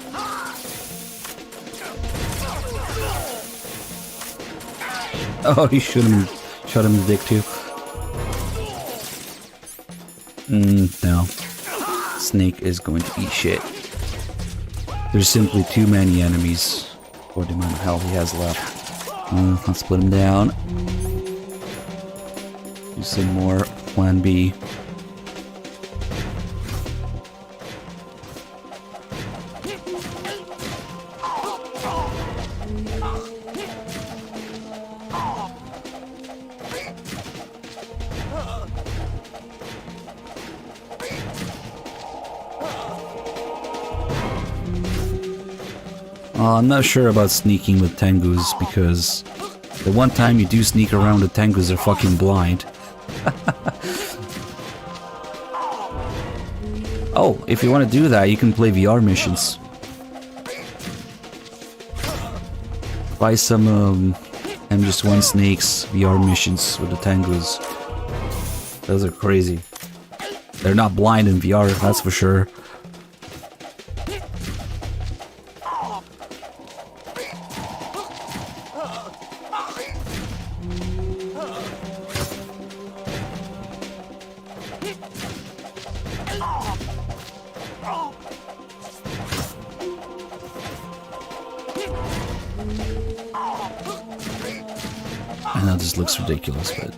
Oh, he shot him in the dick too. No. Snake is going to eat shit. There's simply too many enemies for the amount of health he has left. Let's put him down. Do some more plan B. I'm not sure about sneaking with Tengus because the one time you do sneak around with Tengus, they're fucking blind. Oh, if you want to do that, you can play VR missions. Buy some M1 Snakes VR missions with the Tengus. Those are crazy. They're not blind in VR, that's for sure. I know this looks ridiculous, but...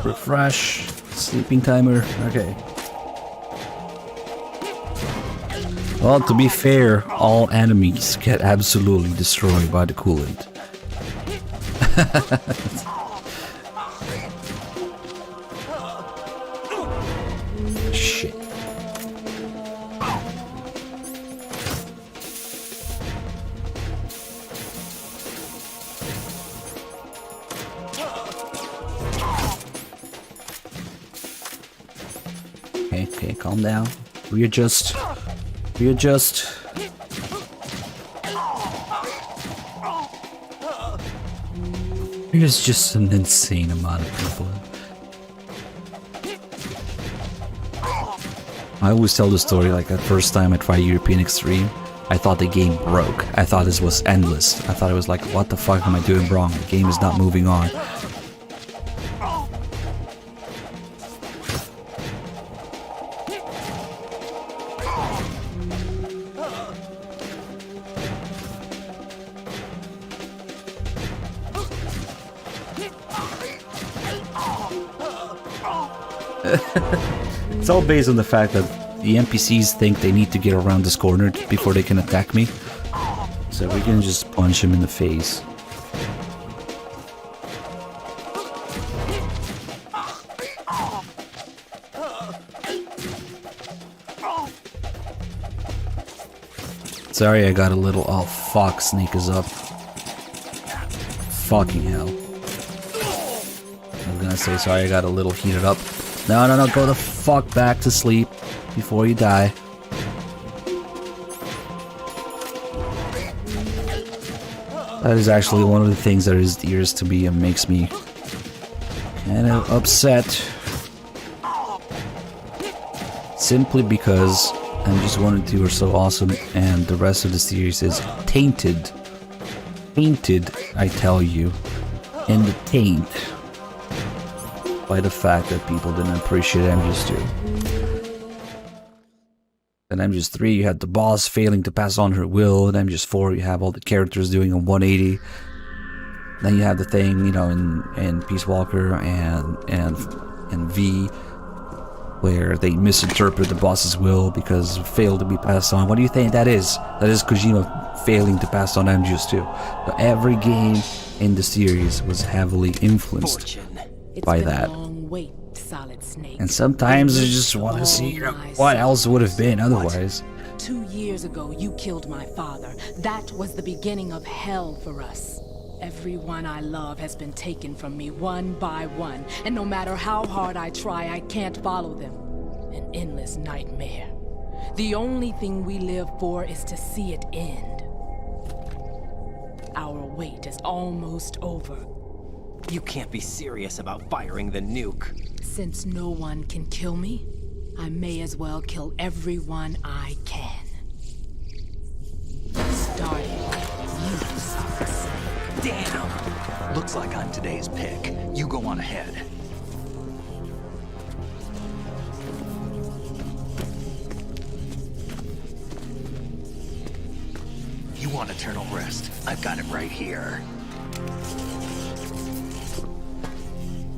Refresh. Sleeping timer. Okay. Well, to be fair, all enemies get absolutely destroyed by the coolant. Shit. Okay, calm down. Readjust. Readjust. There's just an insane amount of people. I always tell the story like that first time I tried European Extreme. I thought the game broke. I thought this was endless. I thought it was like, what the fuck am I doing wrong? The game is not moving on. It's all based on the fact that the NPCs think they need to get around this corner before they can attack me. So we can just punch him in the face. Sorry, I got a little... Oh, fuck, Snake is up. Fucking hell. I was gonna say, sorry, I got a little heated up. No, no, no, go the fuck back to sleep before you die. That is actually one of the things that is dearest to me and makes me kind of upset. Simply because M1 and 2 are so awesome and the rest of the series is tainted. Tainted, I tell you. In the taint. By the fact that people didn't appreciate MGS2. In MGS3 you had the boss failing to pass on her will, in MGS4 you have all the characters doing a 180. Then you have the thing, you know, in Peace Walker and V, where they misinterpret the boss's will because it failed to be passed on. What do you think that is? That is Kojima failing to pass on MGS2. So every game in the series was heavily influenced by that. And sometimes I just want to see, you know, what else would have been otherwise. 2 years ago, you killed my father. That was the beginning of hell for us. Everyone I love has been taken from me one by one, and no matter how hard I try, I can't follow them. An endless nightmare. The only thing we live for is to see it end. Our wait is almost over. You can't be serious about firing the nuke. Since no one can kill me, I may as well kill everyone I can. Starting with you, sucks. Damn! Looks like I'm today's pick. You go on ahead. You want eternal rest? I've got it right here.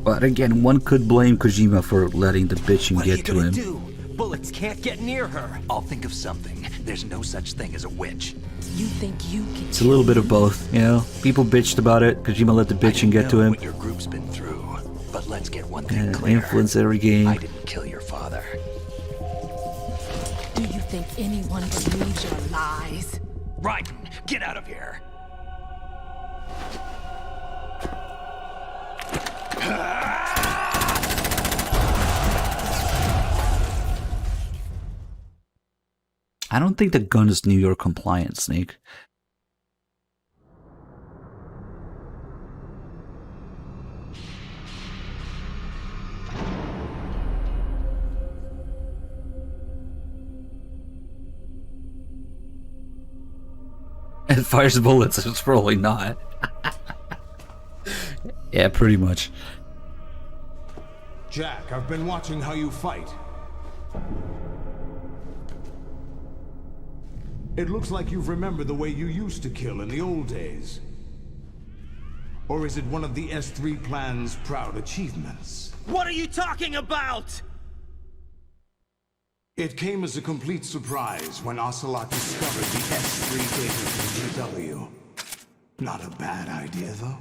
But again, one could blame Kojima for letting the bitching get to him. Do? Bullets can't get near her. I'll think of something. There's no such thing as a witch. You think you can? It's a little bit of both, you know. People bitched about it. Kojima let the bitching get to him. What your group's been through, but let's get one thing clear. Influence every game. I didn't kill your father. Do you think anyone believes your lies? Raiden, get out of here. I don't think the gun is New York compliant, Snake. It fires bullets, it's probably not. Yeah, pretty much. Jack, I've been watching how you fight. It looks like you've remembered the way you used to kill in the old days. Or is it one of the S3 plan's proud achievements? What are you talking about? It came as a complete surprise when Ocelot discovered the S3 data from GW. Not a bad idea, though.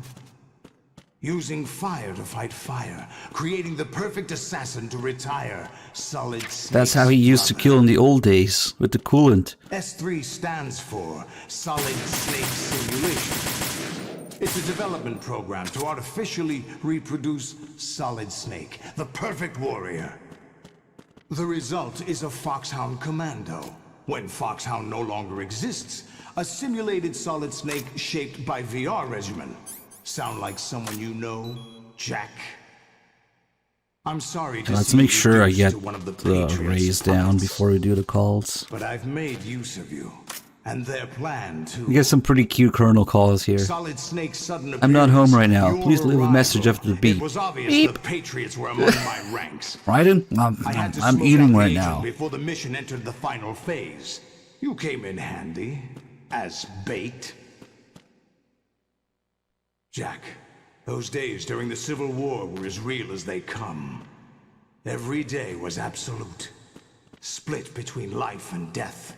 Using fire to fight fire, creating the perfect assassin to retire Solid Snake. That's how he used to kill in the old days, with the coolant. S3 stands for Solid Snake Simulation. It's a development program to artificially reproduce Solid Snake, the perfect warrior. The result is a Foxhound Commando. When Foxhound no longer exists, a simulated Solid Snake shaped by VR regimen. Sound like someone you know, Jack? I'm sorry to Let's see make you sure I reduced get to one of the the Patriots' raise down puppets. before we do the calls. But I've made use of you, and their plan too. We get some pretty cute Colonel calls here. Solid Snake's sudden I'm not home appearance, right now. your Please leave a message arrival. after the beep. It was obvious Beep. the Patriots were among my ranks. Raiden? I had to I'm smoke eating out right the agent now. before the mission entered the final phase. You came in handy as bait. Jack, those days during the Civil War were as real as they come. Every day was absolute, split between life and death.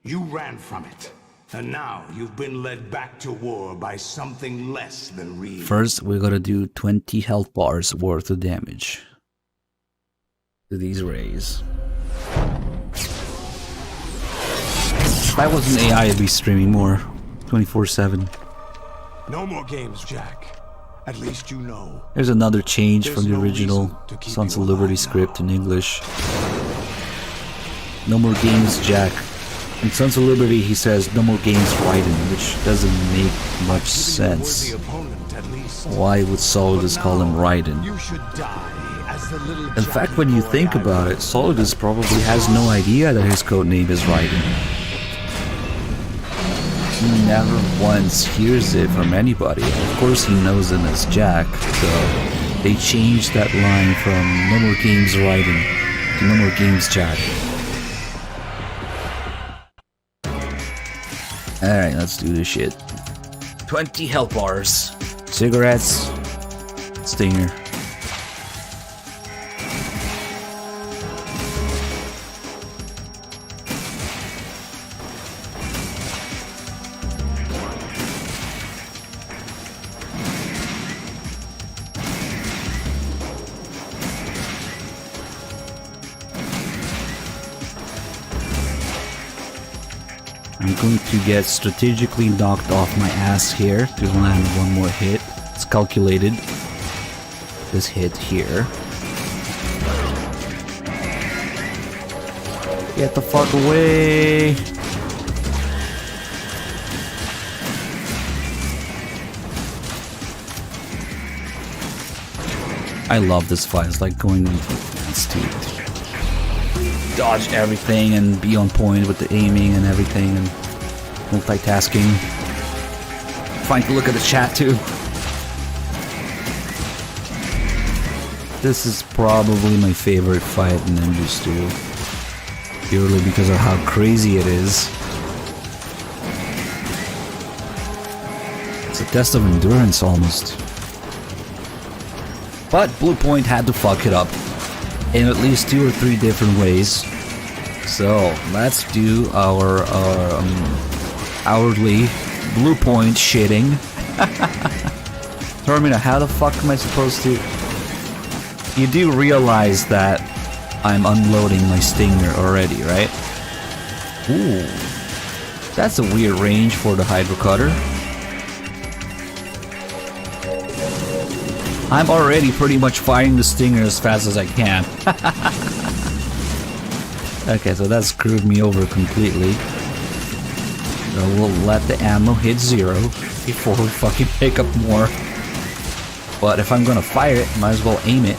You ran from it, and now you've been led back to war by something less than real. First, we're gonna do 20 health bars worth of damage to these rays. If I was an AI, I'd be streaming more 24/7. No more games, Jack. At least you know. There's another change from the There's no original reason to keep Sons you of Liberty alive script in English. No more games, Jack. In Sons of Liberty, he says, no more games, Raiden, which doesn't make much sense. Why would Solidus call him Raiden? You should die as the little In fact, when you think about it, Solidus probably has no idea that his codename is Raiden. He never once hears it from anybody. Of course he knows him as Jack, so they changed that line from no more games Raiden to no more games Jack. Alright, let's do this shit. 20 health bars. Cigarettes. Stinger. I'm going to get strategically knocked off my ass here to land one more hit. It's calculated. This hit here. Get the fuck away! I love this fight. It's like going into advanced to dodge everything and be on point with the aiming and everything and multitasking. Fine to look at the chat too. This is probably my favorite fight in Ninja 2. Purely because of how crazy it is. It's a test of endurance almost. But Blue Point had to fuck it up in at least 2 or 3 different ways. So let's do our hourly Blue Point shitting. Termina, how the fuck am I supposed to? You do realize that I'm unloading my stinger already, right? Ooh. That's a weird range for the hydro cutter. I'm already pretty much firing the stinger as fast as I can. Okay, so that screwed me over completely. So we'll let the ammo hit 0 before we fucking pick up more. But if I'm gonna fire it, might as well aim it.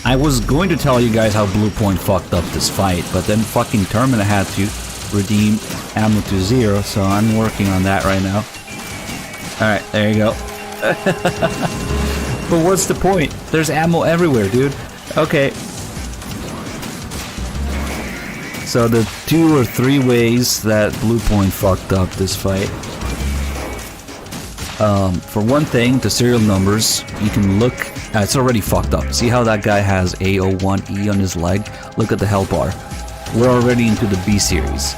I was going to tell you guys how Blue Point fucked up this fight, but then fucking Termina had to redeem ammo to 0, so I'm working on that right now. Alright, there you go. But what's the point? There's ammo everywhere, dude. Okay. So the 2 or 3 ways that Blue Point fucked up this fight. For one thing, the serial numbers, you can look, it's already fucked up. See how that guy has A01E on his leg? Look at the health bar. We're already into the B series.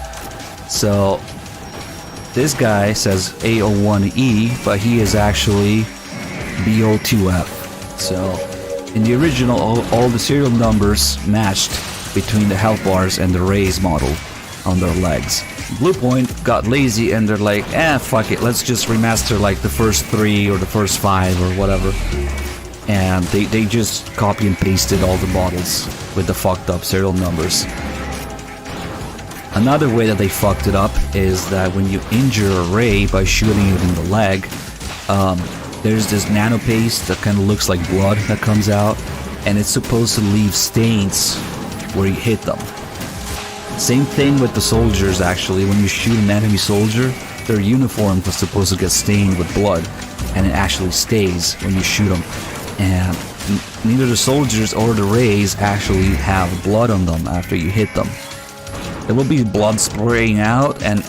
So this guy says A01E, but he is actually B02F. So in the original, all the serial numbers matched between the health bars and the Rays model on their legs. Blue Point got lazy and they're like, fuck it, let's just remaster like the first 3 or the first 5 or whatever. And they just copy and pasted all the models with the fucked up serial numbers. Another way that they fucked it up is that when you injure a Ray by shooting it in the leg, there's this nanopaste that kind of looks like blood that comes out, and it's supposed to leave stains where you hit them. Same thing with the soldiers actually. When you shoot an enemy soldier, their uniform was supposed to get stained with blood, and it actually stays when you shoot them. And neither the soldiers or the Rays actually have blood on them after you hit them. There will be blood spraying out and,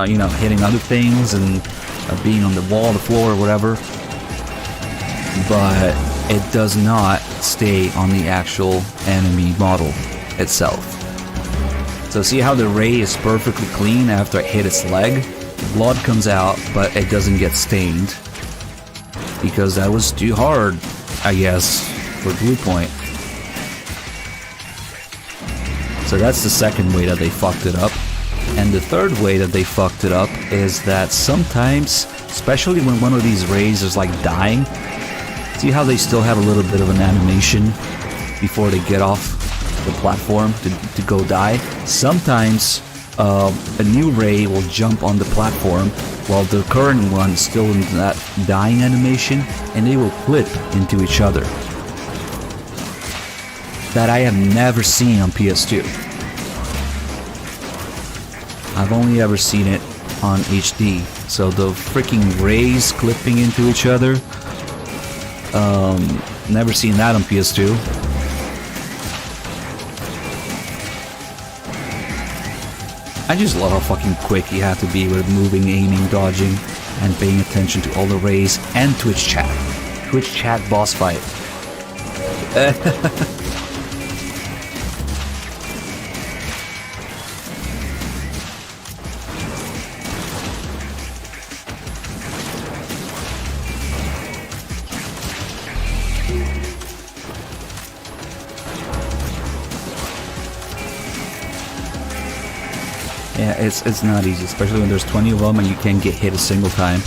you know, hitting other things and being on the wall, the floor, or whatever. But it does not stay on the actual enemy model itself. So see how the Ray is perfectly clean after I hit its leg? Blood comes out, but it doesn't get stained. Because that was too hard, I guess, for Blue Point. So that's the second way that they fucked it up. And the third way that they fucked it up is that sometimes, especially when one of these Rays is like dying, see how they still have a little bit of an animation before they get off the platform to go die? Sometimes a new Ray will jump on the platform while the current one is still in that dying animation, and they will flip into each other. That I have never seen on PS2. I've only ever seen it on HD. So the freaking Rays clipping into each other, never seen that on PS2. I just love how fucking quick you have to be with moving, aiming, dodging, and paying attention to all the Rays and Twitch chat. Twitch chat boss fight. Yeah, it's not easy, especially when there's 20 of them and you can't get hit a single time.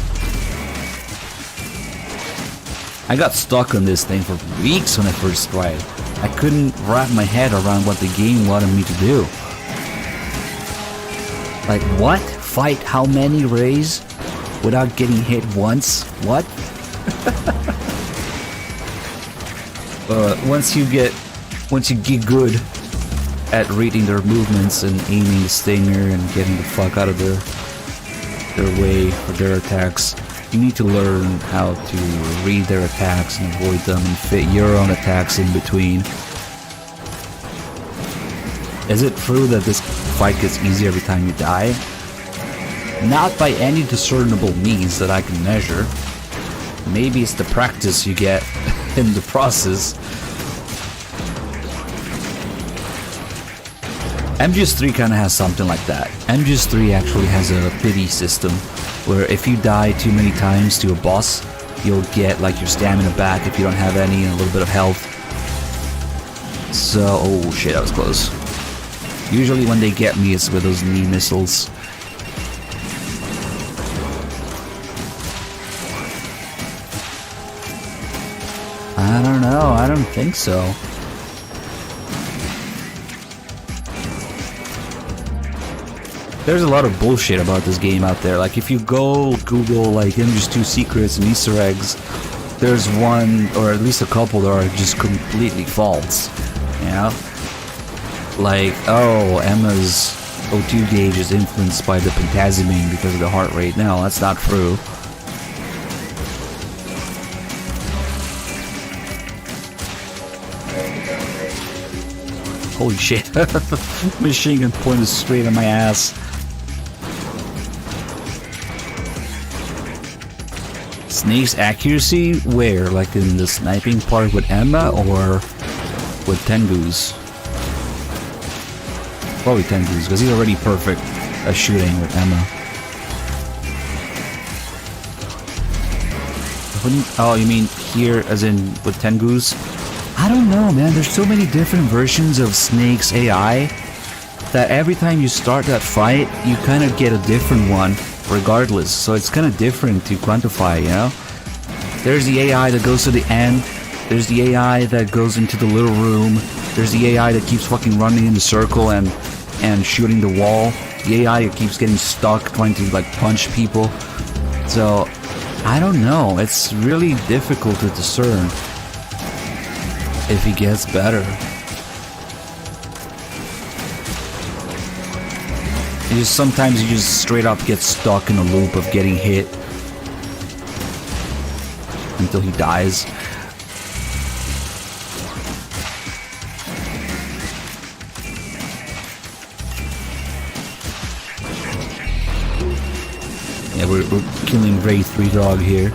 I got stuck on this thing for weeks when I first tried. I couldn't wrap my head around what the game wanted me to do. Like, what? Fight how many Rays without getting hit once? What? Once you get good at reading their movements and aiming the stinger and getting the fuck out of their way for their attacks, you need to learn how to read their attacks and avoid them and fit your own attacks in between. Is it true that this fight gets easier every time you die? Not by any discernible means that I can measure. Maybe it's the practice you get in the process. MGS3 kind of has something like that. MGS3 actually has a pity system where if you die too many times to a boss, you'll get like your stamina back if you don't have any and a little bit of health. So, oh shit, that was close. Usually when they get me, it's with those knee missiles. I don't know, I don't think so. There's a lot of bullshit about this game out there. Like, if you go Google, like, Images 2 secrets and Easter eggs, there's one, or at least a couple that are just completely false. You know? Like, oh, Emma's O2 gauge is influenced by the pentazimine because of the heart rate. No, that's not true. Holy shit. Machine gun pointed straight at my ass. Snake's accuracy? Where? Like in the sniping part with Emma or with Tengu's? Probably Tengu's, because he's already perfect at shooting with Emma. Oh, you mean here as in with Tengu's? I don't know, man. There's so many different versions of Snake's AI that every time you start that fight, you kind of get a different one regardless. So it's kind of different to quantify, you know? There's the AI that goes to the end. There's the AI that goes into the little room. There's the AI that keeps fucking running in the circle and shooting the wall. The AI that keeps getting stuck trying to like punch people. So I don't know. It's really difficult to discern if he gets better. And just sometimes you just straight up get stuck in a loop of getting hit until he dies. Yeah, we're killing Ray 3 Dog here.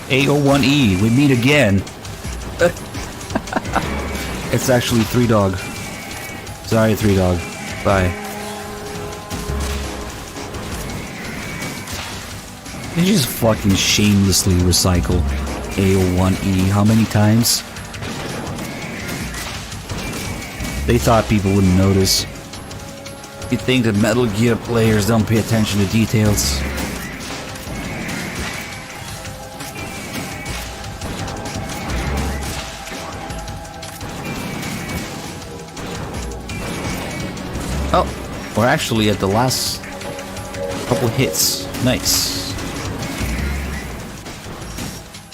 A01E, we meet again. It's actually 3 Dog. Sorry, 3 Dog. Bye. They just fucking shamelessly recycle A01E. How many times? They thought people wouldn't notice. You'd think that Metal Gear players don't pay attention to details. Oh, we're actually at the last couple hits. Nice.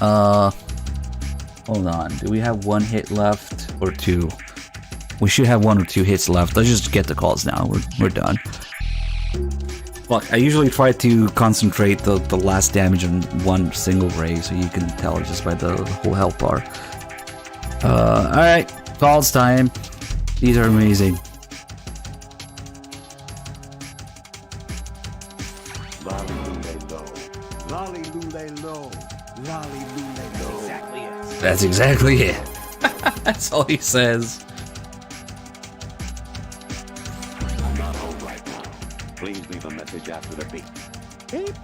Hold on. Do we have 1 hit left or 2? We should have 1 or 2 hits left. Let's just get the calls now. We're done. Fuck, I usually try to concentrate the last damage on one single ray so you can tell just by the whole health bar. Alright. Calls time. These are amazing. That's exactly it. That's all he says. I'm not home right now. Please leave a message after the beep. Beep.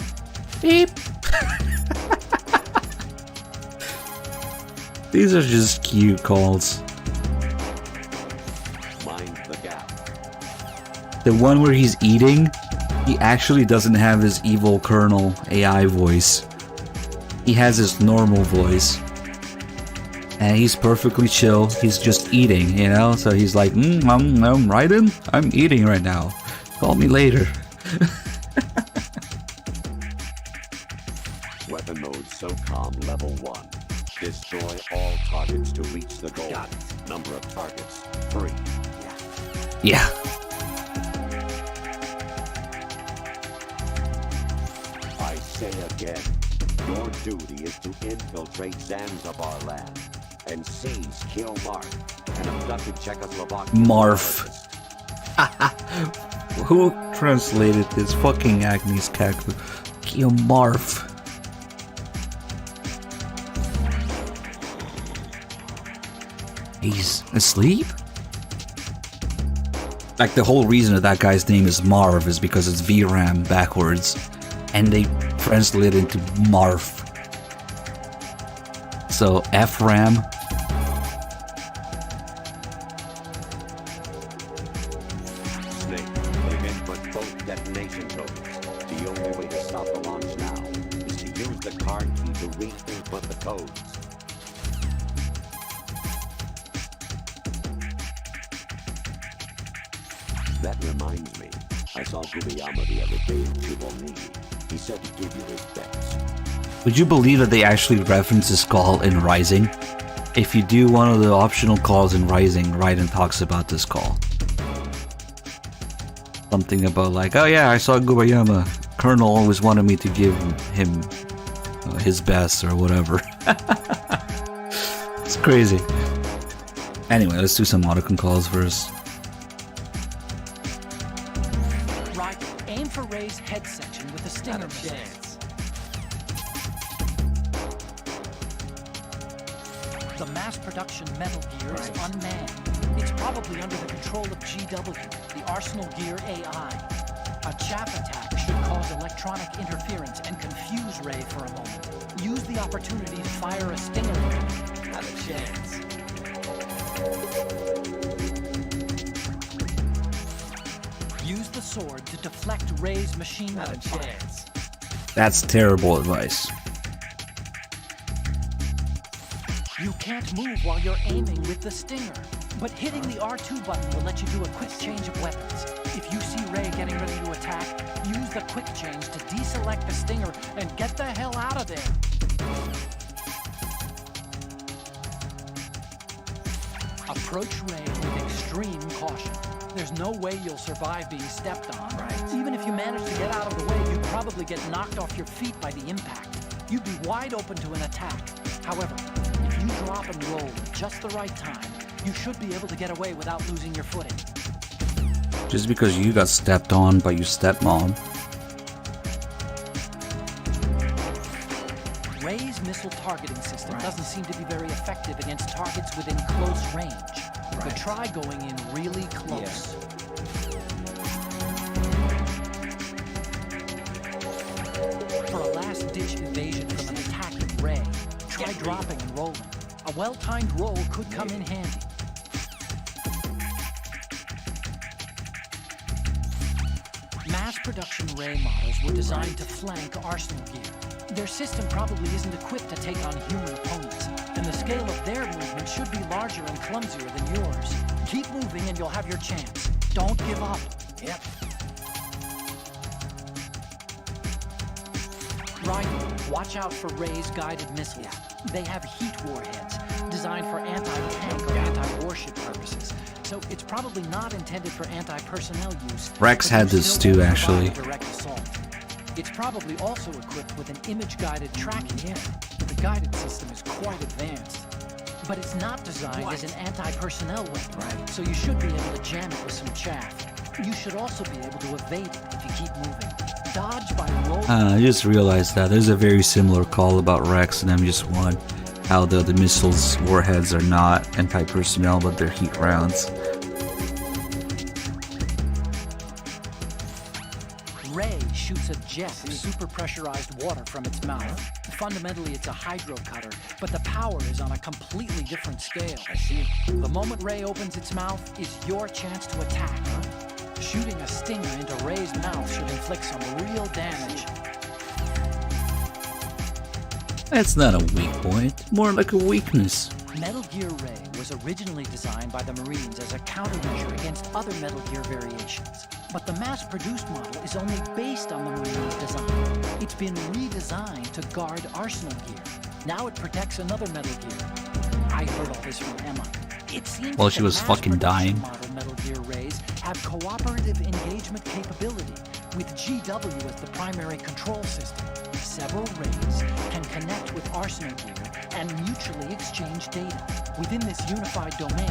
Beep. These are just cute calls. Mind the gap. The one where he's eating, he actually doesn't have his evil Colonel AI voice. He has his normal voice. And he's perfectly chill. He's just eating, you know? So he's like, I'm Raiden? I'm eating right now. Call me later. Weapon mode SOCOM level 1. Destroy all targets to reach the goal. Number of targets, 3. Yeah. I say again, your duty is to infiltrate Zanzibar land and seize, kill Marf, an abducted Czechoslovakian. Marf. Who translated this? Fucking Agnes Kaku. Kill Marf. He's asleep? Like, the whole reason that guy's name is Marv is because it's VRAM backwards, and they translate it into Marf. So, FRAM. Snake, they've input both detonation codes. The only way to stop the launch now is to use the card key to re-input the codes. That reminds me. I saw Gubayama the other day in Chiboni. He said he'd give you his bets. Would you believe that they actually reference this call in Rising? If you do one of the optional calls in Rising, Raiden talks about this call. Something about like, oh yeah, I saw Gubayama. Colonel always wanted me to give him his best or whatever. It's crazy. Anyway, let's do some autocon calls first. Right, aim for Ray's head section with the stinger chance. The mass production Metal Gear is unmanned. It's probably under the control of GW, the Arsenal Gear AI. A chaff attack should cause electronic interference and confuse Ray for a moment. Use the opportunity to fire a stinger. Not a chance. Use the sword to deflect Ray's machine gun fire. That's terrible advice. You can't move while you're aiming with the stinger, but hitting the R2 button will let you do a quick change of weapons. If you see Ray getting ready to attack, use the quick change to deselect the stinger and get the hell out of there. Approach Ray with extreme caution. There's no way you'll survive being stepped on. Right. Even if you manage to get out of the way, you'd probably get knocked off your feet by the impact. You'd be wide open to an attack. However, if you drop and roll at just the right time, you should be able to get away without losing your footing. Just because you got stepped on by your stepmom. Ray's missile targeting system doesn't seem to be very effective against targets within close range. But try going in really close. For a last-ditch evasion from an attacking Ray, try dropping and rolling. A well-timed roll could come in handy. Mass production Ray models were designed to flank Arsenal Gear. Their system probably isn't equipped to take on human opponents, and the scale of their movement should be larger and clumsier than yours. Keep moving and you'll have your chance. Don't give up. Yep. Right, watch out for Ray's guided missiles. They have heat warheads, designed for anti-tank or anti-warship purposes. So it's probably not intended for anti-personnel use. Rex had this too, actually. Direct assault. It's probably also equipped with an image-guided tracking unit. The guided system is quite advanced. But it's not designed as an anti-personnel weapon, so you should be able to jam it with some chaff. You should also be able to evade it if you keep moving. Dodge by rolling. I just realized that there's a very similar call about Rex and M1. How the missiles warheads are not anti-personnel, but they're heat rounds. Ray shoots a jet of super pressurized water from its mouth. Fundamentally, it's a hydro cutter, but the power is on a completely different scale. I see. The moment Ray opens its mouth is your chance to attack. Shooting a stinger into Ray's mouth should inflict some real damage. That's not a weak point, more like a weakness. Metal Gear Ray was originally designed by the Marines as a countermeasure against other Metal Gear variations. But the mass-produced model is only based on the Marines' design. It's been redesigned to guard Arsenal Gear. Now it protects another Metal Gear. I heard all this from Emma. It seems While she was fucking dying. Model Metal Gear Rays have cooperative engagement capability, with GW as the primary control system. Several Rays can connect with Arsenal Gear and mutually exchange data. Within this unified domain,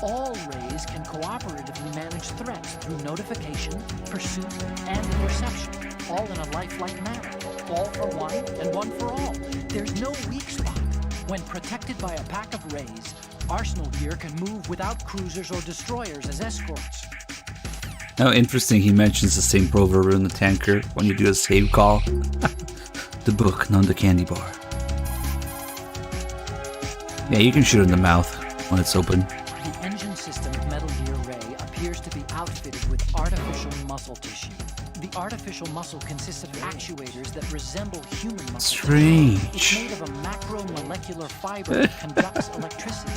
all Rays can cooperatively manage threats through notification, pursuit, and interception, all in a lifelike manner. All for one and one for all. There's no weak spot. When protected by a pack of Rays, Arsenal Gear can move without cruisers or destroyers as escorts. How interesting he mentions the same proverb in the tanker when you do a save call. The book, not the candy bar. Yeah, you can shoot in the mouth when it's open. The engine system of Metal Gear Ray appears to be outfitted with artificial muscle tissue. The artificial muscle consists of actuators that resemble human muscle. Strange. It's made of a macromolecular fiber that conducts electricity.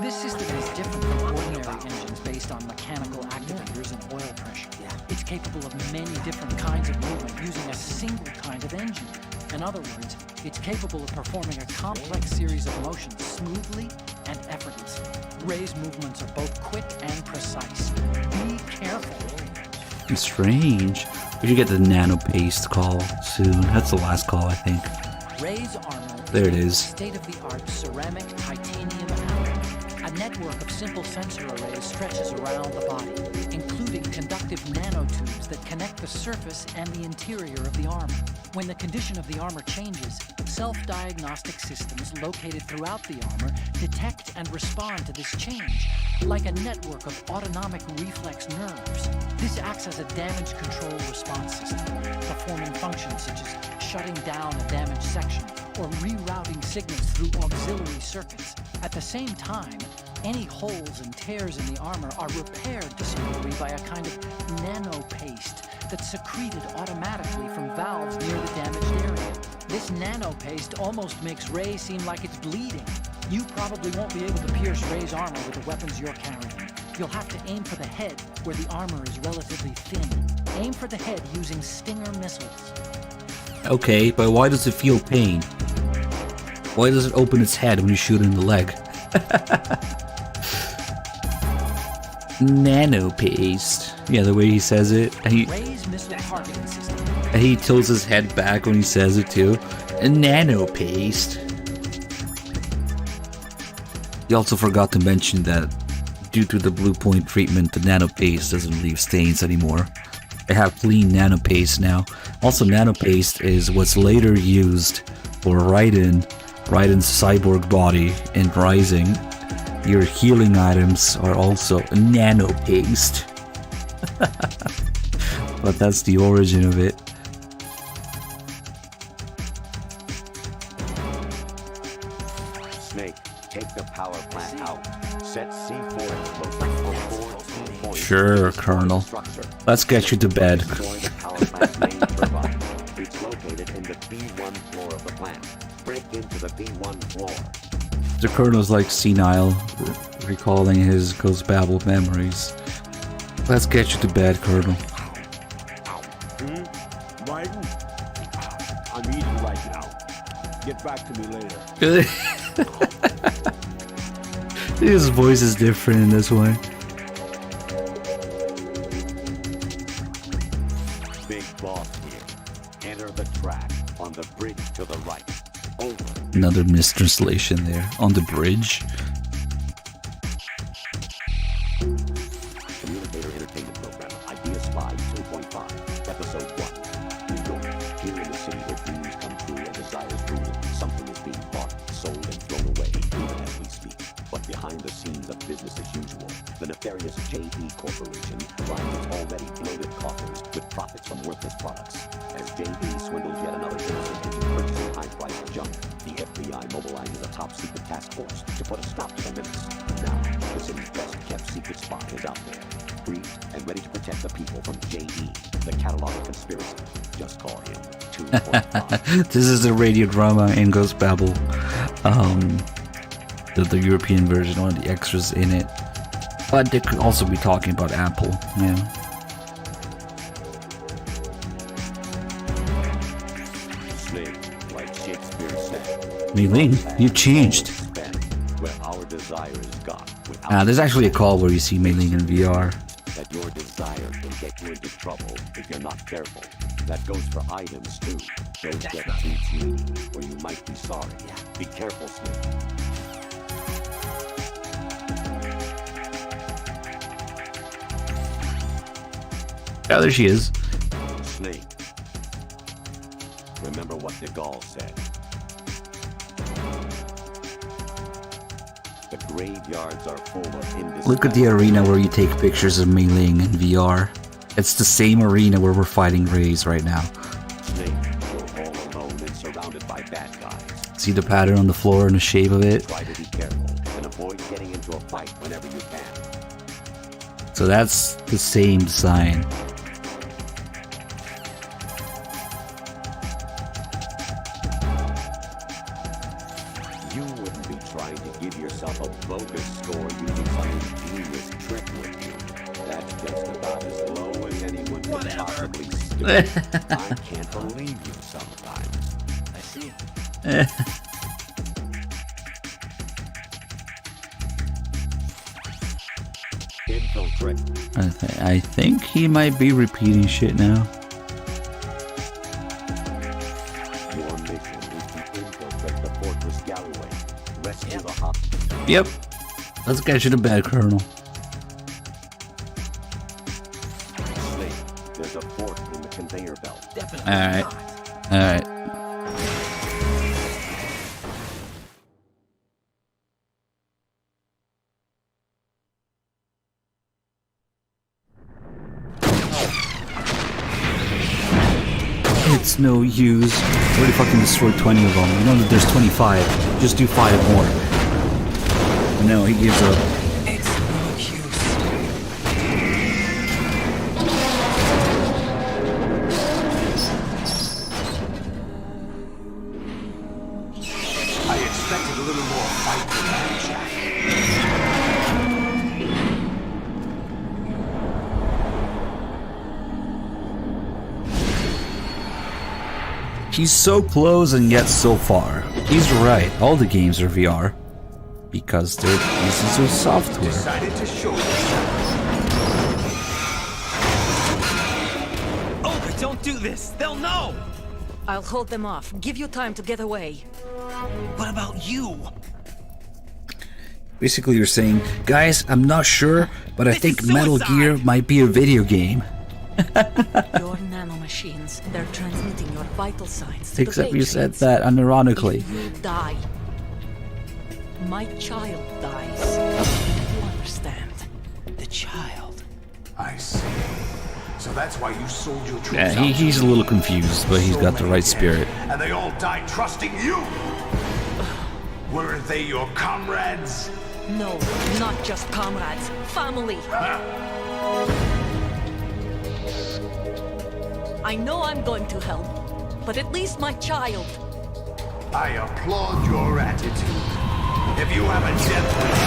This system is different from ordinary engines based on mechanical activators and oil pressure. It's capable of many different kinds of movement using a single kind of engine. In other words, it's capable of performing a complex series of motions smoothly and effortlessly. Ray's movements are both quick and precise. Be careful. Strange. We should get the nano paste call soon. That's the last call, I think. Ray's armor There it is. State-of-the-art ceramic titanium alloy. A network of simple sensor arrays stretches around the body, including conductive nanotubes that connect the surface and the interior of the armor. When the condition of the armor changes, self-diagnostic systems located throughout the armor detect and respond to this change, like a network of autonomic reflex nerves. This acts as a damage control response system, performing functions such as shutting down a damaged section or rerouting signals through auxiliary circuits. At the same time, any holes and tears in the armor are repaired to some degree by a kind of nano paste that's secreted automatically from valves near the damaged area. This nano paste almost makes Ray seem like it's bleeding. You probably won't be able to pierce Ray's armor with the weapons you're carrying. You'll have to aim for the head, where the armor is relatively thin. Aim for the head using Stinger missiles. Okay, but why does it feel pain? Why does it open its head when you shoot it in the leg? Nano paste. Yeah, the way he says it. Ray's missile targeting system. He tilts his head back when he says it too. Nano paste. He also forgot to mention that due to the blue point treatment, the nano paste doesn't leave stains anymore. They have clean nano paste now. Also, nano paste is what's later used for Raiden's cyborg body in Rising. Your healing items are also nano paste. But that's the origin of it. Snake, take the power plant out. Set C4 at location 14 Sure, Colonel. Let's get you to bed. Destroy the power plant's main turbine. It's located in the B1 floor of the plant. Break into the B1 floor. The Colonel's like senile, recalling his Ghost Babel memories. Let's get you to bed, Colonel. Raiden? I'm eating right now. Get back to me later. His voice is different in this one. Big boss here. Enter the track on the bridge to the right. Over. Another mistranslation there. On the bridge. Communicator Entertainment Program. Idea Spy 2.5. Episode 1. New York. Here in the city where dreams come true and desires rule. Something is being bought, sold, and thrown away, even as we speak. But behind the scenes of business as usual, the nefarious J.E. Corporation lines its already bloated coffers with profits from worthless products. As J.E. swindles yet another innocent into purchasing high-priced junk, the FBI mobilizes a top-secret task force to put a stop to the menace. Now, the city's best-kept secret spy is out there, briefed and ready to protect the people from J.E., the catalog of conspiracy. Just call him 2.5. This is a radio drama in Ghost Babel. The European version, one of the extras in it. But they could also be talking about Apple, yeah. Snake, like Shakespeare said. Mei Ling, you've changed. Where our desire is gone. There's actually a call where you see Mei Ling in VR. That your desire can get you into trouble if you're not careful. That goes for items too. Don't get too greedy, or you might be sorry. Be careful, Snake. Yeah, there she is. Snake. Remember what de Gaulle said. The graveyards are full of indiscriminate. Look at the arena where you take pictures of Mei Ling in VR. It's the same arena where we're fighting Rays right now. Snake, you're all alone and surrounded by bad guys. See the pattern on the floor and the shape of it? Try to be careful and avoid getting into a fight whenever you can. So that's the same design. You wouldn't be trying to give yourself a bogus score using some ingenious trick with you. That's just about as low as anyone could possibly stoop. I can't believe you sometimes. I see. Infiltrate. I think he might be repeating shit now. Your mission is to infiltrate the fortress gallery. Rescue the hostage. Yep. Let's get you to bed, Colonel. Snake, there's a fork in the conveyor belt. Definitely. Alright. Alright. It's no use. Already fucking destroyed 20 of them. You know that there's 25. Just do 5 more. No, he gives up. It's no use. I expected a little more fight than that, Jack. He's so close and yet so far. He's right. All the games are VR. Because they're pieces of software. Decided to show Oh, but don't do this. They'll know. I'll hold them off. Give you time to get away. What about you? Basically, you're saying, guys, I'm not sure, but I think Metal Gear might be a video game. Your nanomachines, they're transmitting your vital signs to Except the you said Patriots. that unironically. If you die, my child dies. You understand? The child. I see. So that's why you sold your troops Yeah, out. he's a little confused, but he's got the right spirit. And they all died trusting you. Weren't they your comrades? No, not just comrades. Family. I know I'm going to help, but at least my child. I applaud your attitude. If you have a death wish,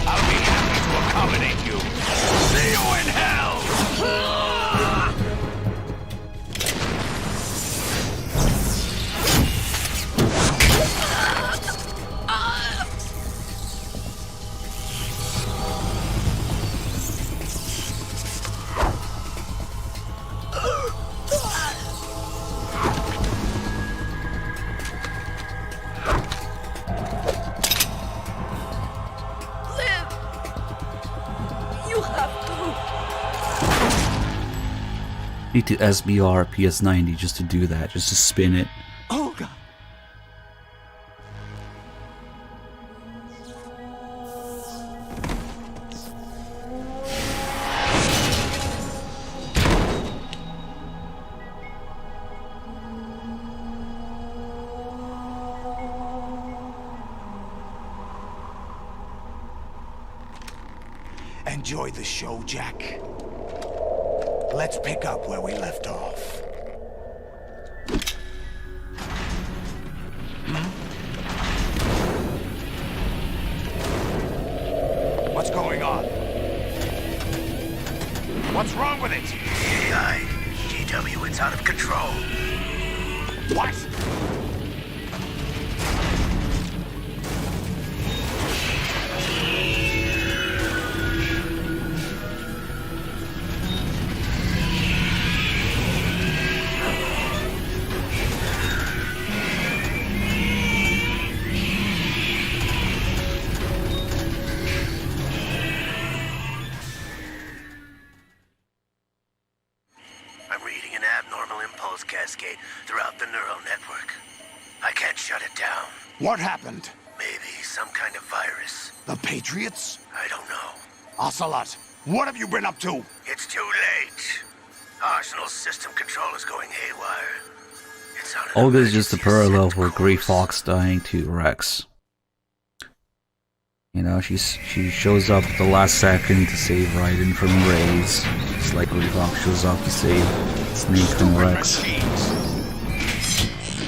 I'll be happy to accommodate you. See you in hell! Need to SBR PS90 just to do that, just to spin it. Oh god. Enjoy the show, Jack. Let's pick up where we left off. What's going on? What's wrong with it? AI, GW, it's out of control. What? Cascade throughout the neural network. I can't shut it down. What happened? Maybe some kind of virus. The Patriots? I don't know. Ocelot, What have you been up to? It's too late. Arsenal's system control is going haywire. It's on an All this is just a emergency parallel ascent for Grey course. Fox dying to Rex. You know, she shows up at the last second to save Raiden from Rays. Just like Grey Fox shows up to save Snake from Rex.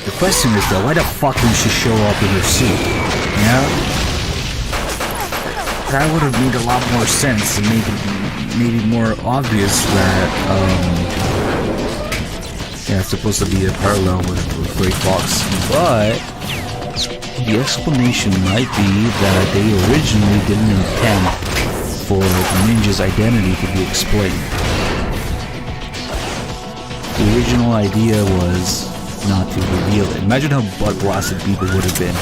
The question is though, why the fuck didn't she show up in her suit? Yeah? That would have made a lot more sense and maybe more obvious that, yeah, it's supposed to be a parallel with Grey Fox. But the explanation might be that they originally didn't intend for the ninja's identity to be explained. The original idea was not to reveal it. Imagine how butt-blasted people would have been.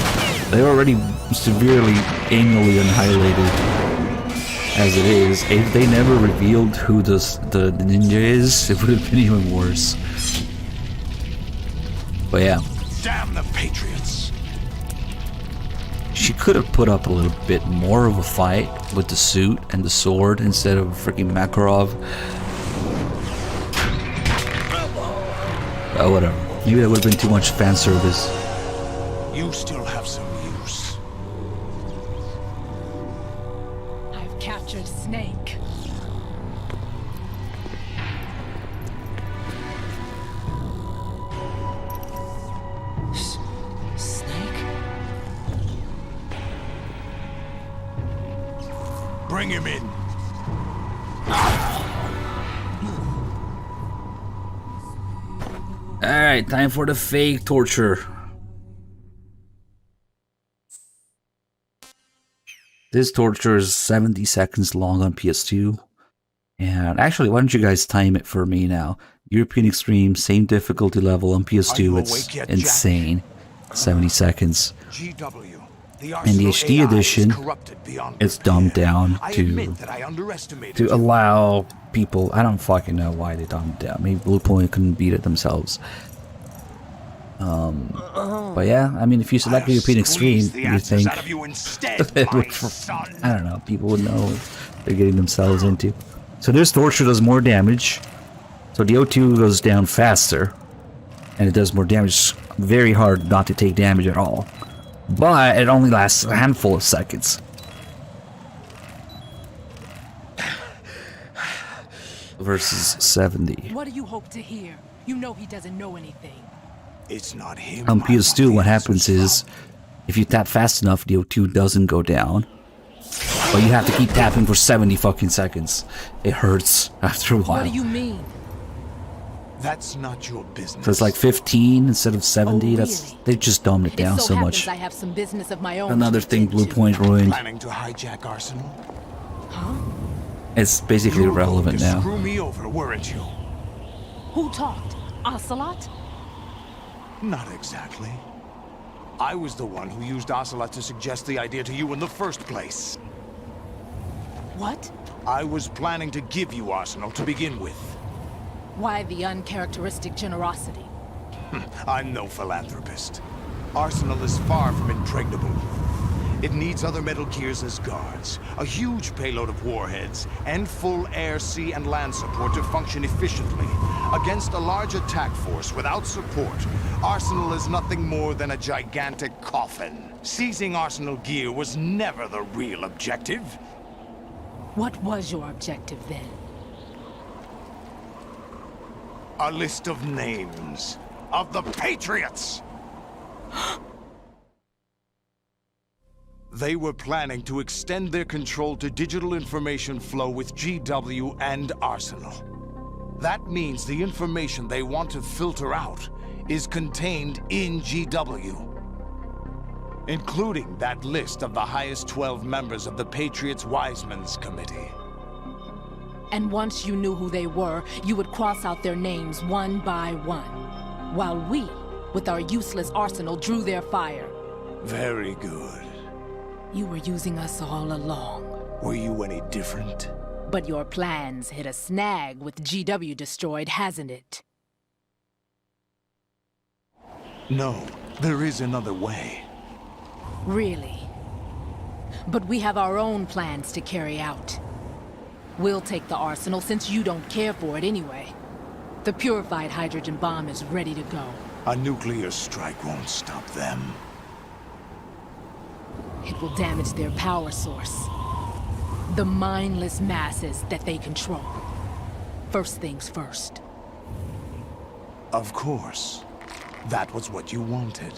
They're already severely anally annihilated as it is. If they never revealed who the ninja is, it would have been even worse. But yeah. Damn the Patriots! She could have put up a little bit more of a fight with the suit and the sword instead of freaking Makarov. Whatever. Maybe that would have been too much fan service. You still have some use. I've captured Snake. Snake? Bring him in. Alright, time for the fake torture. This torture is 70 seconds long on PS2. And actually, why don't you guys time it for me now? European Extreme, same difficulty level on PS2. It's insane. 70 seconds. In the HD edition, it's dumbed down to allow people. I don't fucking know why they dumbed it down. Maybe Bluepoint couldn't beat it themselves. But yeah, I mean, if you select European Extreme, you think I don't know, people would know what they're getting themselves into. So this torture does more damage. So the O2 goes down faster, and it does more damage. Very hard not to take damage at all. But it only lasts a handful of seconds. Versus 70. What do you hope to hear? You know he doesn't know anything. It's not him. On PS2, what happens is, if you tap fast enough, the O2 doesn't go down. But you have to keep tapping for 70 fucking seconds. It hurts after a while. What do you mean? That's not your business. So it's like 15 instead of 70. Oh, That's they just dumbed it down so much. I have some business of my own. Another thing Bluepoint ruined. Planning to hijack Arsenal? Huh? It's basically irrelevant now. Screw me over, weren't you? Who talked? Ocelot? Not exactly. I was the one who used Ocelot to suggest the idea to you in the first place. What? I was planning to give you Arsenal to begin with. Why the uncharacteristic generosity? I'm no philanthropist. Arsenal is far from impregnable. It needs other Metal Gears as guards, a huge payload of warheads, and full air, sea, and land support to function efficiently. Against a large attack force without support, Arsenal is nothing more than a gigantic coffin. Seizing Arsenal gear was never the real objective. What was your objective then? A list of names of the Patriots! They were planning to extend their control to digital information flow with GW and Arsenal. That means the information they want to filter out is contained in GW, including that list of the highest 12 members of the Patriots Wiseman's Committee. And once you knew who they were, you would cross out their names one by one, while we, with our useless arsenal, drew their fire. Very good. You were using us all along. Were you any different? But your plans hit a snag with GW destroyed, hasn't it? No, there is another way. Really? But we have our own plans to carry out. We'll take the arsenal since you don't care for it anyway. The purified hydrogen bomb is ready to go. A nuclear strike won't stop them. It will damage their power source. The mindless masses that they control. First things first. Of course. That was what you wanted.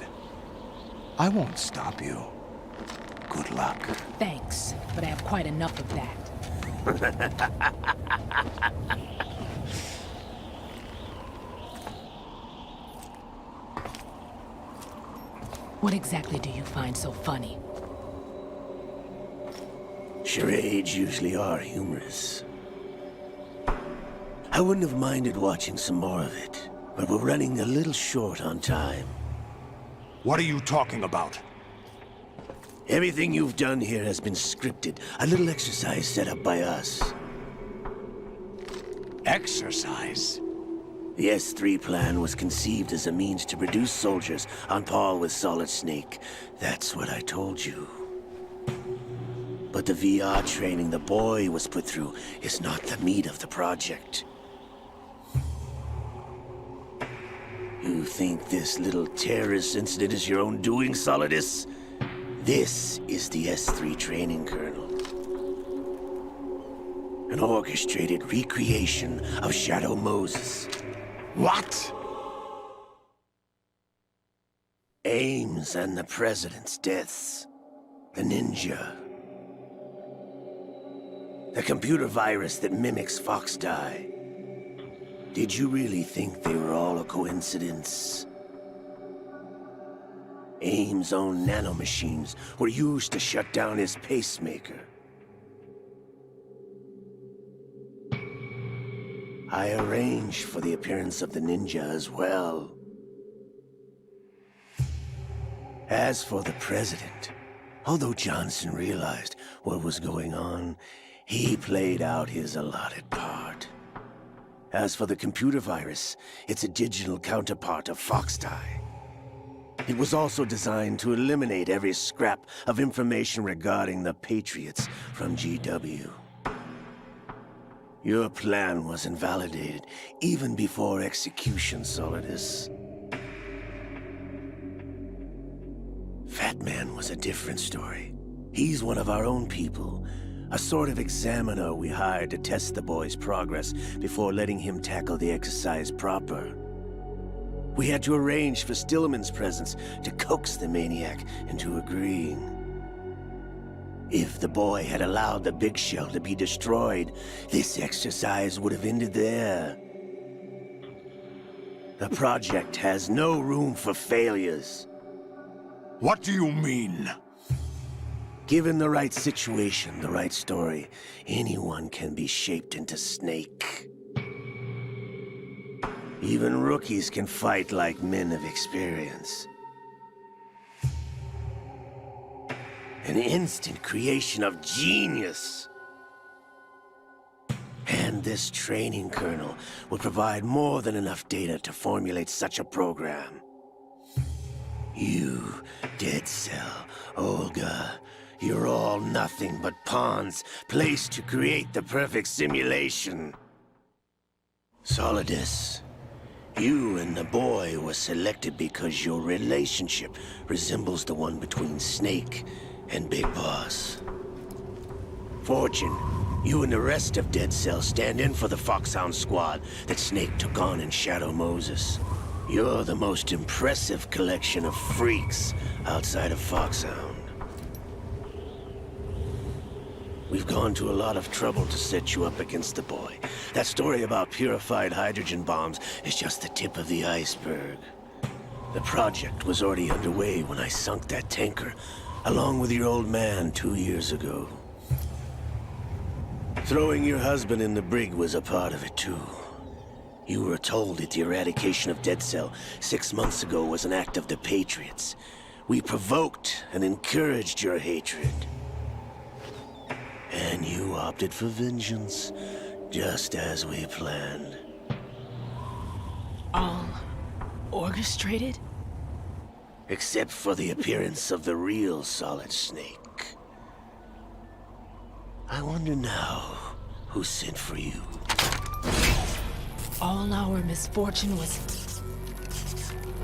I won't stop you. Good luck. Thanks, but I have quite enough of that. What exactly do you find so funny? Charades usually are humorous. I wouldn't have minded watching some more of it, but we're running a little short on time. What are you talking about? Everything you've done here has been scripted. A little exercise set up by us. Exercise? The S3 plan was conceived as a means to produce soldiers on par with Solid Snake. That's what I told you. But the VR training the boy was put through is not the meat of the project. You think this little terrorist incident is your own doing, Solidus? This is the S3 training kernel. An orchestrated recreation of Shadow Moses. What? Ames and the President's deaths. The ninja. The computer virus that mimics Foxdie. Did you really think they were all a coincidence? Ames' own nanomachines were used to shut down his pacemaker. I arranged for the appearance of the ninja as well. As for the President, although Johnson realized what was going on, he played out his allotted part. As for the computer virus, it's a digital counterpart of Foxdie. It was also designed to eliminate every scrap of information regarding the Patriots from GW. Your plan was invalidated even before execution, Solidus. Fat Man was a different story. He's one of our own people, a sort of examiner we hired to test the boy's progress before letting him tackle the exercise proper. We had to arrange for Stillman's presence to coax the maniac into agreeing. If the boy had allowed the big shell to be destroyed, this exercise would have ended there. The project has no room for failures. What do you mean? Given the right situation, the right story, anyone can be shaped into Snake. Even rookies can fight like men of experience. An instant creation of genius. And this training kernel would provide more than enough data to formulate such a program. You, Dead Cell, Olga, you're all nothing but pawns placed to create the perfect simulation. Solidus, you and the boy were selected because your relationship resembles the one between Snake and Big Boss. Fortune, you and the rest of Dead Cell stand in for the Foxhound squad that Snake took on in Shadow Moses. You're the most impressive collection of freaks outside of Foxhound. We've gone to a lot of trouble to set you up against the boy. That story about purified hydrogen bombs is just the tip of the iceberg. The project was already underway when I sunk that tanker, along with your old man 2 years ago. Throwing your husband in the brig was a part of it too. You were told that the eradication of Dead Cell 6 months ago was an act of the Patriots. We provoked and encouraged your hatred. And you opted for vengeance, just as we planned. All orchestrated? Except for the appearance of the real Solid Snake. I wonder now who sent for you. All our misfortune was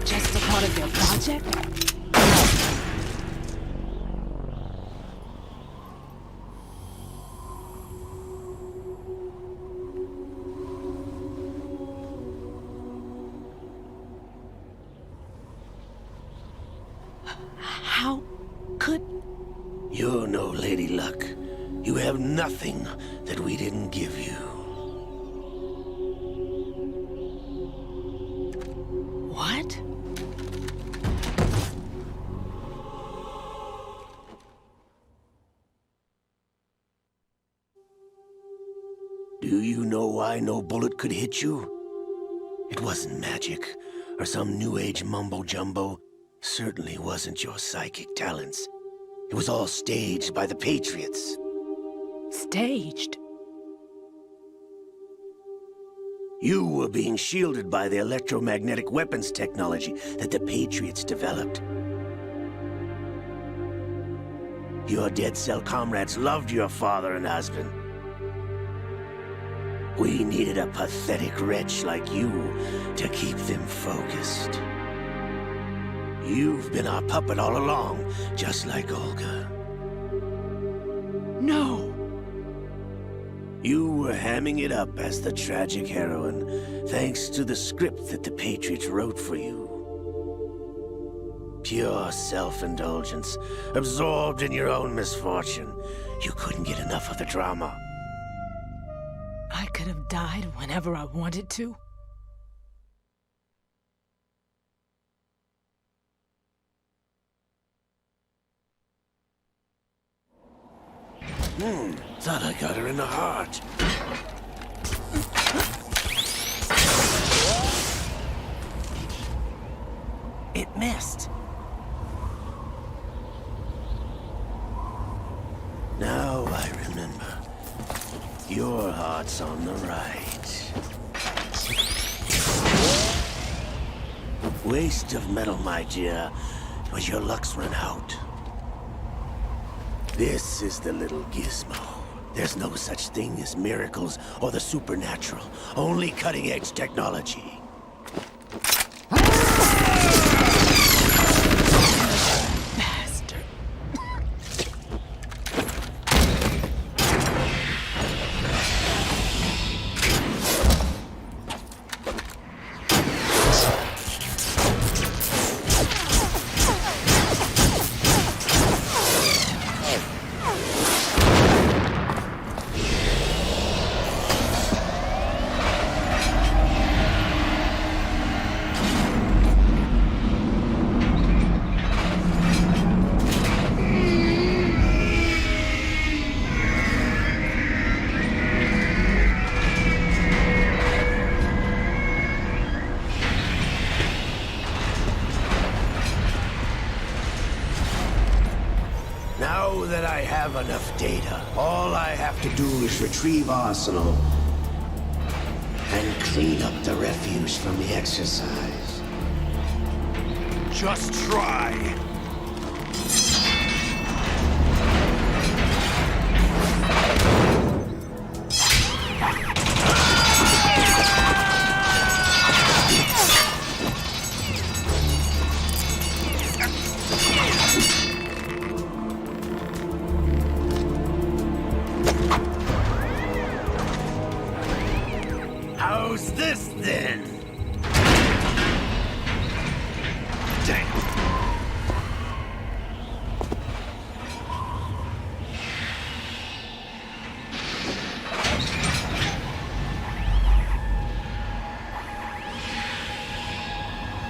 just a part of their project? How could... You're no Lady Luck. You have nothing that we didn't give you. What? Do you know why no bullet could hit you? It wasn't magic, or some new age mumbo-jumbo. Certainly wasn't your psychic talents. It was all staged by the Patriots. Staged? You were being shielded by the electromagnetic weapons technology that the Patriots developed. Your dead cell comrades loved your father and husband. We needed a pathetic wretch like you to keep them focused. You've been our puppet all along, just like Olga. No! You were hamming it up as the tragic heroine, thanks to the script that the Patriots wrote for you. Pure self-indulgence, absorbed in your own misfortune. You couldn't get enough of the drama. I could have died whenever I wanted to. Thought I got her in the heart. It missed. Now I remember. Your heart's on the right. Waste of metal, my dear, but your luck's run out. This is the little gizmo. There's no such thing as miracles or the supernatural. Only cutting-edge technology. Bastard. Now that I have enough data, all I have to do is retrieve Arsenal and clean up the refuse from the exercise. Just try. How's this then? Damn.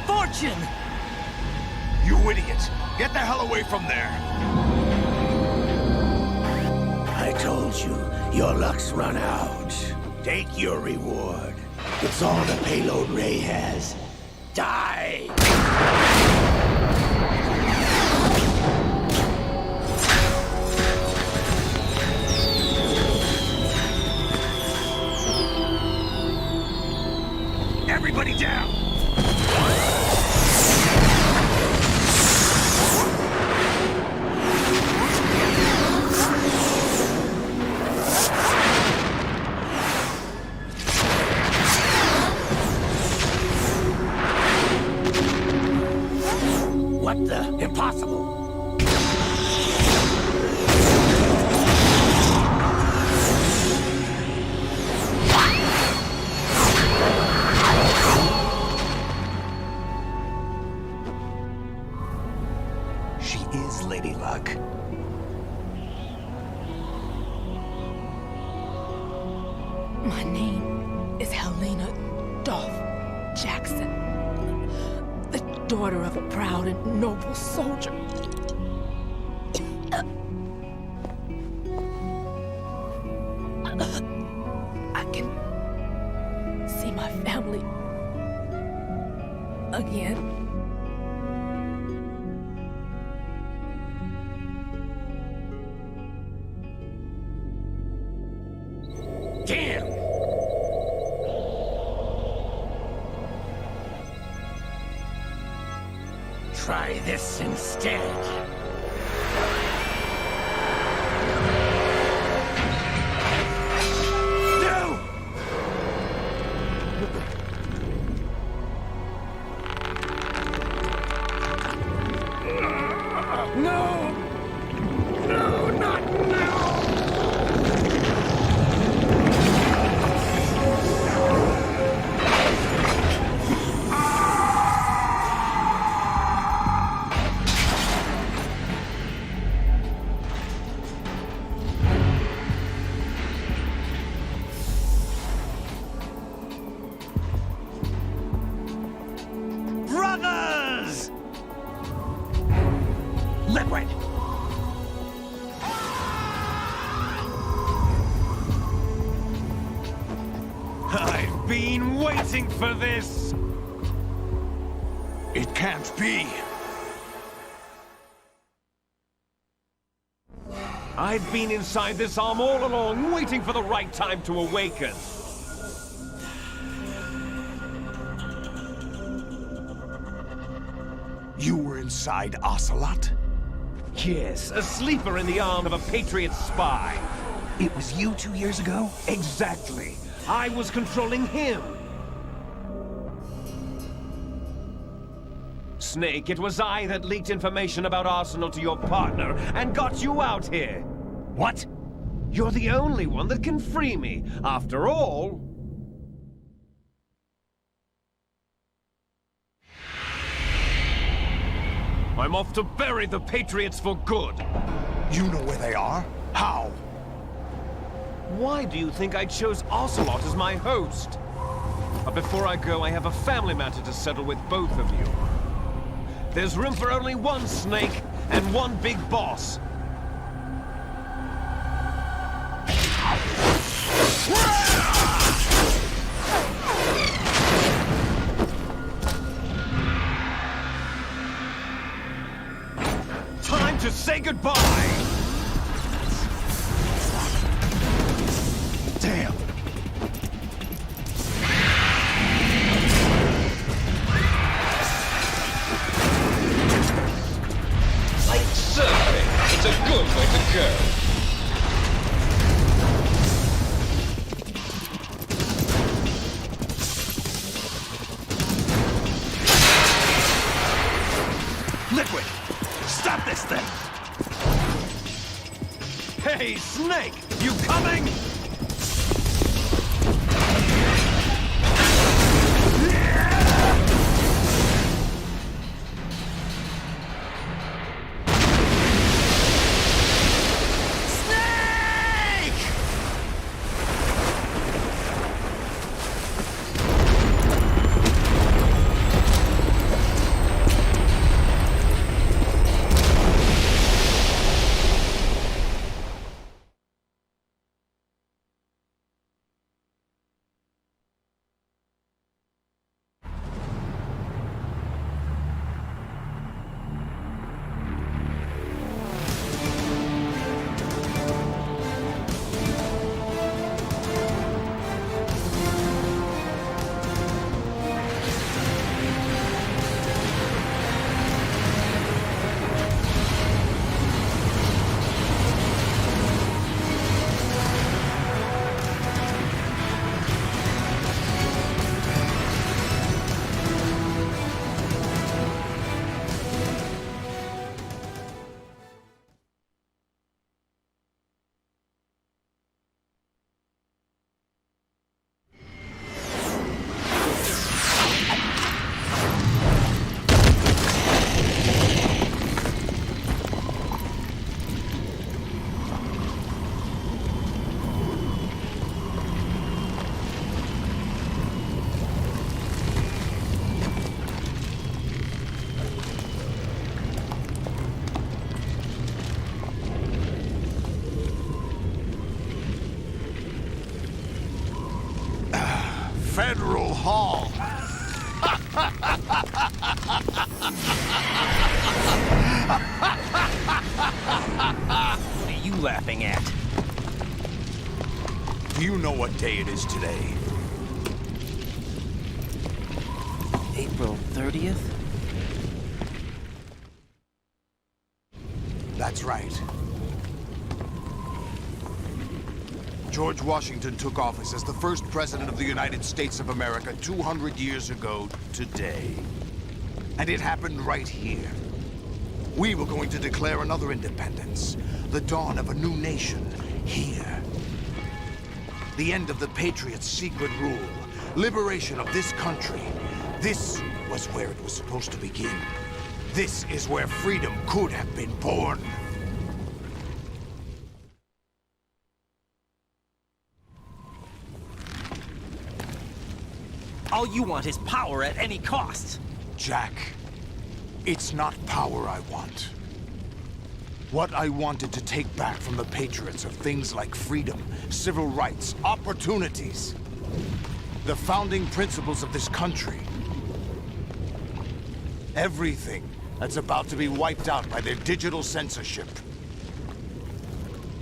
Fortune! You idiot! Get the hell away from there! I told you, your luck's run out. Take your reward. It's all the payload Ray has. Die! Everybody down! Lady Luck. My name is Helena Dolph Jackson, the daughter of a proud and noble soldier. I can see my family again. Damn! Try this instead. No! No, not now! Brothers! Liquid! I've been waiting for this! It can't be. I've been inside this arm all along, waiting for the right time to awaken. You were inside Ocelot? Yes, a sleeper in the arm of a Patriot spy. It was you 2 years ago? Exactly. I was controlling him. Snake, it was I that leaked information about Arsenal to your partner and got you out here. What? You're the only one that can free me. After all... I'm off to bury the Patriots for good. You know where they are? How? Why do you think I chose Ocelot as my host? But before I go, I have a family matter to settle with both of you. There's room for only one Snake and one big boss. Time to say goodbye! Damn! Like surfing, it's a good way to go. Liquid! Stop this thing! Hey, Snake! You coming? Federal Hall. What are you laughing at? Do you know what day it is today? April 30th? That's right. George Washington took office as the first president of the United States of America 200 years ago today. And it happened right here. We were going to declare another independence, the dawn of a new nation, here. The end of the Patriots' secret rule, liberation of this country. This was where it was supposed to begin. This is where freedom could have been born. All you want is power at any cost. Jack, it's not power I want. What I wanted to take back from the Patriots are things like freedom, civil rights, opportunities. The founding principles of this country. Everything that's about to be wiped out by their digital censorship.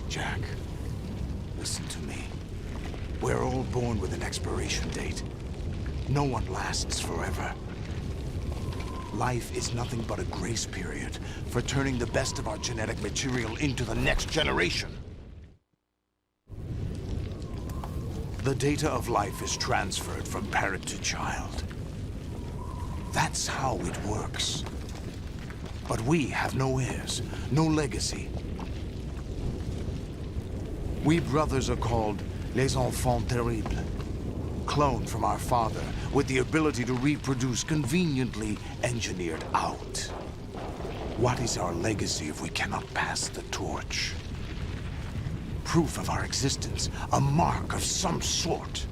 Jack, listen to me. We're all born with an expiration date. No one lasts forever. Life is nothing but a grace period for turning the best of our genetic material into the next generation. The data of life is transferred from parent to child. That's how it works. But we have no heirs, no legacy. We brothers are called les enfants terribles. Cloned from our father, with the ability to reproduce conveniently engineered out. What is our legacy if we cannot pass the torch? Proof of our existence, a mark of some sort.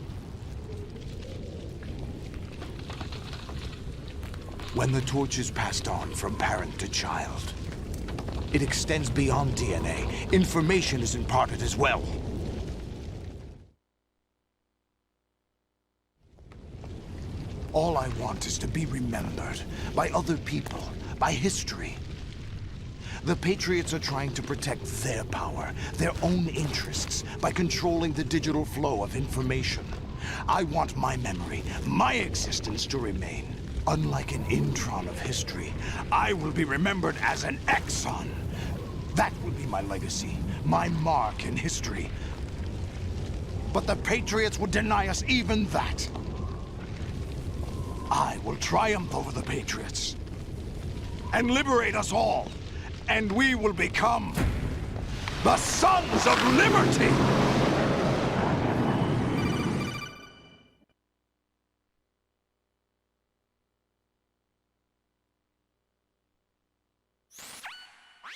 When the torch is passed on from parent to child, it extends beyond DNA. Information is imparted as well. All I want is to be remembered by other people, by history. The Patriots are trying to protect their power, their own interests, by controlling the digital flow of information. I want my memory, my existence to remain. Unlike an intron of history, I will be remembered as an exon. That will be my legacy, my mark in history. But the Patriots would deny us even that. I will triumph over the Patriots and liberate us all, and we will become the Sons of Liberty!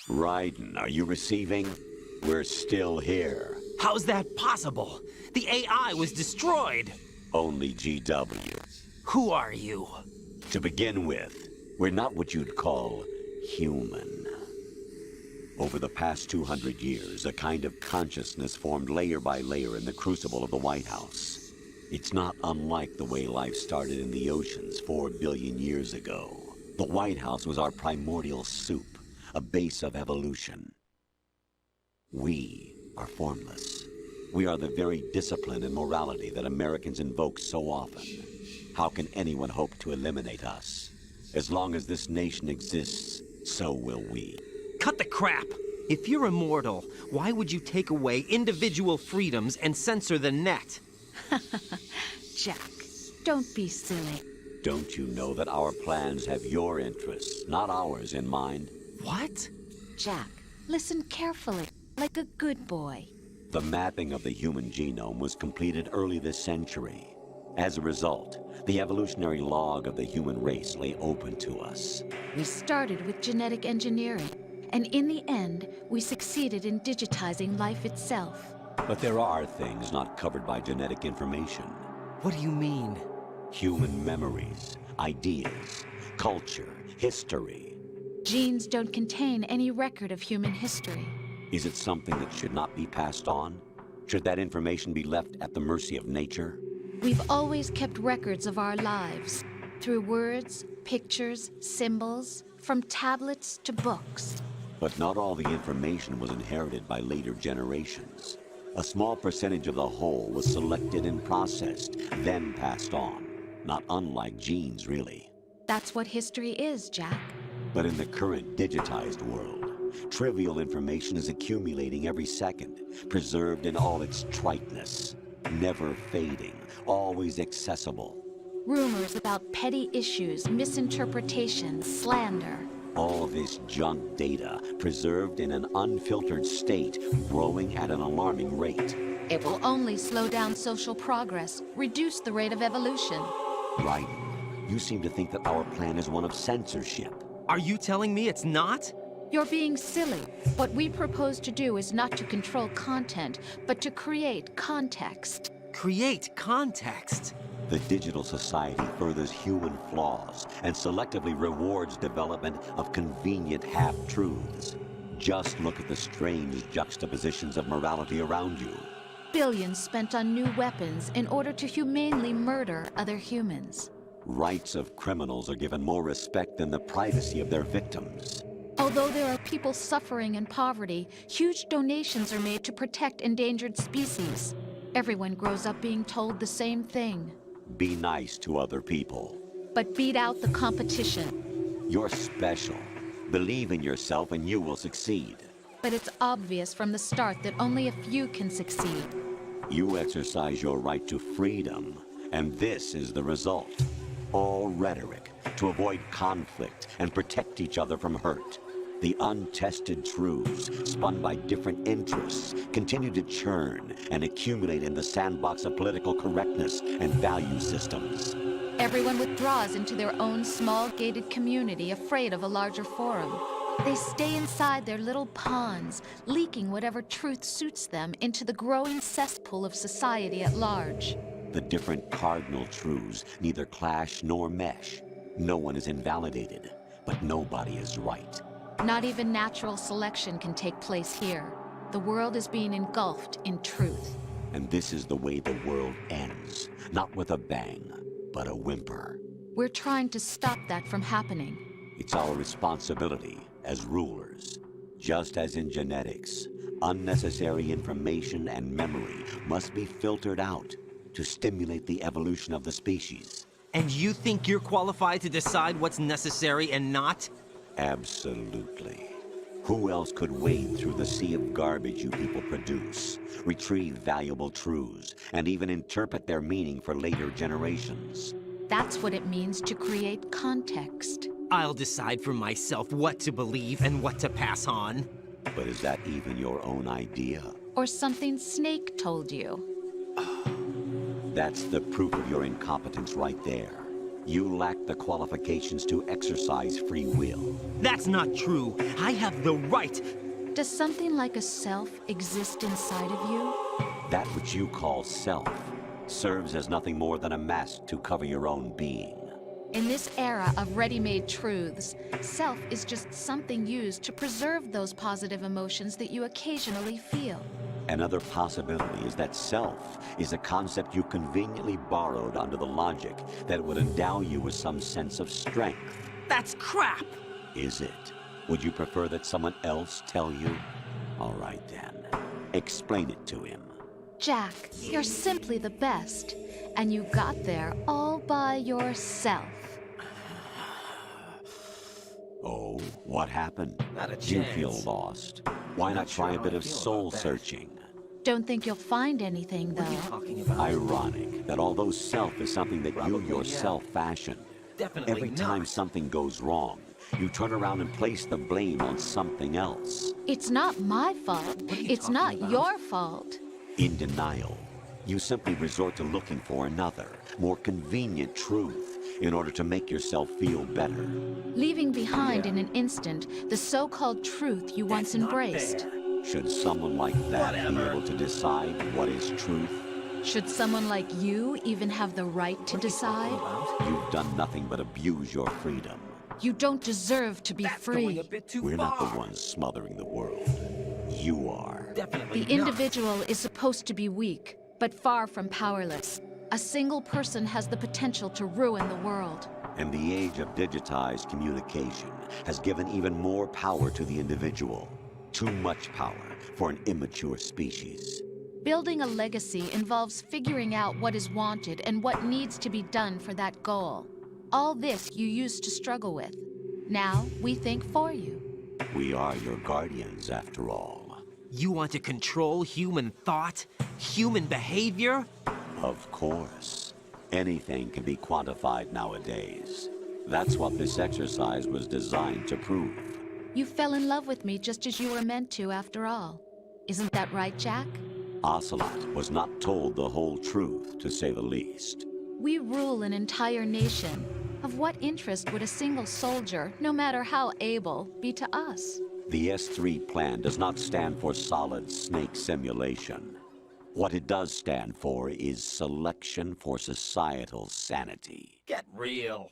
Raiden, are you receiving? We're still here. How's that possible? The AI was destroyed. Only GW. Who are you? To begin with, we're not what you'd call human. Over the past 200 years, a kind of consciousness formed layer by layer in the crucible of the White House. It's not unlike the way life started in the oceans 4 billion years ago. The White House was our primordial soup, a base of evolution. We are formless. We are the very discipline and morality that Americans invoke so often. How can anyone hope to eliminate us? As long as this nation exists, so will we. Cut the crap! If you're immortal, why would you take away individual freedoms and censor the net? Jack, don't be silly. Don't you know that our plans have your interests, not ours, in mind? What? Jack, listen carefully, like a good boy. The mapping of the human genome was completed early this century. As a result, the evolutionary log of the human race lay open to us. We started with genetic engineering, and in the end, we succeeded in digitizing life itself. But there are things not covered by genetic information. What do you mean? Human memories, ideas, culture, history. Genes don't contain any record of human history. Is it something that should not be passed on? Should that information be left at the mercy of nature? We've always kept records of our lives, through words, pictures, symbols, from tablets to books. But not all the information was inherited by later generations. A small percentage of the whole was selected and processed, then passed on. Not unlike genes, really. That's what history is, Jack. But in the current digitized world, trivial information is accumulating every second, preserved in all its triteness, never fading, always accessible. Rumors about petty issues, misinterpretations, slander. All this junk data, preserved in an unfiltered state, growing at an alarming rate. It will only slow down social progress, reduce the rate of evolution. Right. You seem to think that our plan is one of censorship. Are you telling me it's not? You're being silly. What we propose to do is not to control content, but to create context. Create context? The digital society furthers human flaws and selectively rewards development of convenient half-truths. Just look at the strange juxtapositions of morality around you. Billions spent on new weapons in order to humanely murder other humans. Rights of criminals are given more respect than the privacy of their victims. Although there are people suffering in poverty, huge donations are made to protect endangered species. Everyone grows up being told the same thing. Be nice to other people. But beat out the competition. You're special. Believe in yourself and you will succeed. But it's obvious from the start that only a few can succeed. You exercise your right to freedom, and this is the result. All rhetoric to avoid conflict and protect each other from hurt. The untested truths, spun by different interests, continue to churn and accumulate in the sandbox of political correctness and value systems. Everyone withdraws into their own small gated community, afraid of a larger forum. They stay inside their little ponds, leaking whatever truth suits them into the growing cesspool of society at large. The different cardinal truths neither clash nor mesh. No one is invalidated, but nobody is right. Not even natural selection can take place here. The world is being engulfed in truth. And this is the way the world ends. Not with a bang, but a whimper. We're trying to stop that from happening. It's our responsibility as rulers. Just as in genetics, unnecessary information and memory must be filtered out to stimulate the evolution of the species. And you think you're qualified to decide what's necessary and not? Absolutely. Who else could wade through the sea of garbage you people produce, retrieve valuable truths, and even interpret their meaning for later generations? That's what it means to create context. I'll decide for myself what to believe and what to pass on. But is that even your own idea? Or something Snake told you? That's the proof of your incompetence right there. You lack the qualifications to exercise free will. That's not true. I have the right. Does something like a self exist inside of you? That which you call self serves as nothing more than a mask to cover your own being. In this era of ready-made truths, self is just something used to preserve those positive emotions that you occasionally feel. Another possibility is that self is a concept you conveniently borrowed under the logic that it would endow you with some sense of strength. That's crap! Is it? Would you prefer that someone else tell you? All right then. Explain it to him. Jack, you're simply the best. And you got there all by yourself. Oh, what happened? Not a You chance. feel lost. Why not try a bit of soul searching? Don't think you'll find anything, though. Talking about? Ironic that although self is something that you yourself fashioned, Definitely every time not. something goes wrong, you turn around and place the blame on something else. It's not my fault. It's not your fault. In denial, you simply resort to looking for another, more convenient truth in order to make yourself feel better. Leaving behind in an instant the so-called truth you once embraced. Should someone like that be able to decide what is truth? Should someone like you even have the right to decide? You've done nothing but abuse your freedom. You don't deserve to be free. We're not the ones smothering the world. You are. The individual is supposed to be weak, but far from powerless. A single person has the potential to ruin the world. And the age of digitized communication has given even more power to the individual. Too much power for an immature species. Building a legacy involves figuring out what is wanted and what needs to be done for that goal. All this you used to struggle with. Now, we think for you. We are your guardians, after all. You want to control human thought? Human behavior? Of course. Anything can be quantified nowadays. That's what this exercise was designed to prove. You fell in love with me just as you were meant to, after all. Isn't that right, Jack? Ocelot was not told the whole truth, to say the least. We rule an entire nation. Of what interest would a single soldier, no matter how able, be to us? The S3 plan does not stand for solid snake simulation. What it does stand for is selection for societal sanity. Get real.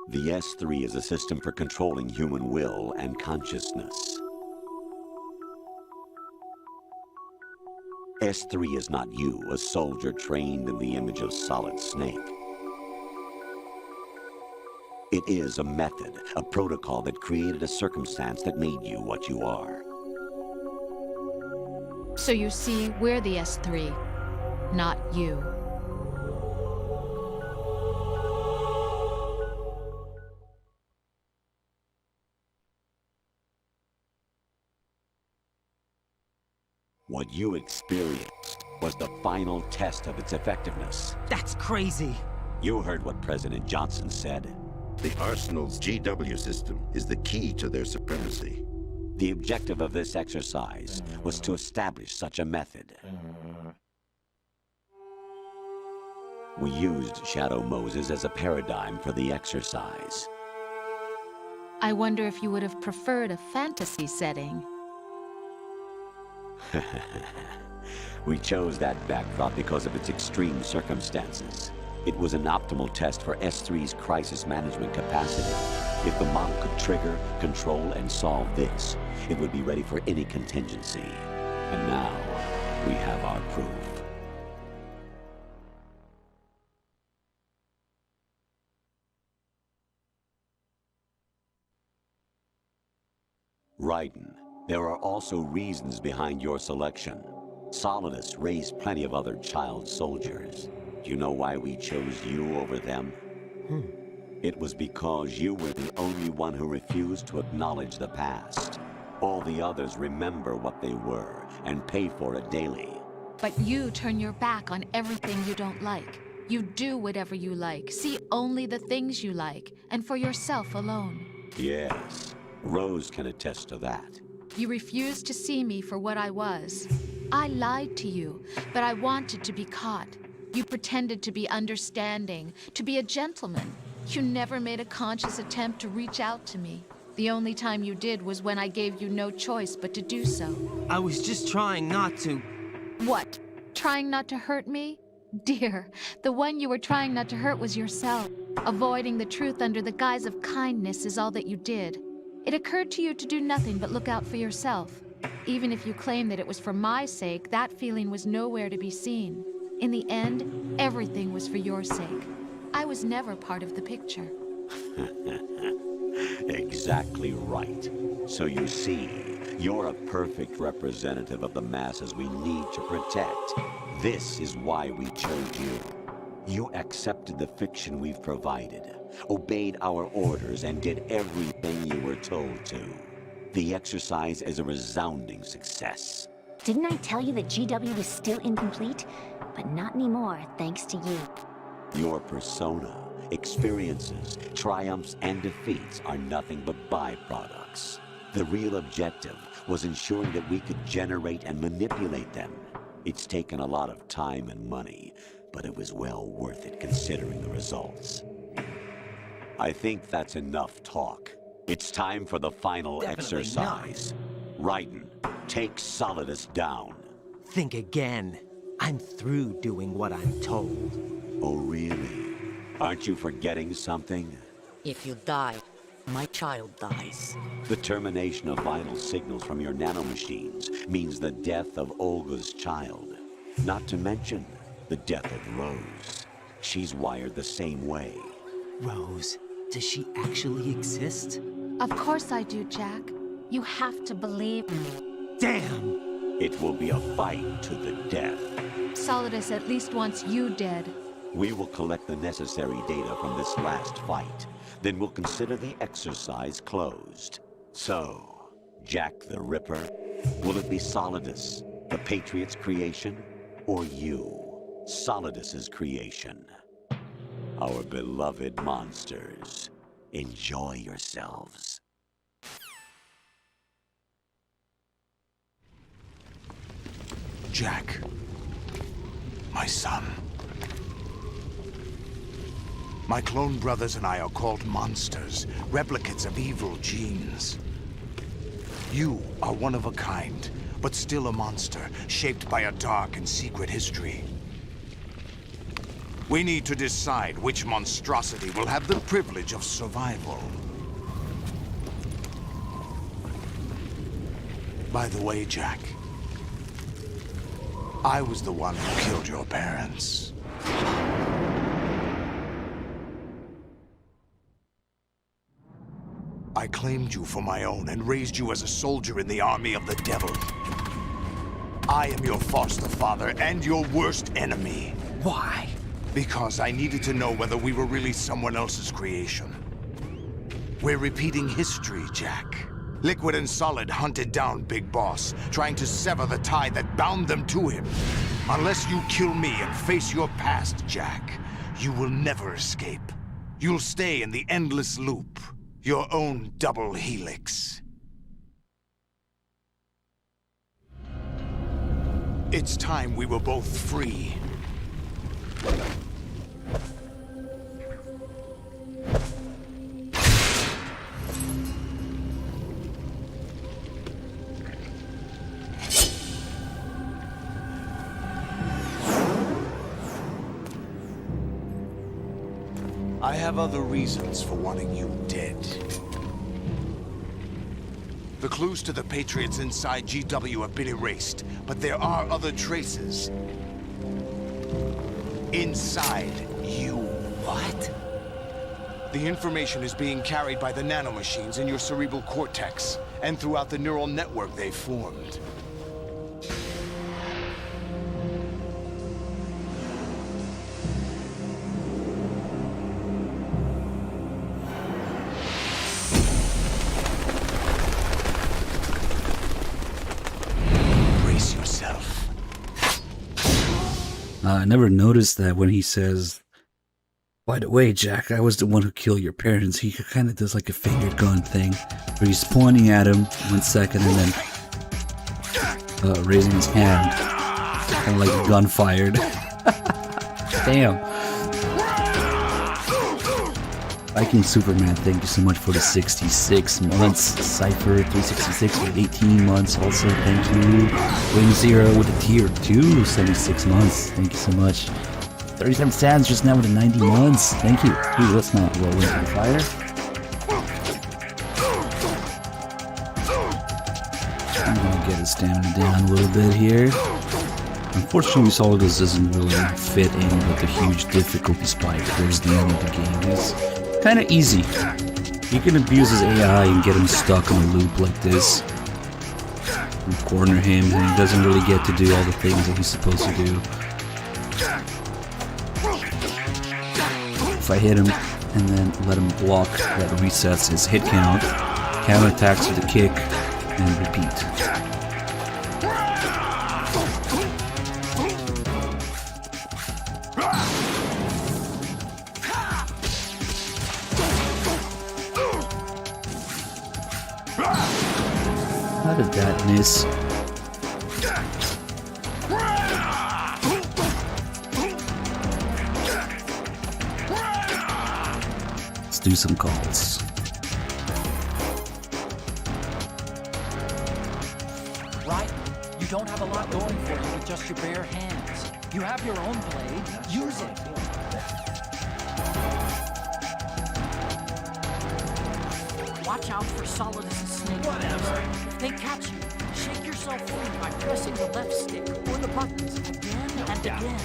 The S3 is a system for controlling human will and consciousness. S3 is not you, a soldier trained in the image of Solid Snake. It is a method, a protocol that created a circumstance that made you what you are. So you see, we're the S3, not you. What you experienced was the final test of its effectiveness. That's crazy. You heard what President Johnson said. The Arsenal's GW system is the key to their supremacy. The objective of this exercise was to establish such a method. We used Shadow Moses as a paradigm for the exercise. I wonder if you would have preferred a fantasy setting. We chose that backdrop because of its extreme circumstances. It was an optimal test for S3's crisis management capacity. If the model could trigger, control, and solve this, it would be ready for any contingency. And now, we have our proof. Raiden, there are also reasons behind your selection. Solidus raised plenty of other child soldiers. Do you know why we chose you over them? It was because you were the only one who refused to acknowledge the past. All the others remember what they were and pay for it daily. But you turn your back on everything you don't like. You do whatever you like, see only the things you like, and for yourself alone. Yes, Rose can attest to that. You refused to see me for what I was. I lied to you, but I wanted to be caught. You pretended to be understanding, to be a gentleman. You never made a conscious attempt to reach out to me. The only time you did was when I gave you no choice but to do so. I was just trying not to... What? Trying not to hurt me? Dear, the one you were trying not to hurt was yourself. Avoiding the truth under the guise of kindness is all that you did. It occurred to you to do nothing but look out for yourself. Even if you claim that it was for my sake, that feeling was nowhere to be seen. In the end, everything was for your sake. I was never part of the picture. Exactly right. So you see, you're a perfect representative of the masses we need to protect. This is why we chose you. You accepted the fiction we've provided, obeyed our orders, and did everything you were told to. The exercise is a resounding success. Didn't I tell you that GW was still incomplete? But not anymore, thanks to you. Your persona, experiences, triumphs, and defeats are nothing but byproducts. The real objective was ensuring that we could generate and manipulate them. It's taken a lot of time and money, but it was well worth it considering the results. I think that's enough talk. It's time for the final exercise. Raiden, take Solidus down. Think again. I'm through doing what I'm told. Oh, really? Aren't you forgetting something? If you die, my child dies. The termination of vital signals from your nanomachines means the death of Olga's child. Not to mention the death of Rose. She's wired the same way. Rose, does she actually exist? Of course I do, Jack. You have to believe me. Damn! It will be a fight to the death. Solidus at least wants you dead. We will collect the necessary data from this last fight. Then we'll consider the exercise closed. So, Jack the Ripper, will it be Solidus, the Patriot's creation, or you, Solidus's creation? Our beloved monsters, enjoy yourselves. Jack, my son. My clone brothers and I are called monsters, replicates of evil genes. You are one of a kind, but still a monster, shaped by a dark and secret history. We need to decide which monstrosity will have the privilege of survival. By the way, Jack, I was the one who killed your parents. I claimed you for my own and raised you as a soldier in the army of the devil. I am your foster father and your worst enemy. Why? Because I needed to know whether we were really someone else's creation. We're repeating history, Jack. Liquid and Solid hunted down Big Boss, trying to sever the tie that bound them to him. Unless you kill me and face your past, Jack, you will never escape. You'll stay in the endless loop. Your own double helix. It's time we were both free. I have other reasons for wanting you dead. The clues to the Patriots inside GW have been erased, but there are other traces. Inside you. What? The information is being carried by the nanomachines in your cerebral cortex, and throughout the neural network they've formed. I never noticed that when he says, by the way, Jack, I was the one who killed your parents. He kind of does like a finger gun thing, where he's pointing at him 1 second and then raising his hand, kind of like a gun fired. Damn. Viking Superman, thank you so much for the 66 months. Cypher 366 with 18 months also, thank you. Wing Zero with a tier 2, 76 months, thank you so much. 37 Sands just now with a 90 months, thank you. Ooh, let's not roll into the fire. I'm gonna get his stamina down a little bit here. Unfortunately, Solidus doesn't really fit in with the huge difficulty spike towards the end of the game. It's kind of easy. You can abuse his AI and get him stuck in a loop like this. You corner him and he doesn't really get to do all the things that he's supposed to do. If I hit him and then let him block, that resets his hit count, counterattacks with a kick, and repeat. How did that miss? Let's do some calls. Right? You don't have a lot going for you with just your bare hands. You have your own blade. Use it. Watch out for Solidus' snake. Whatever. If they catch you, Shake yourself free by pressing the left stick or the buttons again and again.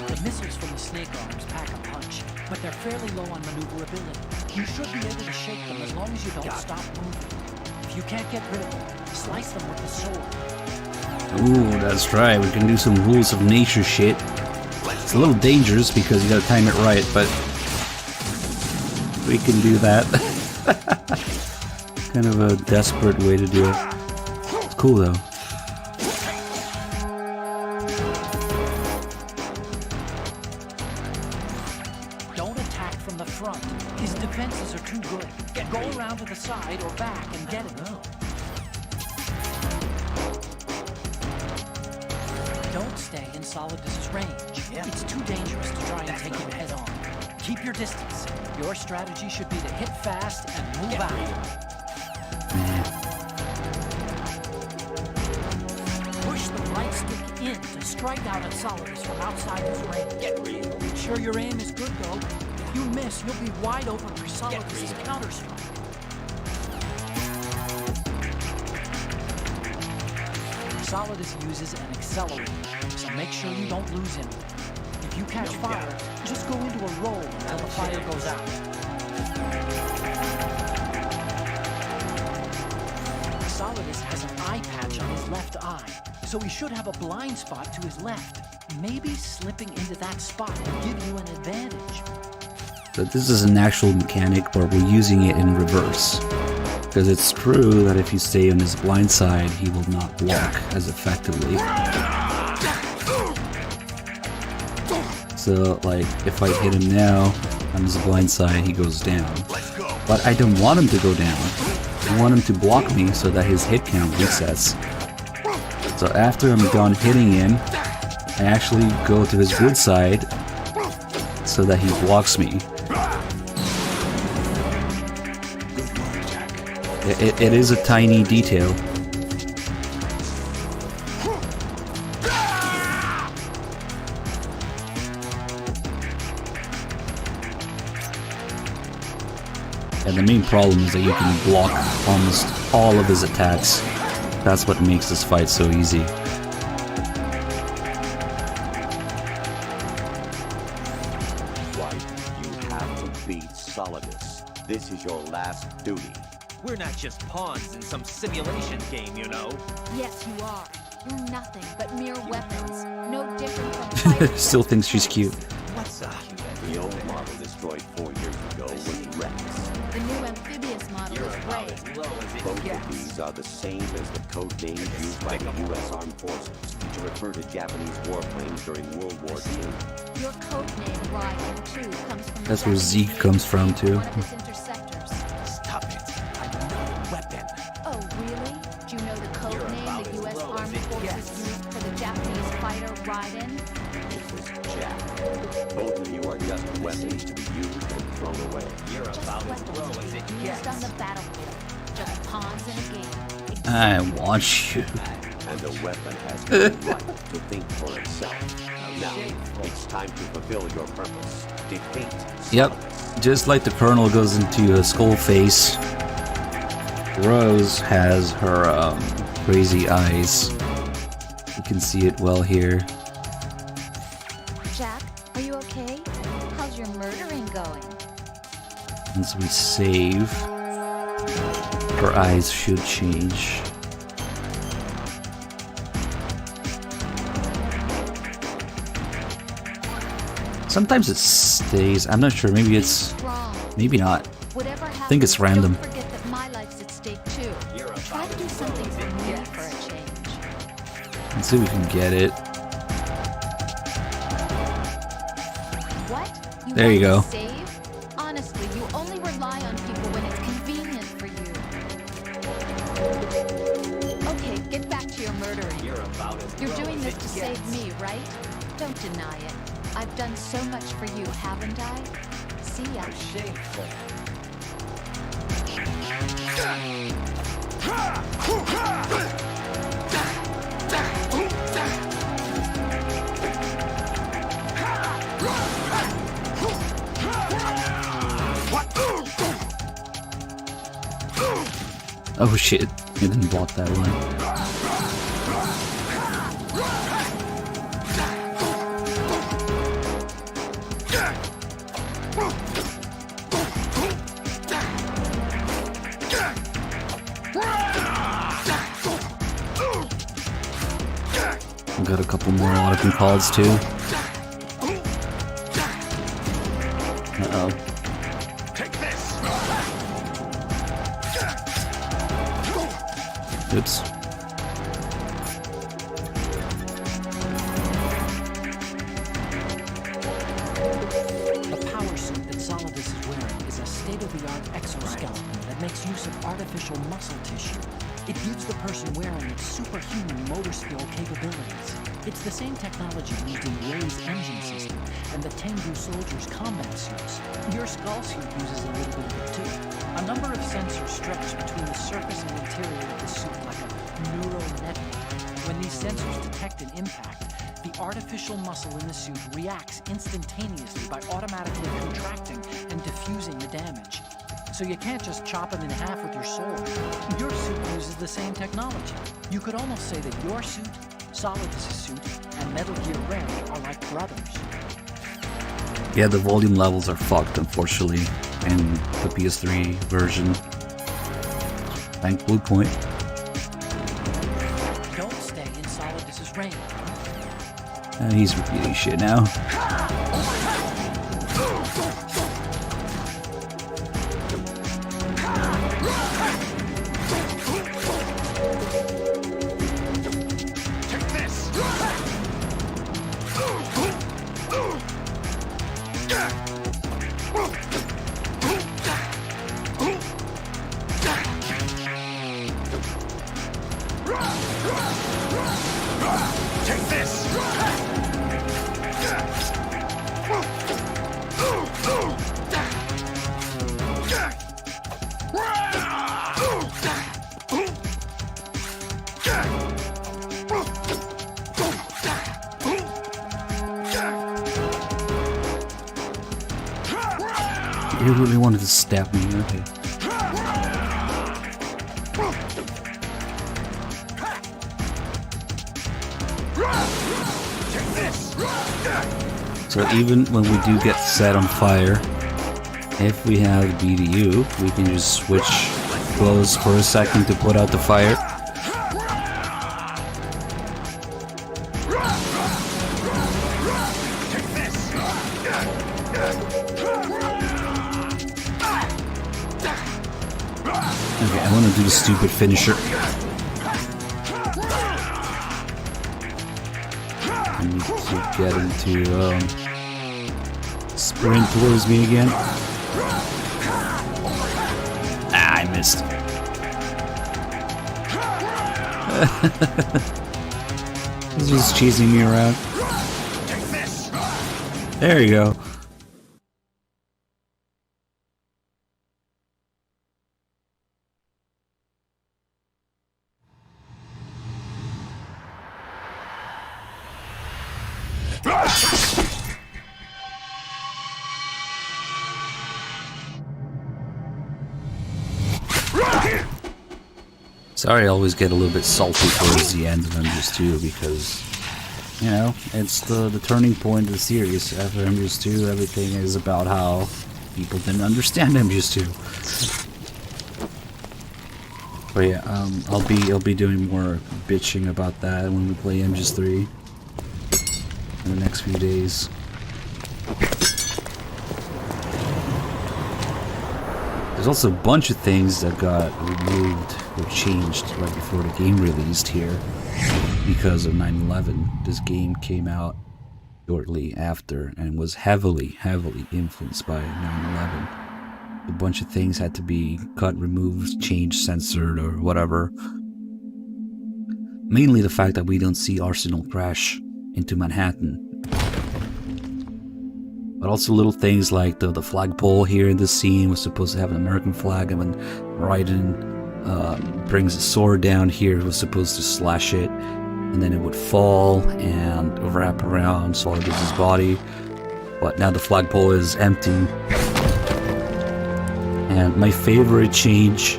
The missiles from the snake arms pack a punch, but they're fairly low on maneuverability. You should be able to shake them as long as you don't stop moving. If you can't get rid of them, slice them with the sword. Ooh, that's right. We can do some rules of nature shit. It's a little dangerous because you gotta time it right, but we can do that. Kind of a desperate way to do it. It's cool though. Don't attack from the front. His defenses are too good. Go around to the side or back and get him. Don't stay in Solidus's range. It's too dangerous to try and take him head on. Keep your distance. Your strategy should be to hit fast and move out. Push the right stick in to strike out at Solidus from outside his range. Make sure your aim is good though. If you miss, you'll be wide open for Solidus's counterstrike. Solidus uses an accelerator, so make sure you don't lose him. If you catch fire, just go into a roll until the fire goes out. Solidus has an eye patch on his left eye, so he should have a blind spot to his left. Maybe slipping into that spot will give you an advantage. So this is an actual mechanic, but we're using it in reverse. Because it's true that if you stay on his blind side, he will not block as effectively. So, like, if I hit him now on his blind side, he goes down. But I don't want him to go down. I want him to block me so that his hit count resets. So after I'm done hitting him, I actually go to his good side so that he blocks me. It is a tiny detail. And the main problem is that you can block almost all of his attacks. That's what makes this fight so easy. Right, you have to beat Solidus. This is your last duty. We're not just pawns in some simulation game, you know. Yes, you are. You're nothing but mere weapons. No different from fire. Still thinks she's cute. What's up? The old model destroyed 4 years ago was Rex. The new amphibious model is Ray. Both of these are the same as the code names used by the U.S. Armed Forces to refer to Japanese warplanes during World War II. Your code name, Ryan, too, comes from That's where Zeke comes from, too. one of his interceptors. Stop it. I'm not a weapon. Oh, really? Do you know the code name the U.S. Armed Forces used for the Japanese fighter Raiden? It was Jack. Both of you are just weapons to be used and thrown away. You're Just about as weapons low to as be it used gets. on the battlefield. Just pawns in a game. I want you. And the weapon has the right to think for itself. Now, it's time to fulfill your purpose. Defeat Yep, just like the Colonel goes into a skull face, Rose has her crazy eyes. You can see it well here. Jack, are you okay? How's your murdering going? Once we save, her eyes should change. Sometimes it stays. I'm not sure. Maybe it's. Maybe not. Whatever I think it's random. Don't forget that my life's at stake too. Try to do something for me for a change. Let's see if we can get it. What? There you go. Save? Honestly, you only rely on people when it's convenient for you. Okay, get back to your murdering. You're doing this to save me, right? Don't deny it. I've done so much for you, haven't I? See ya. Shameful. Oh shit, I didn't block that one. Got a couple more auto calls too. Uh-oh. Oops. The power suit that Solidus is wearing is a state-of-the-art exoskeleton that makes use of artificial muscle tissue. It gives the person wearing it superhuman motor skill capabilities. It's the same technology used in Ray's engine system and the Tengu soldiers' combat suits. Your skull suit uses a little bit of it too. A number of sensors stretch between the surface and interior of the suit like a neural network. When these sensors detect an impact, the artificial muscle in the suit reacts instantaneously by automatically contracting and diffusing the damage. So you can't just chop it in half with your sword. Your suit uses the same technology. You could almost say that your suit, Solidus' suit, and Metal Gear Ray are like brothers. Yeah, the volume levels are fucked, unfortunately, in the PS3 version. Thank Blue Point. Don't stay in Solidus' range. He's repeating shit now. You really wanted to stab me, okay. So even when we do get set on fire, if we have BDU, we can just switch clothes for a second to put out the fire. Okay, I want to do the stupid finisher. I need to get him to sprint towards me again. Ah, I missed. He's just chasing me around. There you go. Sorry, I always get a little bit salty towards the end of MGS2 because, you know, it's the turning point of the series. After MGS2, everything is about how people didn't understand MGS2. But yeah, I'll be doing more bitching about that when we play MGS3 in the next few days. There's also a bunch of things that got removed or changed right before the game released here because of 9/11. This game came out shortly after and was heavily influenced by 9/11. A bunch of things had to be cut, removed, changed, censored, or whatever. Mainly the fact that we don't see Arsenal crash into Manhattan. But also little things like the flagpole here in this scene was supposed to have an American flag, and when Raiden brings a sword down here, it was supposed to slash it, and then it would fall and wrap around Solidus' body. But now the flagpole is empty. And my favorite change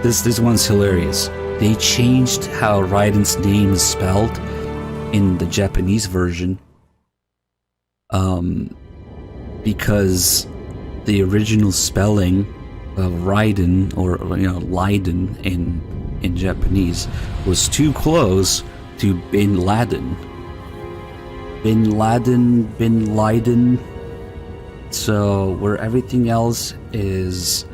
This one's hilarious. They changed how Raiden's name is spelled in the Japanese version. Because the original spelling of Raiden, or Leiden in Japanese, was too close to Bin Laden. Bin Laden. So where everything else is,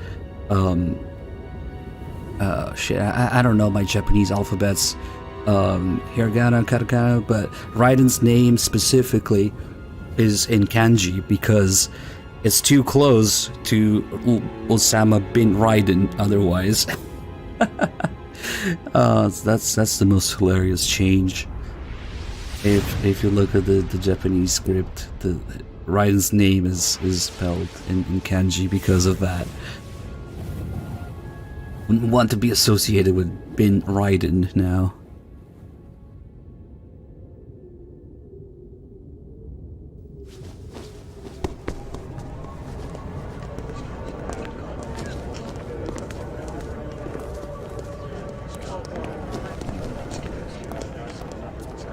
shit, I don't know my Japanese alphabets, hiragana, katakana, but Raiden's name specifically is in kanji because it's too close to Osama bin Raiden otherwise. That's the most hilarious change. If you look at the Japanese script, the Raiden's name is spelled in kanji because of that. Wouldn't want to be associated with Bin Raiden now.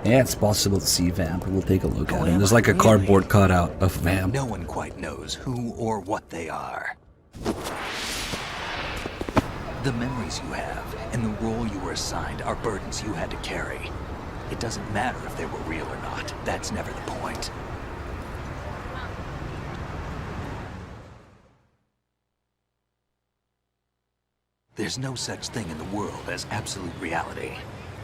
Yeah, it's possible to see Vamp. We'll take a look at him. There's like a cardboard cutout of Vamp. No one quite knows who or what they are. The memories you have and the role you were assigned are burdens you had to carry. It doesn't matter if they were real or not. That's never the point. There's no such thing in the world as absolute reality.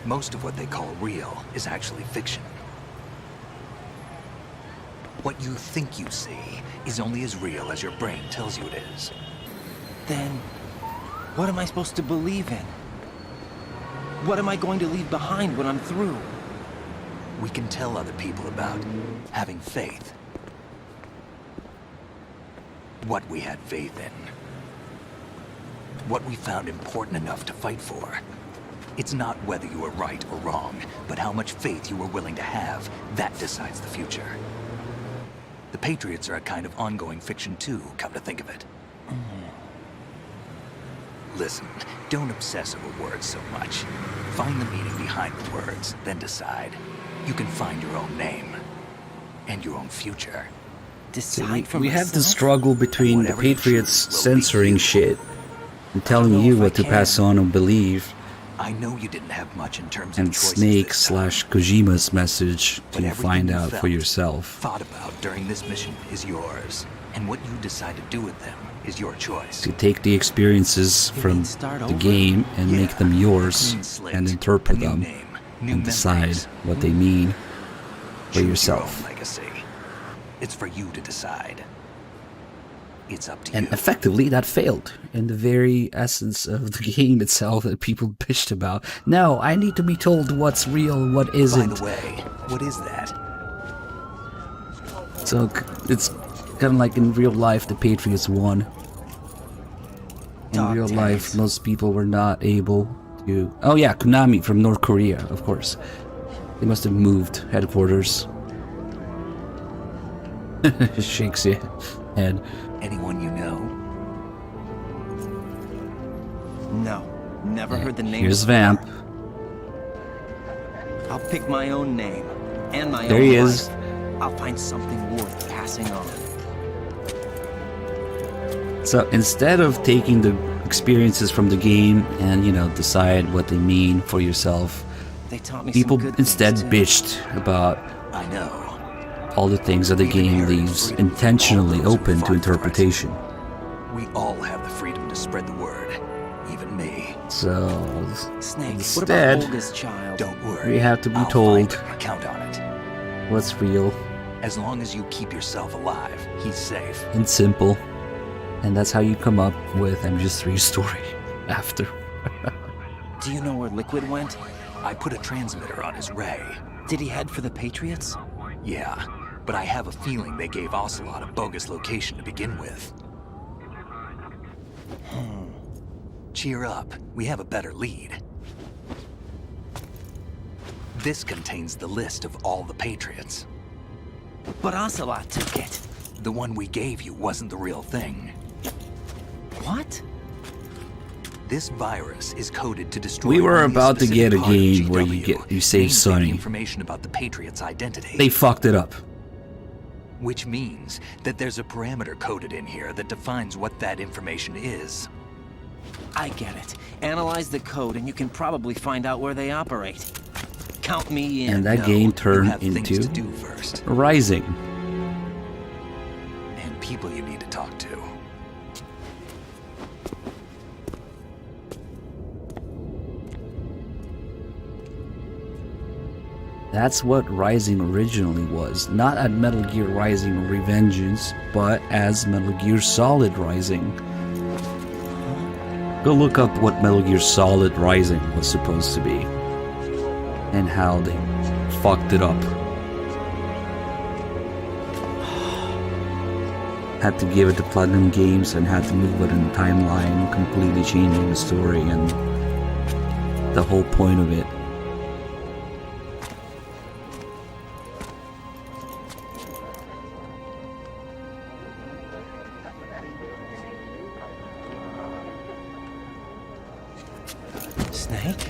Most of what they call real is actually fiction. What you think you see is only as real as your brain tells you it is. Then, what am I supposed to believe in? What am I going to leave behind when I'm through? We can tell other people about having faith. What we had faith in. What we found important enough to fight for. It's not whether you were right or wrong, but how much faith you were willing to have. That decides the future. The Patriots are a kind of ongoing fiction too, come to think of it. Listen, don't obsess over words so much. Find the meaning behind the words, then decide. You can find your own name. And your own future. Decide for we myself? have the struggle between the Patriots censoring shit and telling you what to pass on and believe, I know you didn't have much in terms and of choices Snake this time, / Kojima's message but to everything find you out for felt, yourself. thought about during this mission is yours. And what you decide to do with them is your choice. To take the experiences from the game and make them yours, and interpret them, and decide what they mean for Choose yourself. Your own legacy. It's for you to decide. It's up to And you. effectively, that failed in the very essence of the game itself that people bitched about. No, I need to be told what's real, what isn't. By the way, what is that? So it's kind of like in real life, the Patriots won. In real life, most people were not able to... Oh yeah, Konami from North Korea, of course. They must have moved headquarters. Shakes your head. Anyone you know? No, never heard the name. Here's Vamp. I'll pick my own name and my There own he life. is. I'll find something worth passing on. So instead of taking the experiences from the game and, decide what they mean for yourself, They taught me people some good instead things, too. bitched about I know. all the things that the game leaves intentionally open to interpretation. We all have the freedom to spread the word. Even me. So Snake, instead, what about oldest child? Don't worry. we have to be I'll told find him. Count on it. what's real As long as you keep yourself alive, he's safe. and simple. And that's how you come up with MGS3's story after. Do you know where Liquid went? I put a transmitter on his ray. Did he head for the Patriots? Yeah, but I have a feeling they gave Ocelot a bogus location to begin with. Cheer up, we have a better lead. This contains the list of all the Patriots. But Ocelot took it. The one we gave you wasn't the real thing. What? This virus is coded to destroy. We were only about to specific get a part of game where GW, you save namely Sonny. the information about the Patriot's identity. They fucked it up. Which means that there's a parameter coded in here that defines what that information is. I get it. Analyze the code and you can probably find out where they operate. Count me in. And that No, game you turned have things into to do first. Rising. And people you need to talk to. That's what Rising originally was. Not at Metal Gear Rising Revengeance, but as Metal Gear Solid Rising. Go look up what Metal Gear Solid Rising was supposed to be. And how they fucked it up. Had to give it to Platinum Games and had to move it in the timeline, completely changing the story and the whole point of it. Snake?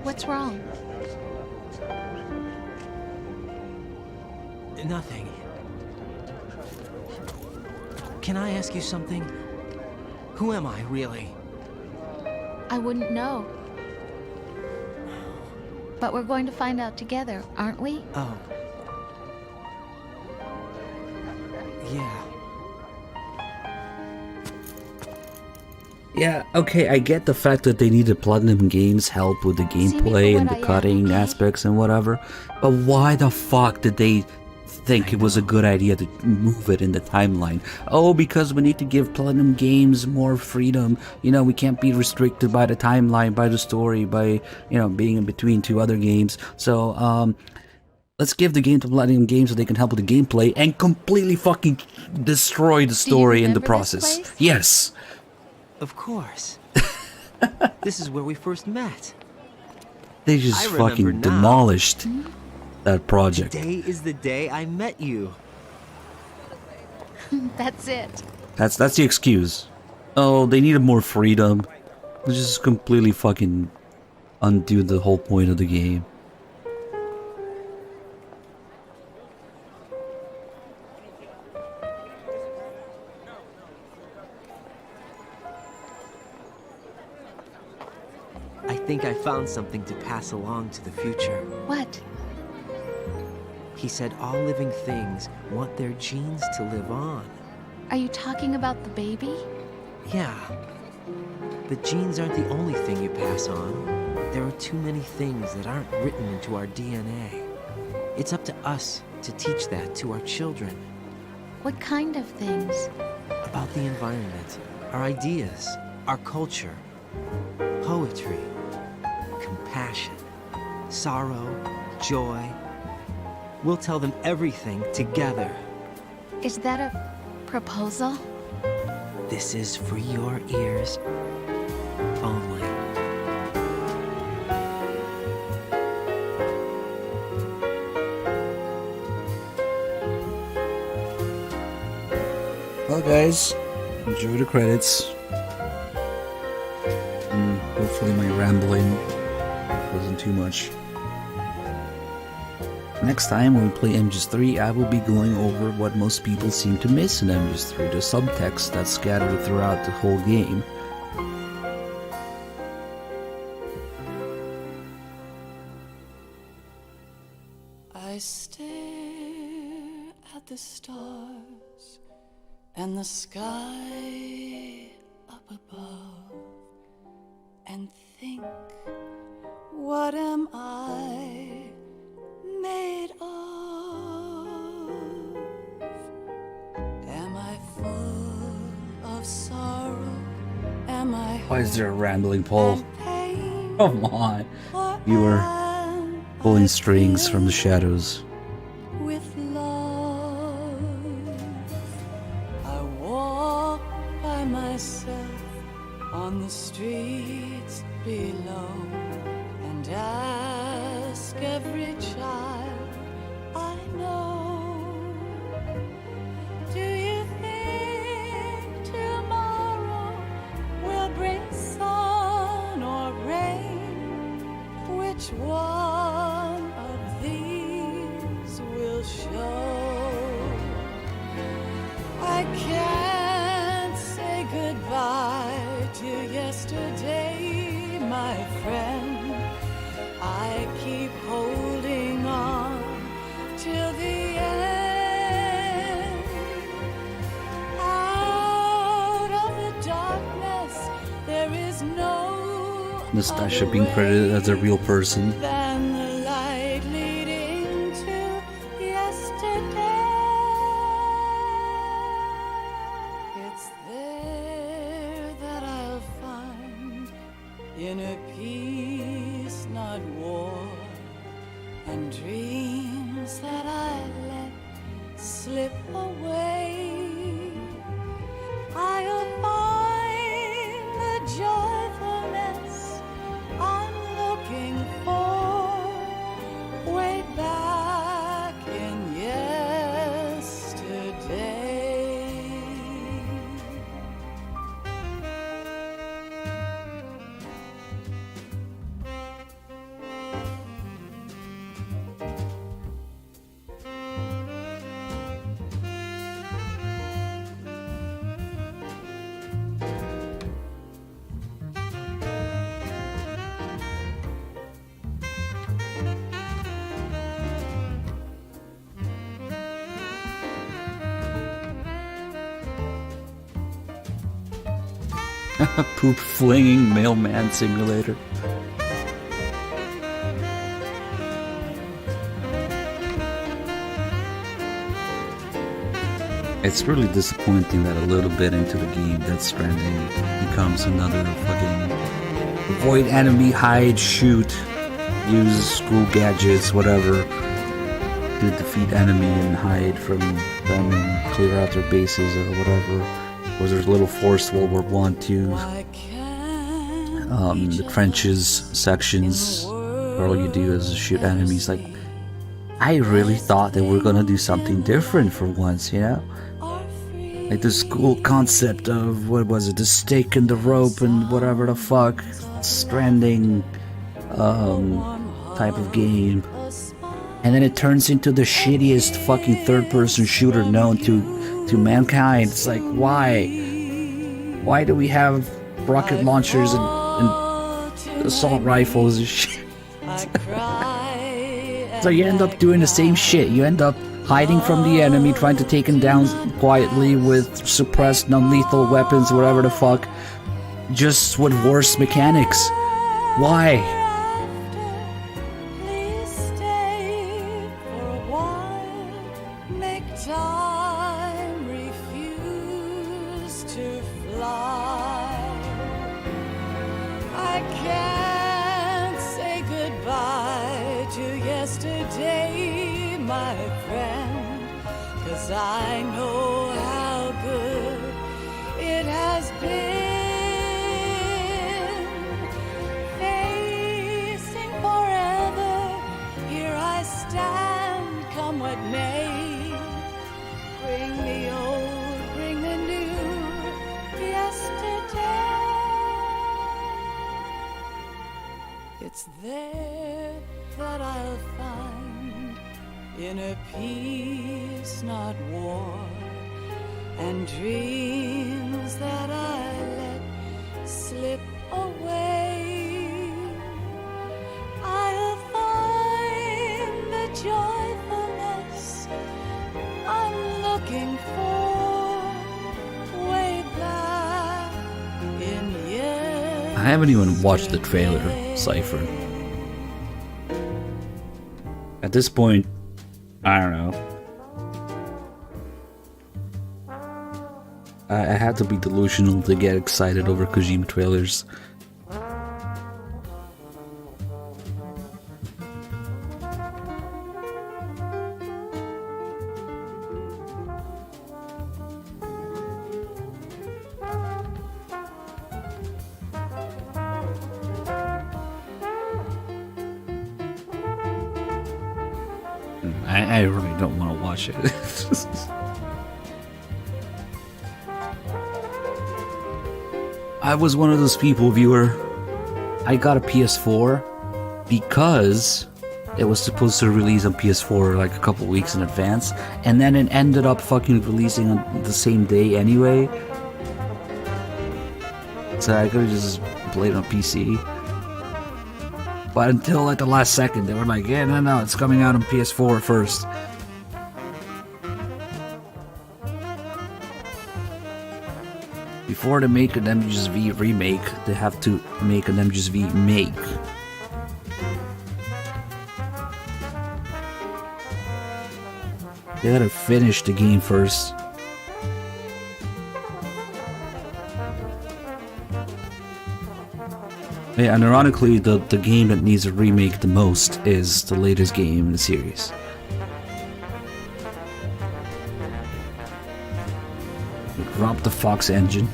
What's wrong? Nothing. Can I ask you something? Who am I, really? I wouldn't know. But we're going to find out together, aren't we? Oh. Yeah. Yeah, okay, I get the fact that they needed Platinum Games' help with the gameplay and the cutting aspects and whatever, but why the fuck did they think it was a good idea to move it in the timeline? Oh, because we need to give Platinum Games more freedom. You know, we can't be restricted by the timeline, by the story, by, you know, being in between two other games. So, let's give the game to Platinum Games so they can help with the gameplay and completely fucking destroy the story in the process. Yes. Of course. This is where we first met. They just I remember fucking now. demolished that project. Today is the day I met you. That's it. That's the excuse. Oh, they needed more freedom. Let's just completely fucking undo the whole point of the game. I think I found something to pass along to the future. What? He said all living things want their genes to live on. Are you talking about the baby? Yeah. The genes aren't the only thing you pass on. There are too many things that aren't written into our DNA. It's up to us to teach that to our children. What kind of things? About the environment, our ideas, our culture, poetry, compassion, sorrow, joy. We'll tell them everything together. Is that a proposal? This is for your ears only. Well, guys, enjoy the credits. And hopefully my rambling wasn't too much. Next time when we play MGS3, I will be going over what most people seem to miss in MGS3, the subtext that's scattered throughout the whole game. I stare at the stars and the sky up above and think, what am I made of? Am I full of sorrow? Am I Why is there a rambling Paul? Come on. You were pulling strings from the shadows. with love? I walk by myself on the streets below and ask every child I know, Nastasha being credited as a real person. Than the light leading to yesterday. It's there that I'll find inner peace, not war, and dreams that I let slip away. I'll find the joyfulness I'm looking for way back in yesterday. Poop flinging mailman simulator. It's really disappointing that a little bit into the game, Death Stranding becomes another fucking avoid enemy, hide, shoot, use school gadgets, whatever, to defeat enemy and hide from them and clear out their bases or whatever. Or there's a little forced World War I too. The trenches sections where all you do is shoot enemies. Like, I really thought that we're gonna do something different for once, you know? Like the school concept of, what was it, the stake and the rope and whatever the fuck, Stranding type of game. And then it turns into the shittiest fucking third-person shooter known to mankind. It's like, why? Why do we have rocket launchers and assault rifles and shit? So you end up doing the same shit. You end up hiding from the enemy, trying to take him down quietly with suppressed non-lethal weapons, whatever the fuck. Just with worse mechanics. Why? I know how good it has been. Facing forever, here I stand, come what may. Bring the old, bring the new, yesterday. It's there that I'll find inner peace, not war, and dreams that I let slip away. I'll find the joyfulness I'm looking for way back in yesterday. I haven't even watched the trailer, Cypher. At this point, I don't know. I had to be delusional to get excited over Kojima trailers. I really don't want to watch it. I was one of those people, viewer. I got a PS4 because it was supposed to release on PS4 like a couple weeks in advance, and then it ended up fucking releasing on the same day anyway. So I could have just played it on PC. But until like the last second, they were like, yeah, no, it's coming out on PS4 first. Before they make an MGS-V remake, they have to make an MGS-V make. They gotta finish the game first. Yeah, and ironically, the game that needs a remake the most is the latest game in the series. Drop the Fox engine.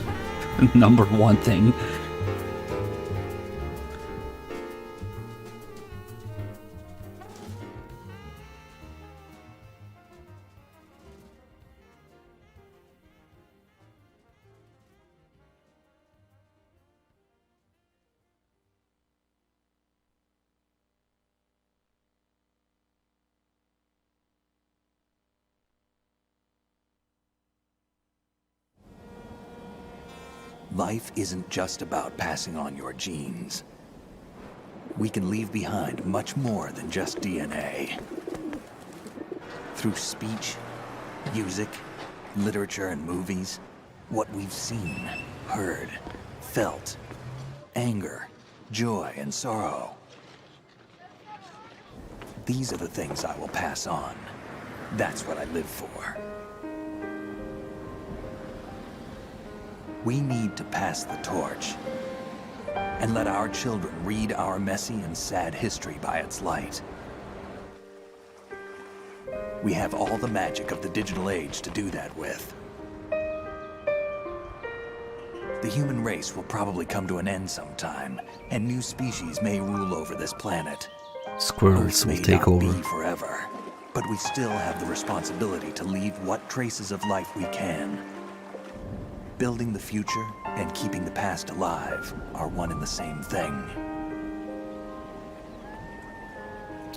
Number one thing. Life isn't just about passing on your genes. We can leave behind much more than just DNA. Through speech, music, literature, and movies, what we've seen, heard, felt, anger, joy, and sorrow. These are the things I will pass on. That's what I live for. We need to pass the torch and let our children read our messy and sad history by its light. We have all the magic of the digital age to do that with. The human race will probably come to an end sometime, and new species may rule over this planet. Squirrels will take Earth may over. not be forever, but we still have the responsibility to leave what traces of life we can. Building the future and keeping the past alive are one and the same thing.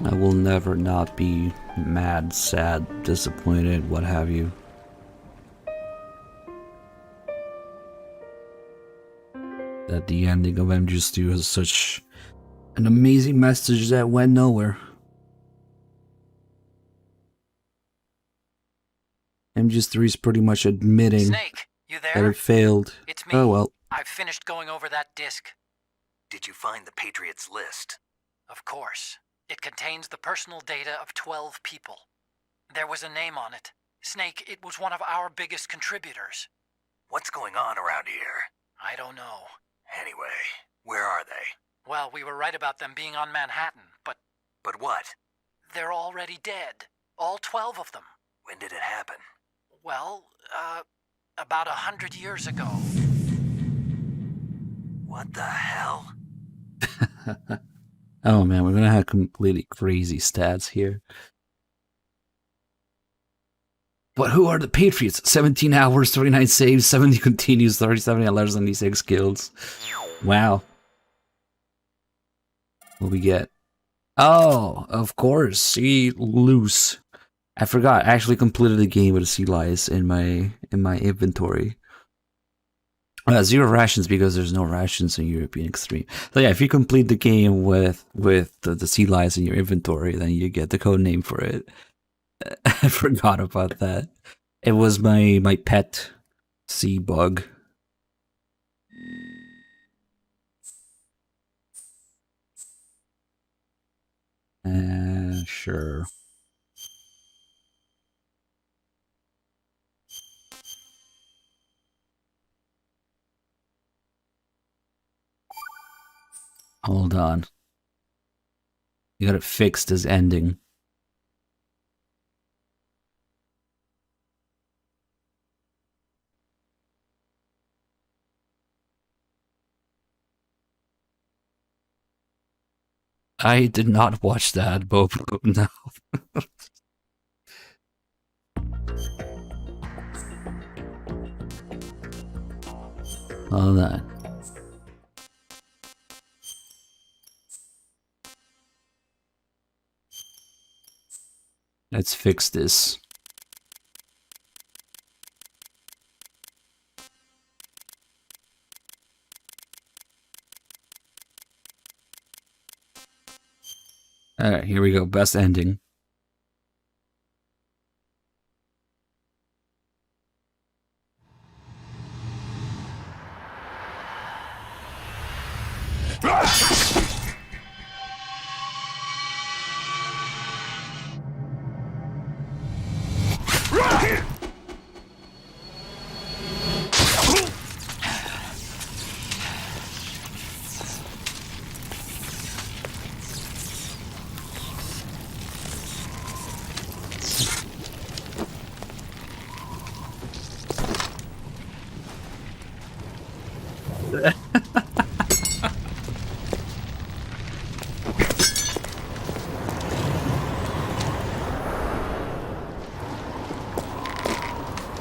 I will never not be mad, sad, disappointed, what have you. That the ending of MGS2 has such an amazing message that went nowhere. MGS3 is pretty much admitting Snake, you there? that it failed. It's me. Oh well. I've finished going over that disc. Did you find the Patriots list? Of course. It contains the personal data of 12 people. There was a name on it. Snake, it was one of our biggest contributors. What's going on around here? I don't know. Anyway, where are they? Well, we were right about them being on Manhattan, but... But what? They're already dead. All 12 of them. When did it happen? Well, about 100 years ago. What the hell? Oh man, we're gonna have completely crazy stats here. But who are the Patriots? 17 hours, 39 saves, 70 continues, 37 alerts, 76 kills. Wow. What we get? Oh, of course, see loose. I forgot. I actually completed the game with a sea lice in my inventory. 0 rations because there's no rations in European Extreme. So yeah, if you complete the game with the sea lice in your inventory, then you get the code name for it. I forgot about that. It was my pet sea bug. Sure. Hold on. You gotta fix this ending. I did not watch that, Bob. No. Hold on. Let's fix this. Alright, here we go. Best ending.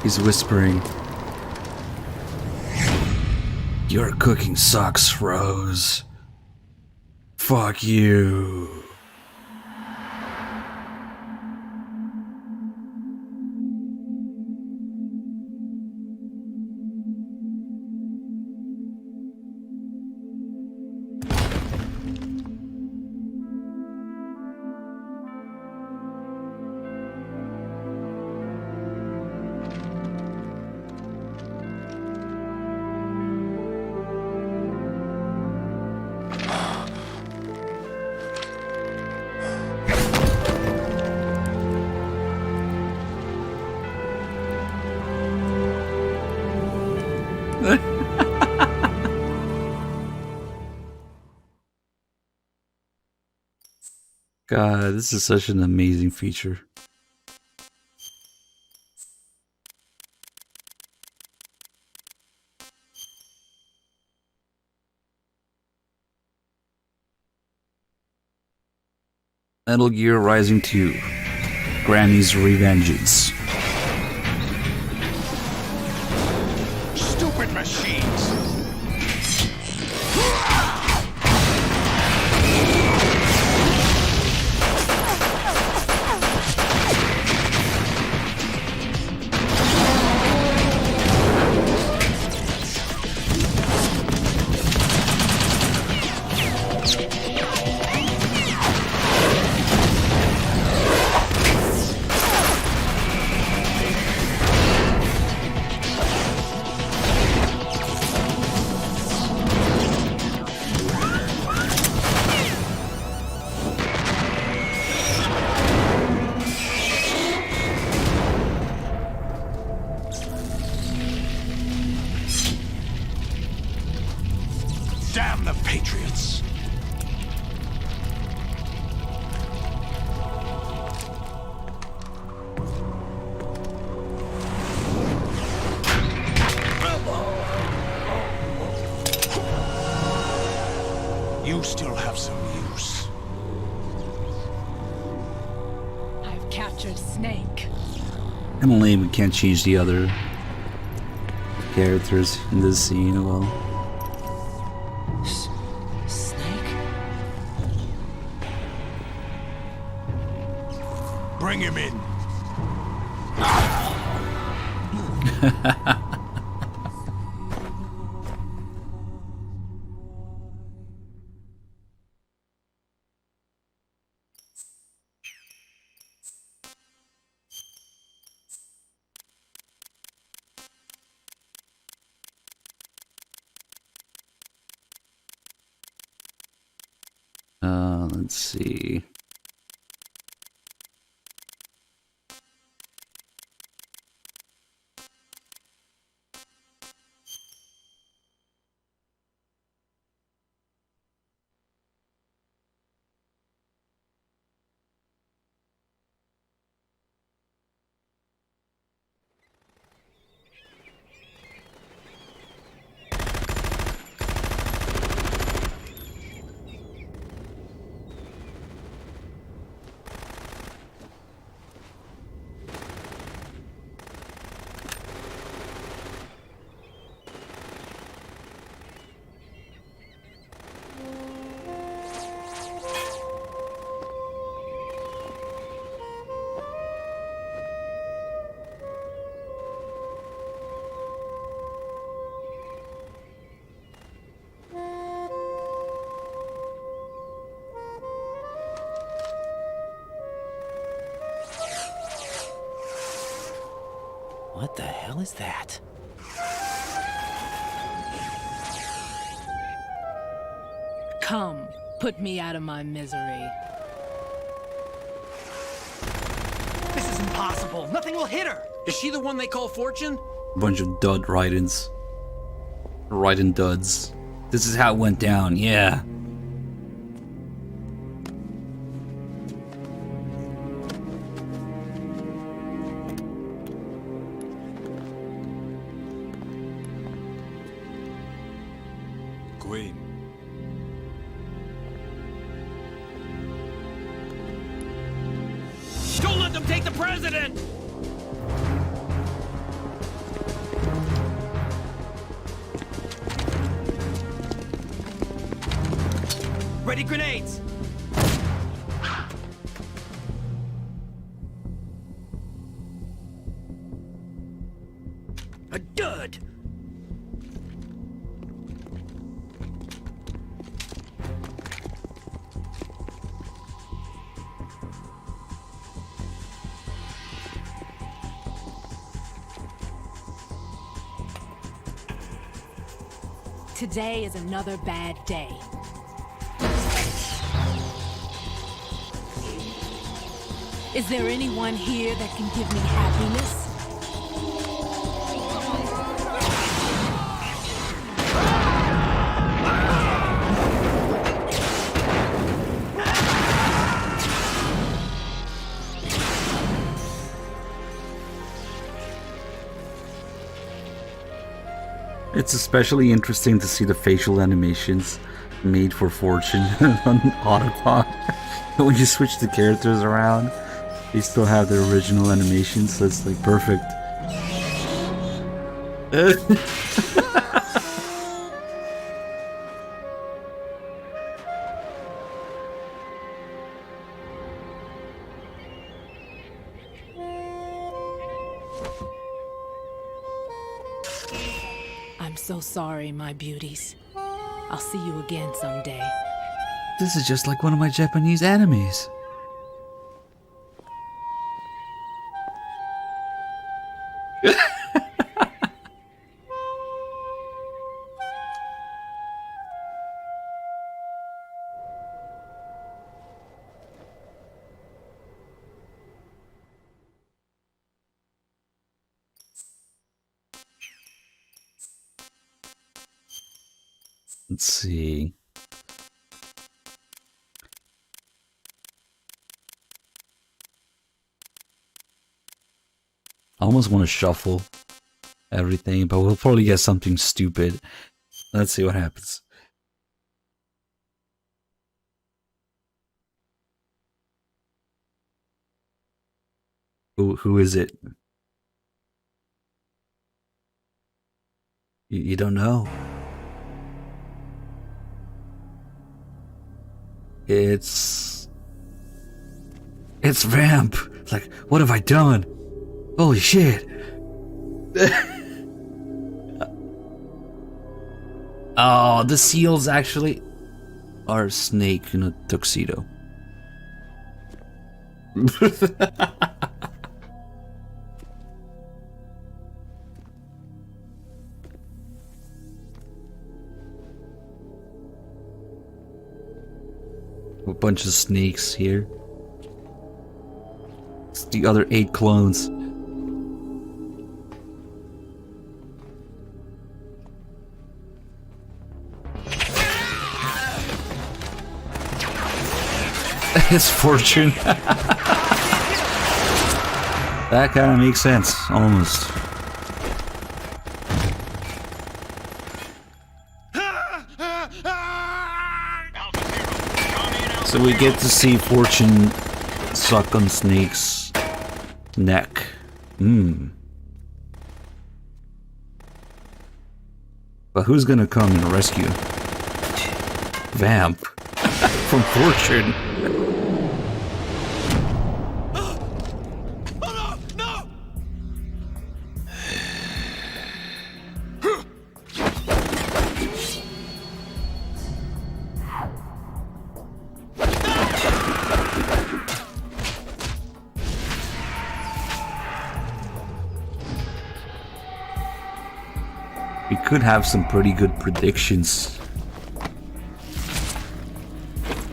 He's whispering. Your cooking sucks, Rose. Fuck you. God, this is such an amazing feature. Metal Gear Rising 2. Granny's Revengeance. Stupid machines! Damn the Patriots! You still have some use. I've captured Snake. Emily, we can't change the other characters in this scene, well. Snake? Bring him in. Let's see. What the hell is that? Come, put me out of my misery. This is impossible. Nothing will hit her. Is she the one they call Fortune? Bunch of dud write-ins. Write-in duds. This is how it went down, yeah. Queen. Don't let them take the president! Ready grenades! A dud! Today is another bad day. Is there anyone here that can give me happiness? It's especially interesting to see the facial animations made for Fortune on Autobot. When you switch the characters around, they still have their original animations, so it's like perfect. I'm so sorry, my beauties. I'll see you again someday. This is just like one of my Japanese animes. Let's see. I almost want to shuffle everything, but we'll probably get something stupid. Let's see what happens. Who is it? You don't know. It's Vamp. Like, what have I done? Holy shit. Oh, the seals actually are a snake in a tuxedo. A bunch of snakes here. It's the other 8 clones. His fortune. That kind of makes sense, almost. So we get to see Fortune suck on Snake's neck. But who's gonna come and rescue Vamp from Fortune? We could have some pretty good predictions.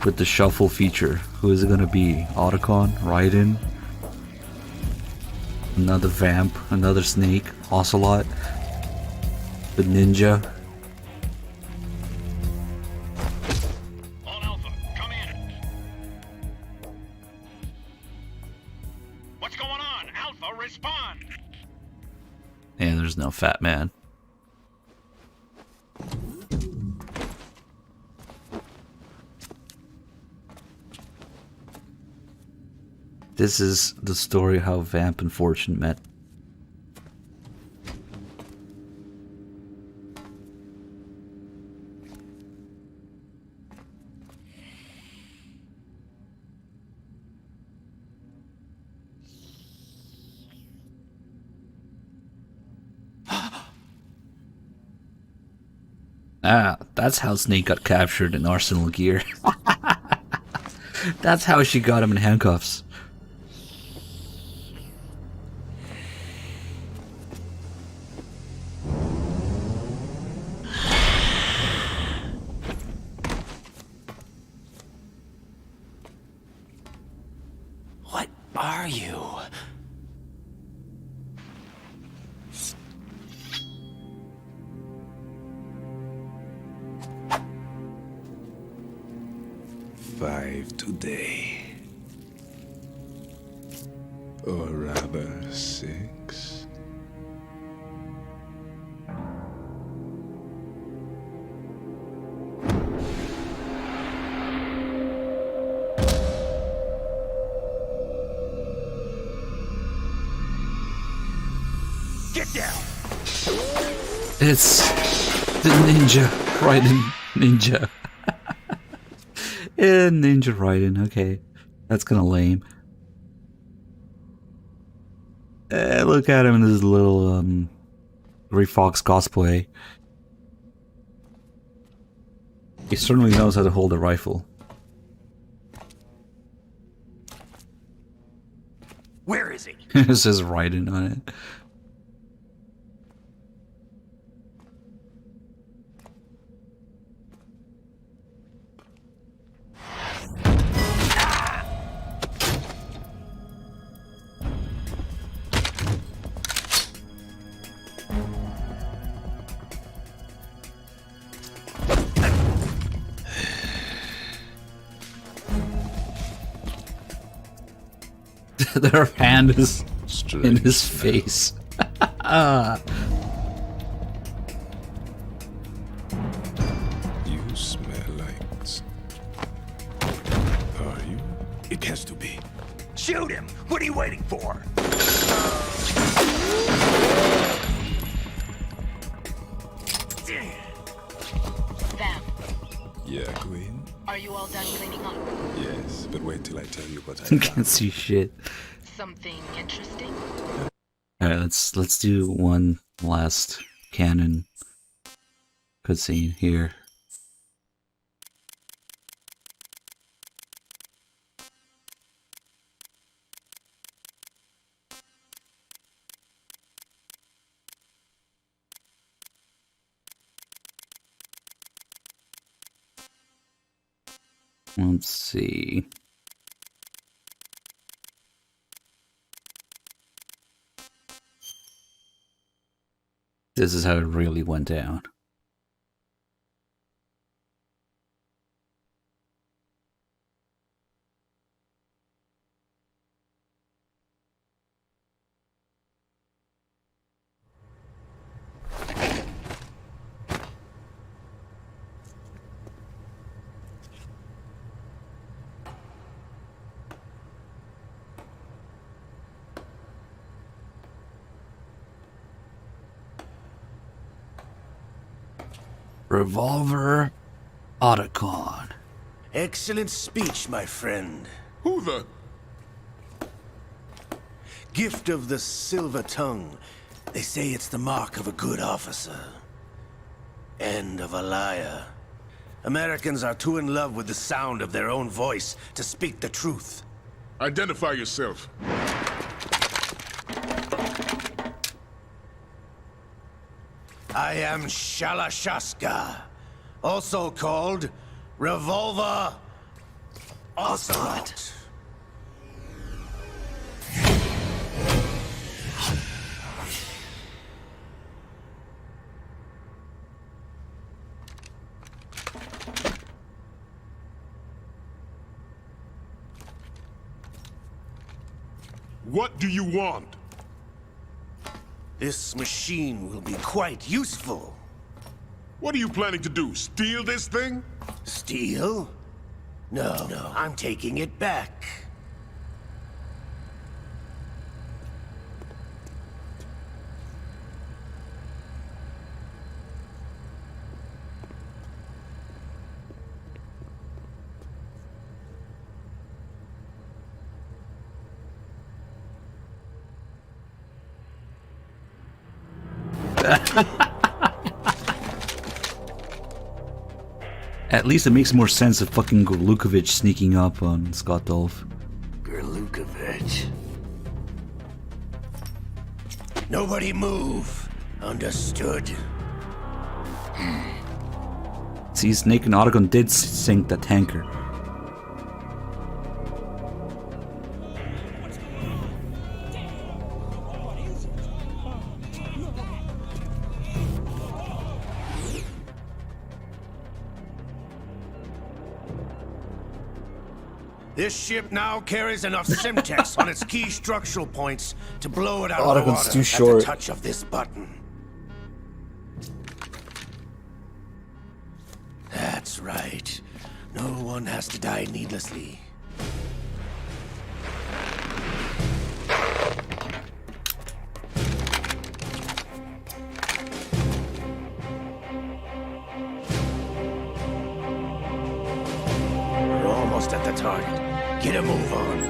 with the shuffle feature. Who is it gonna be? Otacon? Raiden? Another Vamp? Another Snake? Ocelot? The Ninja? All Alpha, come in. What's going on? Alpha, respond. And there's no Fat Man. This is the story how Vamp and Fortune met. Ah, that's how Snake got captured in Arsenal gear. That's how she got him in handcuffs. What are you? Five today. Or rather, 6. Get down. It's the Ninja Raiden Ninja. Yeah, Ninja Raiden. Okay, that's kind of lame. Look at him in his little Gray Fox cosplay. He certainly knows how to hold a rifle. Where is he? It says Raiden on it. Their hand is in his face. You smell like... Are you? It has to be. Shoot him! What are you waiting for? Vamp, Yeah, Queen? are you all done cleaning up? Yes, but wait till I tell you what I You can't see shit. Something interesting? Alright, let's do one last canon cutscene here. Let's see. This is how it really went down. Revolver Otacon. Excellent speech, my friend. Who the... Gift of the silver tongue. They say it's the mark of a good officer. And of a liar. Americans are too in love with the sound of their own voice to speak the truth. Identify yourself. I am Shalashaska, also called Revolver Ocelot. What do you want? This machine will be quite useful. What are you planning to do? Steal this thing? Steal? No, I'm taking it back. At least it makes more sense of fucking Gorlukovich sneaking up on Scott Dolph. Gorlukovich. Nobody move. Understood? See, Snake and Autogun did sink the tanker. This ship now carries enough subtext on its key structural points to blow it out of the Autogun's water too at short. the touch of this button. That's right. No one has to die needlessly. We're almost at the target. Get a move on.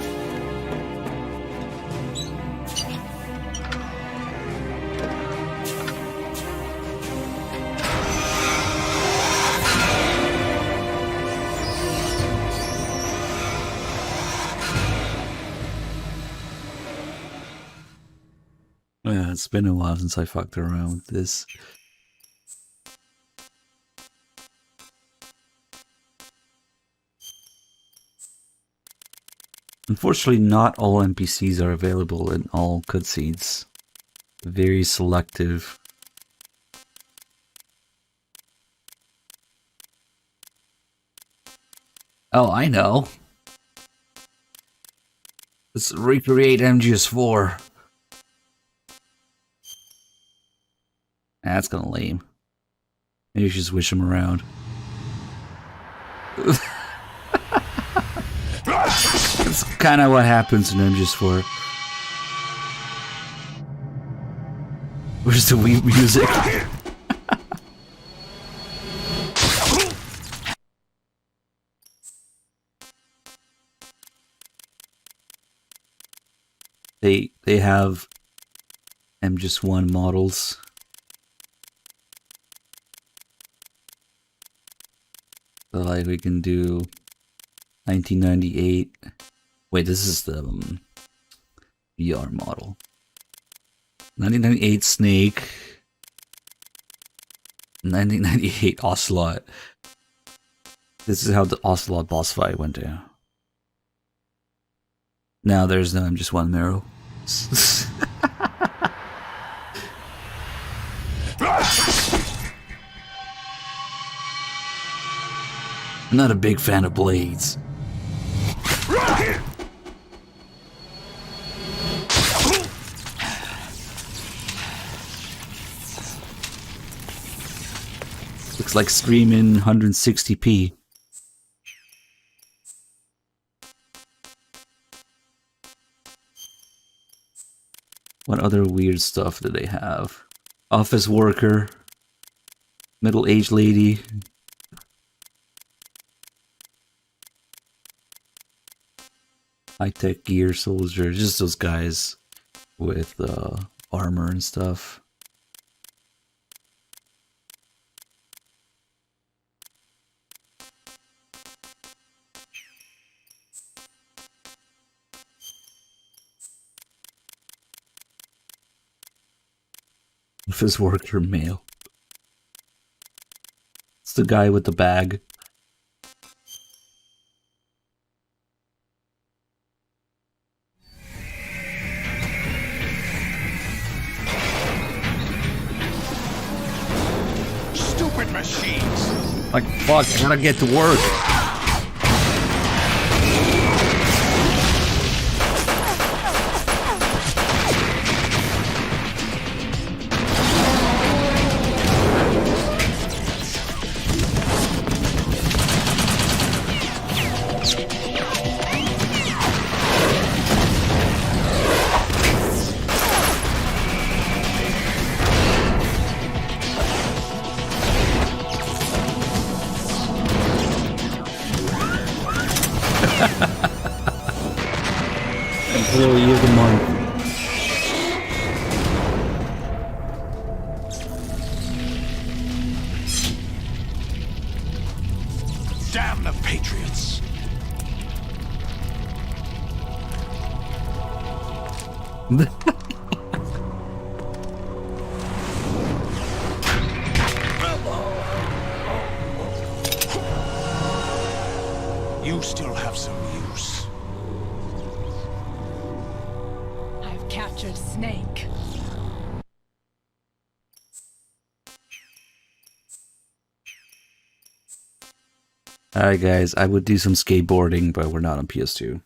Yeah, it's been a while since I fucked around with this. Unfortunately, not all NPCs are available in all cutscenes. Very selective. Oh, I know. Let's recreate MGS4. That's gonna lame. Maybe you should switch him around. That's kind of what happens in MGS4. Where's the Wii music? They have MGS1 models. So like we can do 1998. Wait, this is the VR model. 1998 Snake. 1998 Ocelot. This is how the Ocelot boss fight went down. Now there's no MGS1 Mero. I'm not a big fan of blades. Looks like screaming 160p. What other weird stuff do they have? Office worker. Middle-aged lady. High-tech gear soldier. Just those guys with armor and stuff. Office worker male. It's the guy with the bag. machines. Like, fuck, I gotta get to work. Employee of the month. Damn the Patriots. You still have some use. I've captured Snake. Alright guys, I would do some skateboarding, but we're not on PS2.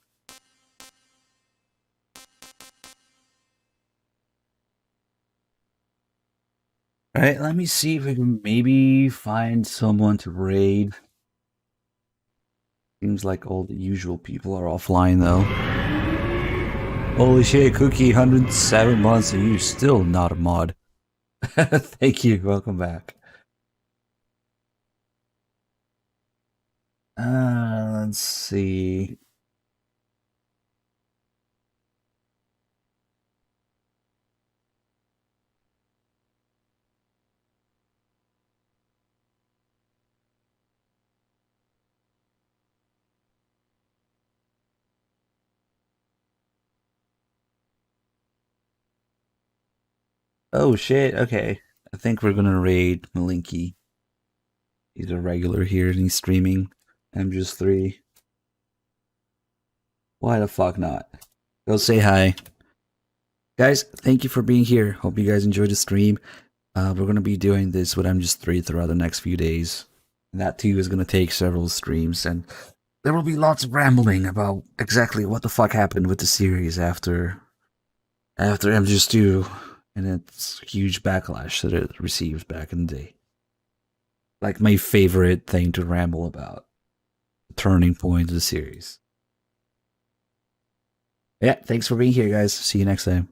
Alright, let me see if we can maybe find someone to raid. Seems like all the usual people are offline though. Holy shit, Cookie, 107 months and you're still not a mod. Thank you, welcome back. Let's see. Oh shit, okay. I think we're gonna raid Malinky. He's a regular here and he's streaming MGS3. Why the fuck not? Go say hi. Guys, thank you for being here. Hope you guys enjoyed the stream. We're gonna be doing this with MGS3 throughout the next few days. And that too is gonna take several streams, and there will be lots of rambling about exactly what the fuck happened with the series after MGS2 and its huge backlash that it received back in the day. Like my favorite thing to ramble about. The turning point of the series. Yeah, thanks for being here, guys. See you next time.